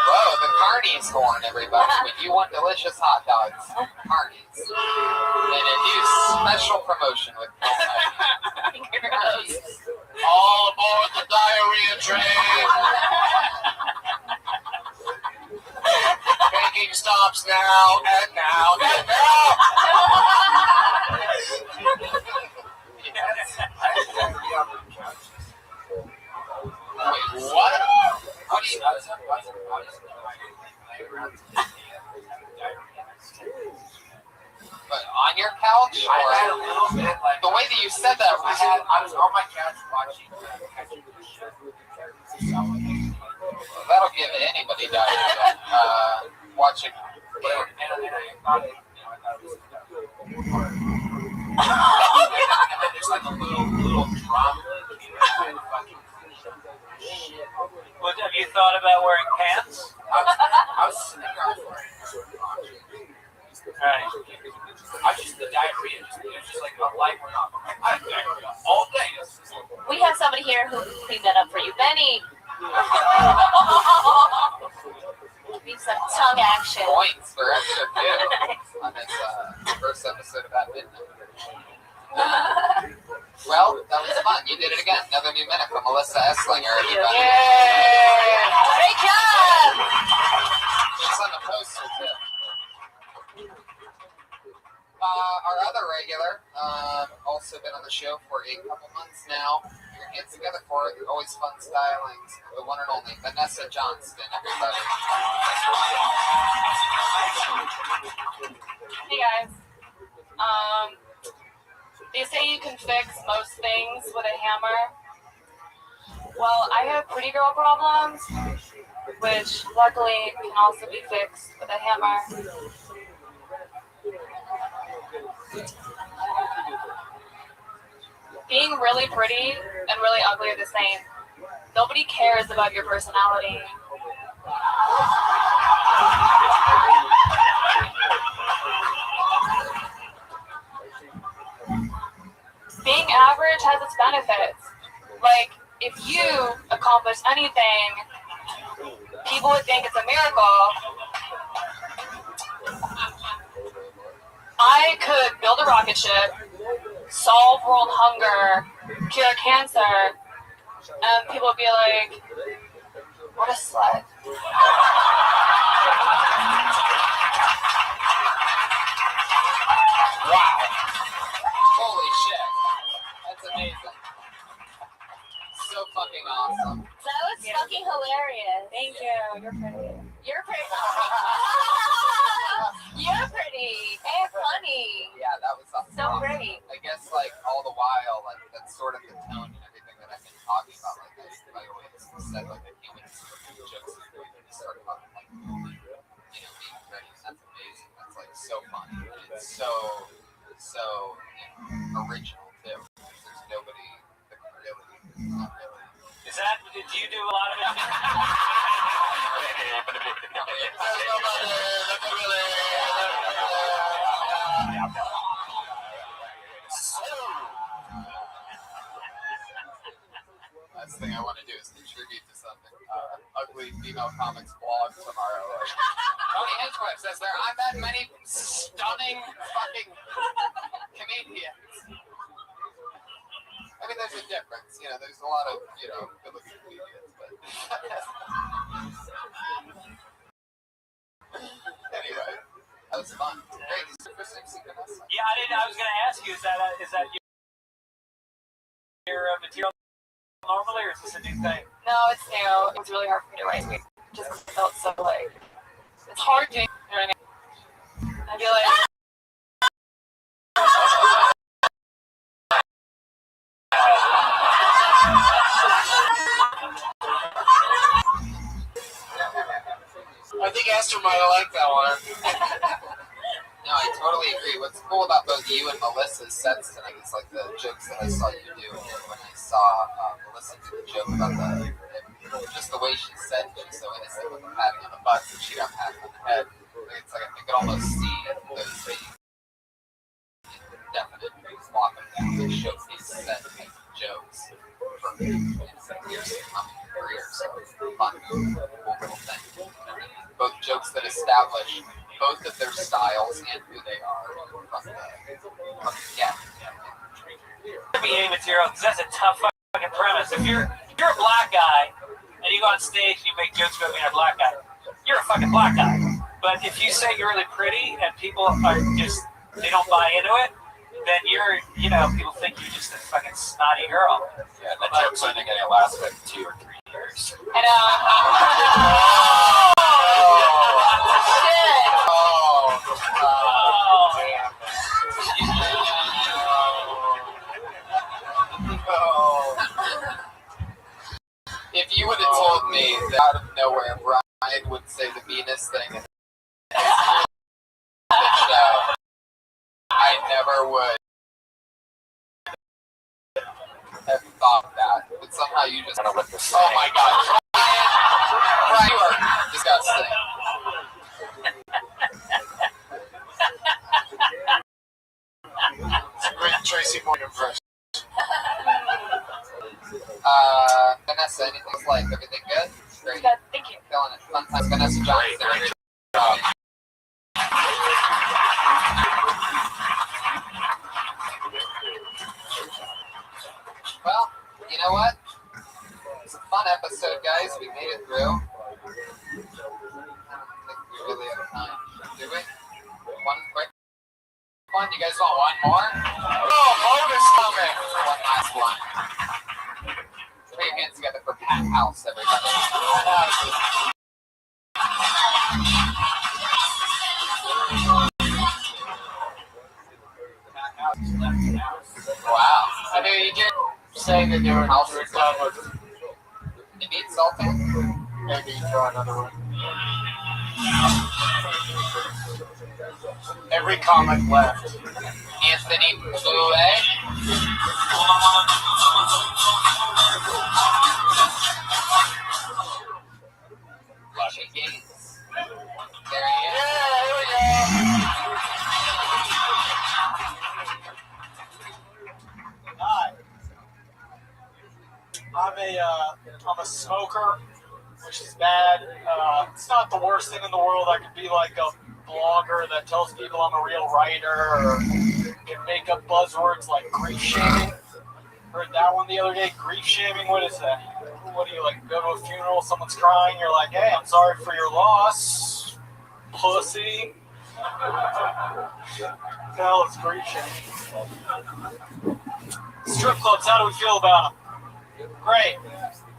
Whoa, the Carney's horn, everybody. When you want delicious hot dogs, Carney's. And a new special promotion with Carney's. All aboard the diarrhea train. Making stops now and now and now. But on your couch, or I had a little bit, like, the way that you said that, I was on my couch watching that'll give anybody diarrhea. Watching. and I thought it, and then there's like a little drop. Well, have you thought about wearing pants? I was sitting there, I was wearing Right. I just, the diarrhea, it was just like a light went off. I had diarrhea all day. We have somebody here who can clean that up for you. Benny! Need some tongue action. Points for extra due on this first episode of At Midnight. Well, that was fun. You did it again. Another new minute from Melissa Esslinger. Everybody. Yay! Great job! She's on the poster, too. Our other regular, also been on the show for a couple months now. Your hands together for it. Always fun stylings. The one and only Vanessa Johnston, everybody. Hey guys. They say you can fix most things with a hammer. Well, I have pretty girl problems, which luckily can also be fixed with a hammer. Being really pretty and really ugly are the same. Nobody cares about your personality. Being average has its benefits. Like, if you accomplish anything, people would think it's a miracle. I could build a rocket ship, solve world hunger, cure cancer, and people would be like, what a slut. Wow. Holy shit. That's amazing. So fucking awesome. That was fucking hilarious. Thank you. You're pretty. You're pretty. You're pretty and funny. Yeah, that was awesome. So great. I guess, like, all the while, like, that's sort of the tone and everything that I've been talking about. Like, I always said, like, I can't wait to start doing jokes and start about, like, being ready. That's amazing. That's, like, so funny. And it's so original, too. There's nobody that can really, not really. Is that, did you do a lot of it? Last thing I want to do is contribute to something. Ugly Female Comics blog tomorrow. Tony Hinchcliffe says there aren't that many stunning fucking comedians. I mean, there's a difference. You know, there's a lot of, good-looking comedians, but... Anyway, that was fun. Great. Yeah, I was going to ask you, is that your material normally, or is this a new thing? No, it's new. It was really hard for me to write. It just felt so like, it's hard doing, you know what I mean? I feel like... I think Esther might have liked that one. No, I totally agree. What's cool about both you and Melissa's sets tonight is like the jokes that I saw you do. And when I saw Melissa do the joke about just the way she said she's so innocent with the patting on the butt and she got patted on the head. It's like I could almost see those things definite walking down the showcase set type jokes from years to come in your career. So it's fun, cool little thing. Both jokes that establish both of their styles and who they are from the get. BA material, because that's a tough fucking premise. If you're a black guy and you go on stage and you make jokes about being a black guy, you're a fucking black guy. But if you say you're really pretty and people are just, they don't buy into it, then people think you're just a fucking snotty girl. Yeah, that joke's only going to last like 2 or 3 years. hours. And If you would have told me that out of nowhere Brian would say the meanest thing in the show, I never would have thought that. But somehow you just oh my god, Brian, you are disgusting. It's a great Tracy Morgan impression. Vanessa, anything like everything good? Great. good, thank you. Feeling it. Fun times. Vanessa Johnson. Great job. Well, you know what? It's a fun episode, guys. We made it through. I don't think we really have time. Do we? One quick one? You guys want one more? Oh, bonus coming! One last one. Put your hands together for Pat House, everybody. Wow. I mean, you did say that you were done with. You need salting? Maybe draw another one. Every comic left. Anthony Boulet. Russia Gates. There he is. Yeah, here we go. Hi. I'm a smoker, which is bad. It's not the worst thing in the world. I could be like a blogger that tells people I'm a real writer, or can make up buzzwords like grief shaming. Heard that one the other day. Grief shaming. What is that? What do you like? Go to a funeral, someone's crying. You're like, hey, I'm sorry for your loss, pussy. Hell, it's grief shaming. Strip clubs. How do we feel about them? Great.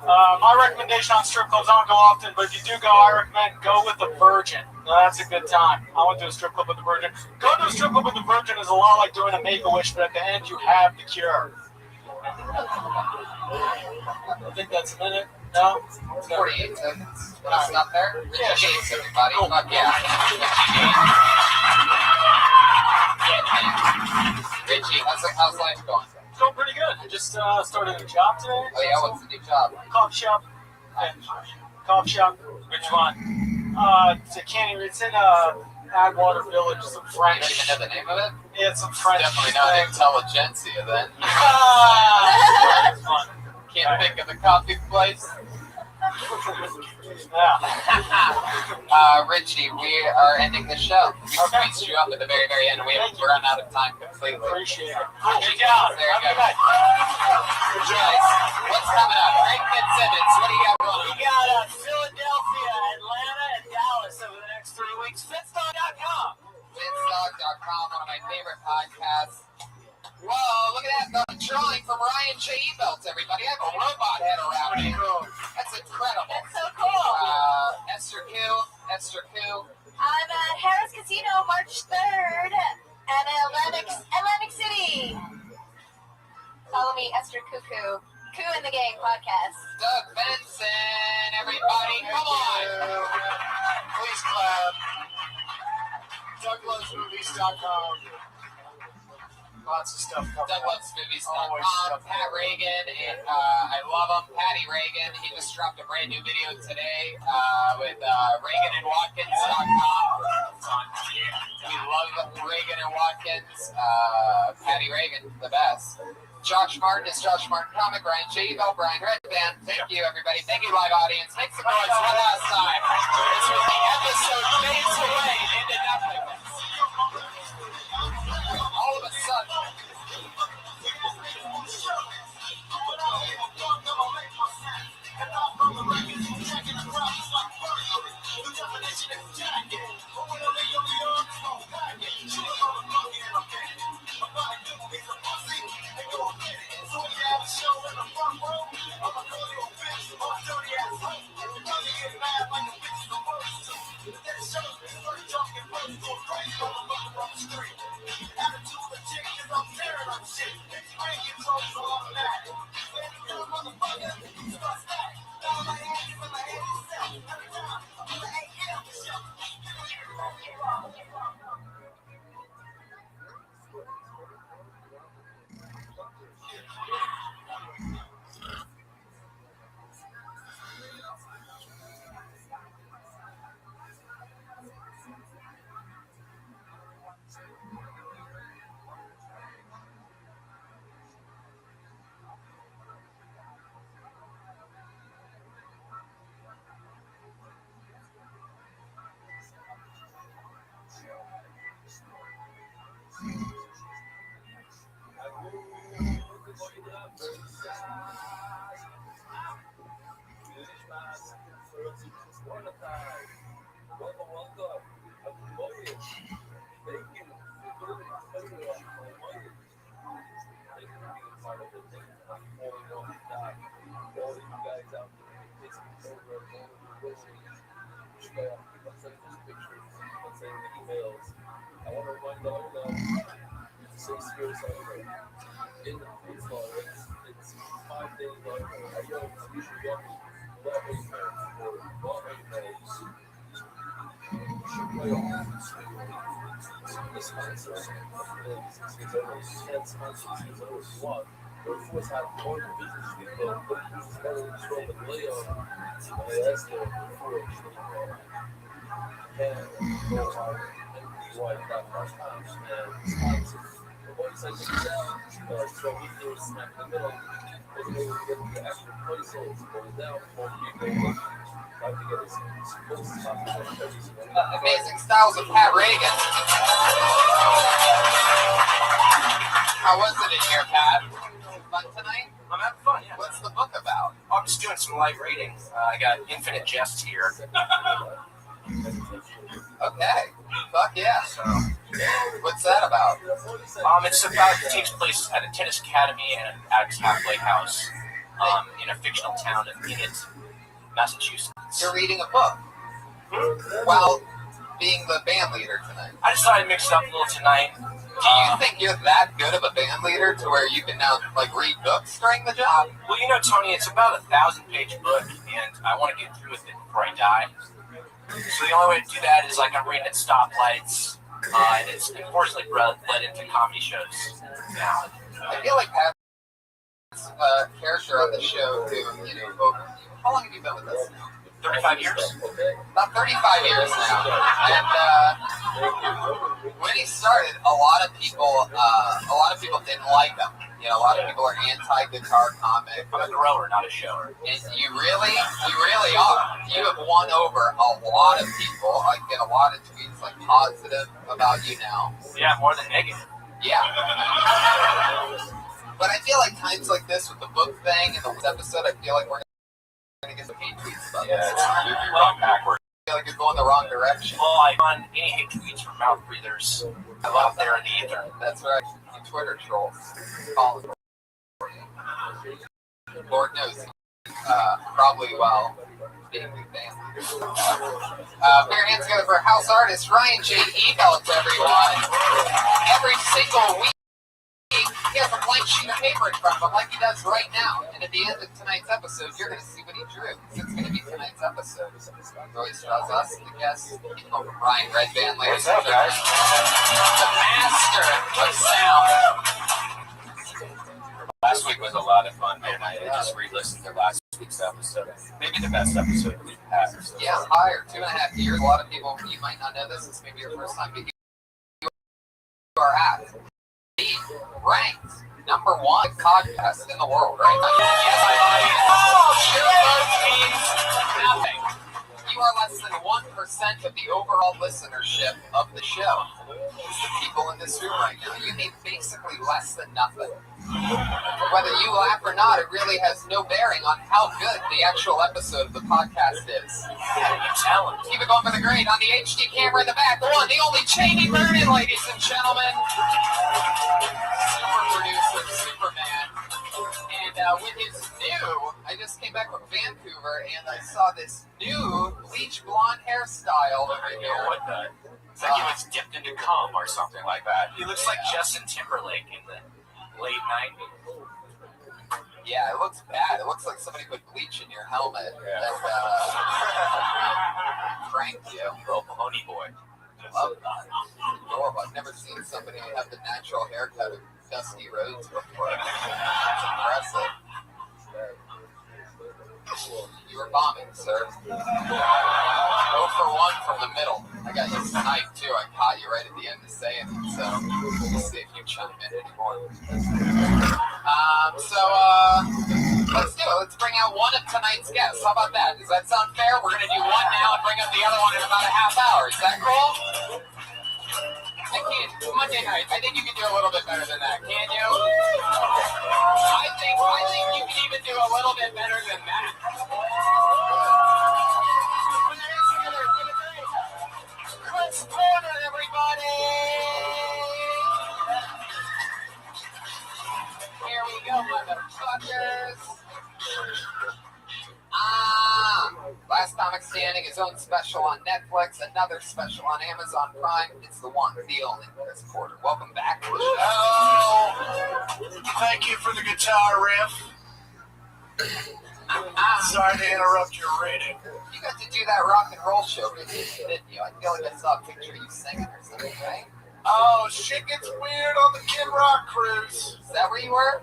My recommendation on strip clubs, I don't go often, but if you do go, I recommend go with the Virgin. That's a good time. I went to a strip club with the Virgin. Going to a strip club with the Virgin is a lot like doing a Make-A-Wish, but at the end you have the cure. I think that's a minute. No? 48 seconds. Want to stop there? Yeah, Richie Gates, everybody. Cool. Fuck yeah. Richie, how's life going? It's going pretty good. I just started a job today. Oh yeah, what's the new job? Coffee shop. Coffee shop. Which one? It's in Adwater Village, some French. You don't even know the name of it? Yeah, it's some French. Definitely not intelligentsia then. It's fun. Can't think of the coffee place. Yeah. Richie, we are ending the show. We squeezed you up at the very, very end. We have run out of time completely. Appreciate it. Good job. There you go. Guys, what's coming up? Frank Fitzsimmons, what do you got going on? We got Philadelphia, Atlanta, and Dallas over the next 3 weeks. Fitzdog.com. Fitzdog.com, one of my favorite podcasts. Whoa, look at that. The drawing from Ryan J. Belts, everybody. I have a robot head around me. That's incredible. That's so cool. Esther Q. I'm at Harris Casino March 3rd at Atlantic City. Follow me, Esther Cuckoo. Coo in the Gang podcast. Doug Benson, everybody. Come on. Please clap. DougLovesMovies.com. Lots of stuff coming up. DougLovesMovies.com. Pat Reagan, and I love him. Patty Reagan. He just dropped a brand new video today with ReaganandWatkins.com. We love Reagan and Watkins. Patty Reagan, the best. Josh Martin is Josh Martin Comic. Brian J. Bell, Brian Redband. Thank you, everybody. Thank you, live audience. Make some noise one last time. This was the episode fades away into nothingness. All of a sudden. Amazing Styles of Pat Reagan. How was it in here, Pat? Fun tonight? I'm having fun, yeah. What's the book about? I'm just doing some light reading. I got Infinite Jest here. Okay. Fuck yeah. So, what's that about? It takes place at a tennis academy and an Addicts Halfway House in a fictional town of Enid, Massachusetts. You're reading a book while being the band leader tonight. I just thought I'd mix it up a little tonight. Do you think you're that good of a band leader to where you can now read books during the job? Well, Tony, it's about a 1,000-page book, and I want to get through with it before I die. So the only way to do that is I'm reading at stoplights, and it's unfortunately led into comedy shows now. I feel like Pat's character on the show who, how long have you been with us now? 35 years? About 35 years now. And when he started, a lot of people didn't like him. A lot of people are anti-guitar comic. I'm a grower, not a shower. And you really are. You have won over a lot of people. I get a lot of tweets positive about you now. Yeah, more than negative. Yeah. But I feel like times like this with the book thing and the episode, I feel like we're going to get some hate tweets about this. It's wrong backward. I feel like you're going the wrong direction. Well, I run any hate tweets from mouth breathers. I love there in the ether. That's right. You Twitter trolls. Calling for you. Lord knows. Probably while being the band leader. Put your hands together for house artist Ryan J. Eveldt, everyone. Every single week, he has a blank sheet of paper in front of him, like he does right now. And at the end of tonight's episode, you're going to see what he drew. It's going to be tonight's episode. He always draws us, the guests. Keep over Ryan Redband, ladies and gentlemen. The master of sound. Last week was a lot of fun, man. I just re-listened to last week's episode. Maybe the best episode we've had. So. Yeah, higher. 2.5 years. A lot of people, you might not know this. It's maybe your first time. You are at ranked number 1 podcast in the world right now. Yes, nothing. You are less than 1% of the overall listenership of the show. It's the people in this room right now. You need basically less than nothing. Whether you laugh or not, it really has no bearing on how good the actual episode of the podcast is. Keep it going for the grade on the HD camera in the back. The one, the only Cheney Vernon, ladies and gentlemen. Super producer, Superman. And with his new I just came back from Vancouver and I saw this new bleach blonde hairstyle over here. What the? It's like he was dipped into cum or something like that. He looks like Justin Timberlake in the late 90s. Yeah, it looks bad. It looks like somebody put bleach in your helmet and pranked you. Little pony boy. Love that. Adorable. I've never seen somebody have the natural haircut of Dusty Rhodes before. It's impressive. You were bombing, sir. 0 for 1 from the middle. I got you sniped, too. I caught you right at the end of saying it, so we'll see if you chime in anymore. Let's do it. Let's bring out one of tonight's guests. How about that? Does that sound fair? We're going to do one now and bring up the other one in about a half hour. Is that cool? I can't. Monday night. I think you can do a little bit better than that. Can you? I think you can even do a little bit better than that. Chris Porter, everybody! Here we go, motherfuckers. Last Comic Standing, his own special on Netflix, another special on Amazon Prime. It's the one, the only Chris Porter. Welcome back to the show. Oh, thank you for the guitar riff. Sorry to interrupt your reading. You got to do that rock and roll show, didn't you? I feel like I saw a picture of you singing or something, right? Oh, shit gets weird on the Kid Rock cruise. Is that where you were?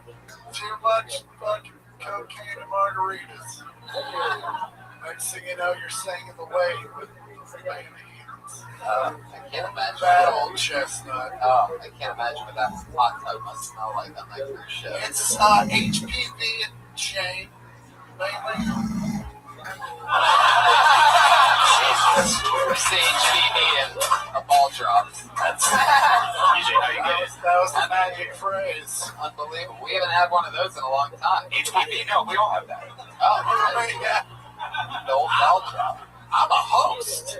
Too much fucking cocaine and margaritas. Next thing you know, you're singing the wave with band hands. I can't imagine. Bad old chestnut. Oh, I can't imagine what that hot tub must smell like on that cruise ship. It's HPV and shame, mainly. Jesus. We're seeing HPV and a ball drops. That's usually how you get it. That was the magic phrase. Unbelievable. We haven't had one of those in a long time. HPV, no, we all have that. Oh, yeah. The old ball drop. I'm a host.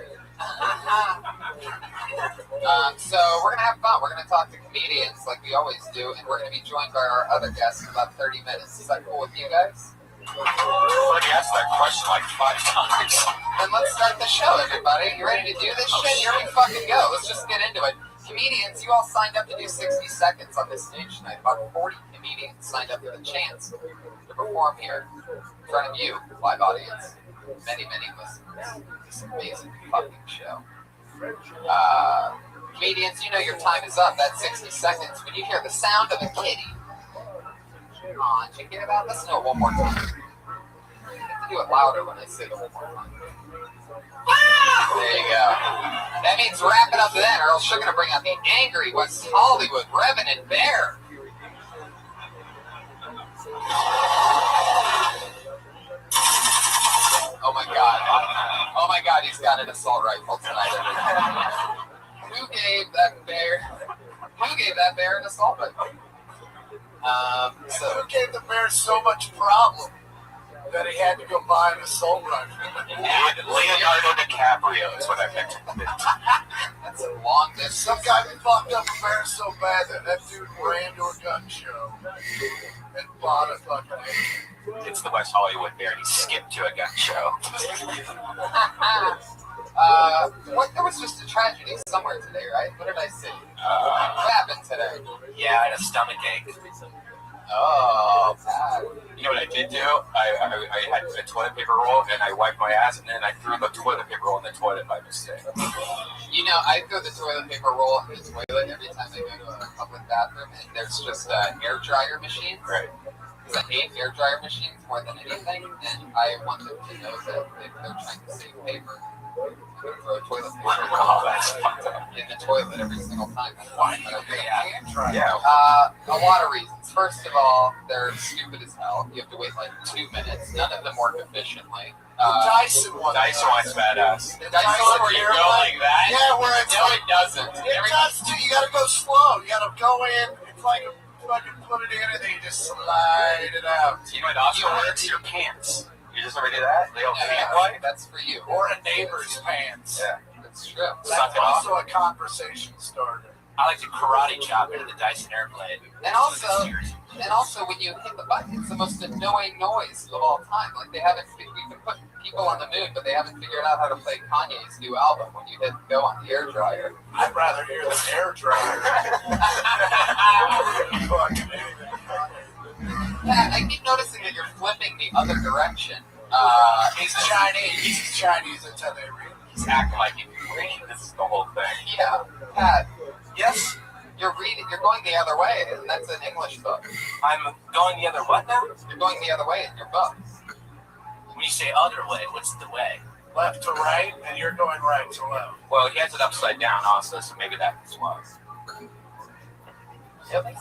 So we're going to have fun. We're going to talk to comedians like we always do, and we're going to be joined by our other guests in about 30 minutes. Is that cool with you guys? I've already asked that question like 5 times. Then let's start the show, everybody. You ready to do this shit? Here we fucking go. Let's just get into it. Comedians, you all signed up to do 60 seconds on this stage tonight. About 40 comedians signed up for the chance to perform here in front of you, live audience. Many, many listeners. This amazing fucking show. Comedians, you know your time is up. That's 60 seconds. When you hear the sound of a kitty, come on, check it out. Let's do it one more time. You have to do it louder when I say it one more time. There you go. That means wrap it up then, or else you're going to bring out the angry West Hollywood Revenant Bear. Oh my God. Oh my God, he's got an assault rifle tonight. Who gave that bear an assault rifle? Who gave the bear so much problem that he had to go buy an assault rifle? Leonardo DiCaprio is what I picked. That's a long distance. Some guy fucked up a bear so bad that dude ran to a gun show and bought a fucking egg. It's the West Hollywood Bear, and he skipped to a gun show. There was just a tragedy somewhere today, right? What did I see? What happened today? Yeah, I had a stomach ache. Oh, bad. You know what I did do? I had a toilet paper roll, and I wiped my ass, and then I threw the toilet paper roll in the toilet by mistake. You know, I throw the toilet paper roll in the toilet every time I go to a public bathroom, and there's just hair dryer machines. Right. Because I hate hair dryer machines more than anything, and I want them to know that if they're trying to save paper, I'm going to throw a toilet paper in the toilet every single time. Why? Yeah. A lot of reasons. First of all, they're stupid as hell. You have to wait like 2 minutes. None of them work efficiently. Dyson one's badass. Dyson where you go like that? Yeah, where it's no, it doesn't. It does too. You gotta go slow. You gotta go in. It's like fucking put it in and then you just slide it out. You know what also works? Your pants. You just ever do that? They all pant wipe? That's for you. Or a neighbor's pants. Yeah. That's true. That's also a conversation starter. I like to karate chop into the Dyson Airblade. And also, when you hit the button, it's the most annoying noise of all time. Like we can put people on the moon, but they haven't figured out how to play Kanye's new album when you hit go on the air dryer. I'd rather hear the air dryer. Pat, I keep noticing that you're flipping the other direction. He's Chinese. He's Chinese until they read. He's acting like he's reading. This is the whole thing. Yeah, Pat. Yes? You're going the other way, and that's an English book. I'm going the other what now? You're going the other way in your book. When you say other way, what's the way? Left to right, and you're going right to left. Well, he has it upside down also, so maybe that's why. Yep.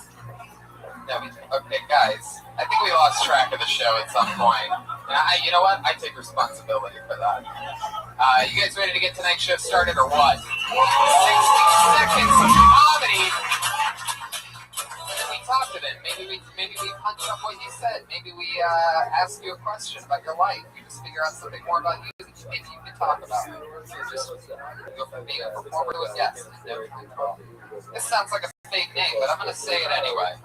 Okay, guys. I think we lost track of the show at some point. And you know what? I take responsibility for that. You guys ready to get tonight's show started or what? 60 seconds of comedy. We talked to him. Maybe we punch up what you said. Maybe we ask you a question about your life. We just figure out something more about you that maybe you can talk about. You're just go from being a performer to a guest. This sounds like a fake name, but I'm going to say it anyway.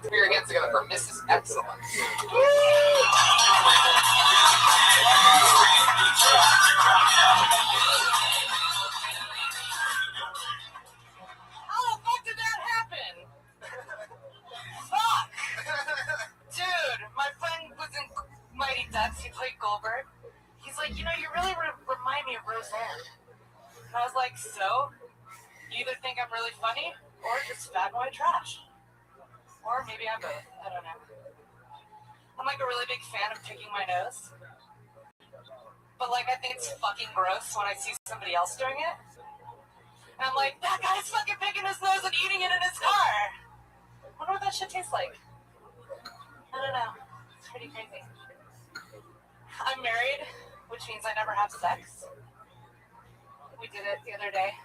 Put your hands together for Mrs. Excellence. How the fuck did that happen? Fuck! Dude, my friend was in Mighty Ducks. He played Goldberg. He's like, you really remind me of Roseanne. And I was like, so? You either think I'm really funny or just fat boy trash. Or maybe I'm both. I don't know. I'm like a really big fan of picking my nose. But like I think it's fucking gross when I see somebody else doing it. And I'm like, that guy's fucking picking his nose and eating it in his car. I wonder what that shit tastes like. I don't know. It's pretty crazy. I'm married, which means I never have sex. We did it the other day.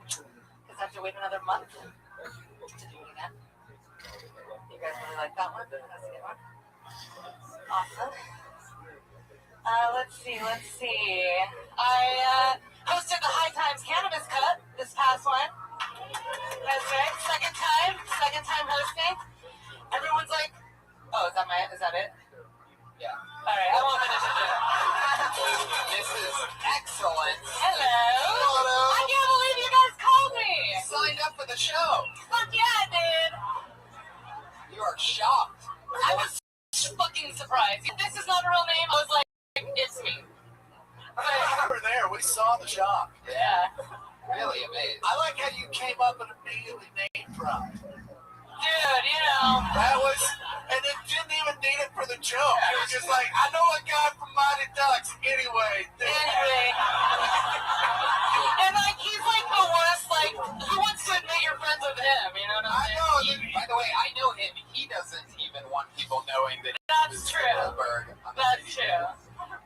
Because I have to wait another month to do it again. You guys really like that one? That's a good one. Awesome. Let's see. I hosted the High Times Cannabis Cup this past one. That's right. Second time hosting. Everyone's like, oh, is that it? Yeah. All right, I won't finish it. Mrs. Excellence. Hello. I can't believe you guys called me. You signed up for the show. Fuck yeah, I did. You are shocked. I was fucking surprised. If this is not a real name, I was like, it's me. We were there. We saw the shock. Yeah. Really amazed. I like how you came up and immediately name dropped. Dude, That was, and it didn't even need it for the joke. It was just like, I know a guy from Mighty Ducks. Anyway. And like, he's like the worst, like, who wants to admit you're friends with him? You know what I'm saying? By the way, I know him. He doesn't even want people knowing that That's true. Goldberg. That's true.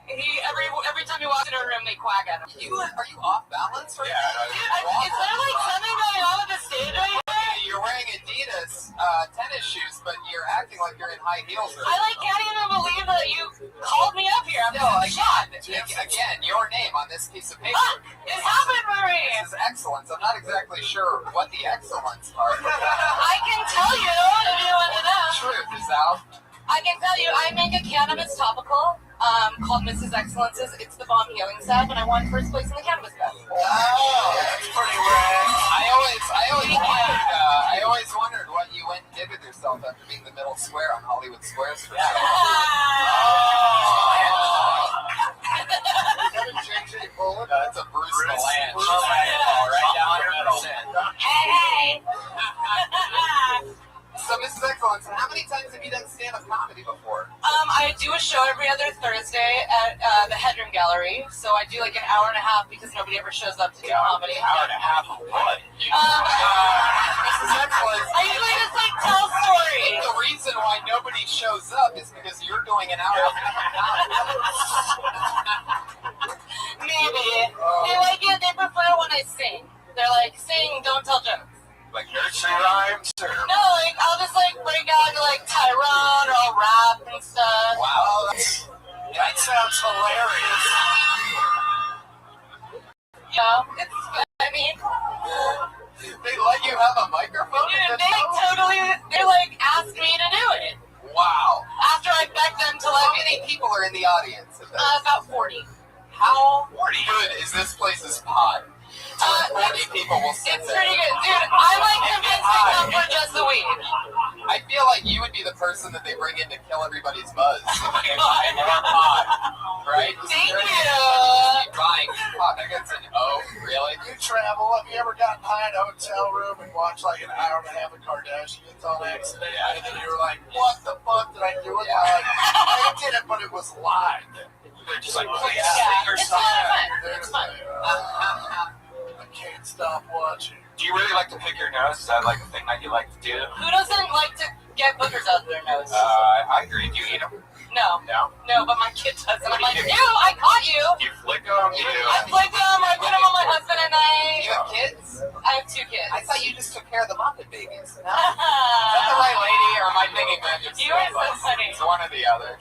Every time he walks into a room, they quack at him. Are you off balance right now? Dude, is there like something going on with the stage right here? You're wearing Adidas tennis shoes, but you're acting like you're in high heels. I can't even believe that you called me up here. I'm shocked. Again, your name on this piece of paper. It happened, Marie. This is excellence. I'm not exactly sure what the excellence are. I can tell you if you want to know. Truth is out. I can tell you, I make a cannabis topical called Mrs. Excellence's. It's the bomb healing stuff, and I won first place in the cannabis fest. Oh, that's pretty rad. I always wondered what you went and did with yourself after being the middle square on Hollywood Squares for That's a Bruce Melange. Right down the middle. Hey! So, Mrs. Excellence, how many times have you done stand-up comedy before? I do a show every other Thursday at the Headroom Gallery. So I do like an hour and a half because nobody ever shows up to do comedy. Hour and a half of what? Mrs. Excellence, I usually just tell stories. The reason why nobody shows up is because you're doing an hour and a half. Maybe. They like it. They prefer when I sing. They're like, sing, don't tell jokes. Like nursery rhymes? Or? No, I'll just break out into Tyrone or I'll rap and stuff. Wow, that sounds hilarious. Yeah, I mean, they let you many people will sit It's there. pretty good. Dude, I'm like convinced to come for just the weed. I feel like you would be the person that they bring in to kill everybody's buzz. If I more pot, right? Thank you. Keep buying pot. That gets an O, really? You travel. Have you ever gotten high in a hotel room and watched like an hour and a half of Kardashians on accident? And then you were like, what the fuck did I do with my life? I did it, but it was live. They're just like, please Yeah, take your it's time. fun. I can't stop watching. Do you really like to pick your nose? Is that like a thing that you like to do? Who doesn't like to get boogers out of their nose? I agree. Do you eat them? No. No? No, but my kid does. And I'm like, ew, I caught you. You flick them? You do? I flick them, I put them on my husband and You have kids? I have 2 kids. I thought you just took care of the Muppet babies. No? Is that the right lady, or am I thinking that just You are so funny. It's one or the other.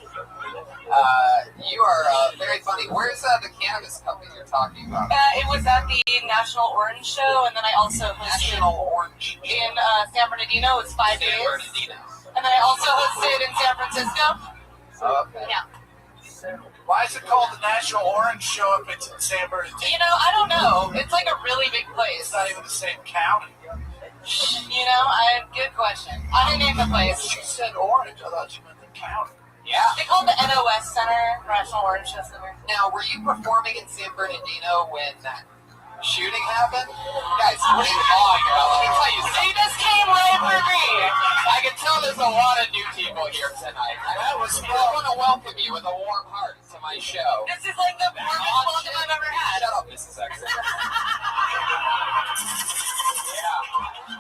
You are very funny. Where's the cannabis company you're talking about? It was at the National Orange Show, and then I also hosted National Orange in San Bernardino. It was 5 days. Bernardino. And then I also hosted in San Francisco. Okay. Yeah. Why is it called the National Orange Show if it's in San Bernardino? You know, I don't know. It's like a really big place. It's not even the same county. You know, good question. I didn't name the place. She said orange. I thought you meant the county. Yeah. They called it the NOS Center, National Orange Show Center. Now, were you performing in San Bernardino when that shooting happened? Guys, what are you talking about? Let me tell you something. They just came right for me. I can tell there's a lot of new people here tonight. I want to welcome you with a warm heart to my show. This is like the warmest welcome I've ever had. Shut up, Mrs. Exit.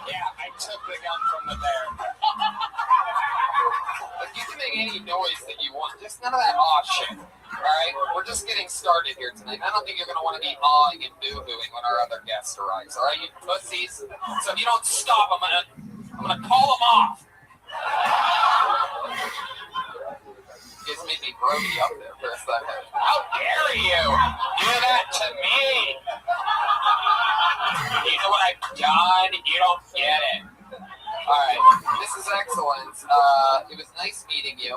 Yeah, I took the gun from the bear. But you can make any noise that you want, just none of that aw shit. Alright? We're just getting started here tonight. I don't think you're going to want to be awing and boo-hooing when our other guest arrives. Alright, you pussies? So if you don't stop, I'm gonna call them off. You guys made me grody up there for a second. How dare you do that to me? You know what I've done? You don't get it. Alright, this is excellent. It was nice meeting you.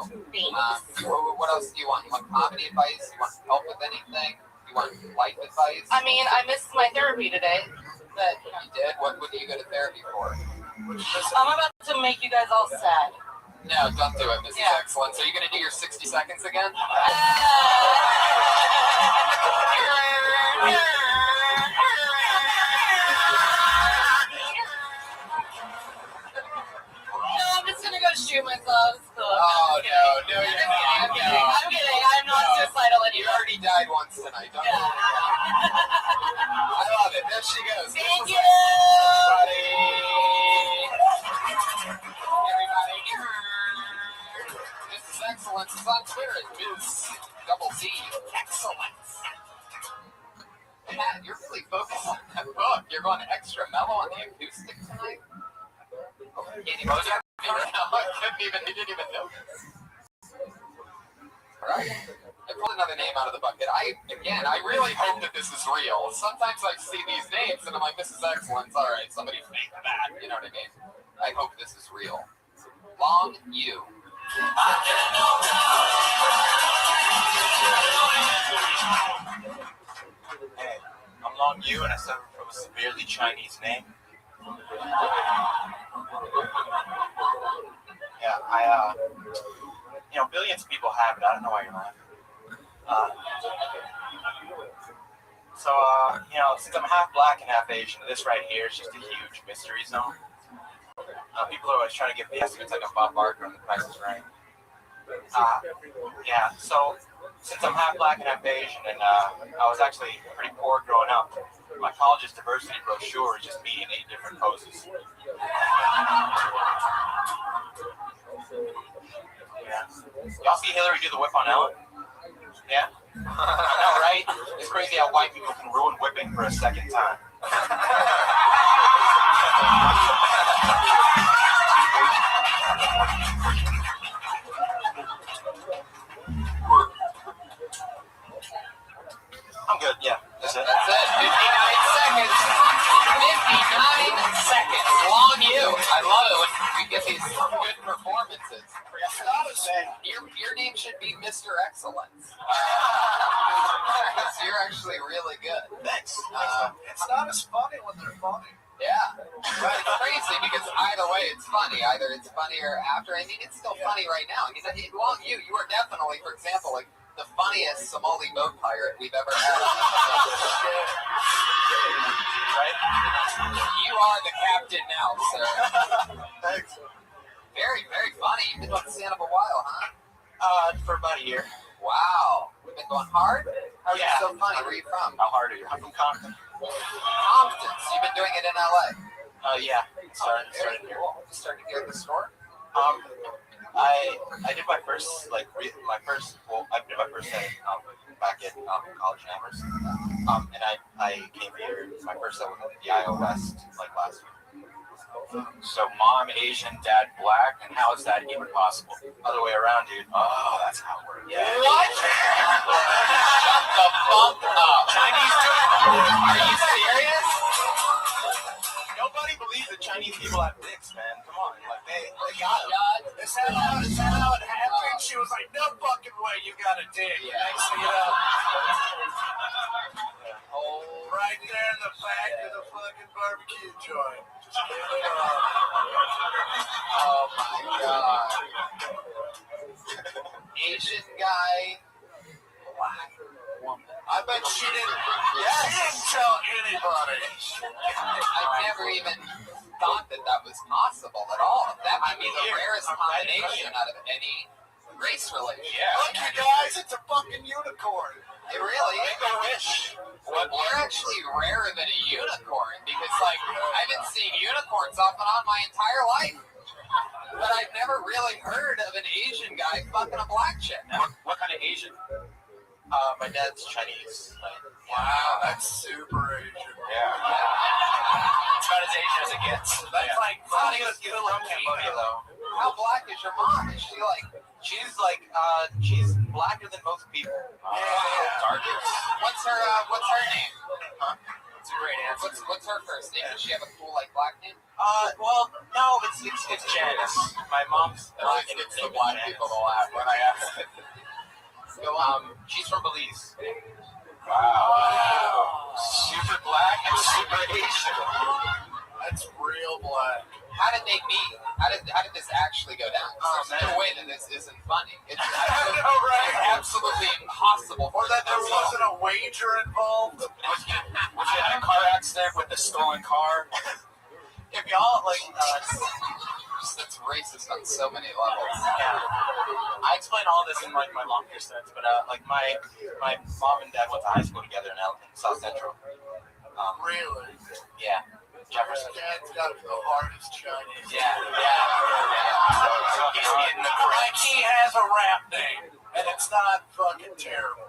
What else do you want? You want comedy advice? You want help with anything? You want life advice? I mean, I missed my therapy today, but You did? What do you go to therapy for? I'm about to make you guys all sad. No, don't do it, Mrs. Excellence. Are you going to do your 60 seconds again? No, I'm just gonna go shoot myself. It's cool. Oh, no, you're not. I'm kidding. I'm not suicidal You anymore. already died once tonight. Don't Yeah. I love it. There she goes. Thank you. Everybody. Mrs. Excellence is on Twitter at Ms. Double D Excellence. Matt, you're really focused on that book. You're going extra mellow on the acoustic tonight. Can't even look at me right now. You didn't even notice. Alright. I pulled another name out of the bucket. I really hope that this is real. Sometimes I see these names and I'm like, this is excellent. Alright, somebody fake that. You know what I mean? I hope this is real. Long U. Hey, I'm Long Yu and I suffer from a severely Chinese name. Yeah, billions of people have it. I don't know why you're laughing. Since I'm half black and half Asian, this right here is just a huge mystery zone. People are always trying to give the estimates like a Bob Barker on The Price is Right. So since I'm half black and half Asian, and I was actually pretty poor growing up, my college's diversity brochure is just me in 8 different poses. Yeah. Y'all see Hillary do the whip on Ellen? Yeah? I know, right? It's crazy how white people can ruin whipping for a second time. I'm good, yeah. That's it. That's it. 59 seconds. 59 seconds. Long U. I love it when we get these good performances. Your name should be Mr. Excellence. You're actually really good. Thanks. Thanks. It's not as funny when they're funny. Yeah, but it's crazy because either way it's funny. Either it's funny or after. I mean, it's still funny right now. Well, you are definitely, for example, like the funniest Somali boat pirate we've ever had. Right? You are the captain now, sir. Thanks. Very, very funny. You've been on stand-up a while, huh? For about a year. Wow. We've been going hard? How are you so funny? Where are you from? How hard are you? I'm from Compton. Compton. So you've been doing it in LA? Yeah. Started here. Cool. You started here at the store? I did my first I did my first set back in college and Amherst. And I came here. My first set was at the IO West last year. So mom Asian, dad black, and how is that even possible? Other way around, dude. Oh, that's how it works. Yeah. What? Shut the fuck up. Chinese Are you serious? Nobody believes that Chinese people have dicks, man. Come on, they got them. Is that how it happened? She was like, no fucking way, you got a dick. Yeah. Next thing you know, Oh, right there in the back of the fucking barbecue joint. Just give it up. oh my god. Asian guy, black woman. I bet she didn't tell anybody. I never even thought that was possible at all. That might be the rarest combination out of any race relationship. Yeah. Look, you guys, it's a fucking unicorn. It really is. Make a wish. You're actually rarer than a unicorn because, I've been seeing unicorns off and on my entire life. But I've never really heard of an Asian guy fucking a black chick. What kind of Asian? My dad's Chinese. Wow, that's super Asian. Yeah. It's about as Asian as it gets. That's like He's from Cambodia, though. How black is your mom? Is she She's blacker than most people. darkest? What's her name? Huh? It's a great answer. What's her first name? Does she have a cool black name? Well, no, it's Janice. My mom's. It's the black people to laugh when I ask it. Go on. She's from Belize. Wow. Super black and super Asian. That's real black. How did they meet? How did this actually go down? There's no way that this isn't funny. It's absolutely impossible. Or that there wasn't a wager involved. Was you had a car accident with a stolen car? If y'all That's racist on so many levels. Yeah. I explain all this in my longer sets, but my mom and dad went to high school together in South Central. Really? Yeah. Jefferson. Dad's got the hardest Chinese. Yeah. So he's getting the like he has a rap name, and it's not fucking terrible.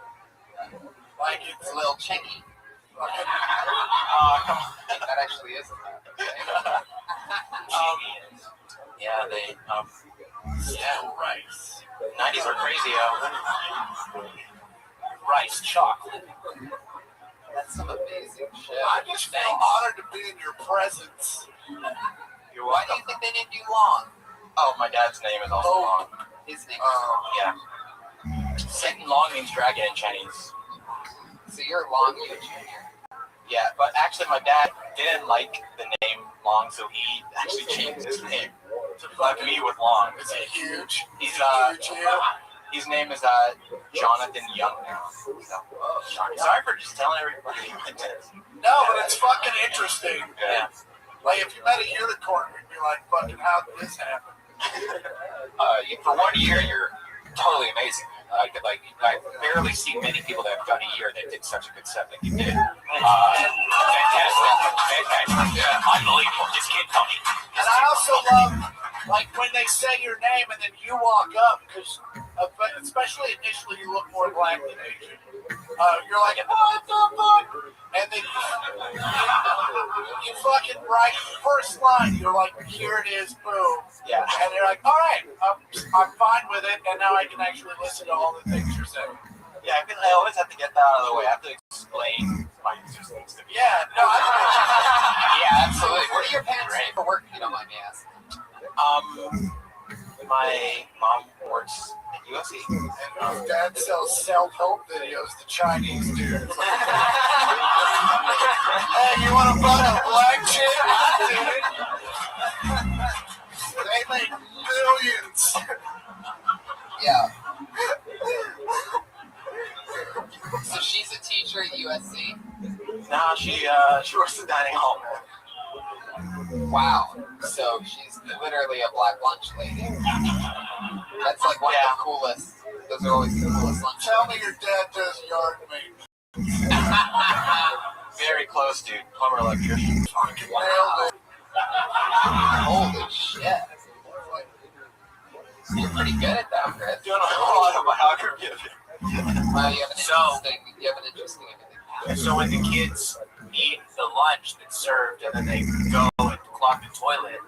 Like it's a little chinky. Fucking. Come on. That actually is a rap. Yeah, they rice. 90s were crazy, Rice, chocolate. That's some amazing shit. I just feel honored to be in your presence. Why do you think they named you Long? Oh, my dad's name is also Long. His name is Long. Yeah. Satan Long means dragon in Chinese. So you're Long Yu Jr. Yeah, but actually my dad didn't like the name Long, so he actually changed his name to fuck me with Long. Is he huge? He's huge, his name is Jonathan Young now. So, sorry for just telling everybody my dad's. No, but it's fucking interesting. Yeah. Like if you met a unicorn, we'd be like, fucking, how did this happen? For 1 year, you're totally amazing. I barely see many people that have done a year that did such a good set like you did. Fantastic. Yeah, unbelievable. Just can't tell me. And I also love, like, when they say your name and then you walk up, because especially initially you look more black than Asian. You're like, what the fuck? And then you fucking write first line. You're like, here it is, boom. Yeah. And you're like, all right, I'm fine with it, and now I can actually listen to all the things you're saying. Yeah, I always have to get that out of the way. I have to explain my existence to people. Yeah, no, yeah, absolutely. What do your parents do for work, if you don't mind me asking? My mom works in USC. And my dad sells self-help videos to Chinese dudes. Hey, you want to buy a black chick? I did. They make millions. Yeah. So she's a teacher at USC? Nah, she works the dining hall, man. Wow. So she's literally a black lunch lady. That's like one of the coolest. Those are always the coolest lunch. Tell me your dad does yard maintenance. Very close, dude. Plumber electrician. Fucking nailed it. Holy shit. You're pretty good at that, Chris. Doing a whole autobiography of it. Well, you have an interesting everything. So when the kids eat the lunch that's served and then they go and clog the toilet,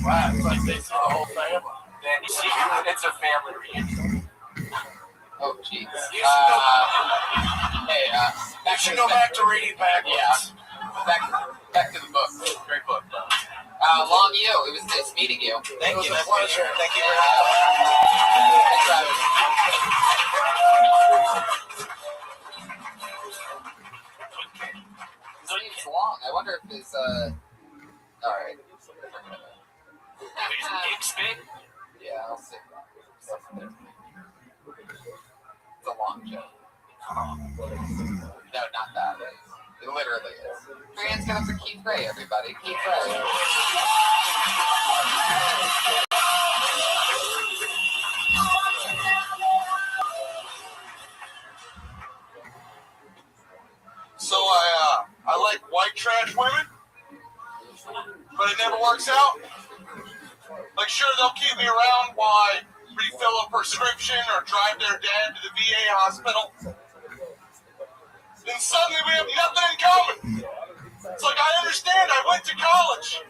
wow, it's like they see the whole family. then you see it's a family reunion. Oh, jeez. Hey, you should go back to reading backwards. Yeah. Back to the book. Great book, bro. Long you. It was nice meeting you. Thank you. It was a pleasure. Thank you Seems long. I wonder if his alright. Yeah, I'll see. It's a long joke. No, not that. It literally is. Three hands going for Keith Ray, everybody. Keith Ray. So I like white trash women, but it never works out. Like, sure, they'll keep me around while I refill a prescription or drive their dad to the VA hospital. Then suddenly we have nothing in common. It's like, I understand I went to college,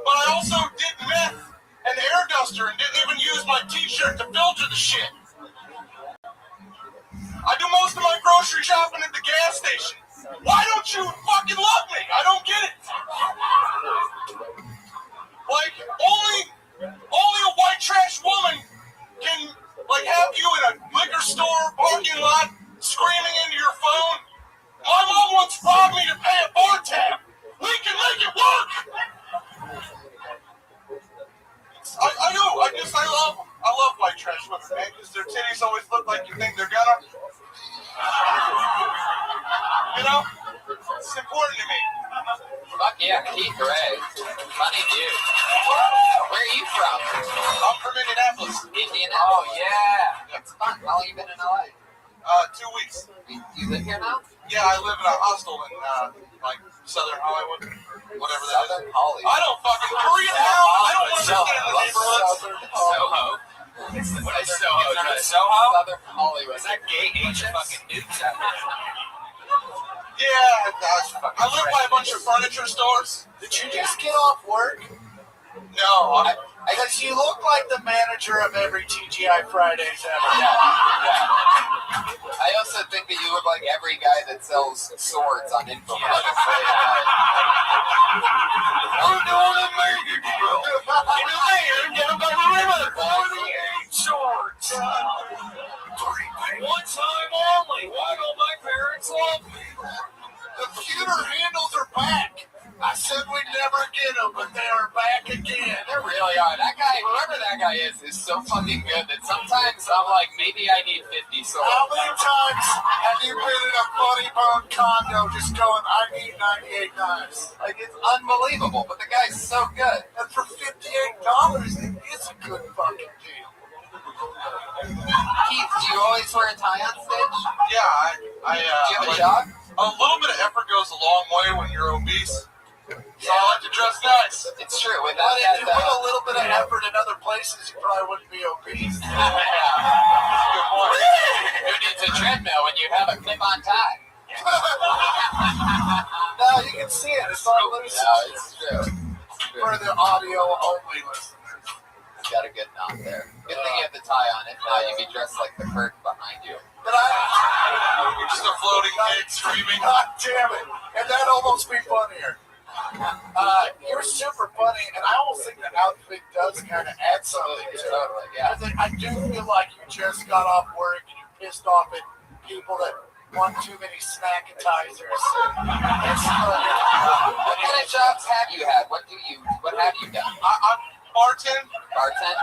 but I also did meth and air duster and didn't even use my t-shirt to filter the shit. I do most of my grocery shopping at the gas station. Why don't you fucking love me? I don't get it. Like, only a white trash woman can, like, have you in a liquor store parking lot screaming into your phone. My mom once robbed me to pay a bar tab. We can make it work. I do. I love white trash women, man, because their titties always look like you think they're gonna. You know? It's important to me. Fuck yeah, Keith Ray. Funny dude. Where are you from? I'm from Indianapolis. Indianapolis? Oh, yeah. It's fun. How long you been in LA? 2 weeks. You live here now? Yeah, I live in a hostel in, like, Southern Hollywood. Whatever that Southern is. Hollywood. I don't fucking Koreatown. I don't understand the neighborhoods. Soho. What is Soho? Soho? Southern Hollywood. Is that gay ancient fucking dudes out there? Yeah, I live by a bunch of furniture stores. Did you just get off work? No, because you look like the manager of every TGI Fridays ever. I also think that you look like every guy that sells swords on Info. I'm doing a mega deal. In the land down by the river. 48 swords. 3 One time only. Why don't my parents love me? The computer handles are back. I said we'd never get them, but they are back again. They really are. That guy, whoever that guy is so fucking good that sometimes I'm like, maybe I need 50 swords. How many times have you been in a funny bone condo just going, I need 98 knives? Like, it's unbelievable, but the guy's so good. And for $58, it's a good fucking deal. Keith, do you always wear a tie on stage? Yeah, do you have a job? A little bit of effort goes a long way when you're obese. So I like to dress nice. It's true. With a little bit of effort in other places, you probably wouldn't be obese. Who needs a treadmill when you have a clip-on tie? No, you can see it. It's on loose. No, it's true. For the audio-only listeners. You got a good knot there. Good thing you have the tie on. If not, you'd be dressed like the curtain behind you. But You're just a floating pig screaming. God damn it. And that'd almost be funnier. You're super funny, and I almost think the outfit does kind of add something to it. Totally, yeah. Because I do feel like you just got off work and you're pissed off at people that want too many snackatizers. What kind of jobs have you had? What have you done? I'm bartend. Bartend?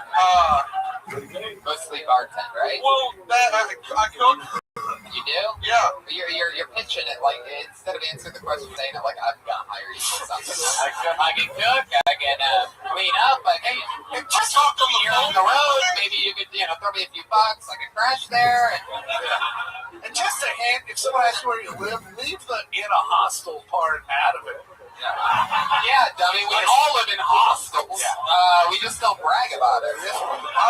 Mostly bartend, right? Well, I cook. You do? Yeah. You're pitching it like, instead of answering the question, saying it like, I'm gonna hire you for something. I can cook, I can clean up, I can just talk on the you're on the road, maybe you could, throw me a few bucks, I can crash there. And just a hint, if someone asks you where you live, leave the in a hostel part out of it. Yeah, dummy, we all live in hostels. We just don't brag about it. I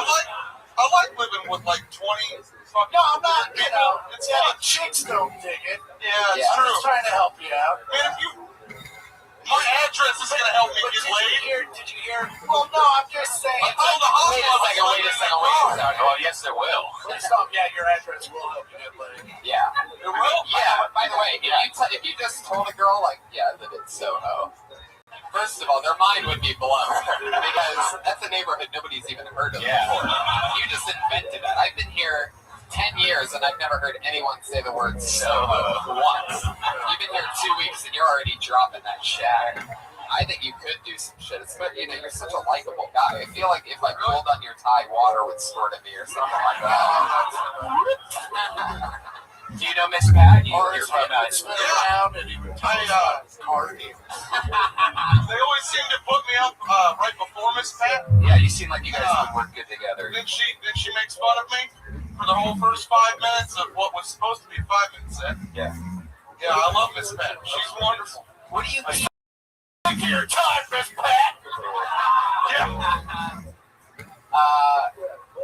like living with like 20 fucking No, I'm not, people. It's fun. Chicks don't dig it. Yeah, it's I'm true. just trying to help you out. Man, my address is gonna help me get laid. Did you hear? Well, no, I'm just saying. I told the hospital. Wait a second. Oh, yes, it will. Please stop. Yeah, your address will help you get laid. Yeah. It will? Yeah, by the way, if you just told a girl, like, yeah, I live in Soho, first of all, their mind would be blown, because that's a neighborhood nobody's even heard of before. You just invented that. I've been here 10 years, and I've never heard anyone say the word Soho once. You've been here 2 weeks, and you're already dropping that shit. I think you could do some shit. It's, you're such a likable guy. I feel like if I pulled on your tie, water would squirt at me or something like that. Do you know Miss Pat? You're from around and even party. They always seem to put me up right before Miss Pat. Yeah, you seem like you guys would work good together. Then she makes fun of me for the whole first 5 minutes of what was supposed to be a 5-minute set. Yeah. Yeah, I love Miss Pat. She's wonderful. What do you think? Your time, Miss Pat. Yeah.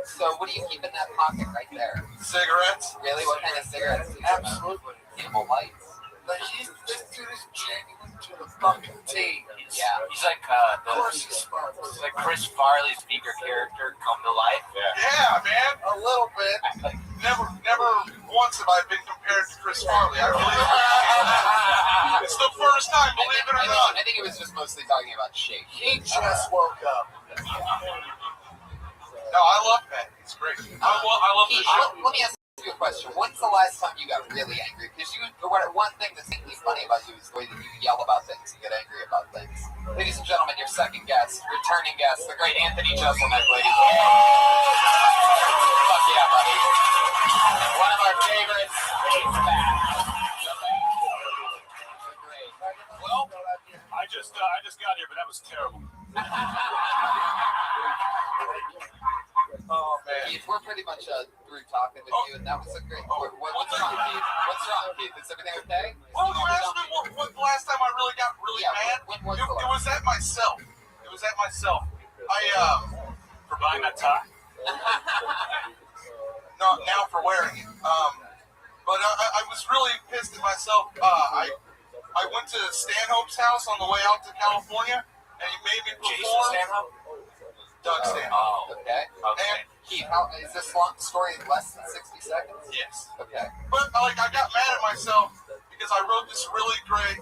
So what do you keep in that pocket right there? Cigarettes. Really? What kind of cigarettes do you have? Absolutely. Camel Lights. Like this dude is genuine to the fucking T. He's like Of course he smokes. he's like Chris Farley's speaker character come to life. Yeah, man. A little bit. Never once have I been compared to Chris Farley. I really it's the first time, believe it or not. I think it was just mostly talking about shake. He just woke up. No, I love Pat. It's great. I love the show. Let me ask you a question. When's the last time you got really angry? Because one thing that's really funny about you is the way that you yell about things and get angry about things. Ladies and gentlemen, your second guest, returning guest, the great Anthony Jeselnik, ladies. Fuck yeah, buddy. One of our favorites. He's back. Well, I just got here, but that was terrible. Oh man. Keith, we're pretty much through talking with you, and that was a great. What's wrong, Keith? What's wrong, Keith? Is everything okay? Well, you asked me what the last time I really got really mad. It was at myself. It was at myself. For buying that tie. Not now for wearing it. But I was really pissed at myself. I went to Stanhope's house on the way out to California, and he made me perform. Jason Stanhope? Doug Stanhope. Okay. And Keith, is this long story less than 60 seconds? yes. Okay. But I got mad at myself because I wrote this really great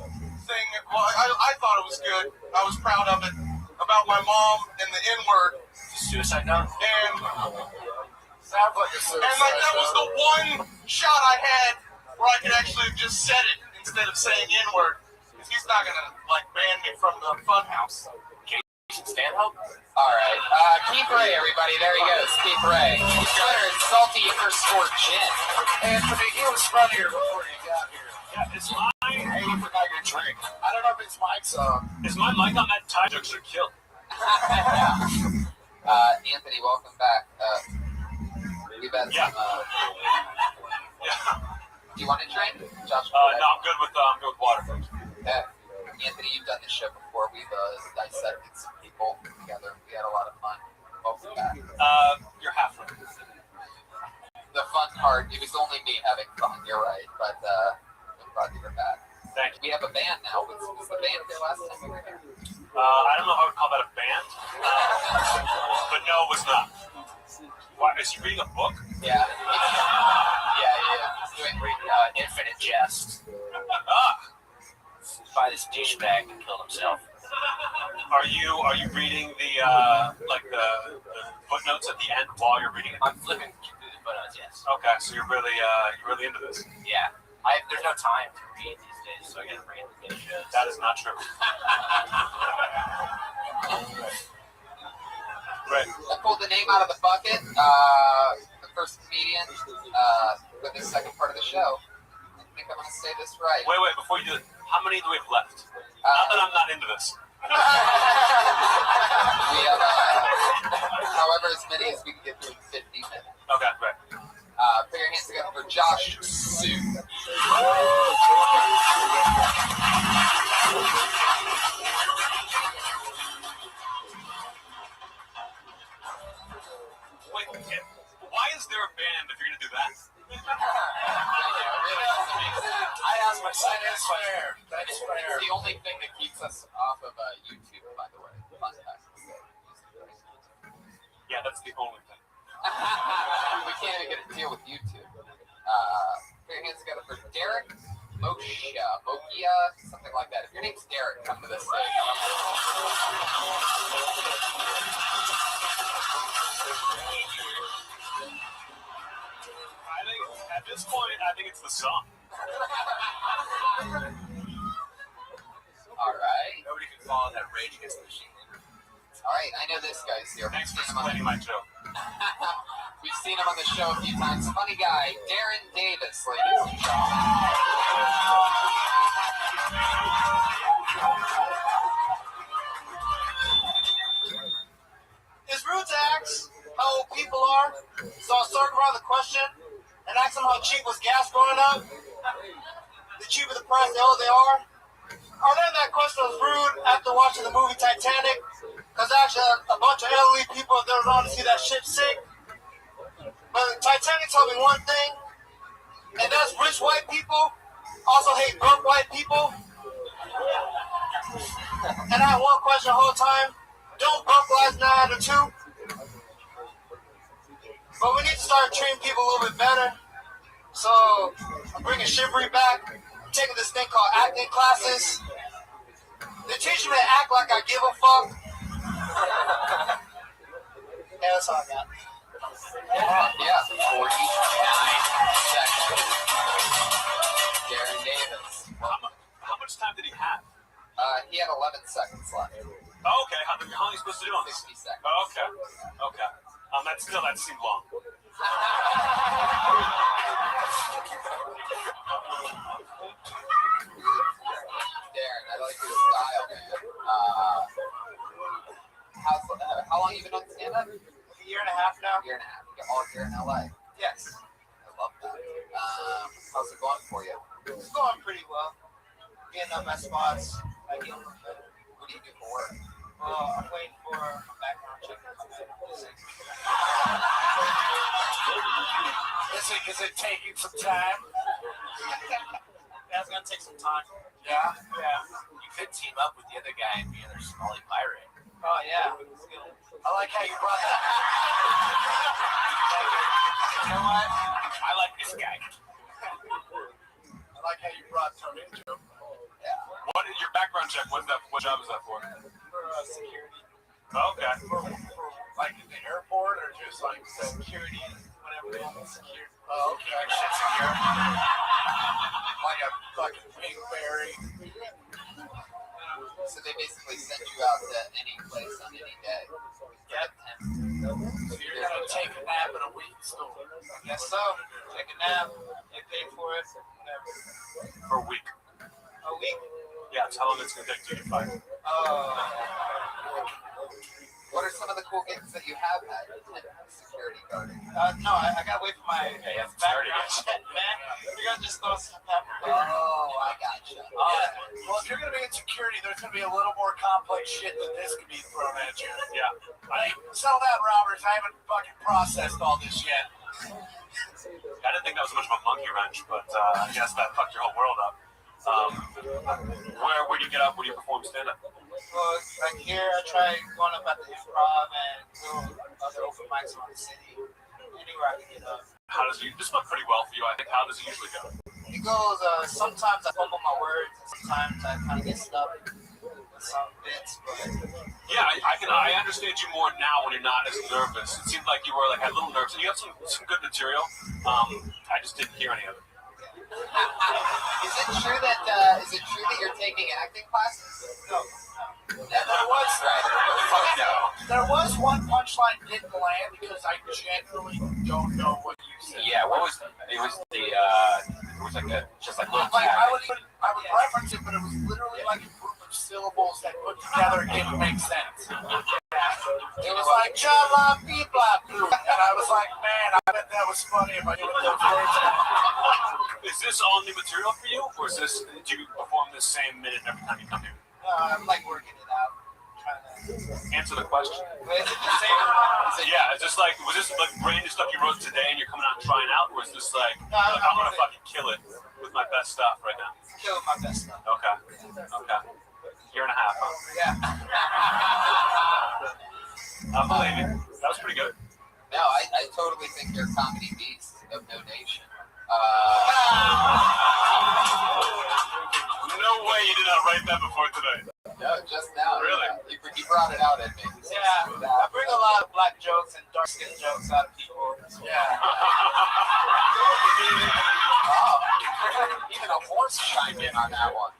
thing. Well, I thought it was good. I was proud of it, about my mom and the N-word. Suicide note? And Sounds like a suicide. And like that was the one shot I had where I could actually have just said it instead of saying N-word. Because he's not gonna like ban me from the funhouse. Jason Stanhope? Alright. Keith Ray, everybody. There he goes. Keith Ray. Twitter is salty_gin. Anthony, he was funnier before you got here. Yeah, is my Hey, you forgot your drink. I don't know if his mic's on. is my mic on that tie? Jokes are killed. Anthony, welcome back. We've had some, do you want a drink? Josh? No, I'm good with water. Okay. Anthony, you've done this show before. We've dissected some people together. We had a lot of fun. Welcome back. You're halfway. The fun part, it was only me having fun, you're right, but I'm glad you were back. Thank you. We have a band now. Was the band here last time we were here? I don't know how to call that a band, but no, it was not. Why, is he reading a book? Yeah. He's doing Infinite Jest. Ah! By this douchebag that killed himself. Are you reading the footnotes at the end while you're reading it? I'm flipping through the photos, yes. Okay, so you're really into this. Yeah. There's no time to read these days, so I gotta bring in the video shows. That is not true. Right. I pulled the name out of the bucket. The first comedian for the second part of the show. I think I'm going to say this right. Wait, before you do it, how many do we have left? Not that I'm not into this. We have, however, as many as we can get through in 50 minutes. Okay, right. Put your hands together for Josh Sue. Wait, why is there a band if you're going to do that? I asked my son, that's fair. That's fair. It's the only thing that keeps us off of YouTube, by the way. Fun fact. Yeah, that's the only thing. We can't even get a deal with YouTube. Put your hands together for Derek Mokia, something like that. If your name's Derek, come to this stage. At this point, I think it's the song. All right. Nobody can follow that Rage Against the Machine. All right, I know this guy's here. Thanks for explaining my joke. We've seen him on the show a few times. Funny guy, Darren Davis, ladies and gentlemen. It's rude to ask how old people are, so I'll circle around the question and ask them how cheap was gas growing up. The cheaper the price, the older they are. I learned that question was rude after watching the movie Titanic, because actually a bunch of elderly people, they were around to see that ship sink. But Titanic told me one thing, and that's rich white people also hate broke white people. And I had one question the whole time. Don't broke lives matter too? But we need to start treating people a little bit better. So I'm bringing chivalry back. I'm taking this thing called acting classes. They're teaching me to act like I give a fuck. Yeah, that's all I got. Yeah, 49 seconds. Darren Davis. How much time did he have? He had 11 seconds left. Oh, okay. How long are you supposed to do on this? 60 seconds. Oh, okay. That seemed long. Darren, I like your style, man. How long have you been on stand-up? A year and a half now. Year and a half. You're all here in LA. Yes. I love that. How's it going for you? It's going pretty well. Getting up my spots. What do you do for work? I'm waiting for a background check to come in. Is it taking some time? That's gonna take some time. Yeah? Yeah. You could team up with the other guy and be another Somali pirate. Oh yeah. I like how you brought that. You know what? I like this guy. I like how you brought Tony into him. Yeah. What is your background check? What job is that for? For security. Okay. For like in the airport or just like Security, whatever they want security. Oh, okay. Like shit secure. Like a fucking wingberry. So they basically send you out to any place on any day. Yep. So you're gonna take a nap in a week still. Guess so. Take a nap. Get paid for it. Whatever. For a week. A week. Yeah, tell him it's going to take 2 to 5. What are some of the cool gigs that you have had in security guarding? No, I got away from my background check, man. You're gonna just throw some pepper. Oh, I gotcha. Well, if you're gonna be in security, there's gonna be a little more complex shit than this could be thrown at you. Yeah. I settle that, Robert. I haven't fucking processed all this yet. I didn't think that was much of a monkey wrench, but I guess that fucked your whole world up. Where do you get up? Where do you perform stand-up? Well, like here, I try going up at the Improv and do other open mics around the city. Anywhere I can get up. This went pretty well for you, I think. How does it usually go? It goes, sometimes I fumble my words, sometimes I kind of get stuck. But some bits, but Yeah, I understand you more now when you're not as nervous. It seemed like you were had a little nervous, and you have some good material. I just didn't hear any of it. Is it true that you're taking acting classes? no. Yeah, there was one punchline didn't land because I genuinely don't know what you said. Yeah, what was it? Was like just like little Like I would reference it, but it was literally like a group of syllables that put together didn't make sense. It was like cha la bee blah boo, and I was like, man, I bet that was funny if I knew what those words were. Is this all new material for you, or do you perform the same minute every time you come here? I'm like working it out. Answer the question. Is it the same? Yeah, it's just like, was this like brand new stuff you wrote today and you're coming out and trying out, or is this like I'm gonna fucking kill it with my best stuff right now? Kill my best stuff. Okay. Year and a half, huh? Yeah. I believe you. That was pretty good. No, I totally think you're a comedy beast of no nation. No way you did not write that before today. No, just now. Really? You brought it out at me. Yeah, I bring a lot of black jokes and dark skin jokes out of people. Yeah. Oh, even a horse chimed in on that one.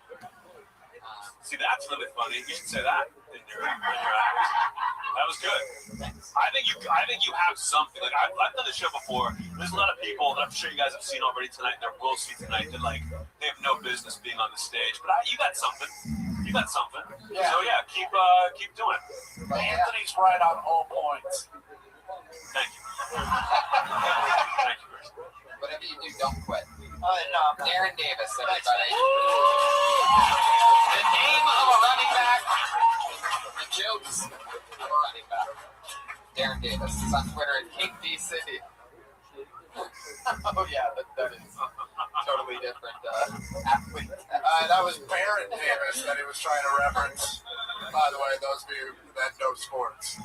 See, that's really funny. You should say that in your act. That was good. I think you have something. Like I've done this show before. There's a lot of people that I'm sure you guys have seen already tonight. There will see tonight that like they have no business being on the stage. But you got something. You got something. Yeah. So yeah, keep doing it. Anthony's right on all points. Thank you. Thank you, Chris. Whatever you do, don't quit. No. Darren Davis, everybody. The name of a running back. The jokes of a running back. Darren Davis is on Twitter at King DC. Oh yeah, that is totally different athlete. That was Baron Davis that he was trying to reference. By the way, those of you that know sports.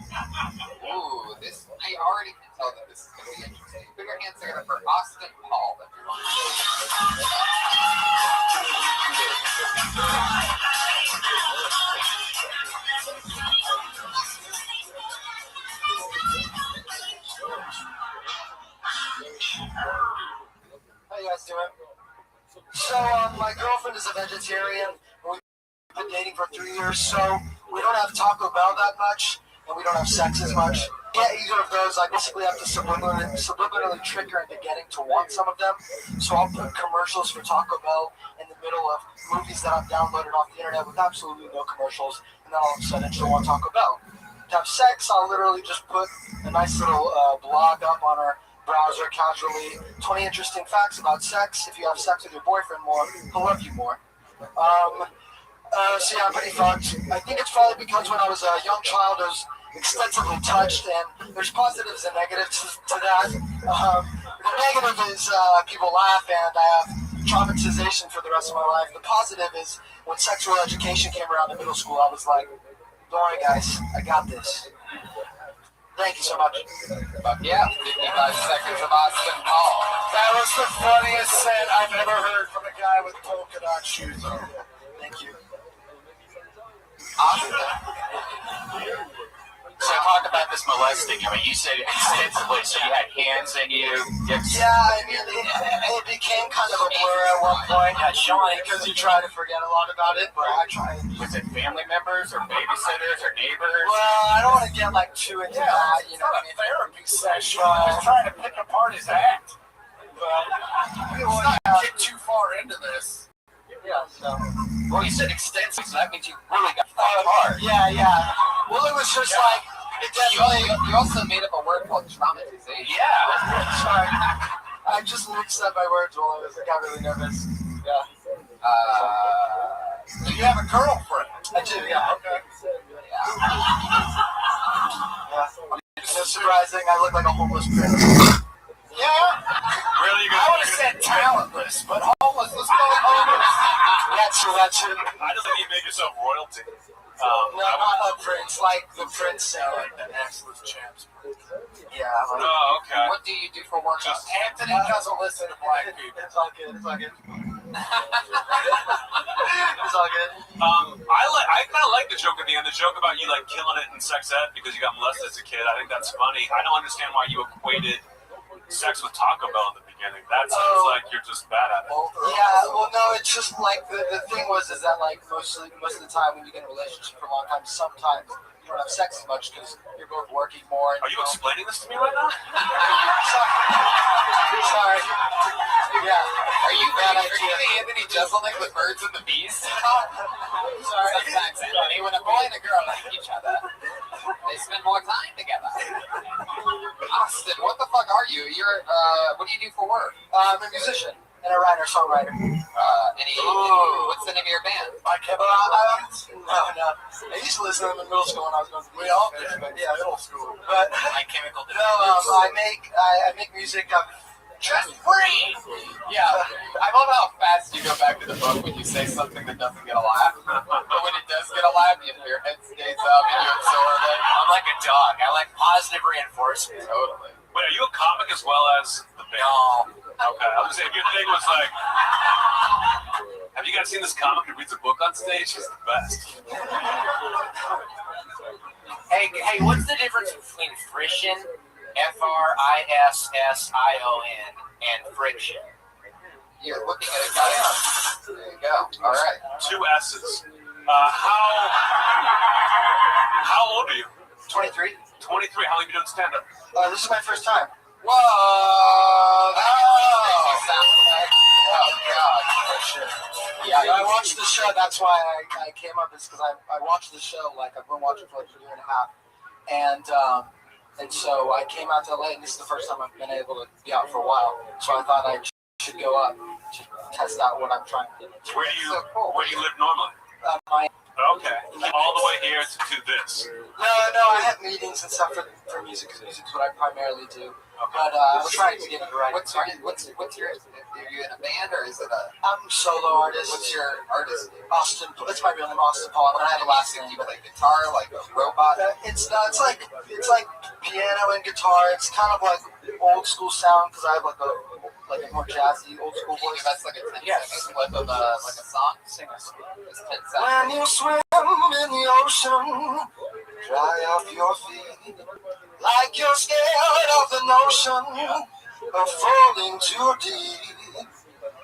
Ooh, I already can tell that this is going to be interesting. Put your hands together for Austin Paul, everyone. How you guys doing? So, my girlfriend is a vegetarian. We've been dating for 3 years, so we don't have Taco Bell that much, and we don't have sex as much. Yeah, either of those, I basically have to subliminally trick her into getting to want some of them. So I'll put commercials for Taco Bell in the middle of movies that I've downloaded off the internet with absolutely no commercials, and then all of a sudden she'll want Taco Bell. To have sex, I'll literally just put a nice little blog up on our browser casually. 20 interesting facts about sex. If you have sex with your boyfriend more, he'll love you more. So yeah, I'm pretty fucked. I think it's probably because when I was a young child, I was extensively touched, and there's positives and negatives to that. The negative is people laugh, and I have traumatization for the rest of my life. The positive is when sexual education came around in middle school, I was like, don't worry guys, I got this. Thank you so much. Yeah, 55 seconds of Austin Paul. That was the funniest set I've ever heard from a guy with polka dot shoes on. Thank you. Austin. So talk about this molesting. I mean, you said extensively, so you had hands in you. Yeah, I mean, it became kind of a blur at one point. Yeah, Sean, because you try to forget a lot about it, but I try. Was it family members or babysitters or neighbors? Well, I don't want to get like too into that. You know, what I mean, therapy session. He's trying to pick apart his act. But let's not get too far into this. Yeah, so. Well, you said extensive, so that means you really got hard. Yeah. Well, it was just like, it definitely. You also made up a word called traumatization. Yeah. Sorry. I just mixed up my words while I got really nervous. Yeah. Do you have a girlfriend? I do, yeah. Okay. Yeah. It's so surprising, I look like a homeless prince. Yeah. Really? I would have said talentless, but homeless. Let's go with homeless. That's it. I just think you made yourself royalty. No, not a prince, like the prince like the Exodus champs. Yeah. Like, oh, okay. What do you do for work? Anthony doesn't listen to black people. It's all good. It's all good. I kind of like the joke at the end. The joke about you like killing it in sex ed because you got molested as a kid. I think that's funny. I don't understand why you equated sex with Taco Bell in the beginning. That sounds like you're just bad at it. Yeah, well, no, it's just like the thing is that like most of the time when you get in a relationship for a long time, sometimes you don't have sex as much because you're both working more. And Are you explaining this to me right now? Sorry. Yeah. Are you the Anthony Jeselnik with Birds and the Bees? Sorry. Sometimes, Anthony, when a boy and a girl like each other, they spend more time together. Austin, what the fuck are you? You're, what do you do for work? I'm a musician and a writer-songwriter. What's the name of your band? No. I used to listen to them in middle school when I was going to We all did. Yeah, middle school. But My Chemical no, I make music. Just free! Yeah, I love how fast you go back to the book when you say something that doesn't get a laugh. But when it does get a laugh, your head stays up and you absorb it. I'm like a dog. I like positive reinforcement. Totally. Wait, are you a comic as well as the band? No. Okay, I was saying, if your thing was like, have you guys seen this comic who reads a book on stage? He's the best. Hey, what's the difference between frisson, F-R-I-S-S-I-O-N, and friction? You're looking at a guy. There you go. All right. 2 S's. How old are you? 23. 23. How long have you been doing stand-up? This is my first time. Whoa! Oh, God. Yeah, I watched the show. That's why I came up. Is because I watched the show. Like I've been watching for like a year and a half, and so I came out to LA, and this is the first time I've been able to be out for a while. So I thought I should go up to test out what I'm trying to do. Where do you live normally? Okay. All the way here to this. No, I have meetings and stuff for music, because music's what I primarily do. But I'm trying to get into writing. What's your? Are you in a band or is it a? I'm a solo artist. What's your artist name? Austin. That's my real name, Austin Paul. I don't have a last name. You play guitar like a robot? It's like piano and guitar. It's kind of like old school sound because I have like a more jazzy old school voice. That's like a 10-second clip of like a song. Sing us. When you swim in the ocean, dry off your feet, like you're scared of the notion of falling too deep.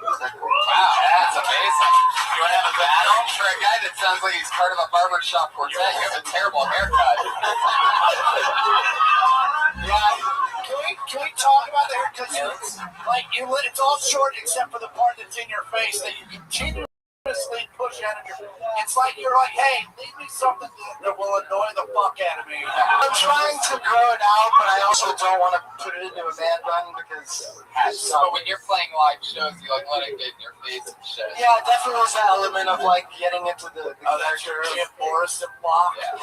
Wow, that's amazing. You want to have a battle? For a guy that sounds like he's part of a barbershop quartet, you have a terrible haircut. Yeah. Can we talk about the haircut? Like it's all short except for the part that's in your face that you continuously push out of your. It's like you're like, hey, leave me something that will annoy the fuck out of me. I'm trying to grow it out, but I also don't want to put it into a man bun because. But when you're playing live shows, you like let it get in your face and shit. Yeah, definitely was that element of like getting into the character of Boris and Block. Yeah.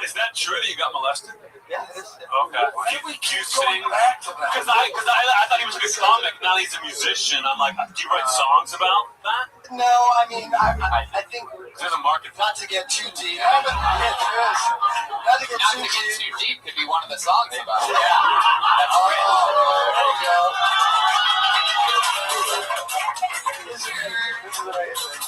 Is that true that you got molested? Yeah, it is. Okay. Why do we Do you keep going sing? back to that? Because I thought he was a good comic. Now he's a musician. I'm like, do you write songs about that? No, I mean, I think there's a market. Not to get too deep. Not to get too deep could be one of the songs about it. Yeah, that's right. There you go. This is the right thing.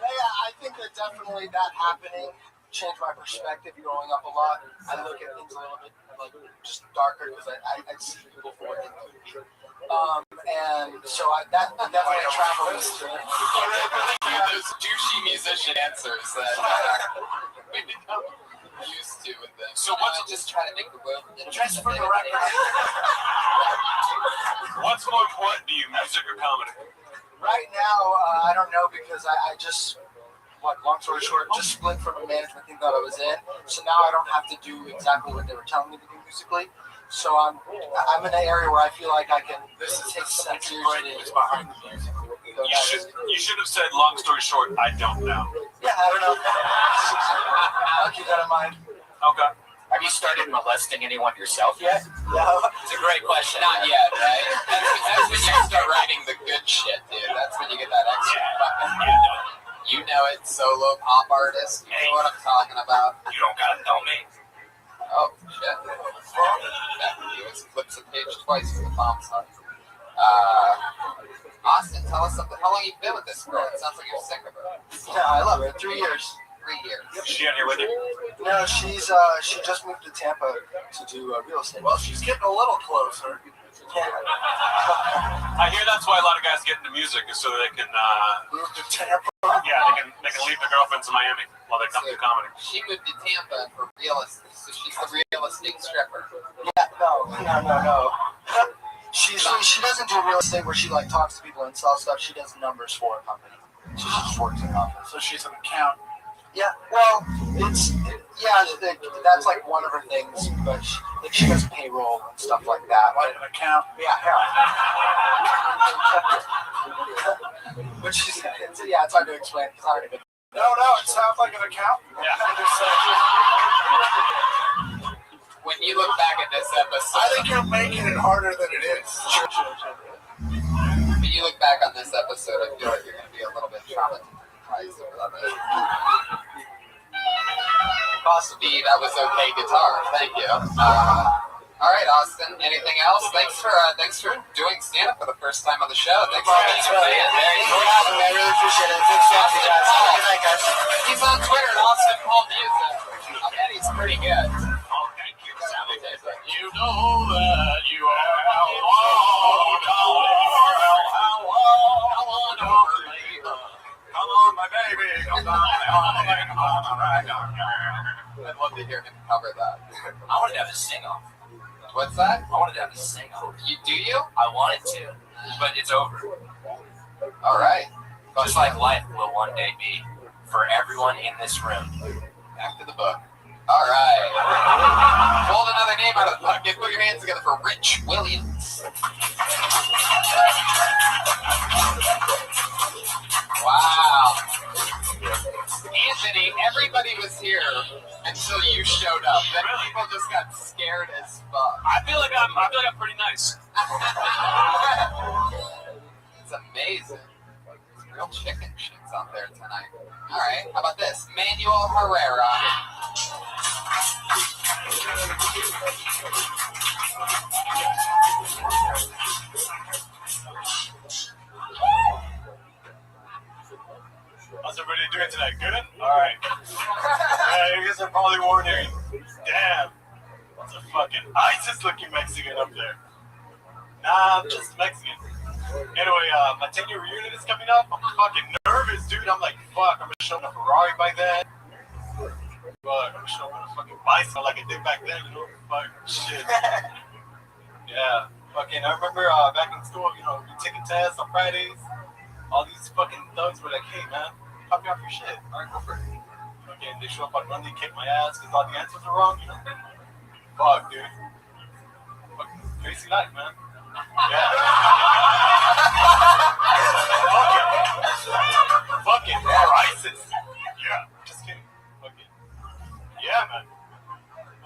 Yeah, I think that definitely that happening changed my perspective growing up a lot. I look at things a little bit like just darker because I see people for what they could be. And so that definitely travels to those douchey musician answers that we become used to with them. So what's just trying to make the world just for the record? What's more important to you, music or comedy? Right now, I don't know because I just. Long story short, just split from a management thing that I was in. So now I don't have to do exactly what they were telling me to do musically. So I'm in an area where I feel like I can take some seriously behind the music. You should have said, long story short, I don't know. Yeah, I don't know. I'll keep that in mind. Okay. Have you started molesting anyone yourself yet? No. It's a great question. Not yet, right? That's when you start writing the good shit, dude. That's when you get that extra fucking. You know it, solo pop artist. You know what I'm talking about. You don't gotta tell me. Oh, shit. That video flips a page twice for the bomb side. Austin, tell us something. How long you been with this girl? It sounds like you're sick of her. Yeah, I love her. 3 years. 3 years. Is she on here with you? No, she just moved to Tampa to do real estate. Well, she's getting a little closer. I hear that's why a lot of guys get into music is so they can Move to Tampa. yeah, they can leave their girlfriends in Miami while they come to comedy. She moved to Tampa for real estate, so she's the real estate stripper. Yeah, no. She doesn't do real estate where she like talks to people and sells stuff. She does numbers for a company. She just works in an office. So she's an accountant. Yeah, well, that's like one of her things, but she does payroll and stuff like that. Like an accountant. Yeah. Which is, it's hard to explain because I don't even. No, it sounds like an accountant. Yeah. When you look back at this episode, I think you're making it harder than it is. when you look back on this episode, I feel like you're going to be a little bit traumatized about it. Possibly that was okay guitar. Thank you. All right, Austin. Anything else? Thanks for doing stand up for the first time on the show. Thanks for being here. Thanks for having me. I really appreciate it. Thanks for having me, guys. Have a good night, guys. He's on Twitter at Austin Paul Music. I bet he's pretty good. You know that you are come on, my baby, come down. I'd love to hear him cover that. I wanted to have a sing-off. What's that? I wanted to have a sing-off. Do you? I wanted to, but it's over. All right. Just like life will one day be for everyone in this room. Back to the book. All right. Hold another name out of the bucket. Put your hands together for Rich Williams. Wow. Anthony, everybody was here until you showed up. Then people just got scared as fuck. I feel like I'm pretty nice. It's amazing. There's real chicken shits out there tonight. All right, how about this? Manuel Herrera. How's everybody doing tonight? Good? Alright. Yeah, you guys are probably wondering, damn, what's a fucking ISIS looking Mexican up there? Nah, I'm just Mexican. Anyway, my 10-year reunion is coming up. I'm fucking nervous, dude. I'm like, fuck, I'm gonna show up in a Ferrari by then. Fuck, I'm gonna show up in a fucking bicycle like I did back then, you know? Fuck, shit. Yeah, fucking, I remember back in school, you know, we taking tests on Fridays. All these fucking thugs were like, hey, man, copy off your shit. All right, go for it. Okay, they show up on Monday, kick my ass because all the answers are wrong, you know? Fuck, dude. Fucking crazy life, man. Yeah. Fucking ISIS. Yeah, just kidding. Fucking. Yeah, man.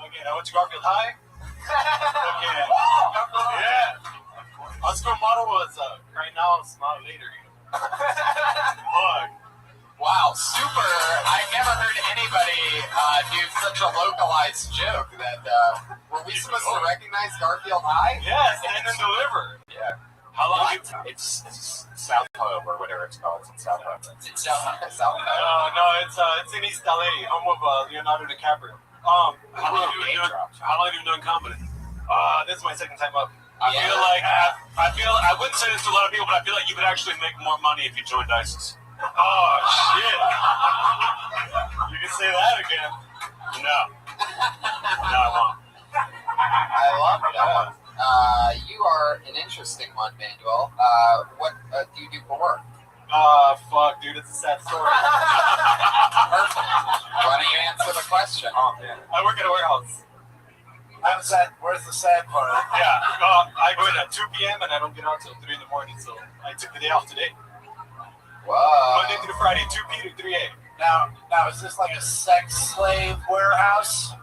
Okay, I went to Garfield High. Okay. Yeah. Our school motto was cry now, smile later. Fuck. Wow, super. I never heard anybody do such a localized joke that, were we supposed to recognize Garfield High? Yes, and then deliver. Yeah. How long? It's South Home or whatever it's called. It's in South Home. It's South Home. No, it's in East LA, home of Leonardo DiCaprio. How long have you been doing comedy? This is my second time up. I feel like I wouldn't say this to a lot of people, but I feel like you would actually make more money if you joined ISIS. Oh shit! You can say that again. No, I won't. I love it. You are an interesting one, Manuel. What do you do for work? Fuck, dude, it's a sad story. Perfect. Why don't you answer the question? Oh man, I work at a warehouse. Where's the sad part? Yeah, I go in at 2 p.m. and I don't get out till 3 in the morning, so I took the day off today. Wow. Monday through Friday, 2 p. to 3 a. Now, is this like a sex slave warehouse?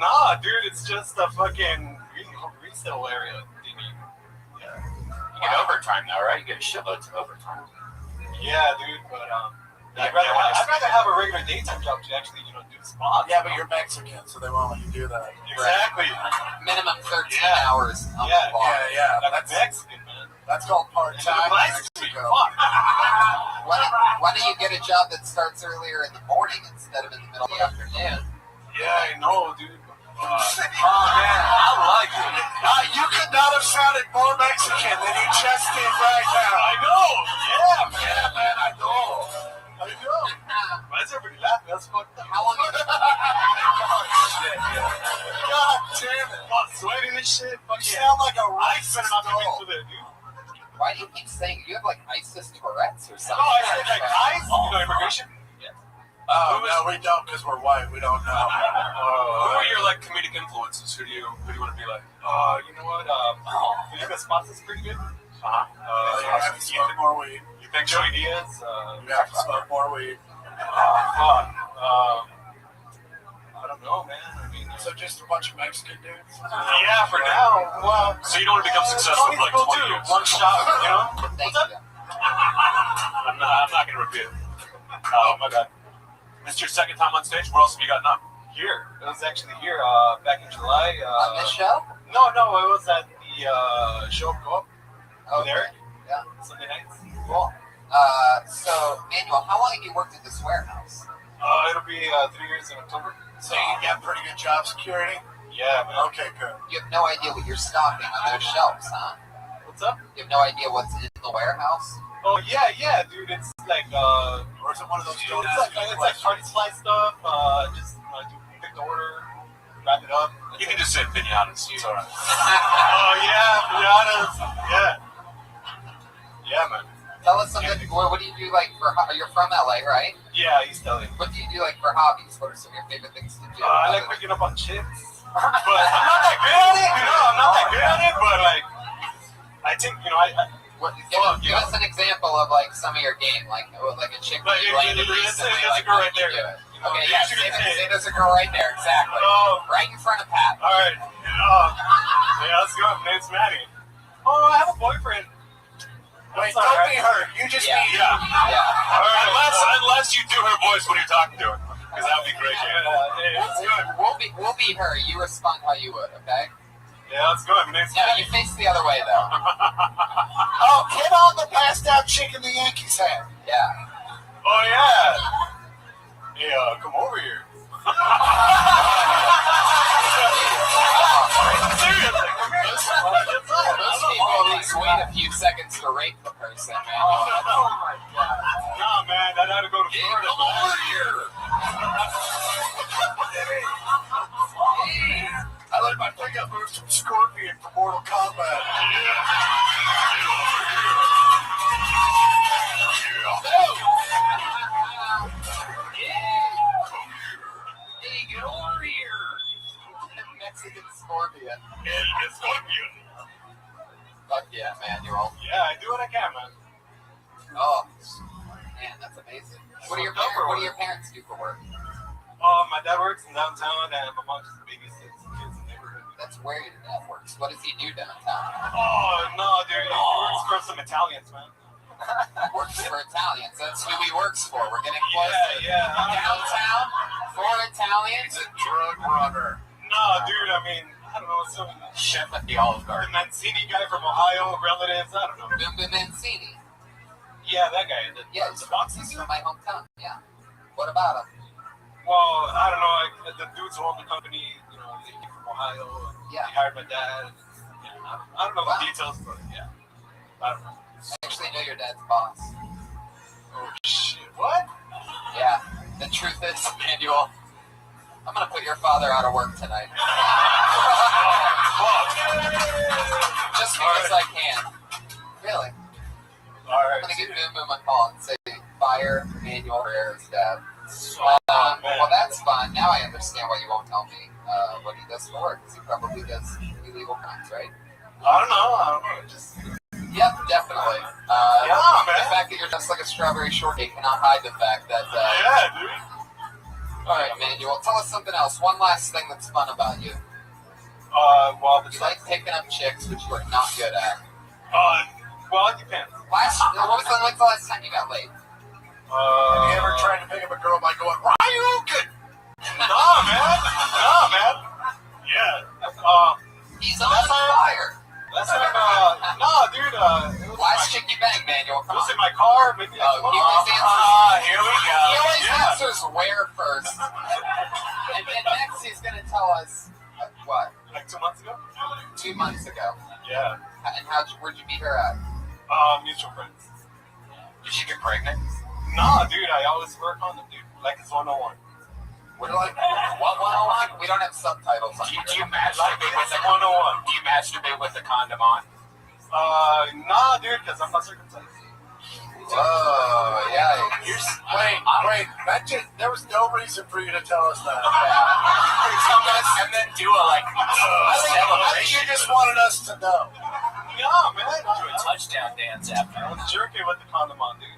Nah, dude, it's just a fucking resale area. Yeah. You get overtime now, right? You get shitloads of overtime. Yeah, dude, but I'd rather have a regular daytime job to actually, do spots. Yeah, but you're Mexican, so they won't let you do that. Exactly. Minimum 13 hours on the bar. Yeah. That's Mexican, man. That's called part-time. Mexico. Why don't you get a job that starts earlier in the morning instead of in the middle of the afternoon? Yeah, I know, dude. Oh man, I like it. You could not have sounded more Mexican than you just did right now. I know. Yeah, man. Yeah, man, I know. Why is everybody laughing? That's fucked up. How long you God damn it. I'm sweating and shit. You sound like a racist racist dog. dog. Why do you keep saying you have like ISIS Tourette's or something? No, I said like ICE. You know immigration? Oh, no, we don't because we're white. We don't know. Who are your like comedic influences? Who do you want to be like? You know what? You have a spot that's pretty good. You have to smoke more weed. You think Joey Diaz? You have to smoke more weed. Fuck. I don't know, man. I mean, so just a bunch of Mexican dudes? Yeah, for now. Well, so you don't want to become successful for like 20 years. One shot, you know? Thank you. I'm not gonna repeat it. My bad. Missed your second time on stage. Where else have you gotten up? Here. It was actually here back in July. On this show? No, it was at the show Co-op. Oh, there. Yeah. Sunday nights. Cool. So, Manuel, how long have you worked at this warehouse? It'll be 3 years in October. So you got pretty good job security? Yeah, man. Okay, good. You have no idea what you're stocking on those shelves, huh? What's up? You have no idea what's in the warehouse? Oh yeah, dude. It's like or is it one of those? It's like party supply stuff. Just pick the order, wrap it up. You can just say pinatas. It's alright. Oh yeah, pinatas. Yeah, man. Tell us something. What do you do like for? You're from LA, right? Yeah, East LA. What do you do like for hobbies? What are some of your favorite things to do? I like picking up on chicks, but I'm not that good at it. I'm not that good at it. But like, I think Give us an example of like some of your game, like a chick that you landed recently. There's a girl right there. Okay, yeah, say there's a girl right there, exactly. Right in front of Pat. All right. Yeah, let's go. Name's Maddie. Oh, I have a boyfriend. Wait, don't be her. You just be yeah. All right, unless you do her voice when you're talking to her, because that would be great. It's good. We'll be her. You respond how you would, okay? Yeah, let's go. Name's Maddie. You face the other way though. Oh, hit on the passed out chick in the Yankees hat. Yeah. Oh yeah. Hey, come over here. Seriously, come here. Those people at least wait a few seconds to rape the person, man. Oh my god. Nah, man, I'd have to go to Florida. Come over here. Hey. I let my pickup move from Scorpion for Mortal Kombat. Hey, get over here. Mexican Scorpion. El Scorpion. Fuck yeah, Manuel. Yeah, I do what I can, man. Oh, man, that's amazing. What do your parents do for work? My dad works in downtown, and my mom just babysits kids in the neighborhood. That's where your dad works. What does he do downtown? Oh, no, dude. He works for some Italians, man. Works for Italians. That's who he works for. We're getting close. Yeah. Downtown for Italians. He's a drug runner. No, dude. I mean, I don't know. Some chef at the Olive Garden. The Mancini guy from Ohio, relatives. I don't know. Bimba Mancini. Yeah, that guy. The boxes from my hometown. Yeah. What about him? Well, I don't know. The dudes who own the company, you know, they came from Ohio. Yeah. He hired my dad. I don't know the details, but yeah. I don't know. I actually know your dad's boss. Oh shit! What? Yeah. The truth is, Manuel, I'm gonna put your father out of work tonight. Just because I can. Really. All right. I'm gonna give Boom Boom a call and say, fire Manuel Herrera's dad. Well, that's fun. Now I understand why you won't tell me what he does for work, because he probably does illegal crimes, right? I don't know. Just. Yep, definitely. Man. The fact that you're just like a strawberry shortcake cannot hide the fact that. Yeah, dude. All right, Manuel. Tell us something else. One last thing that's fun about you. Well, you like picking up chicks, which you are not good at. Well, it depends. When's the last time you got laid? Have you ever tried to pick up a girl by going, Ryukin? No, man. Yeah. He's on fire. That's like, no, dude. Chicky Bang, Manuel. Come Was on. it my car? Maybe. He always answers. Here we go. He always answers where first. And next he's gonna tell us what? Like 2 months ago? 2 months ago. Yeah. And where'd you meet her at? Mutual friends. Did she get pregnant? Nah, dude, I always work on them, dude. Like it's 101. We're like, what 101? We don't have subtitles on. Do you masturbate with the 101? Do you masturbate with the condom on? Nah, dude, because I'm not circumcised. Oh, yeah. Wait. There was no reason for you to tell us that. And then do a I think you just wanted us to know. Yeah, man. Do a touchdown dance after. I was jerking with the condom on, dude.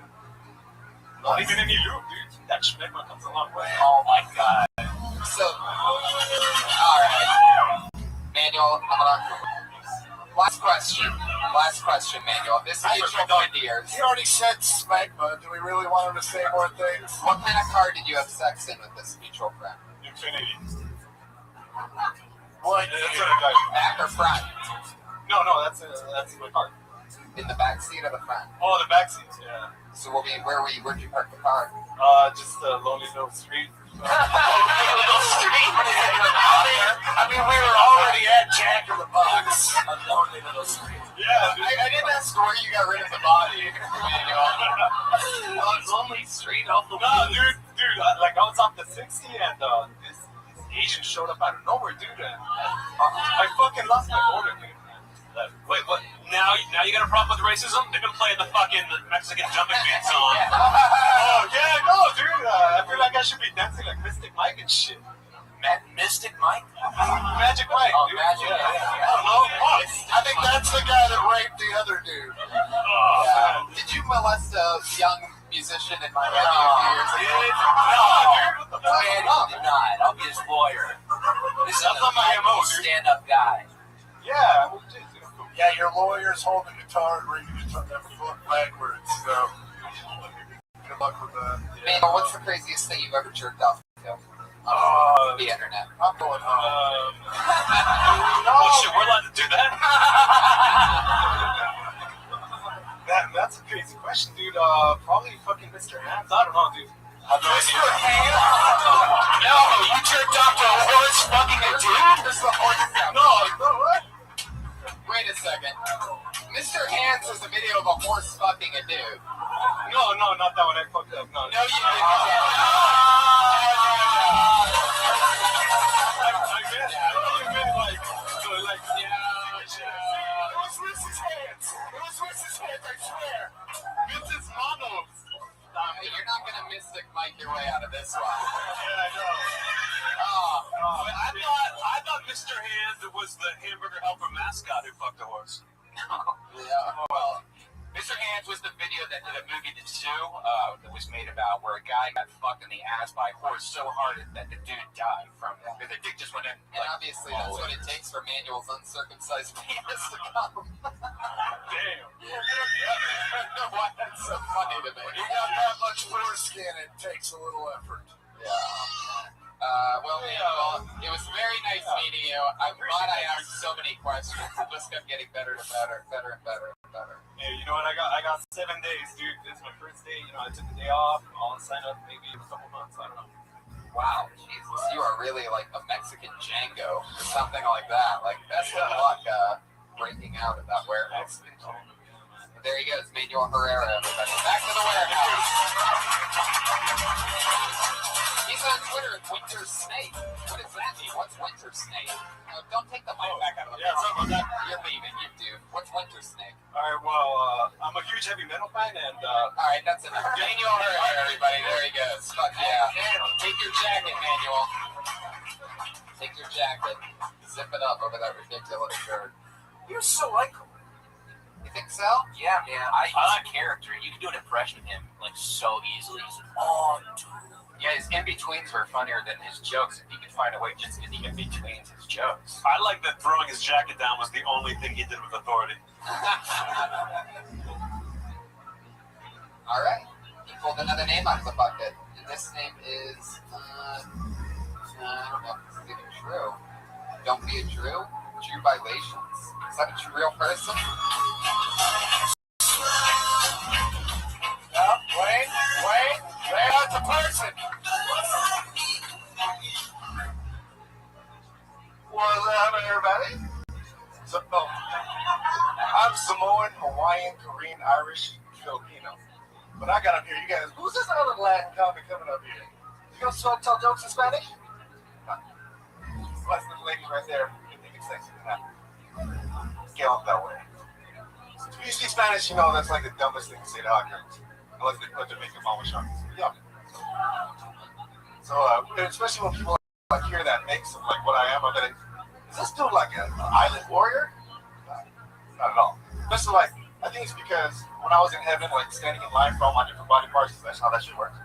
Not even any lube, dude. That schmegma comes a long way. Oh my god. So, alright. Manuel, last question, Manuel. This is mutual friend of yours. He already said smegma. Do we really want him to say more things? What kind of car did you have sex in with this mutual friend? Infinity. What? Back or front? No, that's my car. In the back seat or the front? Oh, the back seat, yeah. So where'd you park the car? Just a lonely little street. I mean, we were already at Jack in the Box. A lonely little street. Yeah, dude. I didn't ask where you got rid of the body. Lonely street off the No, dude, I was off the 60 and this Asian showed up out of nowhere, dude. And I fucking lost my motor, dude. Wait, what? Now you got a problem with racism? They've been playing the fucking Mexican jumping beat song. Oh, yeah, no, dude. I feel like I should be dancing like Mystic Mike and shit. Mystic Mike? Magic Mike, dude. Magic Mike. I don't know. I think that's the guy that raped the other dude. Oh, man. Did you molest a young musician in Miami a few years ago? No, dude. What the fuck? Man, he did not. I'll be his lawyer. This is That's not my MO, dude. stand-up guy. Yeah, I'm legit, dude. Yeah, your lawyer's holding the guitar and reading it backwards. So, good luck with that. Man, what's the craziest thing you've ever jerked off to? The internet. I'm going home. Oh shit, we're allowed to do that? That's a crazy question, dude. Probably fucking Mr. Hands. I don't know, dude. Mr. Hands? No, you jerked off to a horse fucking a dude? This is a horse sound. No, what? Wait a second. Mr. Hands is a video of a horse fucking a dude. No, not that one. I fucked up. No, No, you didn't. You're not gonna Mystic Mike your way out of this one. Yeah, I know. I thought Mr. Hand was the hamburger helper mascot who fucked a horse. Yeah, well, Mr. Hands was the video that did a movie The Zoo that was made about where a guy got fucked in the ass by a horse so hard that the dude died from it. The dick just went in. and obviously that's what it takes for Manuel's uncircumcised penis to come. Damn. Why that's so funny to me. You got that much foreskin, it takes a little effort. Yeah. Well, Manuel, it was very nice meeting you. I'm glad I asked so many questions. It just kept getting better and better. Hey, you know what? I got 7 days, dude. This is my first day. You know, I took the day off. I'll sign up maybe in a couple months. I don't know. Wow, Jesus, you are really like a Mexican Django or something like that. Like, best of luck breaking out of that warehouse. But there he goes, Manuel Herrera, everybody. Back to the warehouse. He's on Twitter at Winter Snake. What does that mean? What's Winter Snake? Don't take the mic back out of the sorry about that. You're leaving, you dude. What's Winter Snake? All right, well, I'm a huge heavy metal fan, and all right, that's enough. Manuel Herrera, everybody. There he goes. Fuck yeah. Take your jacket, Manuel. Take your jacket. Zip it up over that ridiculous shirt. You're so likable. You think so? Yeah, man. He's a character. You can do an impression of him like so easily. He's like, oh, dude. Yeah, his in-betweens were funnier than his jokes. If he could find a way just in the in-betweens, his jokes. I like that throwing his jacket down was the only thing he did with authority. All right. He pulled another name out of the bucket. And this name is, I don't know if this is even true. Don't be a Drew? Drew Violations. Is that a real person? So, I'm Samoan, Hawaiian, Korean, Irish, Filipino. When I got up here, you guys, who's this other Latin comic coming up here? You gonna tell jokes in Spanish? No. Well, that's the lady right there. You think it's sexy tonight? Get off that way. If you speak Spanish, you know that's like the dumbest thing to say to hot girls. Unless they put their makeup on with sharks. Yeah. So, especially when people like hear that mix of like what I am, I'm like, is this dude like an island warrior? Not at all. Especially like, I think it's because when I was in heaven, like standing in line for all my different body parts, that's how that shit works.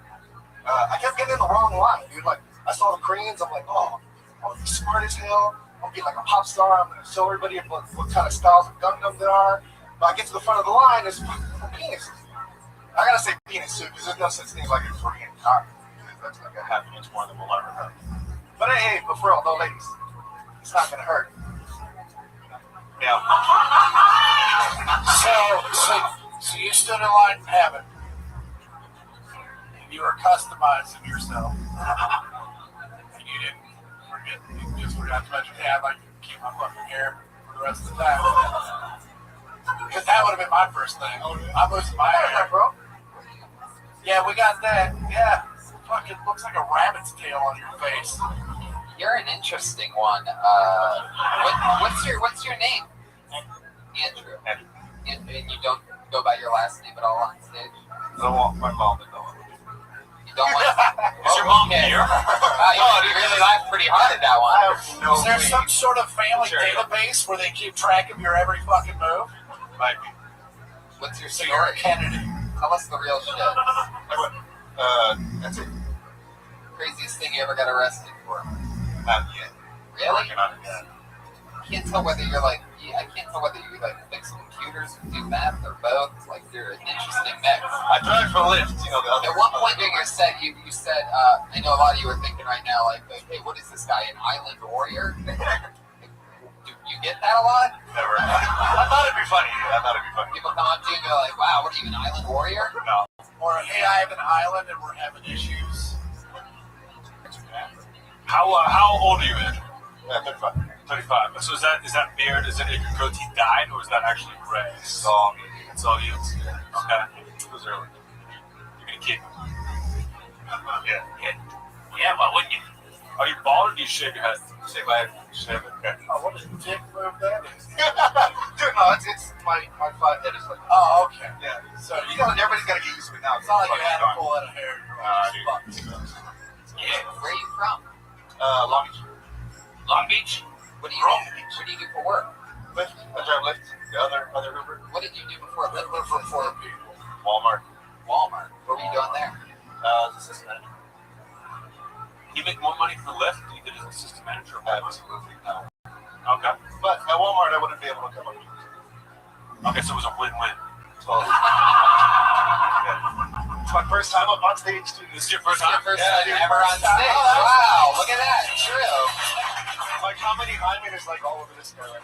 I kept getting in the wrong line, dude. Like, I saw the Koreans, I'm like, oh, I'm gonna be smart as hell. I'm gonna be like a pop star. I'm gonna show everybody what kind of styles of Gundam there are. But I get to the front of the line, there's penises. I gotta say penis too, because there's no such thing like a Korean cock. That's like a half an inch more than we'll ever have. But hey, but for all though, ladies, it's not gonna hurt. Yeah. So you stood in line in heaven, and you were customizing yourself, and you didn't forget, you just forgot to mention, hey, I'd like to keep my fucking hair for the rest of the time. Because that would have been my first thing. I'm losing my hair, bro. Yeah, we got that. Yeah. Fucking looks like a rabbit's tail on your face. You're an interesting one. What's your name? Andrew. And you don't go by your last name at all on stage? I don't want my mom to know. You don't want Is your mom here? You really laughed pretty hard at that one. Is there some sort of family database where they keep track of your every fucking move? Might be. What's your So story? you're a Kennedy. Tell us the real shit. That's it. Craziest thing you ever got arrested for? Not yet. Really? Not yet. I can't tell whether you're like, I can't tell whether you like fix computers or do math or both. Like, you're an interesting mix. I drive for Lyft, you know. At one point during your set, you said, I know a lot of you are thinking right now, like, hey, what is this guy, an island warrior? Do you get that a lot? Never. I thought it'd be funny. People come up to you and go like, wow, what are you, an island warrior? No. Or, hey, I have an island and we're having issues. How old are you, Ed? 35. 35. So is that beard? Is it your goatee dyed, or is that actually gray? It's all me. It's all you. Okay. It was early. You're gonna keep it. Yeah. Why wouldn't you? Are you bald or do you shave your head? Shave my head. Shave it. Okay. Oh, what a dick move that is. Dude, no, it's my five head is like. Oh, okay. Yeah. So everybody's gotta get used to it now. It's not like you had a full head of hair. Yeah. Where are you from? Long Beach. Long Beach? What do you do for work? Lyft. I drive Lyft. The other Uber. What did you do before Lyft? For 4 people. Walmart. What were you doing there? Assistant manager. You make more money for Lyft than you did as assistant manager? Absolutely no. Okay. But at Walmart, I wouldn't be able to come up here. Okay, so it was a win-win. Totally. It's my first time up on stage, too. This is your first time? First time ever on stage. Wow, look at that. True. My comedy hymen is like all over this guy. It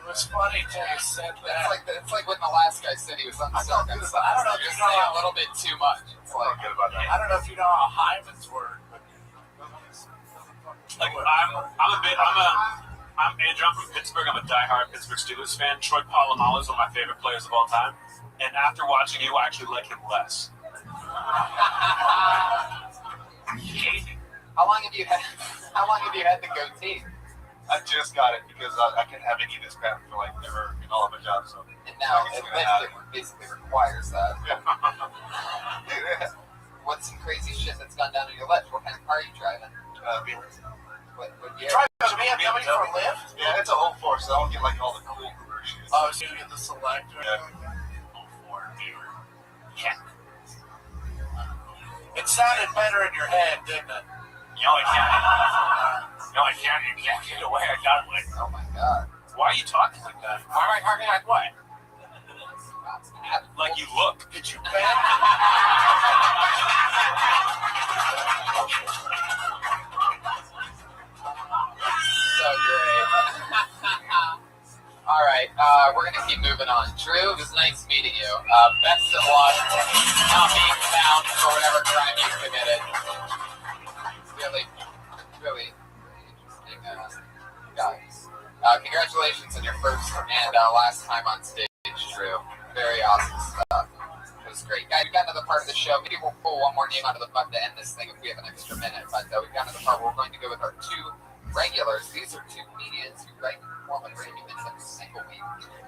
was funny till you said that. It's like when the last guy said he was uncircumcised. I don't know if You're you know saying a little bit too much. It's like, I don't know if you know how hymens work, but Like, I'm Andrew. I'm from Pittsburgh. I'm a diehard Pittsburgh Steelers fan. Troy Polamalu is one of my favorite players of all time. And after watching you, I actually like him less. How long have you had the goatee? I just got it because I can't have any of this crap for like ever in all of my jobs. So. And now it basically requires that. Yeah. What's some crazy shit that's gone down in your life? What kind of car are you driving? Beamers. What year? drive a BMW for a Lyft? Yeah, it's a whole four, so I don't get like all the cool Uber shit. Oh, so you get the Select or Yeah. It sounded better in your head, didn't it? No, I can't. You can't get away. I got it. Oh my god. Why are you talking like that? Why am I talking like what? Like you look. Did you bet? So great. All right, we're gonna keep moving on. Drew, it was nice meeting you. Best of luck not being found for whatever crime you committed. Really interesting guys. Congrats. last time on stage, Drew. Very awesome stuff. It was great. Guys, we've gotten to the part of the show. Maybe we'll pull one more name out of the bucket to end this thing if we have an extra minute. But we've gotten to the part where we're going to go with our two regulars. These are two comedians who write and perform with Randy Minutes every single week.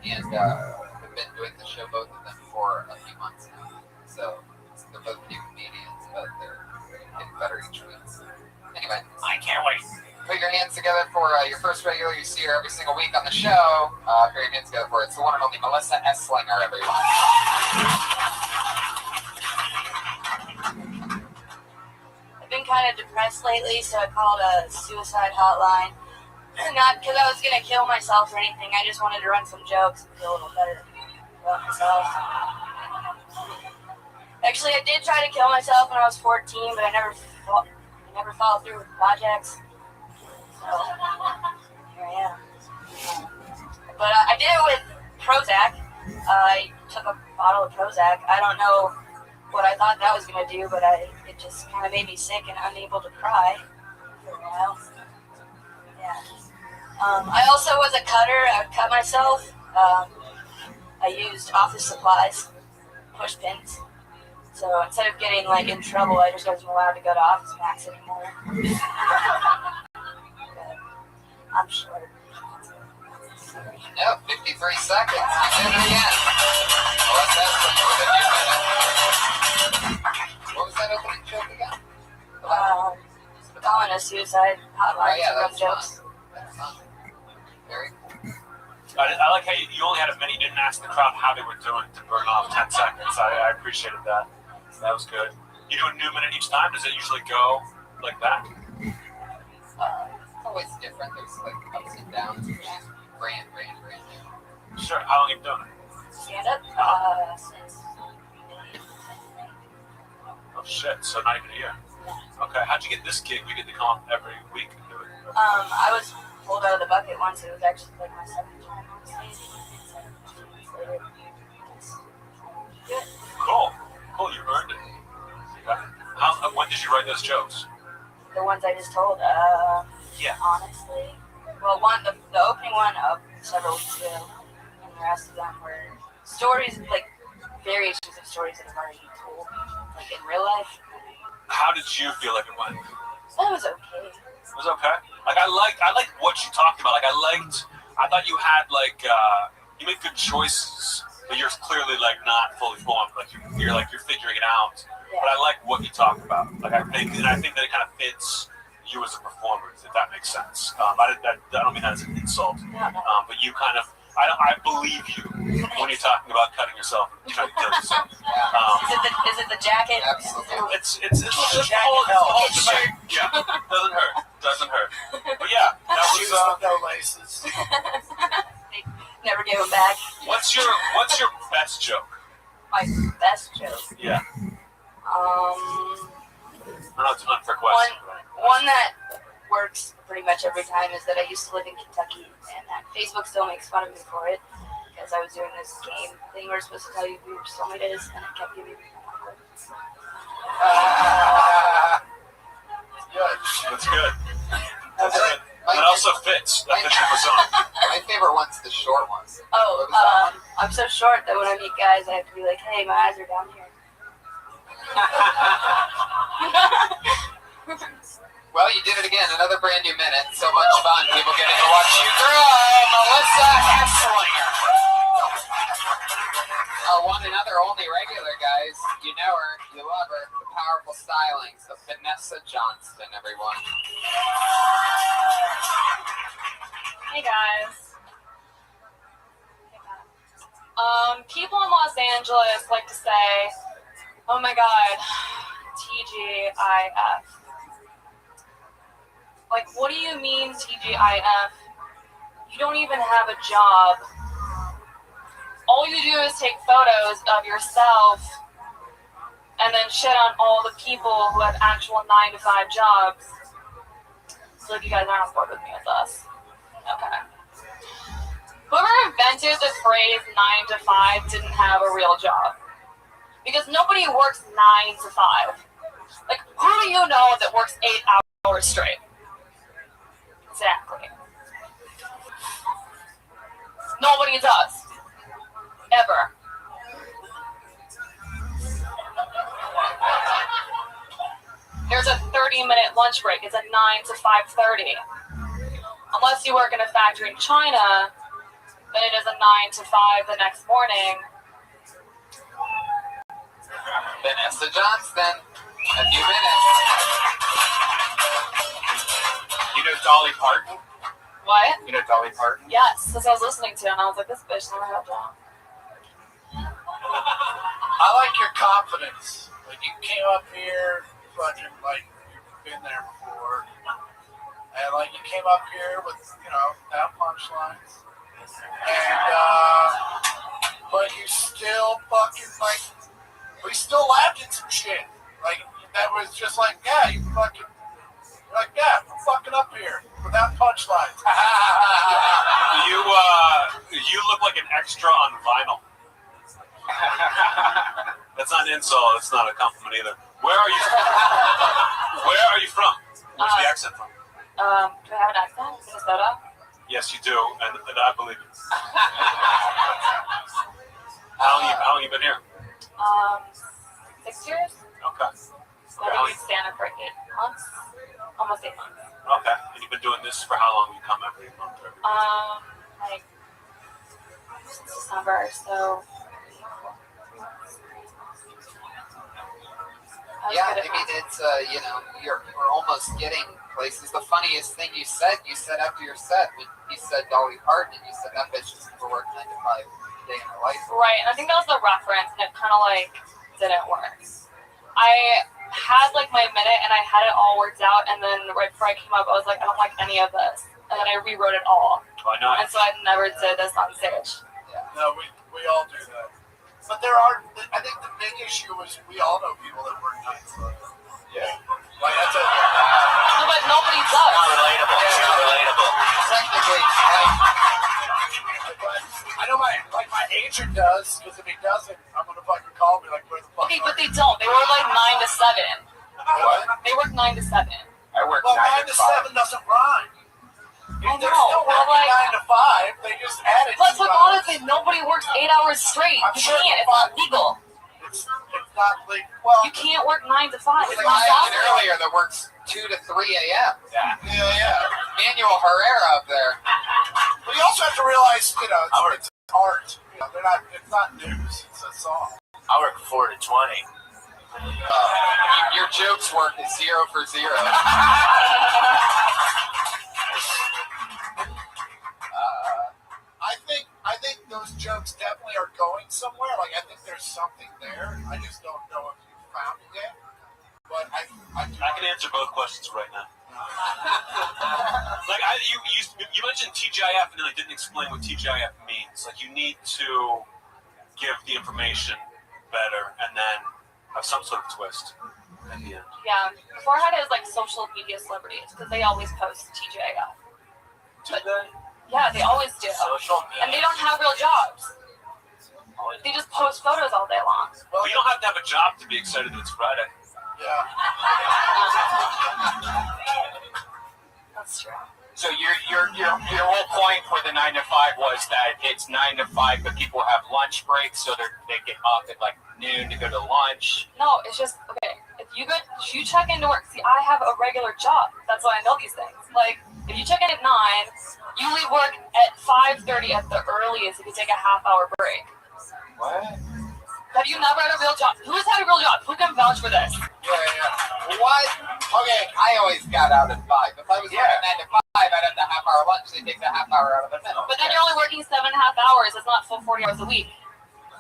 And we've been doing the show, both of them, for a few months now. So they're both new comedians, but they're getting better each week. Anyway, I can't wait. Put your hands together for your first regular. You see her every single week on the show. Put your hands together for it. It's the one and only Melissa Esslinger, everyone. I've been kind of depressed lately, so I called a suicide hotline. Not because I was going to kill myself or anything. I just wanted to run some jokes and feel a little better about myself. Actually, I did try to kill myself when I was 14, but I never followed through with projects. So, here I am. But I did it with Prozac. I took a bottle of Prozac. I don't know what I thought that was going to do, but it just kind of made me sick and unable to cry for a while. Yeah. I also was a cutter. I would cut myself. I used office supplies, push pins. So instead of getting in trouble, I just wasn't allowed to go to Office Max anymore. I'm short. Nope, 53 seconds. You did it again. Well, that's what was that opening joke again? Calling a suicide hotline to run jokes. That's fun. Very cool. I like how you only had a minute. You didn't ask the crowd how they were doing to burn off 10 seconds. I appreciated that. That was good. You do a new minute each time? Does it usually go like that? It's always different. There's ups and downs. Brand new. Sure. How long have you done it? Stand up? Since Oh shit, so not even a year. Okay, how'd you get this gig? You get to come up every week and do it? I was pulled out of the bucket once. It was actually my second time on stage. Good. Cool, you earned it. When did you write those jokes? The ones I just told, yeah. Honestly. Well, the opening one several weeks ago, and the rest of them were stories, variations of stories that I've already told, in real life. How did you feel like it went? That was okay. It was okay. I liked what you talked about. I thought you had you made good choices, but you're clearly not fully formed. You're figuring it out. Yeah. But I like what you talked about. I think that it kind of fits you as a performer, if that makes sense. I don't mean that as an insult. No. But you kind of, I believe you when you're talking about cutting yourself and trying to kill yourself. Is it the jacket? Absolutely. It's just the whole shit. Yeah, doesn't hurt. But yeah, that was no laces. Never gave them back. What's your best joke? My best joke? Yeah. I know it's an unfair question. One that works pretty much every time is that I used to live in Kentucky, and that Facebook still makes fun of me for it because I was doing this game thing where it's supposed to tell you who your soulmate is, and it kept giving me That's good. That also fits. That fits your persona. My favorite one's the short ones. I'm so short that when I meet guys, I have to be like, hey, my eyes are down here. Well, you did it again. Another brand new minute. So much fun. People getting to watch you grow. Melissa Esslinger. One another only regular, guys. You know her. You love her. The powerful stylings of Vanessa Johnston, everyone. Hey, guys. People in Los Angeles like to say, oh my God, TGIF. What do you mean TGIF? You don't even have a job. All you do is take photos of yourself and then shit on all the people who have actual 9-to-5 jobs. So you guys aren't on board with me with us. Okay. Whoever invented the phrase 9 to 5 didn't have a real job. Because nobody works 9 to 5. Who do you know that works 8 hours straight? Exactly. Nobody does. Ever. There's a 30-minute lunch break. It's a 9 to 5:30. Unless you work in a factory in China, then it is a 9 to 5 the next morning. Vanessa Johnston, a few minutes. You know Dolly Parton? What? You know Dolly Parton? Yes, that's what I was listening to, and I was like, this bitch never had a job. I like your confidence. Like, you came up here, fucking, like, you've been there before. And, like, you came up here with, you know, down punchlines. And, but you still fucking, like, we still laughed at some shit. Like, that was just like, yeah, you fucking, like, yeah, I'm fucking up here without punchlines. You look like an extra on vinyl. That's not an insult. It's not a compliment either. Where are you from? Where are you from? Where's the accent from? Do I have an accent? Minnesota? Yes, you do, and I believe it. How long you been here? 6 years? Okay. I've been in Stanford for 8 months. Almost 8 months. Okay. And you've been doing this for how long? You come every month? Like since December, so. Yeah, I mean, it's, you know, we're almost getting places. The funniest thing you said after your set, when you said Dolly Parton, and you said that bitch just never worked 9 to 5 day in her life. Right, and I think that was the reference, and it kind of like didn't work. I had like my minute, and I had it all worked out, and then right before I came up, I was like, I don't like any of this, and then I rewrote it all. Why not? And so I never did this on stage. Yeah. No, we all do that. But there are, I think the big issue is we all know people that work nights. Yeah. Like, that's a... No, but nobody does. Not relatable. It's not relatable. Technically, I know my agent does, because if he doesn't, I'm going to fucking call me like, where the fuck Okay, are but you? they don't. They work like 9 to 7. What? They work 9 to 7. I work Well, 9 9 to 7 doesn't rhyme. I They're know, still but working like, 9 to 5. They just added let's 2 look hours. honestly, nobody works 8 hours straight. I'm You sure can't. It's not legal. It's not legal. Well, You can't work 9 to 5. there's It's a guy not in possible. earlier that works 2 to 3 a.m. yeah. Manuel Herrera up there. But you also have to realize, you know, it's art. You know, it's not news. It's a song. I work 4 to 20. Your jokes work is 0 for 0. I think those jokes definitely are going somewhere. Like, I think there's something there. I just don't know if you found it yet. But I can answer both questions right now. Like you mentioned TGIF and then I didn't explain what TGIF means. Like, you need to give the information better and then have some sort of twist at the end. Yeah. Before I had it as like social media celebrities because they always post TGIF. Do they? Yeah, they always do. Social media. And they don't have real jobs. They just post photos all day long. Well, you don't have to have a job to be excited that it's Friday. Yeah. That's true. So your whole point for the 9 to 5 was that it's 9 to 5, but people have lunch breaks, so they get up at like noon to go to lunch. No, it's just okay. If you check into work. See, I have a regular job. That's why I know these things. Like, if you check in at 9, you leave work at 5:30 at the earliest if you take a half-hour break. What? Have you never had a real job? Who's had a real job? Who can vouch for this? Yeah. What? Okay, I always got out at 5. If I was working 9 to 5, I'd have the half-hour lunch. They take the half-hour out of the middle. But then you're only working 7.5 hours. It's not full 40 hours a week.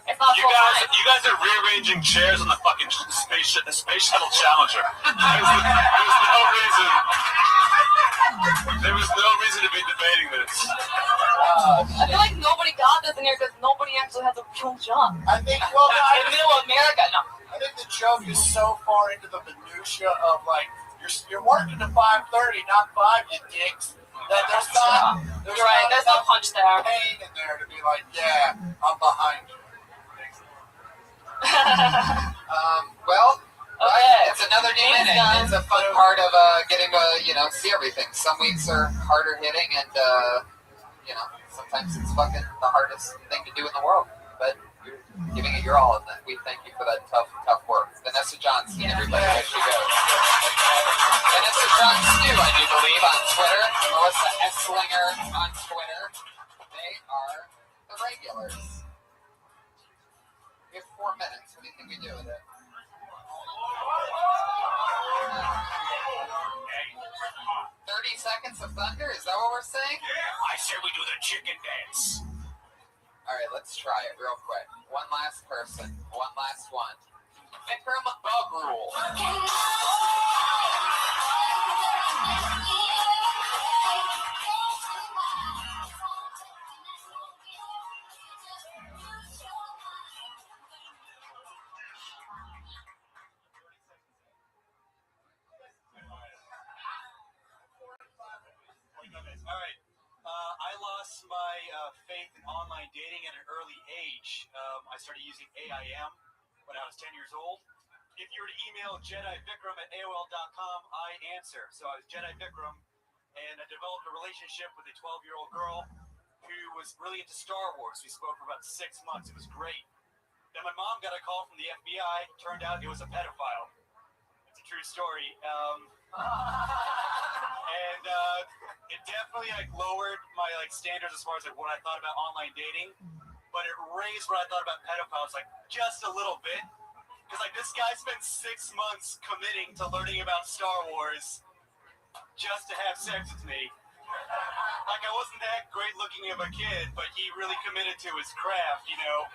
It's not full time. You guys are rearranging chairs on the fucking space shuttle Challenger. There was no reason to be debating this. I feel like nobody got this in here because nobody actually has a real job. I think, in the middle of America, no. I think the joke is so far into the minutia of like you're working to 5:30, not 5, you dicks. That there's no punch there. Pain in there to be like, yeah, I'm behind you. Well, okay. It's another new Thanks, minute. guys. It's a fun part of getting to see everything. Some weeks are harder hitting, and you know, sometimes it's fucking the hardest thing to do in the world, but you're giving it your all, and we thank you for that tough work. Vanessa Johnson, everybody, there she goes. Vanessa Johnson, too, I do believe, on Twitter. Melissa Esslinger on Twitter. They are the regulars. We have 4 minutes. What do you think we do with it? 30 seconds of thunder? Is that what we're saying? Yeah, I said we do the chicken dance. All right, let's try it real quick. One last person. One last one. Vikram Bug Rule. All right. I lost my faith in online dating at an early age. I started using AIM when I was 10 years old. If you were to email JediVikram@AOL.com, I answer. So I was Jedi Vikram, and I developed a relationship with a 12-year-old girl who was really into Star Wars. We spoke for about 6 months. It was great. Then my mom got a call from the FBI. Turned out it was a pedophile. It's a true story. And it definitely lowered my standards as far as what I thought about online dating, but it raised what I thought about pedophiles just a little bit. Because this guy spent 6 months committing to learning about Star Wars just to have sex with me. I wasn't that great looking of a kid, but he really committed to his craft, you know.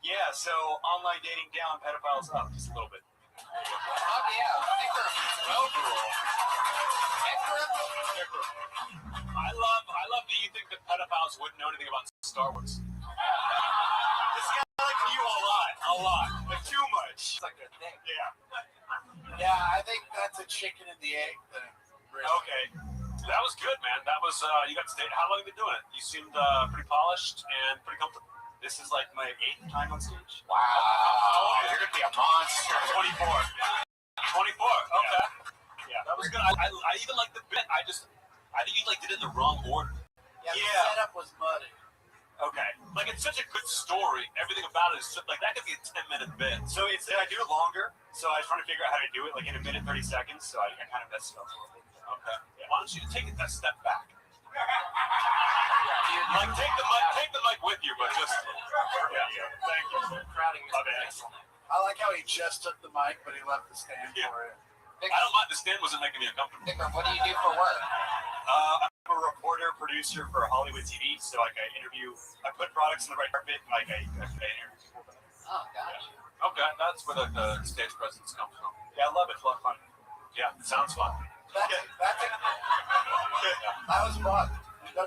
Yeah, so online dating down, pedophiles up just a little bit. Oh yeah, Vikram Bug Rule. I love that you think that pedophiles wouldn't know anything about Star Wars. This guy knew a lot, but too much. It's like a thing. Yeah. Yeah, I think that's a chicken and the egg thing. Really. Okay. That was good, man. That was, you got to stay. How long have you been doing it? You seemed pretty polished and pretty comfortable. This is my 8th time on stage. Wow. You're going to be a monster. 24. 24. Okay. Yeah, that was good. I even like the bit. I think you did it in the wrong order. Yeah, the setup was muddy. Okay. It's such a good story. Everything about it is that could be a 10-minute bit. So I do it longer. So I was trying to figure out how to do it in a minute, 30 seconds. So I kind of messed it up a little bit. Okay. Yeah. Why don't you take it a step back? Yeah, take the mic with you, but just thank you. Crowding I like how he just took the mic, but he left the stand for it. I don't mind. The stand wasn't making me uncomfortable. Vikram, what do you do for work? I'm a reporter, producer for Hollywood TV. So I I put products in the right carpet, and I interview people. Oh, gotcha. Okay, that's where the stage presence comes from. Yeah, I love it. It's a lot of fun. Yeah, it sounds fun. That was fun.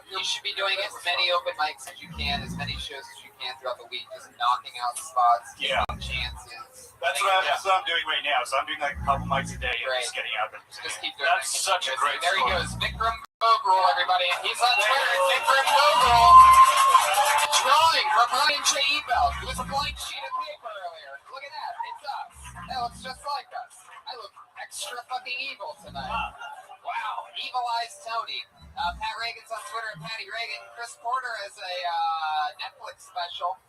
You should be doing as many open mics as you can, as many shows as you can throughout the week, just knocking out spots, taking chances. That's what I'm doing right now. So I'm doing a couple mics a day and just getting out there. Just keep doing That's such a great There he story. goes, Vikram Bug Rule, everybody. He's on Twitter, Vikram Bug Rule. Drawing from Ryan J. Ebel. It was a blank sheet of paper earlier. Look at that. It's us. That looks just like us. I look extra fucking evil tonight. Wow. Evil Eyes Tony. Pat Reagan's on Twitter at Patty Reagan. Chris Porter has a Netflix special.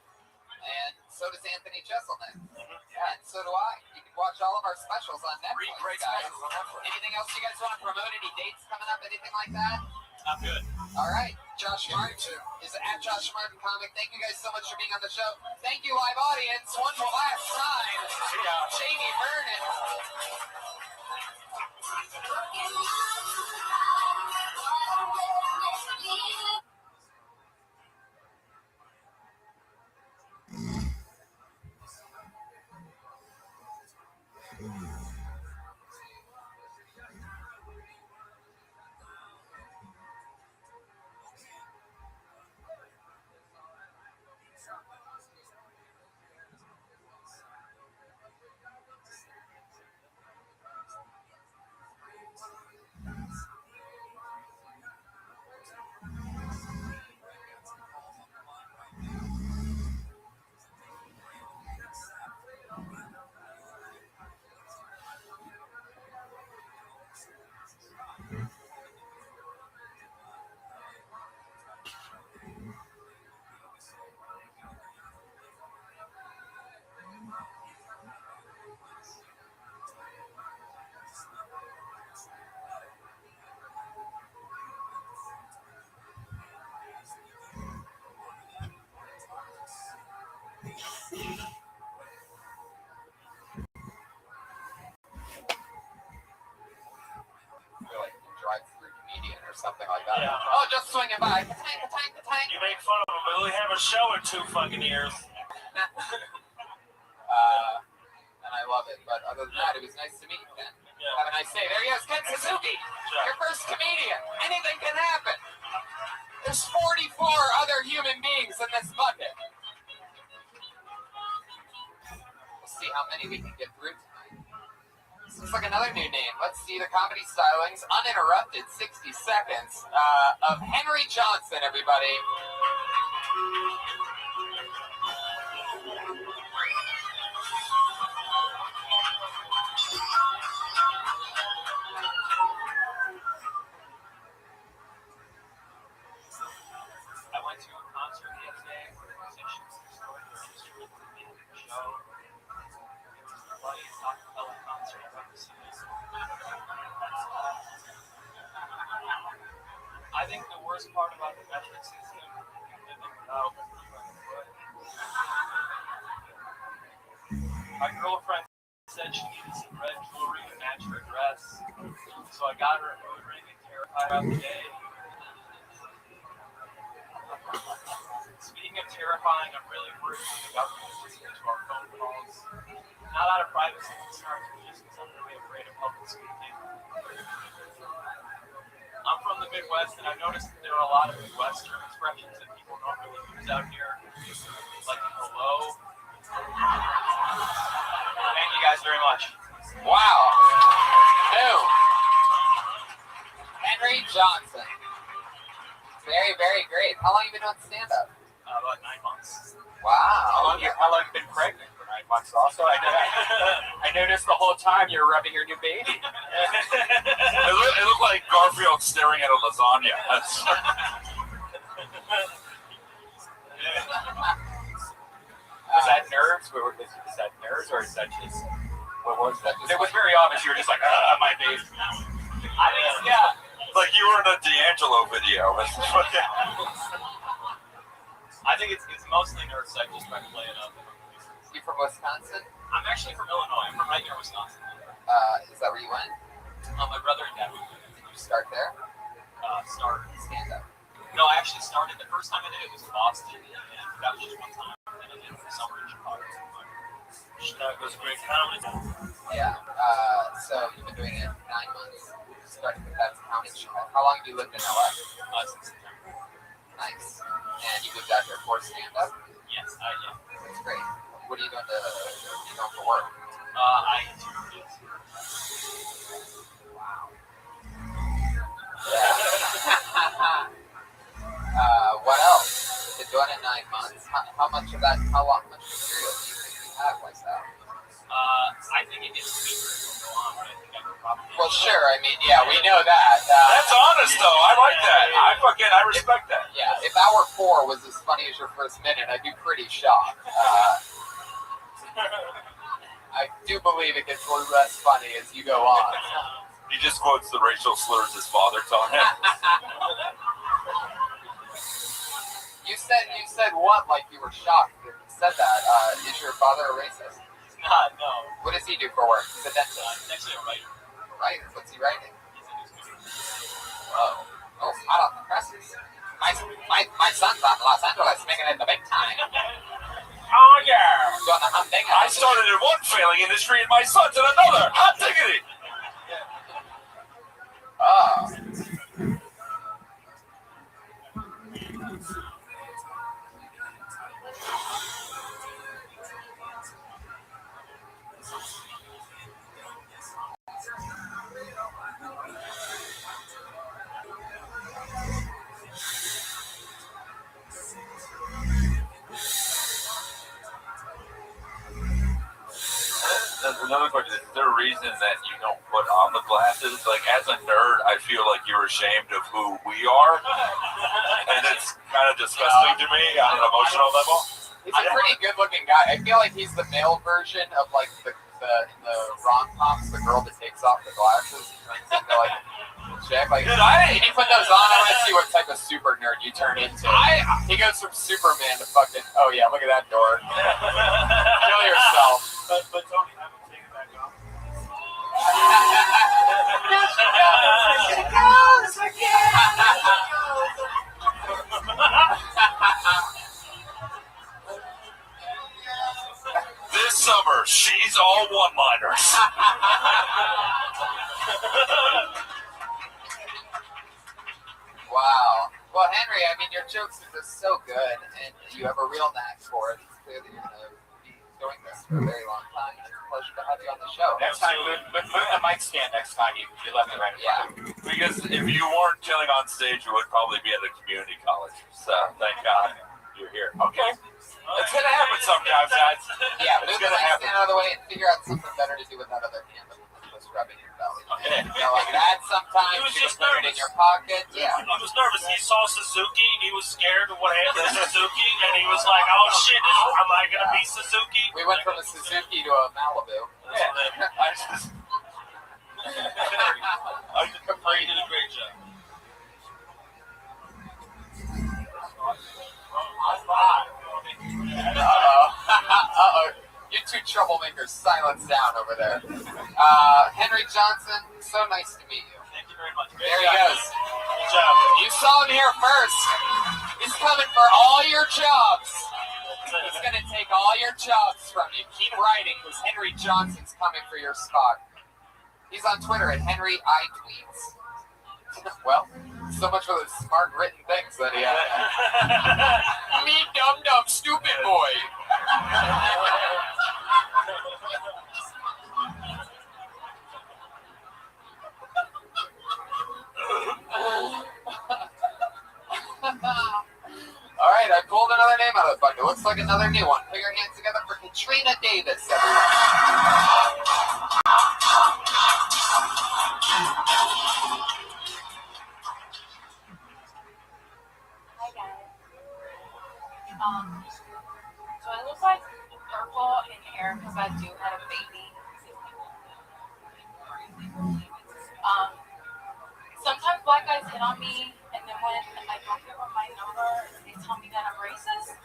And so does Anthony Jesselman. Yeah, and so do I. You can watch all of our specials on Netflix, Great guys. specials on Netflix. Anything else you guys want to promote? Any dates coming up? Anything like that? I'm good. All right. Josh Martin is at Josh Martin Comic. Thank you guys so much for being on the show. Thank you, live audience. One last time. Jamie Vernon. something like that. Yeah. Oh, just swinging by. Ka-tank. You make fun of him, but we have a show in 2 fucking years. And I love it. But other than that, it was nice to meet you, Ken. Yeah. Have a nice day. There he is, Ken Suzuki. Your first comedian. Anything can happen. There's 44 other human beings in this bucket. We'll see how many we can get through tonight. This looks like another new name. Let's see the comedy stylings. Uninterrupted 60 seconds of Henry Johnson, everybody. I went to a concert the other day where musicians discovered their history at the beginning of the show. It was the funniest acapella concert I've ever seen. I think the worst part about the metric system is living without. My girlfriend said she needed some red jewelry to match her dress, so I got her a mood ring and terrified throughout the day. Speaking of terrifying, I'm really worried that the government is listening to our phone calls. Not out of privacy concerns, but just because I'm really afraid of public speaking. I'm from the Midwest, and I've noticed that there are a lot of Midwestern expressions that people don't really use out here, like hello. Thank you guys very much. Wow. Who? Henry Johnson. Very, very great. How long have you been doing stand-up? About 9 months. Wow. How long have you been pregnant for 9 months also? I noticed the whole time you were rubbing your new baby. It looked like Garfield staring at a lasagna. Was that nerves? Is that nerves or is that just... What was that? It was very obvious. You were just like, my baby. I think, yeah. Like you were in a D'Angelo video. I think it's mostly nerves. I just try to play it up. You from Wisconsin? I'm actually from Illinois. I'm from right near Wisconsin. Is that where you went? My brother and dad. Did you start there? Start stand-up. No, I actually started. The first time I did it was in Boston, and that was just one time. And I did it for summer in Chicago. Chicago was a great comedy. Yeah. So you've been doing it 9 months. Started with that town in Chicago. How long have you lived in LA? Since September. Nice. And you moved out here for stand-up? Yes, yeah. That's great. What are you doing for work? I do kids. Wow. What else? You've been doing it 9 months. How much material do you think you have like that? I think it gets weaker as we go on, but I think I could probably... Well, sure. I mean, yeah, we know that. That's honest, though. I like that. I respect that. Yeah, if Hour 4 was as funny as your first minute, I'd be pretty shocked. I do believe it gets less funny as you go on. He just quotes the racial slurs his father taught him. You said what? Like you were shocked. You said that. Is your father a racist? Not, no. What does he do for work? He's a dentist. He's actually a writer. Writer? What's he writing? He's a newspaper. Oh, hot off the presses. My son's out in Los Angeles making it the big time. Oh, yeah. Doing the humdinger. I started in one failing industry and my son's in another. Hot diggity. Oh. Another question, is there a reason that you don't put on the glasses? Like, as a nerd, I feel like you're ashamed of who we are. And it's kind of disgusting to me on an emotional level. He's a pretty good-looking guy. I feel like he's the male version of, like, in the rom-coms, the girl that takes off the glasses and turns into, like, chick. Like, can you put those on? I want to see what type of super nerd you turn into. He goes from Superman to fucking, oh yeah, look at that door. Kill yourself. But Tony, I haven't taken it back off. There she goes again. Henry, I mean, your jokes are just so good, and you have a real knack for it. It's clear that you're going to be doing this for a very long time. It's a pleasure to have you on the show. Next time, move the mic stand next time you let me right. Yeah. Because if you weren't killing on stage, you would probably be at a community college. So thank God you're here. Okay. It's going to happen sometimes, guys. Yeah, It's move the going to mic happen. stand out of the way and figure out something better to do with that other hand than just rubbing your belly. Okay. You know, like that sometimes. He was you just can put it in nervous. your pocket. Yeah. He was nervous. He saw Suzuki and he was scared of what happened to Suzuki, and he was like, "Oh shit, am I gonna be Suzuki?" We went from a Suzuki to a Malibu. Yeah. Capri did a great job. Uh-oh. You two troublemakers, silence down over there. Henry Johnson, so nice to meet you. Thank you very much. There he goes. Good job. You saw him here first. He's coming for all your jobs. He's going to take all your jobs from you. Keep writing, because Henry Johnson's coming for your spot. He's on Twitter at Henry I Tweets. Well, so much for the smart written things that he had. Me dumb stupid boy. All right, I pulled another name out of the bucket. Looks like another new one. Put your hands together for Katrina Davis, everyone. Hi guys. So I look like purple in hair because I do have a baby. Sometimes black guys hit on me, and then when I don't give them my number, they tell me that I'm racist.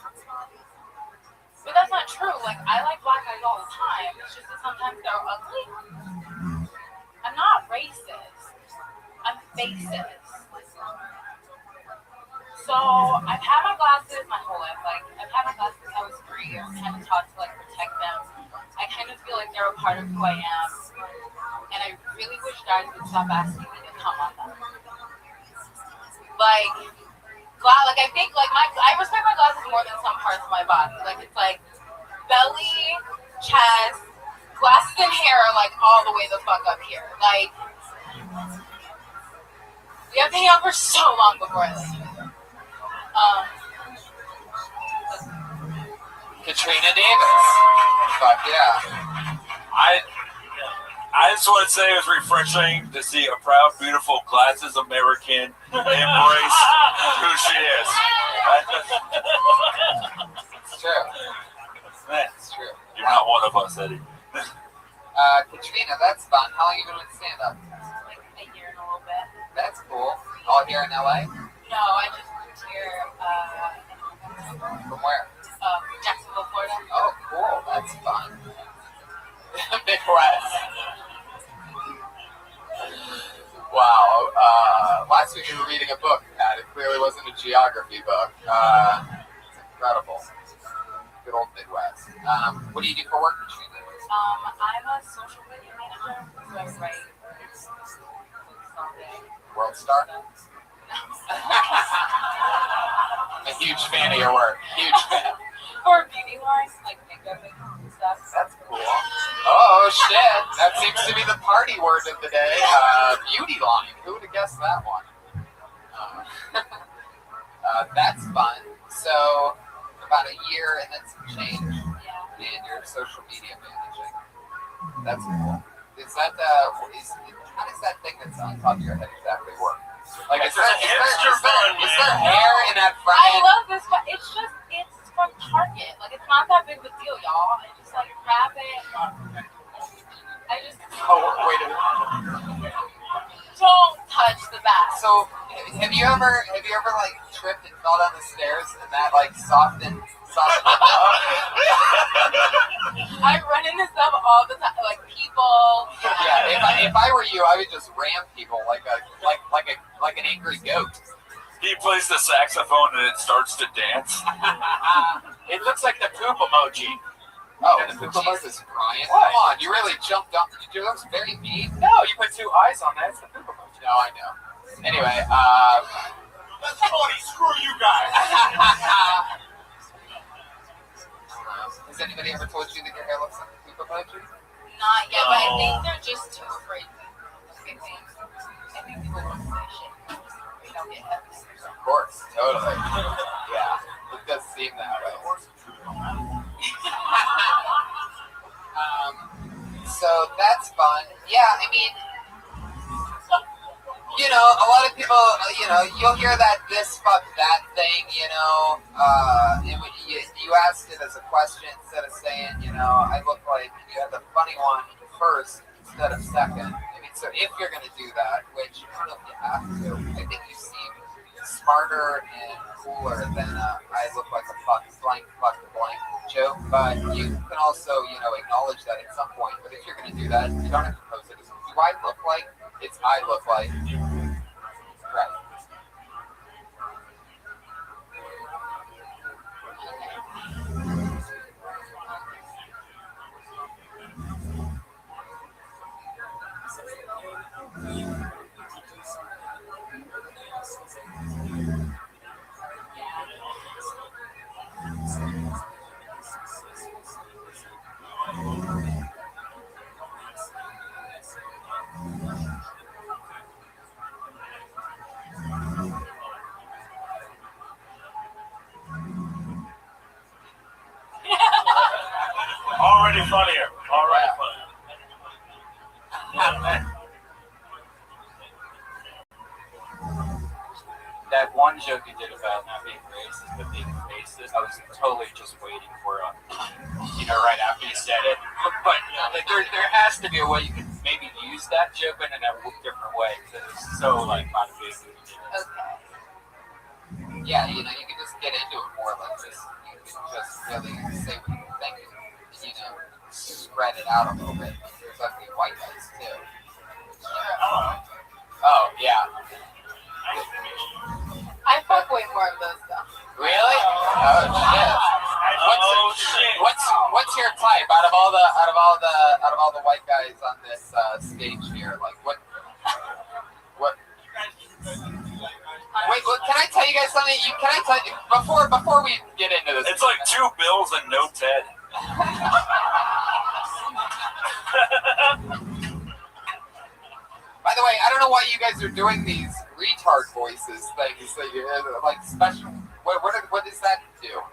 But that's not true. Like, I like black guys all the time. It's just that sometimes they're ugly. I'm not racist. I'm facist. So I've had my glasses my whole life. Like, I've had my glasses since I was 3. I was kind of taught to like protect them. I kind of feel like they're a part of who I am, and I really wish guys would stop asking me to come on them. Like I think like I respect my glasses more than some parts of my body. Like it's like belly, chest, glasses and hair are like all the way the fuck up here. Like we have to hang out for so long before I leave. Katrina Davis. Fuck yeah. I just want to say it was refreshing to see a proud, beautiful, glasses American embrace who she is. It's true. It's true. You're not one of us, Eddie. Katrina, that's fun. How long have you been with stand-up? Like a year and a little bit. That's cool. All here in LA? No, I just moved here From where? Jacksonville, Florida. Oh, cool. That's fun. Midwest. Wow. Last week you were reading a book, Pat. It clearly wasn't a geography book. It's incredible. Good old Midwest. What do you do for work, Katrina? I'm a social media manager, so I write World Star? I'm a huge fan of your work. Huge fan. or beauty lines, like makeup and stuff. That's cool. Oh, shit. That seems to be the party word of the day. Beauty line. Who would have guessed that one? That's fun. So, about a year and then some change. Yeah. And you're social media managing. That's cool. Is that, how does that thing that's on top of your head exactly work? Like, is there hair in that front I end? love this, but it's from Target. Like, it's not that big of a deal, y'all. I just, like, grab it. I just... Oh, wait a minute. Don't touch the back. So, have you ever like tripped and fell down the stairs and that like softened it up? I run into stuff all the time, like people. Yeah, if I were you, I would just ram people like an angry goat. He plays the saxophone and it starts to dance. It looks like the poop emoji. Oh, Jesus, Brian. Come on, you really jumped up. That was very mean. No, you put two eyes on that. It's the poop emoji. No, I know. Anyway, That's funny. Screw you guys. Has anybody ever told you that your hair looks like a poop emoji? Not yet, but I think they're just too afraid to look at me. I think people don't say shit. They don't get heavy. Of course, totally. Yeah, it does seem that way. So that's fun. Yeah, I mean, you know, a lot of people, you know, you'll hear that this, fuck, that thing, you know, and when you asked it as a question instead of saying, you know, I look like you had the funny one first instead of second. I mean, so if you're going to do that, which I don't know if you have to, I think you seem smarter and cooler than I look like a fuck blank joke, but you can also, you know, acknowledge that at some point. But if you're going to do that, you don't have to post it as do I look like, it's I look like. Right. Already funnier. Already funnier. That one joke you did about not being racist but being racist, I was totally just waiting for you know, right after you said it. But like, there has to be a way you can maybe use that joke in a different way because it's so like motivating. Okay. Yeah, you know, you can just get into it more like this. You can just really say what you think, you know, spread it out a little bit. There's ugly white guys too. Oh, yeah. I fuck way more of those stuff. Really? Oh shit. What's your type out of all the white guys on this stage here? Like what? Wait, can I tell you guys something? Can I tell you before we get into this? It's like 2 Bills and no Ted. By the way, I don't know why you guys are doing these retard voices things that you like special. What does that do?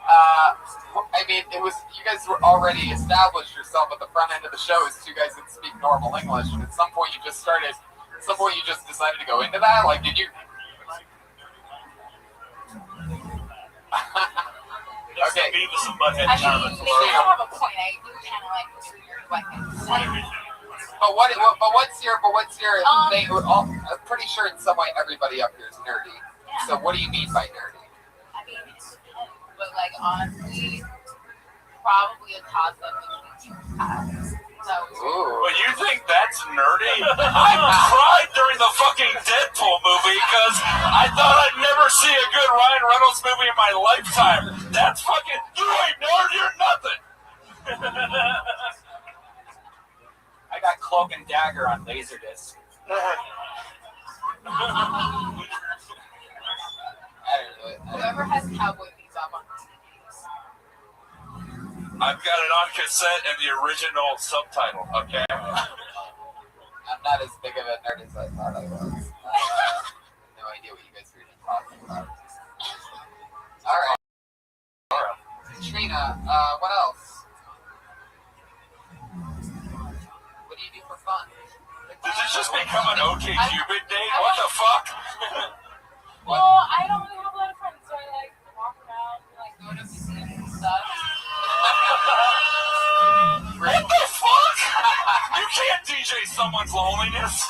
I mean, it was you guys were already established yourself at the front end of the show as two guys that speak normal English, and at some point you just decided to go into that. Like, did you? Okay. I mean, you have a point. I do kind of like this weird weapon. But what's your thing? I'm pretty sure in some way everybody up here is nerdy. Yeah. So what do you mean by nerdy? I mean, but like honestly, probably a toss-up between two paths. So. But you think that's nerdy? I cried during the fucking Deadpool movie because I thought I'd never see a good Ryan Reynolds movie in my lifetime. That's fucking, you ain't nerd, you're nothing. I got Cloak and Dagger on Laserdisc. Whoever has Cowboy Bebop on I've got it on cassette and the original subtitle, okay? I'm not as big of a nerd as I thought I was. No idea what you guys were even talking about. Alright. Trina, what else? What do you do for fun? Did this just become an OK Cupid date? What the fuck? Well, I don't really have a lot of friends, so I like walk around and like go to museums and stuff. What the fuck? You can't DJ someone's loneliness.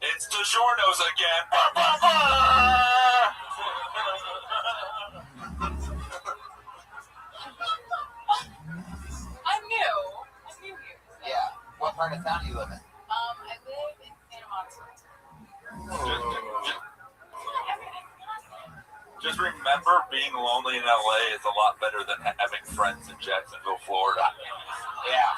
It's DiGiorno's again. I'm new here. So. Yeah. What part of town do you live in? I live in Santa Monica. Just remember, being lonely in LA is a lot better than having friends in Jacksonville, Florida. Yeah,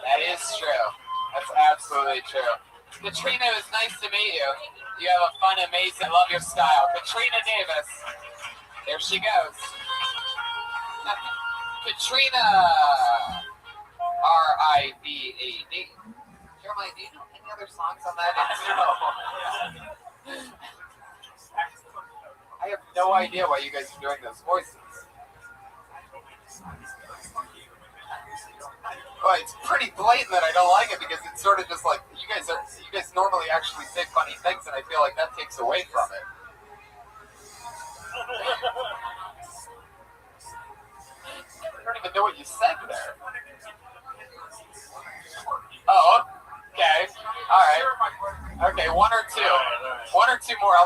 that is true. That's absolutely true. Katrina, it was nice to meet you. You have a fun, amazing, I love your style. Katrina Davis. There she goes. Katrina R-I-B-A-D. Jeremiah, do you know any other songs on that? No. I have no idea why you guys are doing those voices. Well, it's pretty blatant that I don't like it because it's sort of just like you guys normally actually say funny things, and I feel like that takes away from it. I don't even know what you said there. Oh, okay. All right. Okay, one or two more.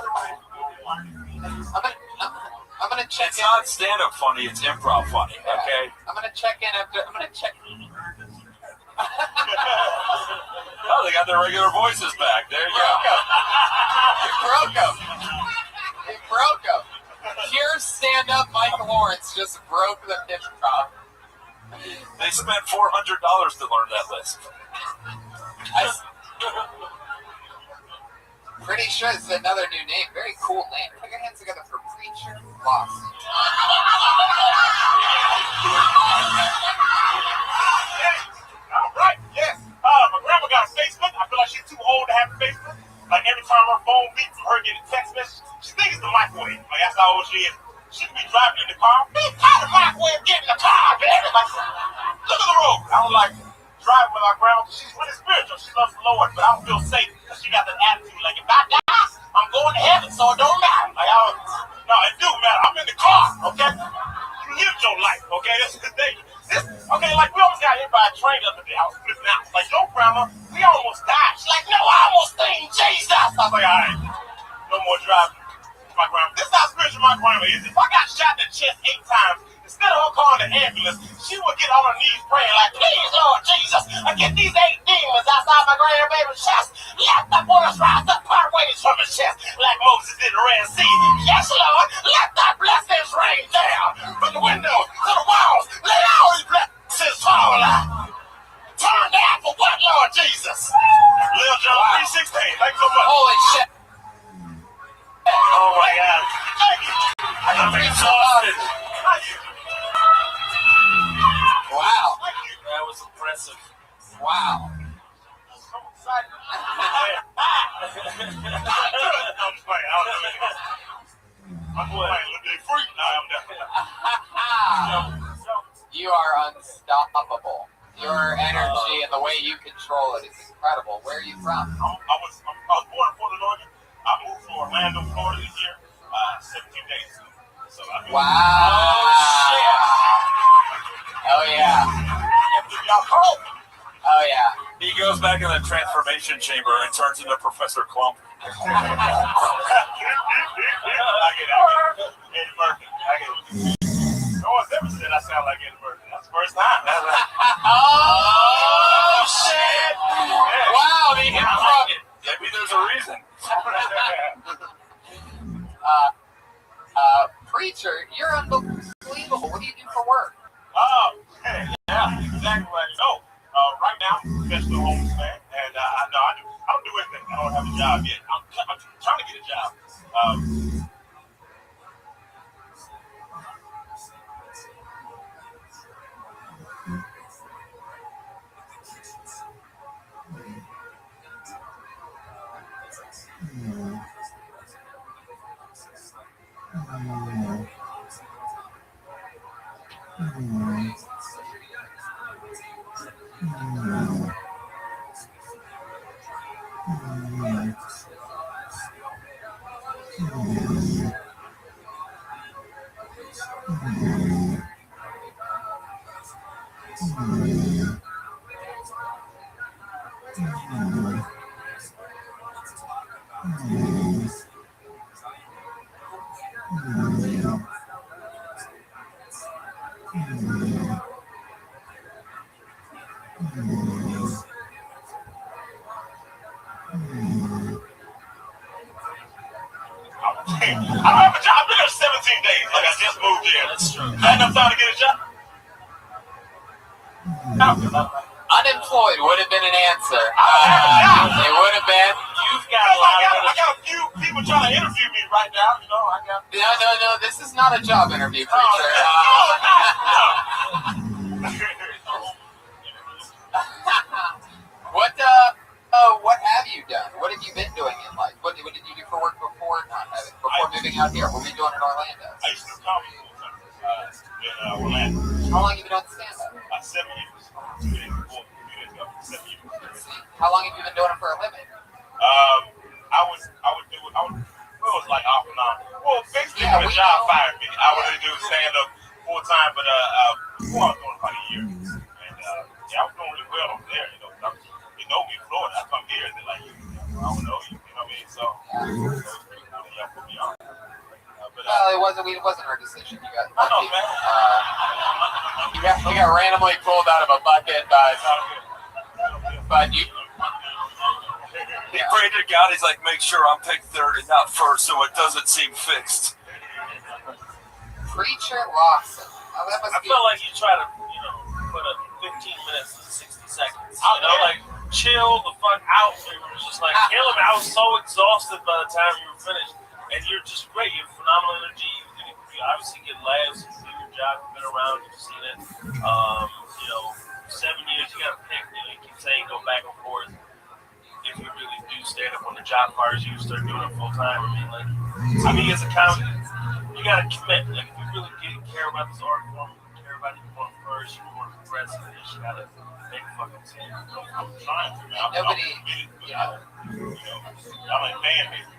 I'm gonna check. It's not stand-up funny; it's improv funny. Okay. I'm gonna check in after. I'm gonna check. Oh, they got their regular voices back. There you go. You broke them. You broke them. Pure stand-up Mike Lawrence just broke the pitch drop. They spent $400 to learn that list. Pretty sure it's another new name. Very cool name. Put your hands together for Preacher Lost. All right, yes. My grandma got a Facebook. I feel like she's too old to have a Facebook. Like every time her phone beeps from her getting a text message, she thinks it's the microwave. Like that's how old she is. She could be driving in the car. Beep, how the microwave get in the car, baby? Like, look at the road. I don't like driving with our grandma. She's really spiritual. She loves the Lord, but I don't feel safe because she got that attitude. Like if I die, I'm going to heaven, so it don't matter. Like no, it do matter. I'm in the car, okay? You lived your life, okay? That's the thing. Okay, like we almost got hit by a train the other day. I was flipping out. Like, yo, grandma, we almost died. She's like, no, I almost seen Jesus. I was like, all right, no more driving. My grandma. This is how spiritual my grandma is. If I got shot in the chest 8 times, instead of her calling the ambulance, she would get on her knees praying like, please, Lord Jesus, I get these 8 demons outside my grandbaby's chest. Let the bullets rise up part ways from his chest, like Moses did the Red Sea. Yes, Lord, let thy blessings rain down from the windows to the walls. Let all these blessings fall out. Turn down for what, Lord Jesus? Lil John 3:16. Thanks so much. Holy shit. Oh my God. Thank you. I'm exhausted. Thank you. Wow. That was impressive. Wow. I'm so excited. I'm just playing. I don't know anything. I'm playing. Look at free. No, I'm done. You are unstoppable. Your energy and the way you control it is incredible. Where are you from? I was born in Portland, Oregon. I moved from Orlando, Florida this year, 17 days ago. So wow. Oh, yeah. Oh, yeah. He goes back in the transformation chamber and turns into Professor Clump. I get it. Eddie Murphy. I get it. No one's ever said I sound like Eddie Murphy. That's the first time. Oh, shit. Yeah. Wow, the improv. Maybe there's a reason. Preacher, you're unbelievable. What do you do for work? Yeah, exactly what I know. Right now, professional homeless man, and I don't do anything. I don't have a job yet. I'm trying to get a job. I don't have a job. I've been there 17 days. Like I just moved here. That's true. I had enough time to get a job. Unemployed would have been an answer. It would have been. You've got I got a few people trying to interview me right now. You know, I got. No. This is not a job interview, preacher. What have you done? What have you been doing in life? What did you do for work before moving out here? What were you doing in Orlando? I used to do comedy in Orlando. How long have you been doing stand-up? 7 years. 2 days before, 2 days ago. 7 years. How long have you been doing it for a living? I would do it. It was like off and on. Well, basically, when the job fired me, I would do stand-up full time, but I was doing about a year, and I was doing really well over there. You know, you know me in Florida. I come here and they're like, I don't know you. You know what I mean? So yeah, put me on. Well, it wasn't our decision. You got lucky. I know, man. You got randomly pulled out of a bucket, but you. He prayed to God. He's like, make sure I'm picked third and not first, so it doesn't seem fixed. Preacher Lawson. I feel like you try to, put a 15 minutes to 60 seconds. Like chill the fuck out. It was just like killing me. I was so exhausted by the time you were finished, and you're just great. You have phenomenal energy. You obviously get laughs. You do your job. You've been around. You've seen it. 7 years. You got to pick. You keep saying go back and forth. If you really do stand up when the job fires you, start doing it full time. I mean, as a comic, you gotta commit. Like, if you really care about this art form, care about it, you want to flourish, you want to progress, you just gotta make a fucking scene. I'm trying to, man. I'm like fan base,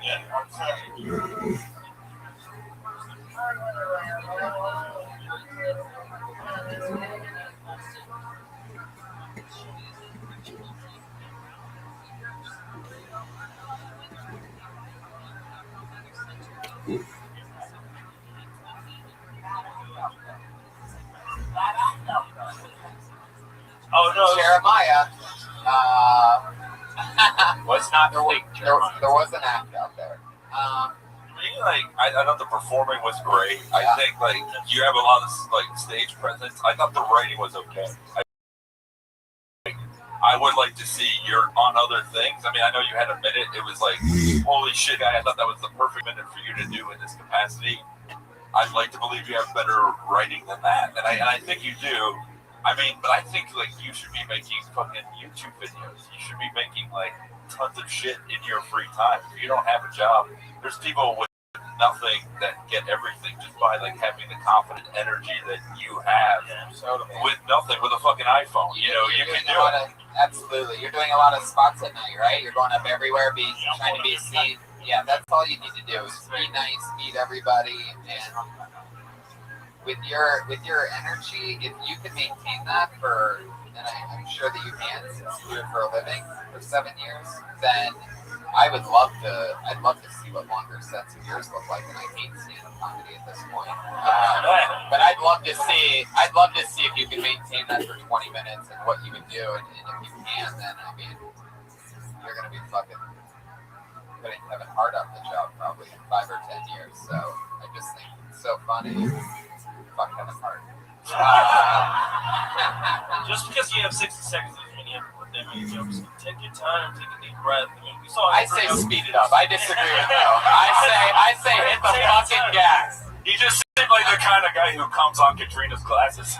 Oh no, Jeremiah. Was not there was an act out there. I thought the performing was great. I think you have a lot of stage presence. I thought the writing was okay. I would like to see you're on other things. I mean, I know you had a minute. It was like, holy shit, I thought that was the perfect minute for you to do in this capacity. I'd like to believe you have better writing than that, and I think you do. I mean, but I think you should be making fucking YouTube videos. You should be making tons of shit in your free time. If you don't have a job, there's people with nothing that get everything just by having the confident energy that you have with nothing, with a fucking iPhone. You can do it. Absolutely. You're doing a lot of spots at night, right? You're going up everywhere, trying to be seen. Yeah, that's all you need to do is be nice, meet everybody, and with your energy, if you can maintain that and I'm sure that you can, since you do it for a living for 7 years, then I'd love to see what longer sets of yours look like, and I hate stand-up comedy at this point. But I'd love to see if you can maintain that for 20 minutes and what you can do, and if you can, then you're gonna be fucking putting Kevin Hart out the job probably in 5 or 10 years. So I just think it's so funny. Fuck Kevin Hart. Just because you have 60 seconds doesn't mean you have to put that many jokes. Take your time, take a deep breath. I say speed it up. I disagree with you. I say hit the fucking gas. He just seemed like the kind of guy who comes on Katrina's glasses.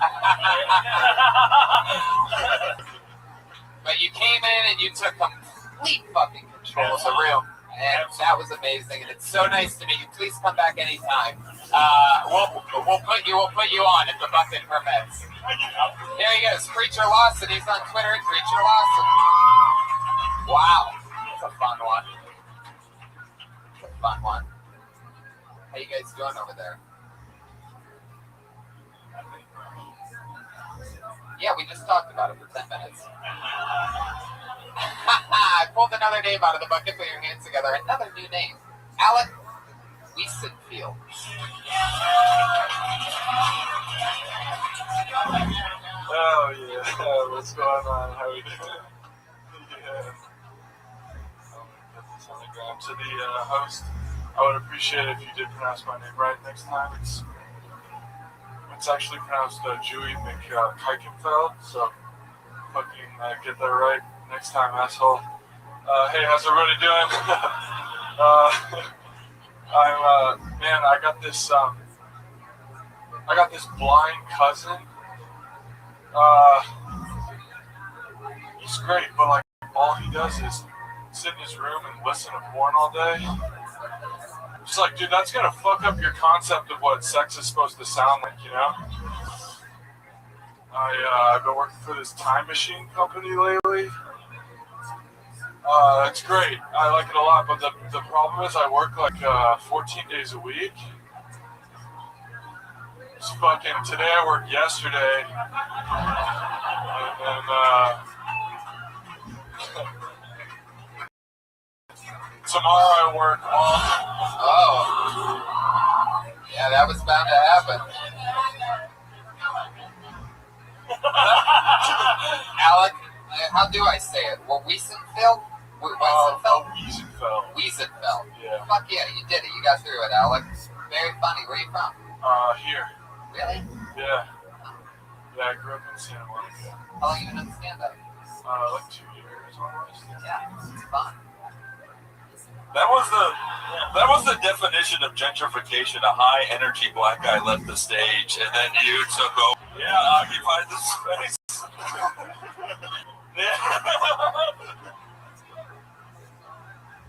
But you came in and you took complete fucking control of the room. And that was amazing, and it's so nice to meet you. Please come back anytime. We'll put you on if the bucket permits. There he goes, Preacher Lawson. He's on Twitter at Preacher Lawson. Wow, that's a fun one. How you guys doing over there? Yeah, we just talked about it for 10 minutes. I pulled another name out of the bucket. Put your hands together. Another new name. Alec Wiesenfield. Oh, yeah. What's going on? How are you doing? Yeah. Put this on the ground. To the host, I would appreciate it if you did pronounce my name right next time. It's actually pronounced Dewey McKuikenfeld, so fucking get that right next time, asshole. Hey, how's everybody doing? Man, I got this blind cousin. He's great, but like all he does is sit in his room and listen to porn all day. Just like, dude, that's gonna fuck up your concept of what sex is supposed to sound like, you know? I've been working for this time machine company lately. It's great. I like it a lot, but the problem is I work like 14 days a week. It's fucking, today I worked yesterday, and tomorrow I work all. Oh. Yeah, that was bound to happen. Alec, how do I say it? Wiesenfeld? Wiesenfeld. Yeah. Fuck yeah, you did it. You got through it, Alec. Very funny. Where are you from? Here. Really? Yeah. Yeah, I grew up in Santa Monica. How long you been in stand-up? Like 2 years almost. Yeah, it's fun. That was the definition of gentrification. A high energy black guy left the stage, and then you took over. Yeah, occupied the space.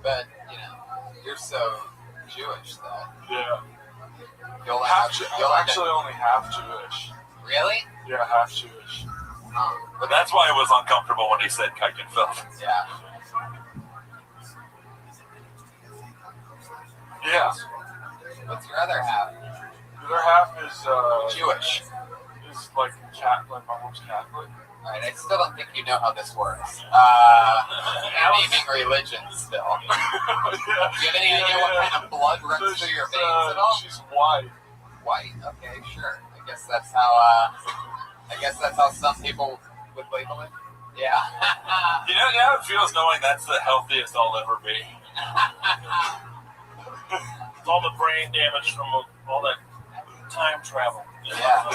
But you're so Jewish that Yeah. you'll actually only half Jewish. Really? Yeah, half Jewish. But that's why it was uncomfortable when he said Kuikenfeld. Yeah. Yeah. What's your other half? The other half is Jewish. Is like Catholic. My mom's Catholic. Alright, I still don't think you know how this works. Naming religions still. Yeah. Do you have any idea what kind of blood runs through your veins at all? She's white. White? Okay, sure. I guess that's how some people would label it. Yeah. You know how it feels knowing that's the healthiest I'll ever be. It's all the brain damage from all that time travel. Yeah.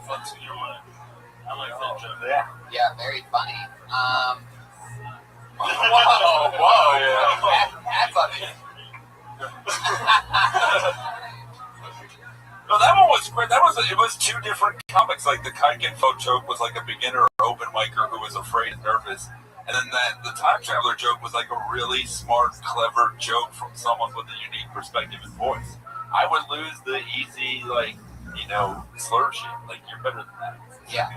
Fucks with your mind. I like that joke. Yeah, very funny. Whoa, Yeah. That's funny. No, that one was great. It was two different comics. Like the Kuikenfeld joke was like a beginner open micer who was afraid and nervous. And then the time traveler joke was like a really smart, clever joke from someone with a unique perspective and voice. I would lose the easy, slur shit. Like, you're better than that. Yeah.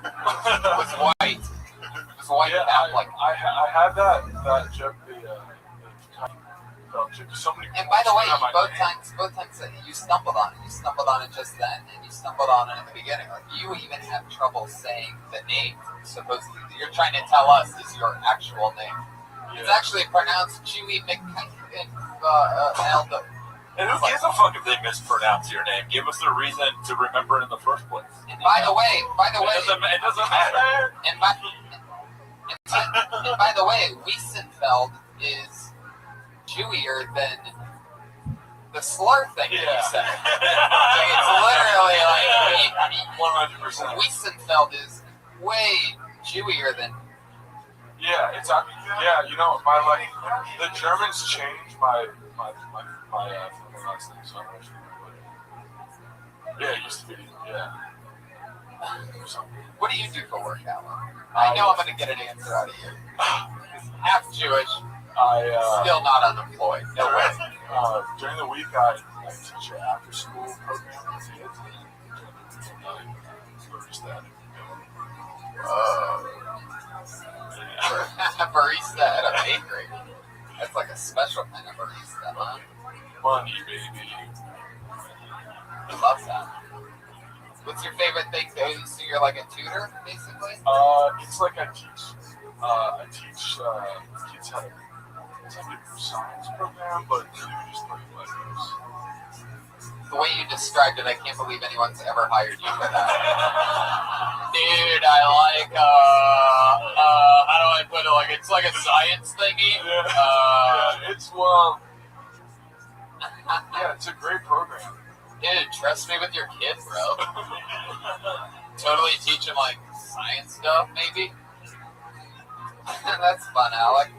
It was white. It was white. Yeah, I had that joke, the joke. Somebody. And by the way, both times you stumbled on it. You stumbled on it just then, and you stumbled on it in the beginning. Like, you even have trouble saying the name. Supposedly, you're trying to tell us is your actual name. Yeah. It's actually pronounced Chewy McKeldo. And who gives a fuck if they mispronounce your name? Give us a reason to remember it in the first place. And by the way, it doesn't matter. And by the way, Wiesenfeld is Jewier than the slur thing that you said. It's literally like 100%. Wiesenfeld is way Jewier than. Yeah, the Germans changed my last name, so I'm not sure. Yeah, it used to be, yeah. What do you do for work, Alan? I know I'm going to get an answer out of you. Half Jewish, still not unemployed. No way. During the week, I teach an after-school program with kids. Barista at a bakery. That's like a special kind of barista, huh? Money, baby. I love that. What's your favorite thing? So you're like a tutor, basically? It's like I teach kids how to. It's like a science program, but you just play Legos. The way you described it, I can't believe anyone's ever hired you for that. Dude, I like, how do I put it? Like, it's like a science thingy. Yeah, it's a great program. Dude, trust me with your kid, bro. Totally teach him like science stuff, maybe. That's fun, Alec.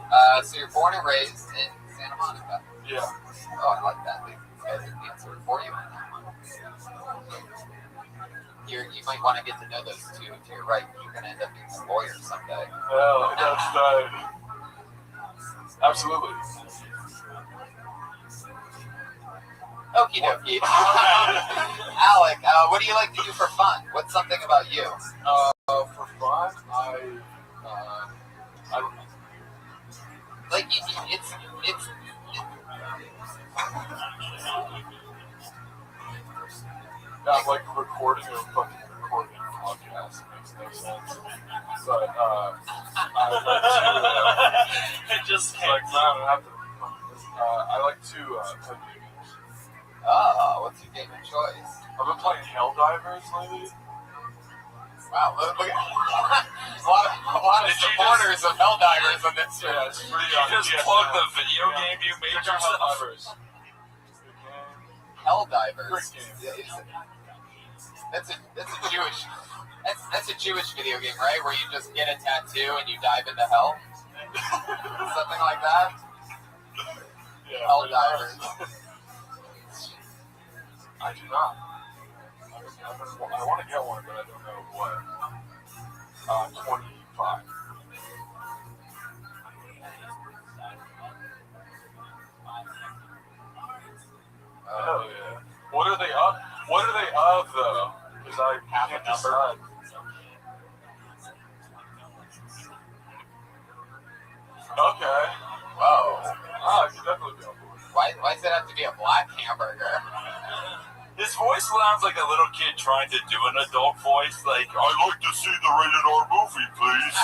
So you're born and raised in Santa Monica. Yeah. Oh, I like that. These guys are the answer for you. You might want to get to know those two to your right. You're going to end up being a lawyer someday. Well, that's absolutely. Okie dokie. Alec, what do you like to do for fun? What's something about you? For fun, I like it's. Not like recording a fucking recording podcast. It makes no sense. But I like to. It just like, I don't have to. I like to play video games. What's your game of choice? I've been playing Helldivers lately. Wow, look at a lot of supporters of Helldivers on this show. Yeah, it's pretty. You just plugged the video game you made yourself. Helldivers. That's a Jewish video game, right? Where you just get a tattoo and you dive into hell. Something like that. Yeah, Helldivers. I do not. I want to get one, but I don't know what. 25. Oh yeah. What are they of? What are they of though? Because I can't decide. Okay. Whoa. I could definitely be on board. Why does it have to be a black hamburger? His voice sounds like a little kid trying to do an adult voice, like, I'd like to see the rated R movie, please.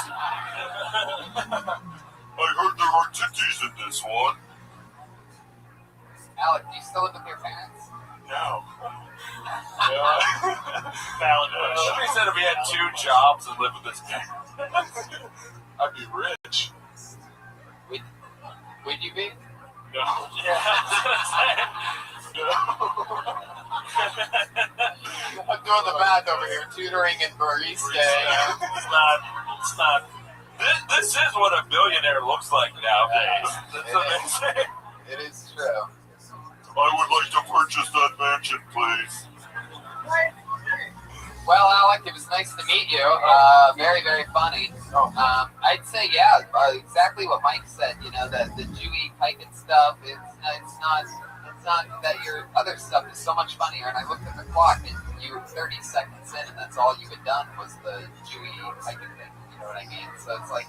I heard there are titties in this one. Alec, do you still live with your parents? No. Valid question. He said if he had 2 jobs and lived with his parents, I'd be rich. Would you be? No. Yeah. I'm doing the math over here, tutoring and barista. It's not. This is what a billionaire looks like nowadays. That's amazing. It is true. I would like to purchase that mansion, please. Well, Alec, it was nice to meet you. Very, very funny. I'd say, yeah, exactly what Mike said. You know, that the Jewy pike and stuff. It's not that your other stuff is so much funnier. And I looked at the clock, and you were 30 seconds in, and that's all you had done was the Jewy pike thing. You know what I mean? So it's like,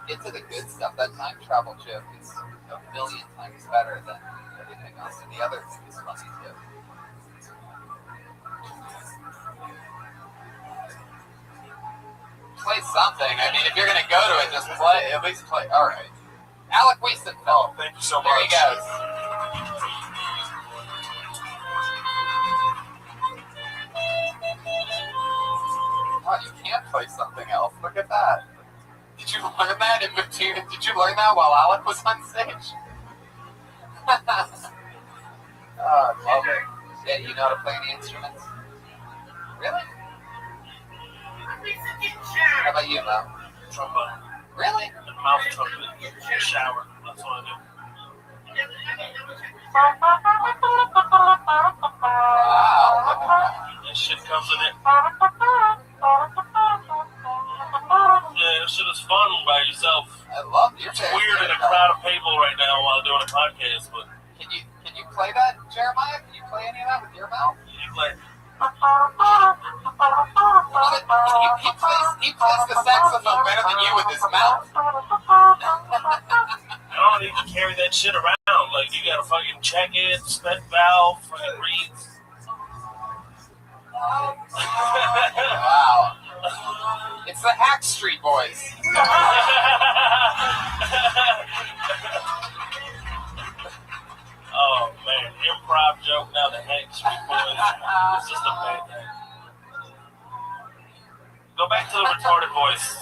get to the good stuff. That time travel joke is a million times better than everything else, and the other thing is funny too. Play something. I mean, if you're gonna go to it, just play. At least play. All right. Alec Wiesenfeld. Oh, thank you so much. There he goes. Oh, you can't play something else. Look at that. Did you learn that in between? Did you learn that while Alec was on stage? Oh, I love it. Yeah, you know how to play any instruments? Really? How about you, Mo? Trombone. Really? Mouth trumpet. Shower. That's what I do. Wow. That shit comes in it. Yeah, that shit is fun by yourself. I love your It's weird in a crowd of people right now while doing a podcast, but Can you play that, Jeremiah? Can you play any of that with your mouth? you like. He plays the saxophone better than you with his mouth. I don't need to carry that shit around. Like, you gotta fucking check it, spit valve, fucking reeds. Wow. It's the Hack Street Boys. Oh, man. Improv joke now, the Hack Street Boys. It's just a bad thing. Go back to the retarded voice.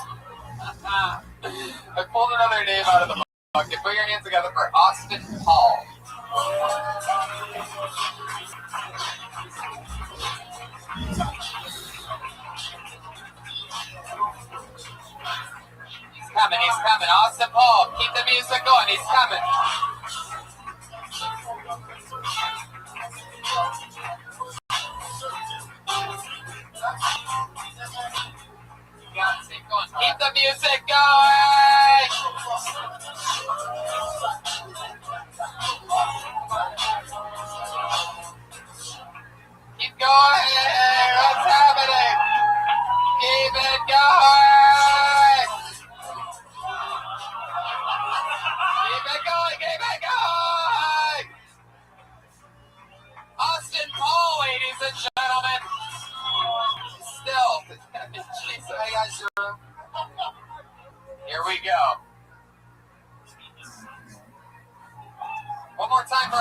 I pulled another name out of the bucket. Put your hands together for Austin Paul. coming, he's coming. Austin Paul, keep the music going, he's coming. Keep the music going! Keep going! What's happening? Keep it going! Keep it going! Keep it going! Austin Paul, ladies and gentlemen. Still. Jesus. How you guys doing? Here we go. One more time for...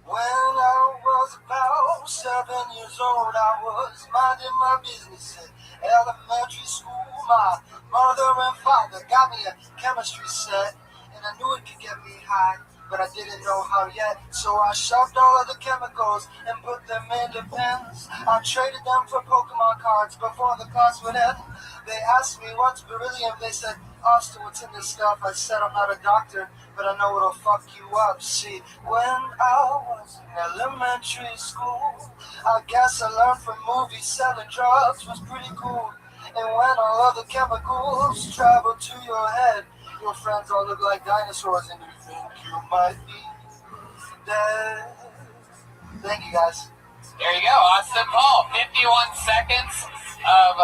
When I was about 7 years old, I was minding my business in elementary school. My mother and father got me a chemistry set, and I knew it could get me high, but I didn't know how yet. So I shoved all of the chemicals and put them into pens. I traded them for Pokemon cards before the class would end. They asked me what's beryllium. They said, Austin, what's in this stuff? I said, I'm not a doctor, but I know it'll fuck you up. See, when I was in elementary school, I guess I learned from movies selling drugs was pretty cool. And when all of the chemicals travel to your head, your friends all look like dinosaurs and you think you might be dead. Thank you, guys. There you go, Austin Paul. 51 seconds of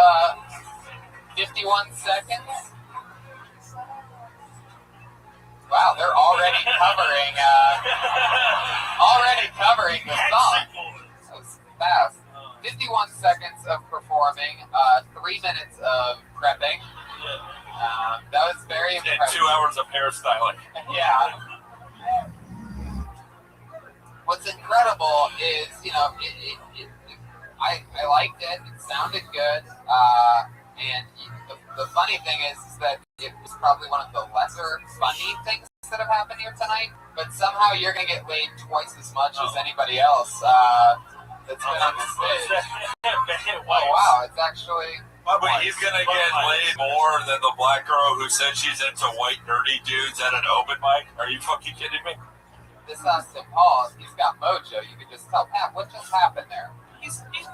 51 seconds. Wow, they're already covering the song. That was fast. 51 seconds of performing, 3 minutes of prepping. That was very impressive. And 2 hours of hairstyling. Yeah. What's incredible is, I liked it. It sounded good. And the funny thing is that it was probably one of the lesser funny things that have happened here tonight. But somehow you're going to get laid twice as much as anybody else that's been on the stage. Oh, wow. It's actually... But he's going to get laid more than the black girl who said she's into white nerdy dudes at an open mic. Are you fucking kidding me? This Austin Paul, he's got mojo. You can just tell, Pat, what just happened there? He's His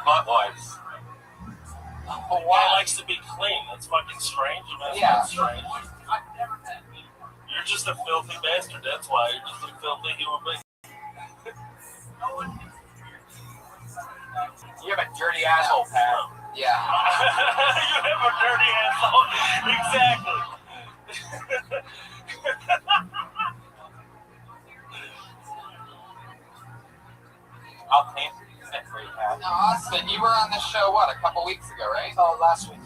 butt wipes. Oh, wow. He likes to be clean. That's fucking strange. That's Yeah. strange. You're just a filthy bastard. That's why you're just a filthy human being. You have a dirty asshole, Pat. Yeah. You have a dirty asshole. Exactly. I'll clean it for you, Pat. Now, Austin, you were on this show, what, a couple weeks ago, right? Oh, last week.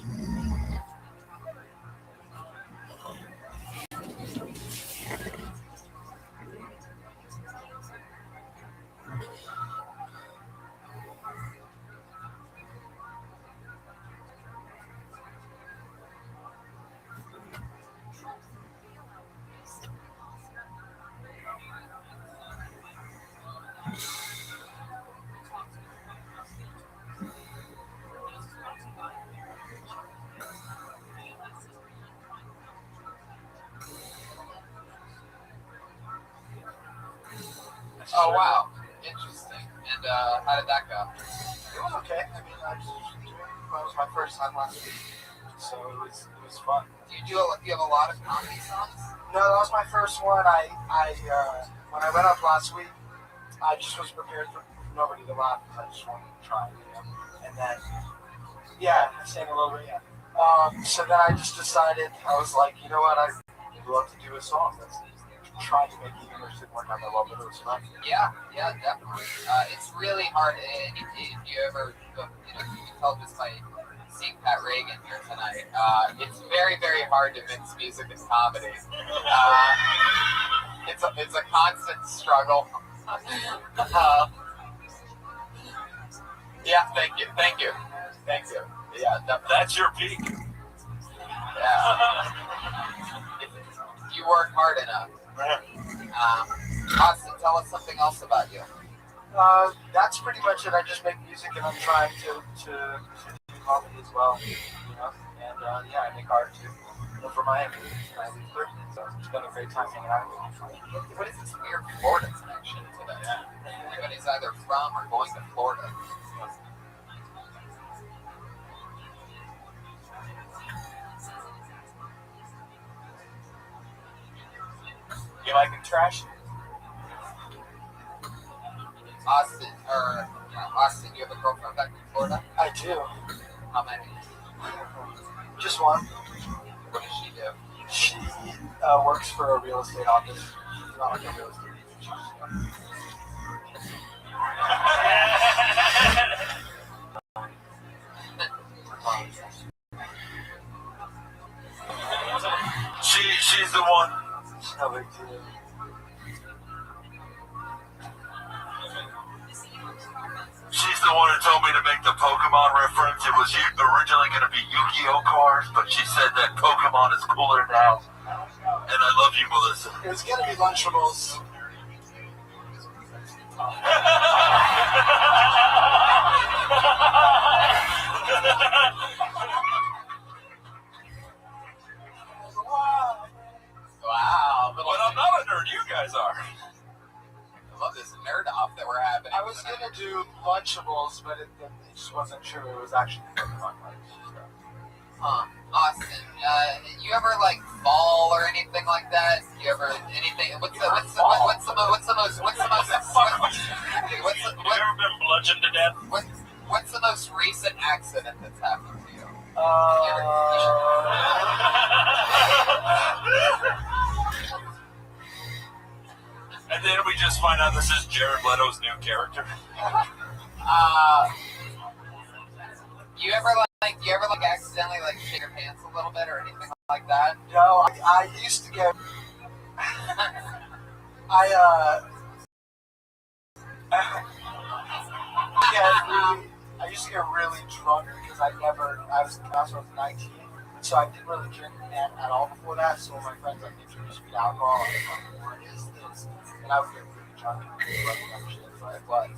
Oh, wow. Interesting. And how did that go? It was okay. I mean, it was my first time last week, so it was fun. Do you have a lot of comedy songs? No, that was my first one. I when I went up last week, I just was prepared for nobody to laugh because I just wanted to try, And then, I sang a little bit, so then I just decided, I was like, you know what, I'd love to do a song that's trying to make the English didn't work out that well, but it was fun. Yeah, definitely. It's really hard. If you ever, you can tell just by seeing Pat Reagan here tonight, it's very, very hard to mix music and comedy. It's a constant struggle. Yeah, thank you. Yeah, definitely. That's your peak. Yeah. If you work hard enough. Austin, tell us something else about you. That's pretty much it. I just make music and I'm trying to do comedy as well. You know? And yeah, I make art too. For Miami. So it's been a great time hanging out with you. What is this weird Florida connection today? Everybody's either from or going to Florida. You liking trash? Austin, you have a girlfriend back in Florida? I do. How many? Just one. What does she do? She works for a real estate office. It's not like a real estate agent. She's the one. No big deal. She's the one who told me to make the Pokemon reference. It was originally going to be Yu-Gi-Oh cards, but she said that Pokemon is cooler now. And I love you, Melissa. It was going to be Lunchables. Wow. But I'm not a nerd. You guys are. I love this nerd off that we're having. I was going to do Lunchables, but it just wasn't true. It was actually Pokemon cards. Austin, you ever like fall or anything like that? You ever anything? What's the most? You ever been bludgeoned to death? What's the most recent accident that's happened to you? And then we just find out this is Jared Leto's new character. You ever accidentally like shit your pants a little bit or anything like that? No, I used to get. I used to get really drunk because I was 19, so I didn't really drink at all before that. So my friends like introduced me to alcohol, and I was like, what is this? And I would get really drunk and really shit. But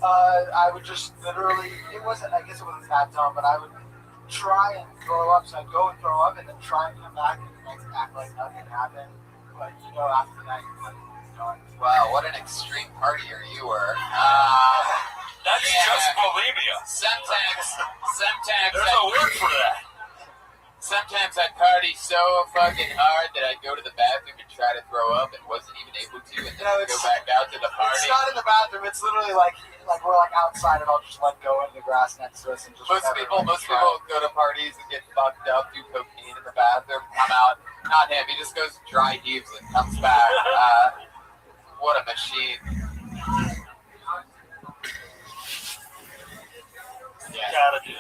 I would just literally, I guess it wasn't that dumb, but I would try and throw up. So I'd go and throw up and then try and come back and act like nothing happened. But after that, you're like done. Wow, what an extreme partier you were. That's just bulimia. Sometimes there's a word for that. Sometimes I'd party so fucking hard that I'd go to the bathroom and try to throw up and wasn't even able to, and then I'd go back out to the party. It's not in the bathroom. It's literally like we're like outside, and I'll just go in the grass next to us and just. Most people go to parties and get fucked up, do cocaine in the bathroom, come out. Not him. He just goes dry heaves and comes back. What a machine. Yeah. Gotta do it.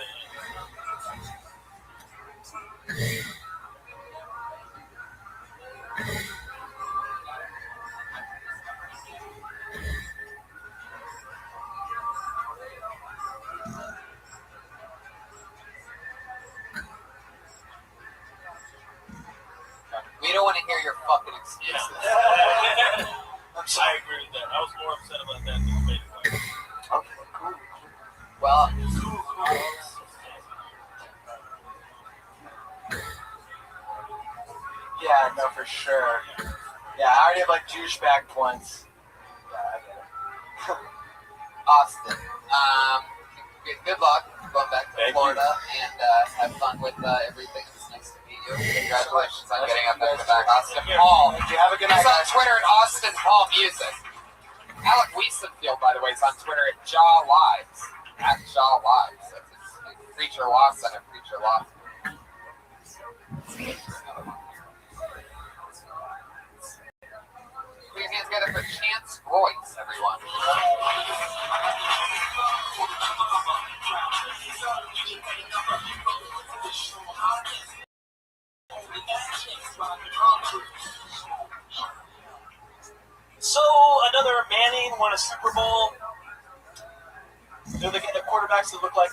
We don't want to hear your fucking excuses. I agree with that. I was more upset about that than the main point. Okay, cool. Well, yeah, no, for sure. Yeah, I already have douchebag points. Yeah, I get it. Austin, good luck going back to Florida and have fun with everything. It's nice to meet you. Congratulations on getting up back to back. Austin Paul. Thank you. Have a good night, He's on guys. Twitter at Austin Paul Music. Alec Wiesenfield, by the way, is on Twitter at Jaw Lives. At Jaw Lives. That's his Preacher Law Center. Preacher Law. Put your hands together for Chance Royce, everyone. So another Manning won a Super Bowl. They're the quarterbacks that look like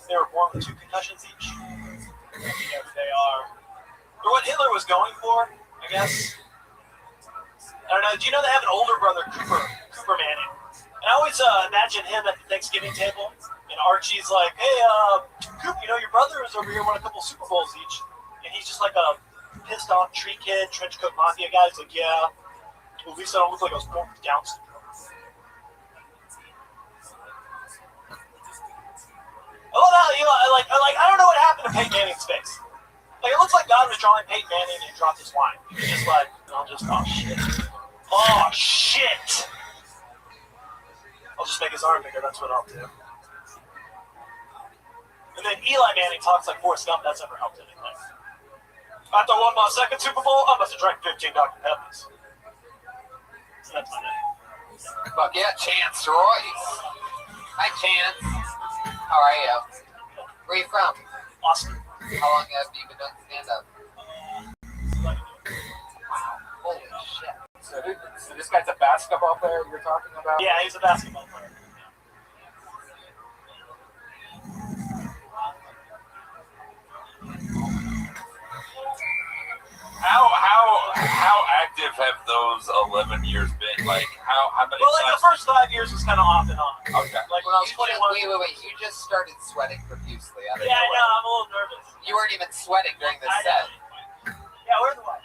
They were born with 2 concussions each. They are. They're what Hitler was going for, I guess. I don't know. Do you know they have an older brother, Cooper Manning? And I always imagine him at the Thanksgiving table, and Archie's like, "Hey, Coop, you know your brothers over here won a couple Super Bowls each," and he's just like a pissed off tree kid, trench coat mafia guy. He's like, "Yeah, well, at least I don't look like I was born with Down syndrome." I love how I don't know what happened to Peyton Manning's face. Like, it looks like God was drawing Peyton Manning and dropped his line. He was just like, oh shit. Oh shit! I'll just make his arm bigger, that's what I'll do. And then Eli Manning talks like Forrest Gump, that's never helped anything. After I won my second Super Bowl, I must have drank 15 Dr. Peppers. So that's my name. Fuck yeah, Chance Royce. Hi, Chance. How are you? Where are you from? Austin. How long have you been doing stand-up? Wow, holy shit. So this guy's a basketball player you're talking about? Yeah, he's a basketball player. How active have those 11 years been? Like how many? Well, like the first 5 years was kind of off and on. Okay. Like when I was 21. Wait. You just started sweating profusely. Yeah, I know. I'm a little nervous. You weren't even sweating during the set. Yeah, where's the wife?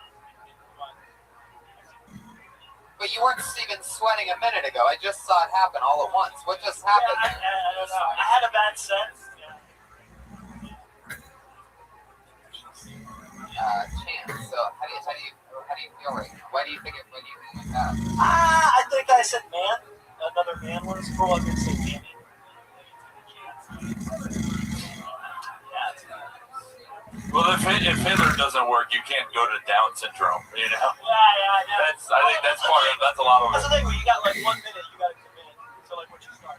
But you weren't even sweating a minute ago. I just saw it happen all at once. What just happened? Yeah, I don't know. I had a bad sense. Chance. So how do you feel right now? Why do you think like that? I think I said man. Another man was cool. I didn't say man. Well, if Hitler doesn't work, you can't go to Down syndrome. You know. Yeah. I think that's part of. That's a lot of it. That's the thing. When you got like 1 minute, you got to commit to like what you start.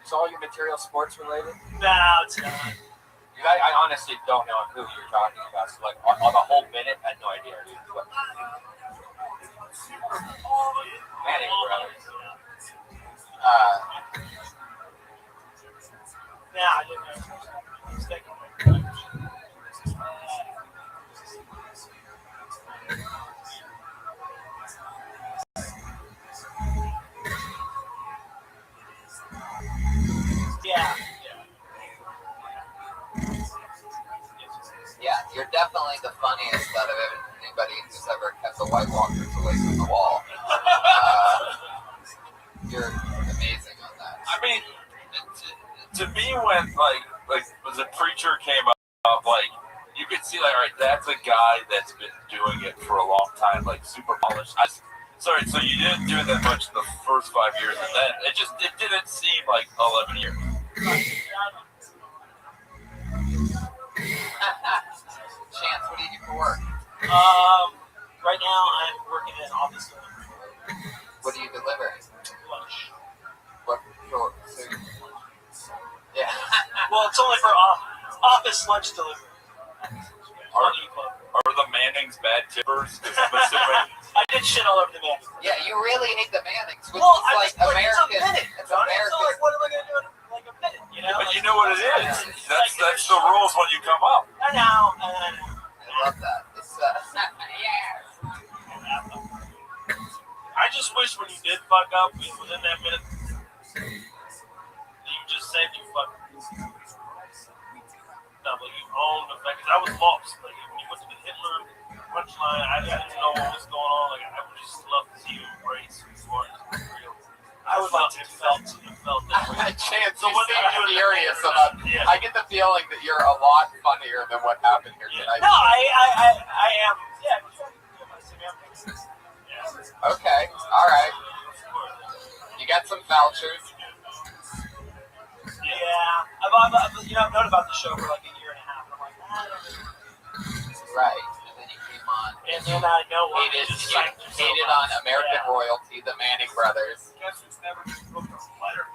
So all your material sports related? No, it's not. I honestly don't know who you're talking about. So like on the whole minute, I had no idea. Manning brothers. Yeah, I didn't know. Yeah, you're definitely the funniest out of anybody who's ever kept the White Walkers away from the wall. You're amazing on that. I mean, to me, when like the preacher came up, like you could see, like, all right, that's a guy that's been doing it for a long time, like super polished. Sorry, so you didn't do that much the first 5 years, and then it didn't seem like 11 years. Chance, what do you do for work? Right now I'm working in office delivery. What do you deliver? Lunch. What? Yeah. Well, it's only for office lunch delivery. Are the Mannings bad tippers? I'm assuming. I did shit all over the Mannings. Yeah, you really hate the Mannings, which Well, is like American. It's a minute. It's American. So, like, what am I going to do in like a minute? You know? But you know what it is. That's the rules when you come up. I know. I love that. It's yeah. I just wish when you did fuck up within that minute, you just said you fucked. No, but you owned the fact. Because I was lost. Like, when you went to the Hitler punchline, I didn't know what was going on. Like, I would just love to see you embrace who you are. I would love to felt that. Chance, so what are you furious about? I get the feeling that you're a lot funnier than what happened here tonight. No, I am. Yeah. Okay, all right. You got some vouchers. Yeah, I've known about the show for like a year and a half. And I'm like, right. And then you came on. And then I know what hated on American royalty, the Manning brothers. Guess it's never just booked a letter.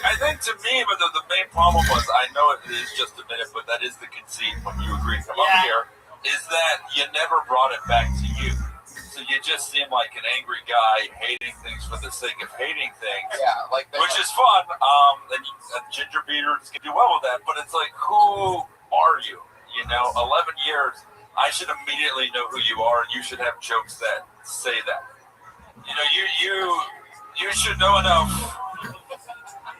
I think to me, but the main problem was, I know it is just a minute, but that is the conceit when you agreed to come up here, is that you never brought it back to you. So you just seem like an angry guy hating things for the sake of hating things. Yeah, like which is fun. And ginger beards can do well with that. But it's like, who are you? You know, 11 years. I should immediately know who you are, and you should have jokes that say that. You know, you should know enough.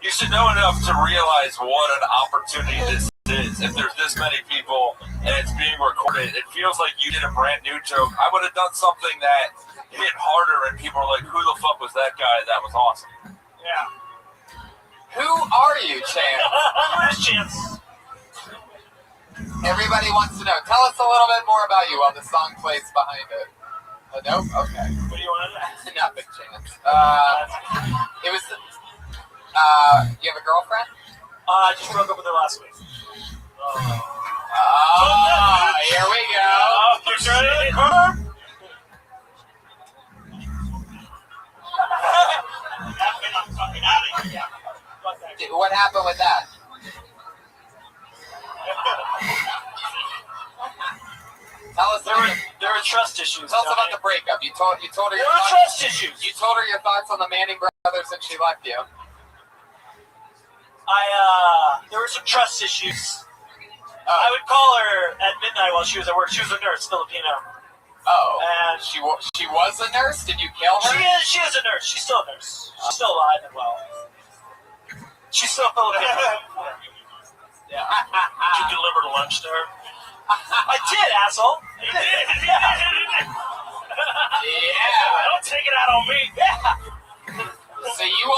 You should know enough to realize what an opportunity this is. If there's this many people and it's being recorded, it feels like you did a brand new joke. I would have done something that hit harder, and people are like, "Who the fuck was that guy? That was awesome." Yeah. Who are you, Chance? Where's Chance? Everybody wants to know. Tell us a little bit more about you while the song plays behind it. Nope? Okay. What do you want to know? Nothing, Chance. It was... you have a girlfriend? I just broke up with her last week. Here we go. Push her in the car. What happened with that? Tell us. There were trust issues. Tell us about the breakup. You told her. There were trust issues. You told her your thoughts on the Manning brothers, and she left you. There were some trust issues. I would call her at midnight while she was at work. She was a nurse, Filipino. Oh. And she was a nurse? Did you kill her? She is a nurse. She's still a nurse. She's still alive and well. She's still Filipino. Yeah. Did you deliver lunch to her? I did, asshole. Yeah. Don't take it out on me. Yeah. So you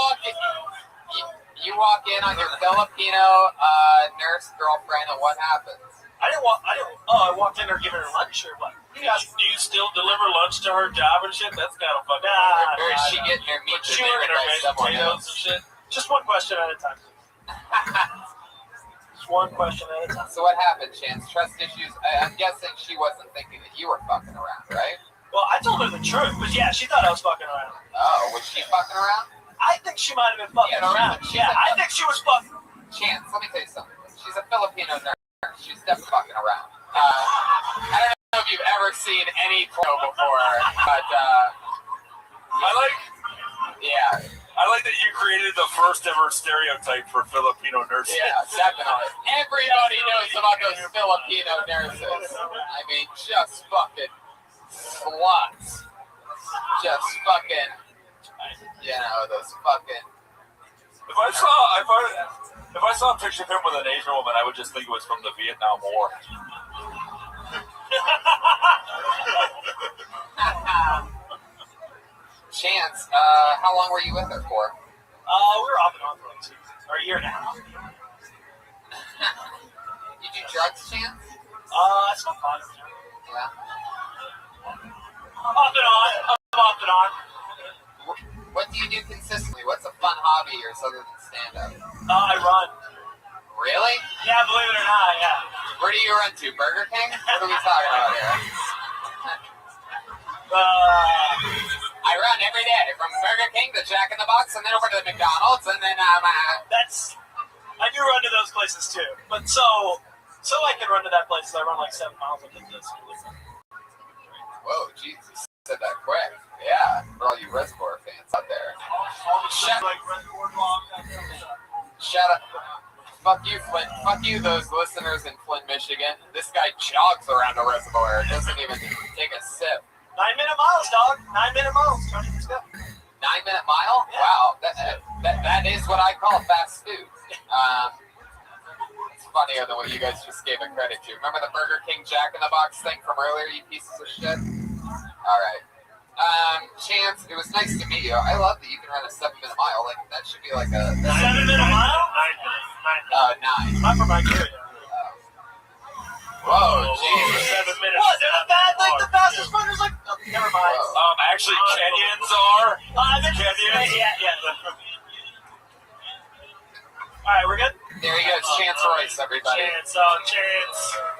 walk in on your Filipino nurse girlfriend, and what happens? I walked in there giving her lunch or what? Do you still deliver lunch to her job and shit? That's kind of fucked. Or is she getting her meat She working her potatoes and shit. Just one question at a time. Just one question at a time. So what happened, Chance? Trust issues? I'm guessing she wasn't thinking that you were fucking around, right? Well, I told her the truth, but yeah, she thought I was fucking around. Oh, was she fucking around? I think she might have been fucking around. Yeah, I think she was fucking. Chance, let me tell you something. She's a Filipino nurse. She's definitely fucking around. I don't know if you've ever seen any pro before, but I like that you created the first ever stereotype for Filipino nurses. Yeah, definitely. Everybody knows about those Filipino nurses. I mean, just fucking sluts. Just fucking, you know, those fucking. If I saw a picture of him with an Asian woman, I would just think it was from the Vietnam War. Chance, how long were you with her for? We were off and on for like 2 years, or a year and a half. You do drugs, Chance? I smoke pot. Yeah. Off and on. I'm off and on. What do you do consistently? What's a fun hobby or other than stand-up? I run. Really? Yeah, believe it or not, yeah. Where do you run to? Burger King? What are we talking about here? I run every day from Burger King to Jack in the Box and then over to McDonald's and then I do run to those places too. But so I can run to that place, I run like 7 miles up into this. Whoa, Jesus, you said that quick. Yeah, for all you Reservoir fans out there. Shut up. Fuck you, Flint. Fuck you, those listeners in Flint, Michigan. This guy jogs around a reservoir. Doesn't even take a sip. 9-minute miles, dog. 9-minute miles. 9-minute mile? Yeah. Wow, that is what I call fast food. It's funnier than what you guys just gave it credit to. Remember the Burger King Jack in the Box thing from earlier, you pieces of shit? All right. Chance, it was nice to meet you. I love that you can run a 7-minute mile. Like that should be like a 7-minute mile? 9. I'm from Nigeria. Whoa, Jesus. 7 minutes. What? Like the fastest runners? Like, oh, never mind. Actually, Kenyans are. Kenyans. Yeah. All right, we're good. There he goes, Chance Royce, everybody. Chance.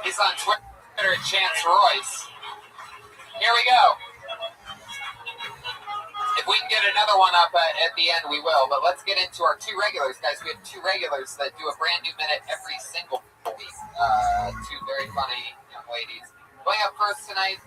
He's on Twitter, Chance Royce. Here we go. If we can get another one up at the end, we will. But let's get into our 2 regulars, guys. We have 2 regulars that do a brand new minute every single week. 2 very funny young ladies. Going up first tonight,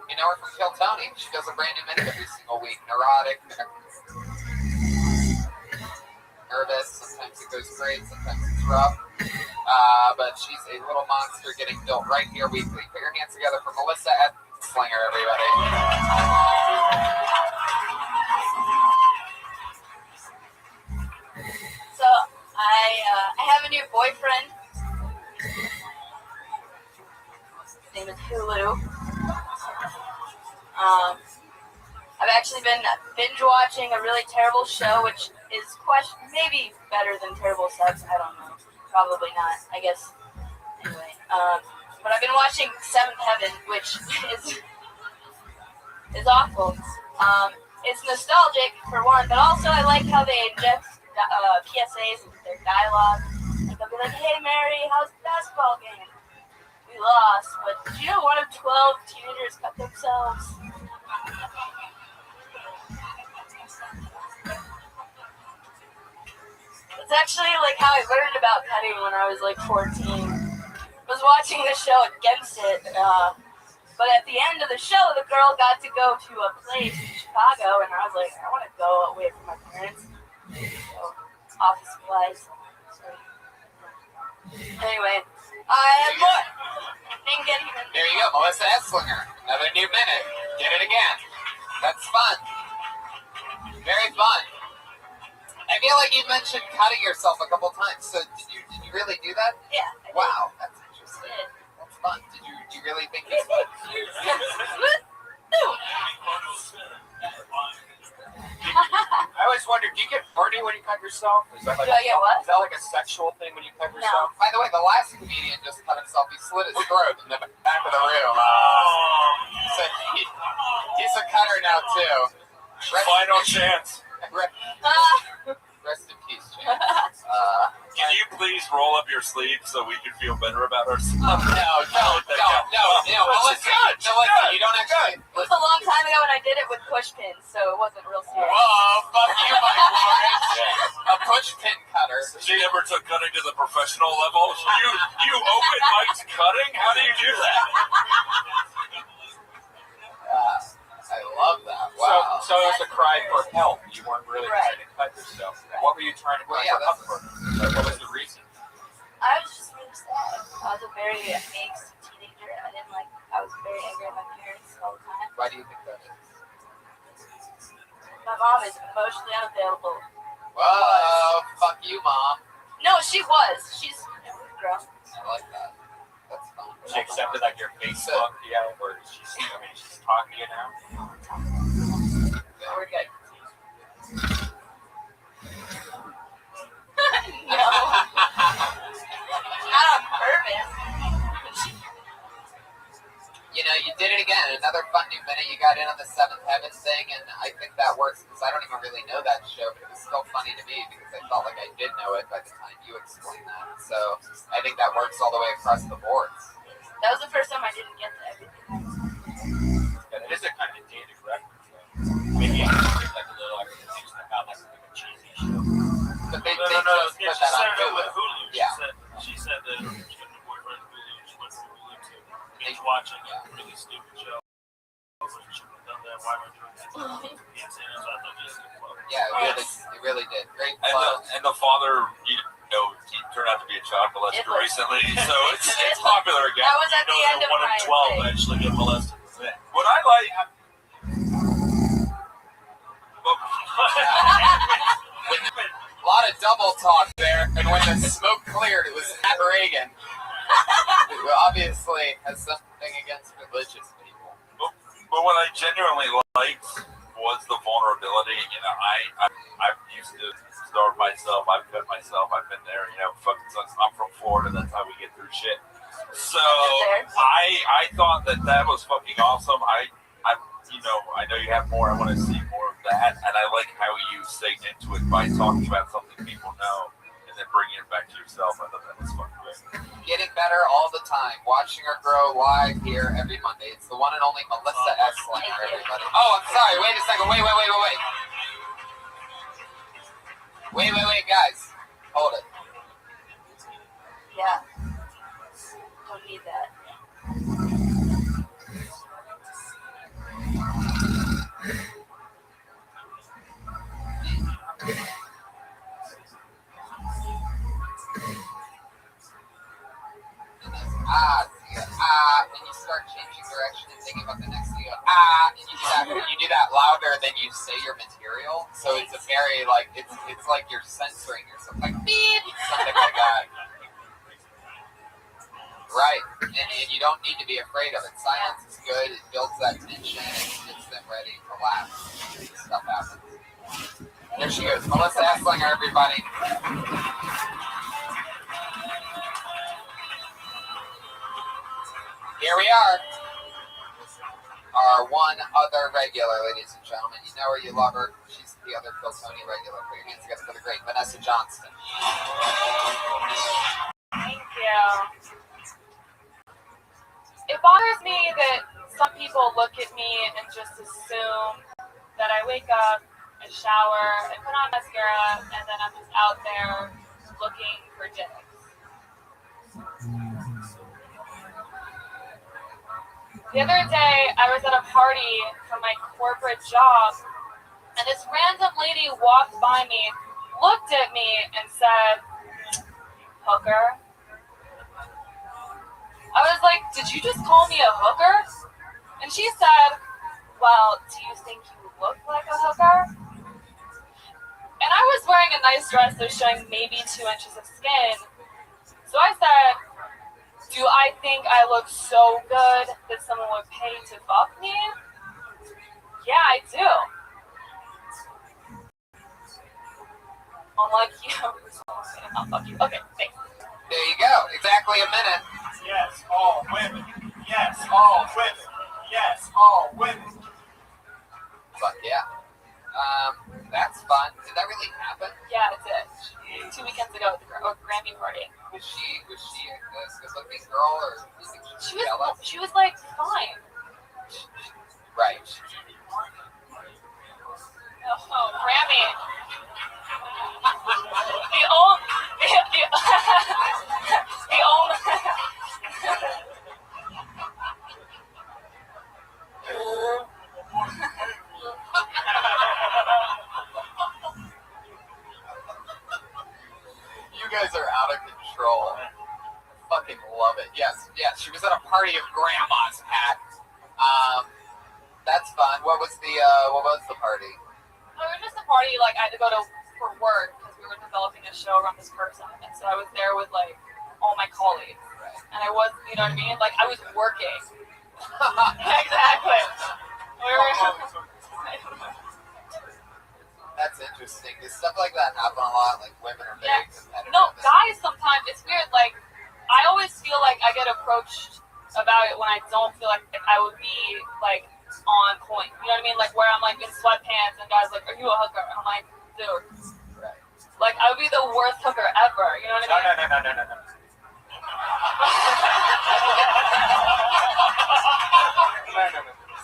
You know her from Kill Tony. She does a brand new minute every single week. Neurotic, nervous. Sometimes it goes great. Sometimes it's rough. But she's a little monster getting built right here weekly. Put your hands together for Melissa at Slinger, everybody. So I have a new boyfriend. His name is Hulu. I've actually been binge watching a really terrible show, which is maybe better than Terrible Sex. I don't know. Probably not. I guess. Anyway. But I've been watching Seventh Heaven, which is awful. It's nostalgic for one, but also I like how they inject PSAs into their dialogue. Like they'll be like, "Hey Mary, how's the basketball game? We lost, but did you know one of 12 teenagers cut themselves?" It's actually like how I learned about cutting when I was like 14. I was watching the show Against It, but at the end of the show, the girl got to go to a place in Chicago, and I was like, I want to go away from my parents. So, office supplies. Anyway, I have more. Didn't get even. There you go, Melissa Esslinger. Another new minute. Get it again. That's fun. Very fun. I feel like you mentioned cutting yourself a couple times. So did you really do that? Yeah. Wow, that's interesting. That's fun. Did you really think you I always wondered, do you get horny when you cut yourself? Is that like Do I get what? Is that like a sexual thing when you cut yourself? By the way, the last comedian just cut himself. He slit his throat in the back of the room. So he's a cutter now too. Final chance. Rest in peace, James. Can you please roll up your sleeves so we can feel better about ourselves? No. Melissa, you don't actually. It was a long time ago when I did it with push pins, so it wasn't real serious. Whoa, fuck you, my Lawrence. A push pin cutter. She never took cutting to the professional level. You open mic'd cutting? How do you do that? I love that. Wow. So it was a cry for help. You weren't really trying to cut yourself. What were you trying to cry for help for? What was the reason? I was just really sad. I was a very angsty teenager. I was very angry at my parents all the time. Why do you think that is? My mom is emotionally unavailable. Whoa, fuck you, Mom. No, she was. She's grown. I like that. That's fun. She accepted like your Facebook, where she's talking to you now. We're good. No. Not on purpose. You know, you did it again. Another fun new minute. You got in on the Seventh Heaven thing, and I think that works because I don't even really know that show, but it was still funny to me because I felt like I did know it by the time you explained that. So I think that works all the way across the boards. That was the first time I didn't get to everything. Yeah, it is a kind of dated reference. Maybe I think like a little things about like a cheesy show. But they No. just Yeah, put she that said on it Hulu. with Hulu. Yeah. She said that she had a boyfriend Hulu and she went to Hulu to binge watching a really stupid show. I was like, she shouldn't have done that. Why am I doing that? Yeah, it really did. Great And flow. the father, he turned out to be a child molester recently, so it's popular again. That was at the end of one my in 12 actually get molested. What I like. A lot of double talk there, and when the smoke cleared, it was Matt Reagan, who obviously has something against religious people. But what I genuinely liked was the vulnerability. I'm used to starve myself. I've cut myself. I've been there. Fucking sucks. I'm from Florida. That's how we get through shit. So I thought that was fucking awesome. I know you have more. I want to see more of that, and I like how you segged into it by talking about something people know and then bringing it back to yourself. I thought that was fucking great. Getting better all the time. Watching her grow live here every Monday. It's the one and only Melissa Esslinger, everybody. Oh, I'm sorry. Wait a second. Wait, guys. Hold it. Yeah. Don't need that. and you start changing direction and thinking about the next thing. You go, and you do that louder than you say your material. So it's a very like it's like you're censoring yourself, like beep, something like that. Right, and you don't need to be afraid of it. Silence is good. It builds that tension and gets them ready to laugh. Stuff happens. There she goes, Melissa Esslinger, everybody. Here we are. Our one other regular, ladies and gentlemen. You know her, you love her. She's the other Phil Tony regular. Put your hands together for the great Vanessa Johnston. Thank you. It bothers me that some people look at me and just assume that I wake up and shower and put on mascara and then I'm just out there looking for dicks. The other day, I was at a party for my corporate job, and this random lady walked by me, looked at me, and said, "Hooker?" I was like, "Did you just call me a hooker?" And she said, "Well, do you think you look like a hooker?" And I was wearing a nice dress that was showing maybe 2 inches of skin. So I said, "Do I think I look so good that someone would pay to fuck me?" "Yeah, I do." Unlike you. I'll fuck you. Okay, thanks. There you go. Exactly a minute. Yes, all women. Yes, all women. Yes, all women. But yeah. That's fun. Did that really happen? Yeah, it did. 2 weekends ago at the Grammy party. Was she a good-looking girl, or do you think she was jealous? She was like fine. Right. Oh, Grammy. You guys are out of control. Fucking love it. Yes, she was at a party of grandma's at. That's fun. What was the party? It was just a party, like, I had to go to for work because we were developing a show around this person. And so I was there with, like, all my colleagues. Right. And I was, you know what I mean? Like, I was working. Exactly. That's interesting. Does stuff like that happen a lot? Like, women are very competitive? No, guys sometimes, it's weird. Like, I always feel like I get approached about it when I don't feel like I would be, like, on point. You know what I mean? Like, where I'm, like, in sweatpants and guys like, "Are you a hooker?" And I'm like, "Dude." Right. Like, I would be the worst hooker ever. You know what I mean? No.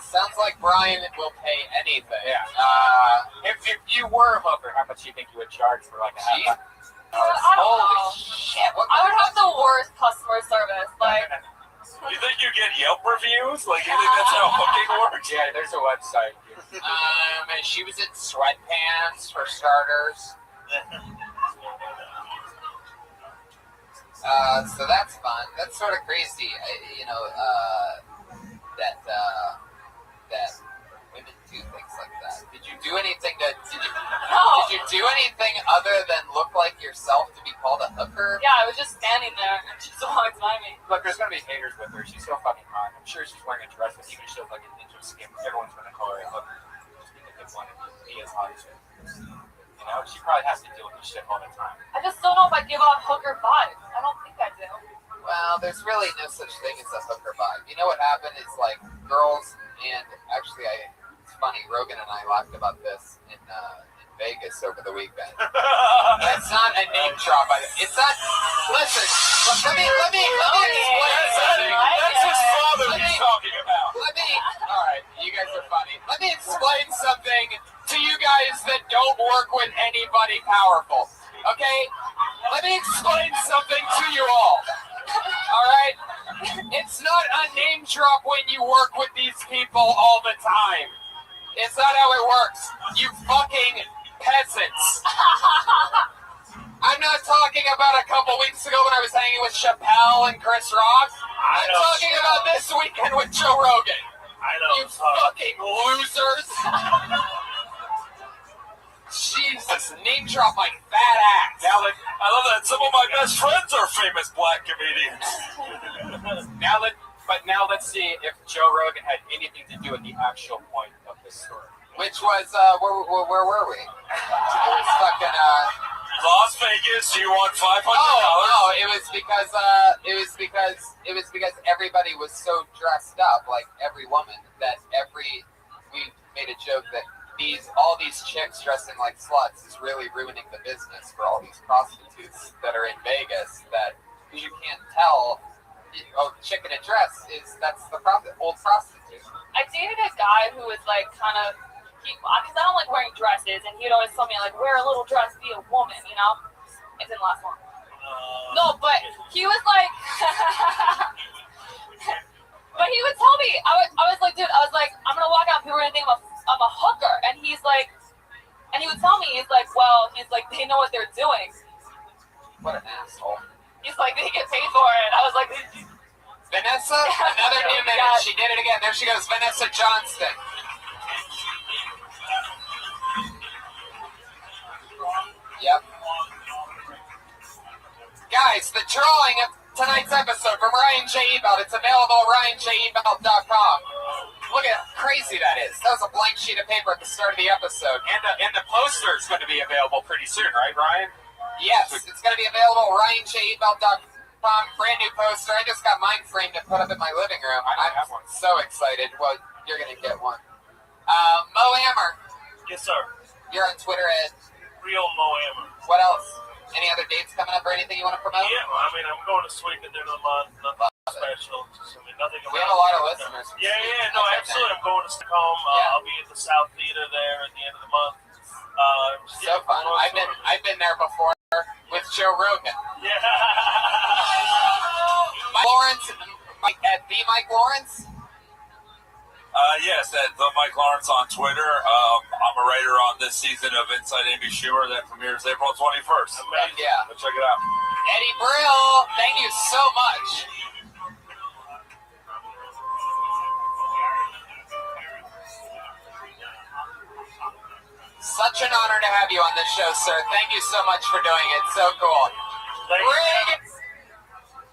Sounds like Brian will pay anything. Yeah. If you were a hooker, how much do you think you would charge for like a half hour? Holy shit! I would have the worst customer service. Like, You think you get Yelp reviews? Like, you think that's how hooking works? Yeah, there's a website. And she was in sweatpants for starters. So that's fun. That's sort of crazy. That women do things like that. Did you do anything did you do anything other than look like yourself to be called a hooker? yeah, I was just standing there and she just walked by me. Look, there's gonna be haters with her. She's so fucking hot. I'm sure she's wearing a dress that even shows like an inch of skin. Everyone's gonna call her a hooker just because they want to be as hot as her. You know, she probably has to deal with this shit all the time. I just don't know if I give off hooker vibes. I don't think I do. Well, there's really no such thing as a hooker vibe. You know what happened is like girls, and actually it's funny, Rogan and I laughed about this in Vegas over the weekend. That's not a name drop. It's not. Listen, let me explain something. That's his father he's talking about. All right, you guys are funny. Let me explain something to you guys that don't work with anybody powerful. Okay? Let me explain something to you all. All right? It's not a name drop when you work with these people all the time. It's not how it works. You fucking peasants. I'm not talking about a couple weeks ago when I was hanging with Chappelle and Chris Rock. I'm talking about this weekend with Joe Rogan. I know. You fucking losers. Jesus, name drop my fat ass. Now, I love that some of my best friends are famous black comedians. Now let's see if Joe Rogan had anything to do with the actual point of this story. Which was, where were we? It was fucking, Las Vegas, you won $500. no, it was because everybody was so dressed up, like every woman, that we made a joke that all these chicks dressing like sluts is really ruining the business for all these prostitutes that are in Vegas, that you can't tell, chick in a dress that's the old prostitute. I dated a guy who was like kind of, because I don't like wearing dresses, and he'd always tell me like, wear a little dress, be a woman, you know? It didn't last long. No, but he was like, but he would tell me, I was like, dude, I'm gonna walk out, people are gonna think I'm a hooker, and he's like, and he would tell me, he's like, they know what they're doing. What an asshole. He's like, they get paid for it. I was like, Vanessa, another new minute. God. She did it again. There she goes, Vanessa Johnston. Yep. Guys, the drawing of tonight's episode from Ryan J. Ebelt. It's available at RyanJEbelt.com. Look at how crazy that is. That was a blank sheet of paper at the start of the episode. And the poster is going to be available pretty soon, right, Ryan? Yes, it's going to be available at RyanJEbelt.com. Brand new poster. I just got mine framed and put up in my living room. I'm so excited. Well, you're going to get one. Mo Hammer. Yes, sir. You're on Twitter at Real Mo Hammer. What else? Any other dates coming up or anything you want to promote? Yeah, I mean, I'm going to Sweden at the end of the month. Nothing special. Nothing. We have a lot of listeners. Yeah, no, absolutely. I'm going to Stockholm. I'll be at the South Theater there at the end of the month. So fun. I've been there before with Joe Rogan. Yeah. Mike Lawrence at the Mike Lawrence. Yes, at the Mike Lawrence on Twitter. I'm a writer on this season of Inside Amy Schumer that premieres April 21st. Yeah. So check it out. Eddie Brill, thank you so much. Such an honor to have you on this show, sir. Thank you so much for doing it. So cool. Reagan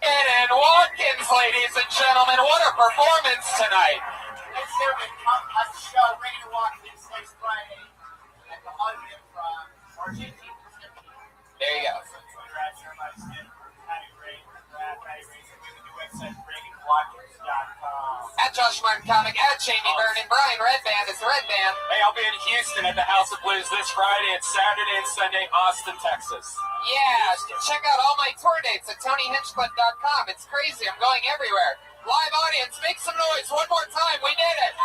and Watkins, ladies and gentlemen. What a performance tonight. Next year, we come on the show, Reagan Watkins, next Friday at the London from Argentina. There you go. At Josh Martin Comic, at Jamie Byrne, and Brian Redband is the Red Band. Hey, I'll be in Houston at the House of Blues this Friday and Saturday and Sunday, Austin, Texas. Yeah, check out all my tour dates at TonyHinchcliffe.com. It's crazy. I'm going everywhere. Live audience, make some noise one more time. We did it.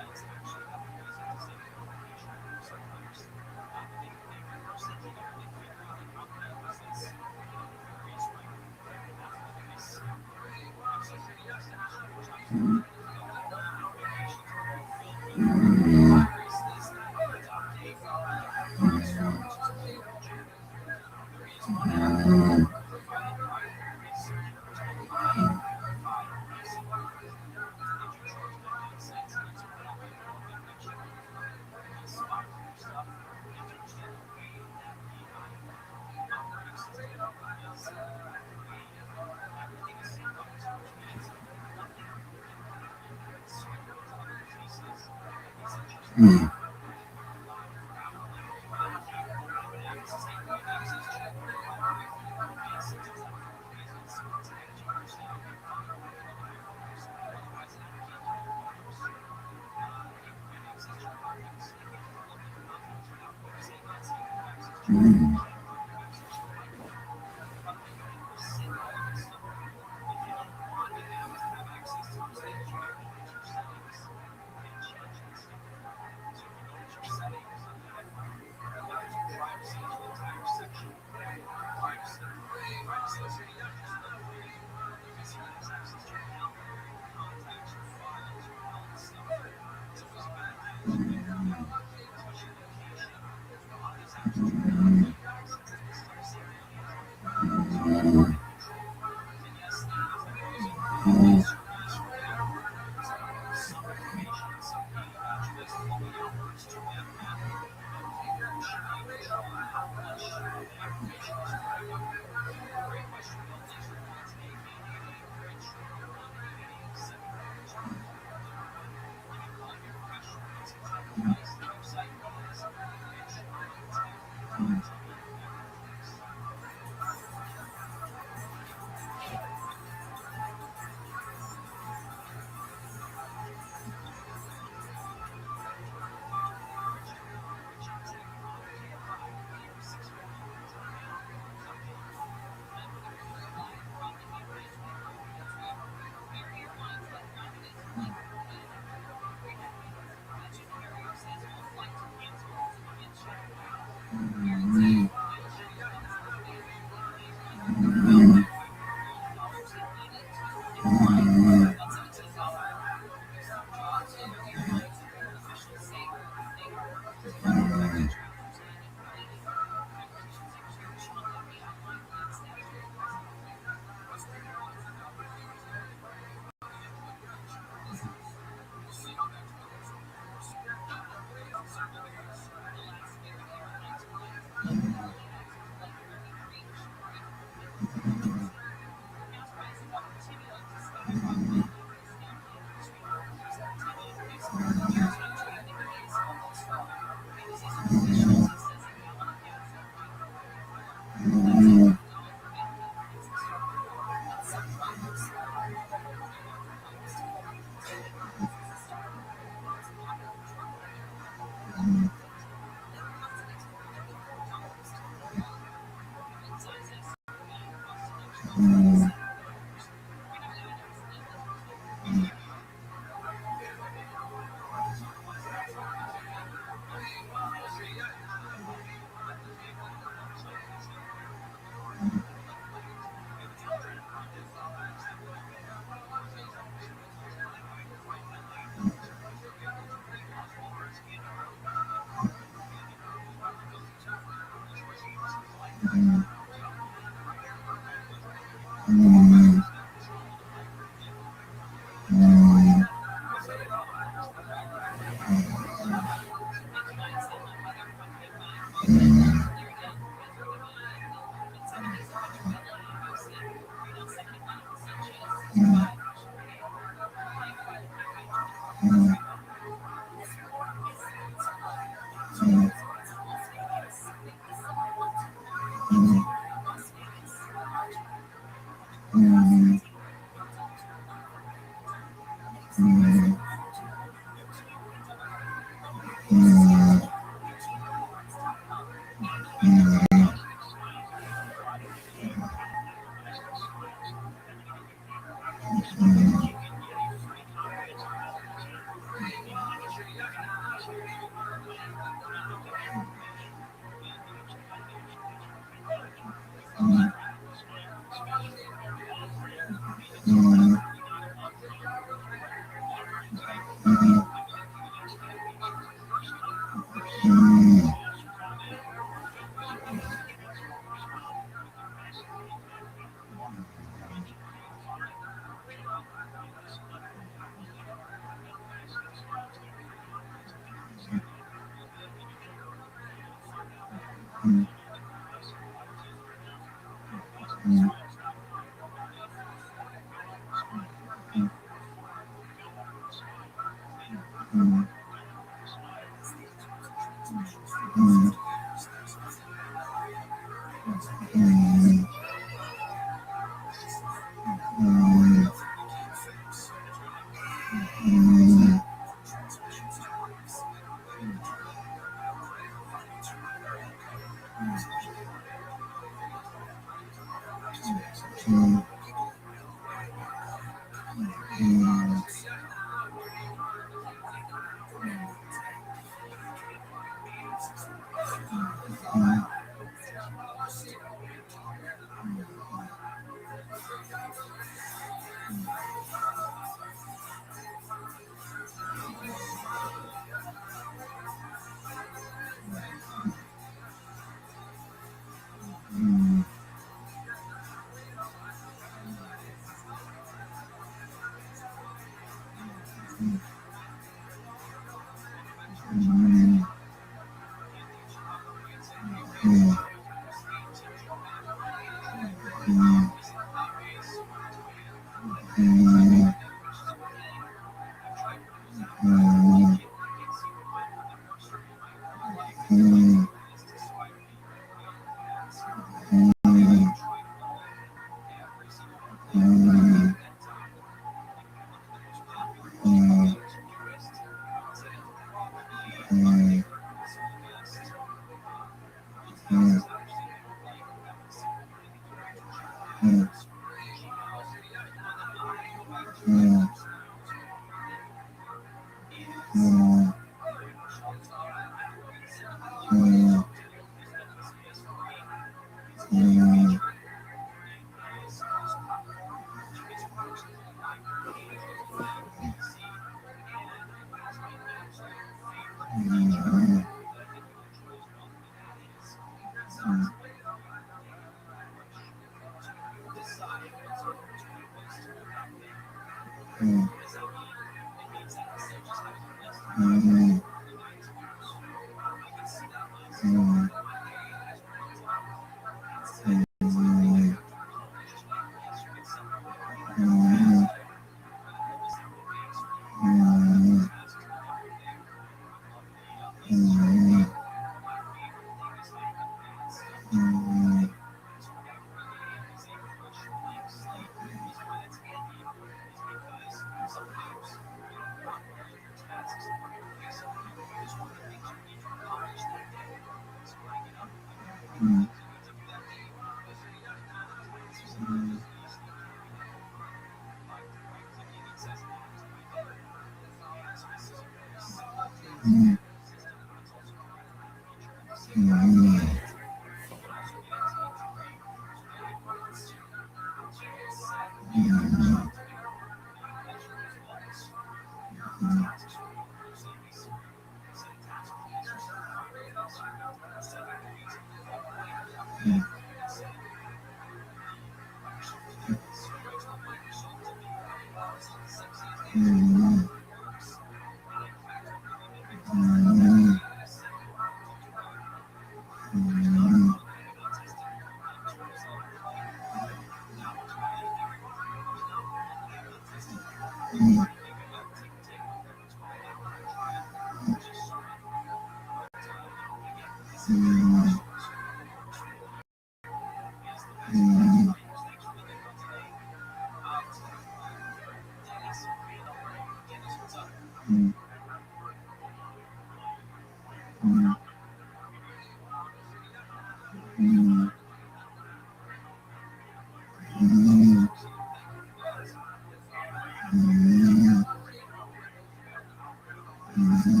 Mm-hmm.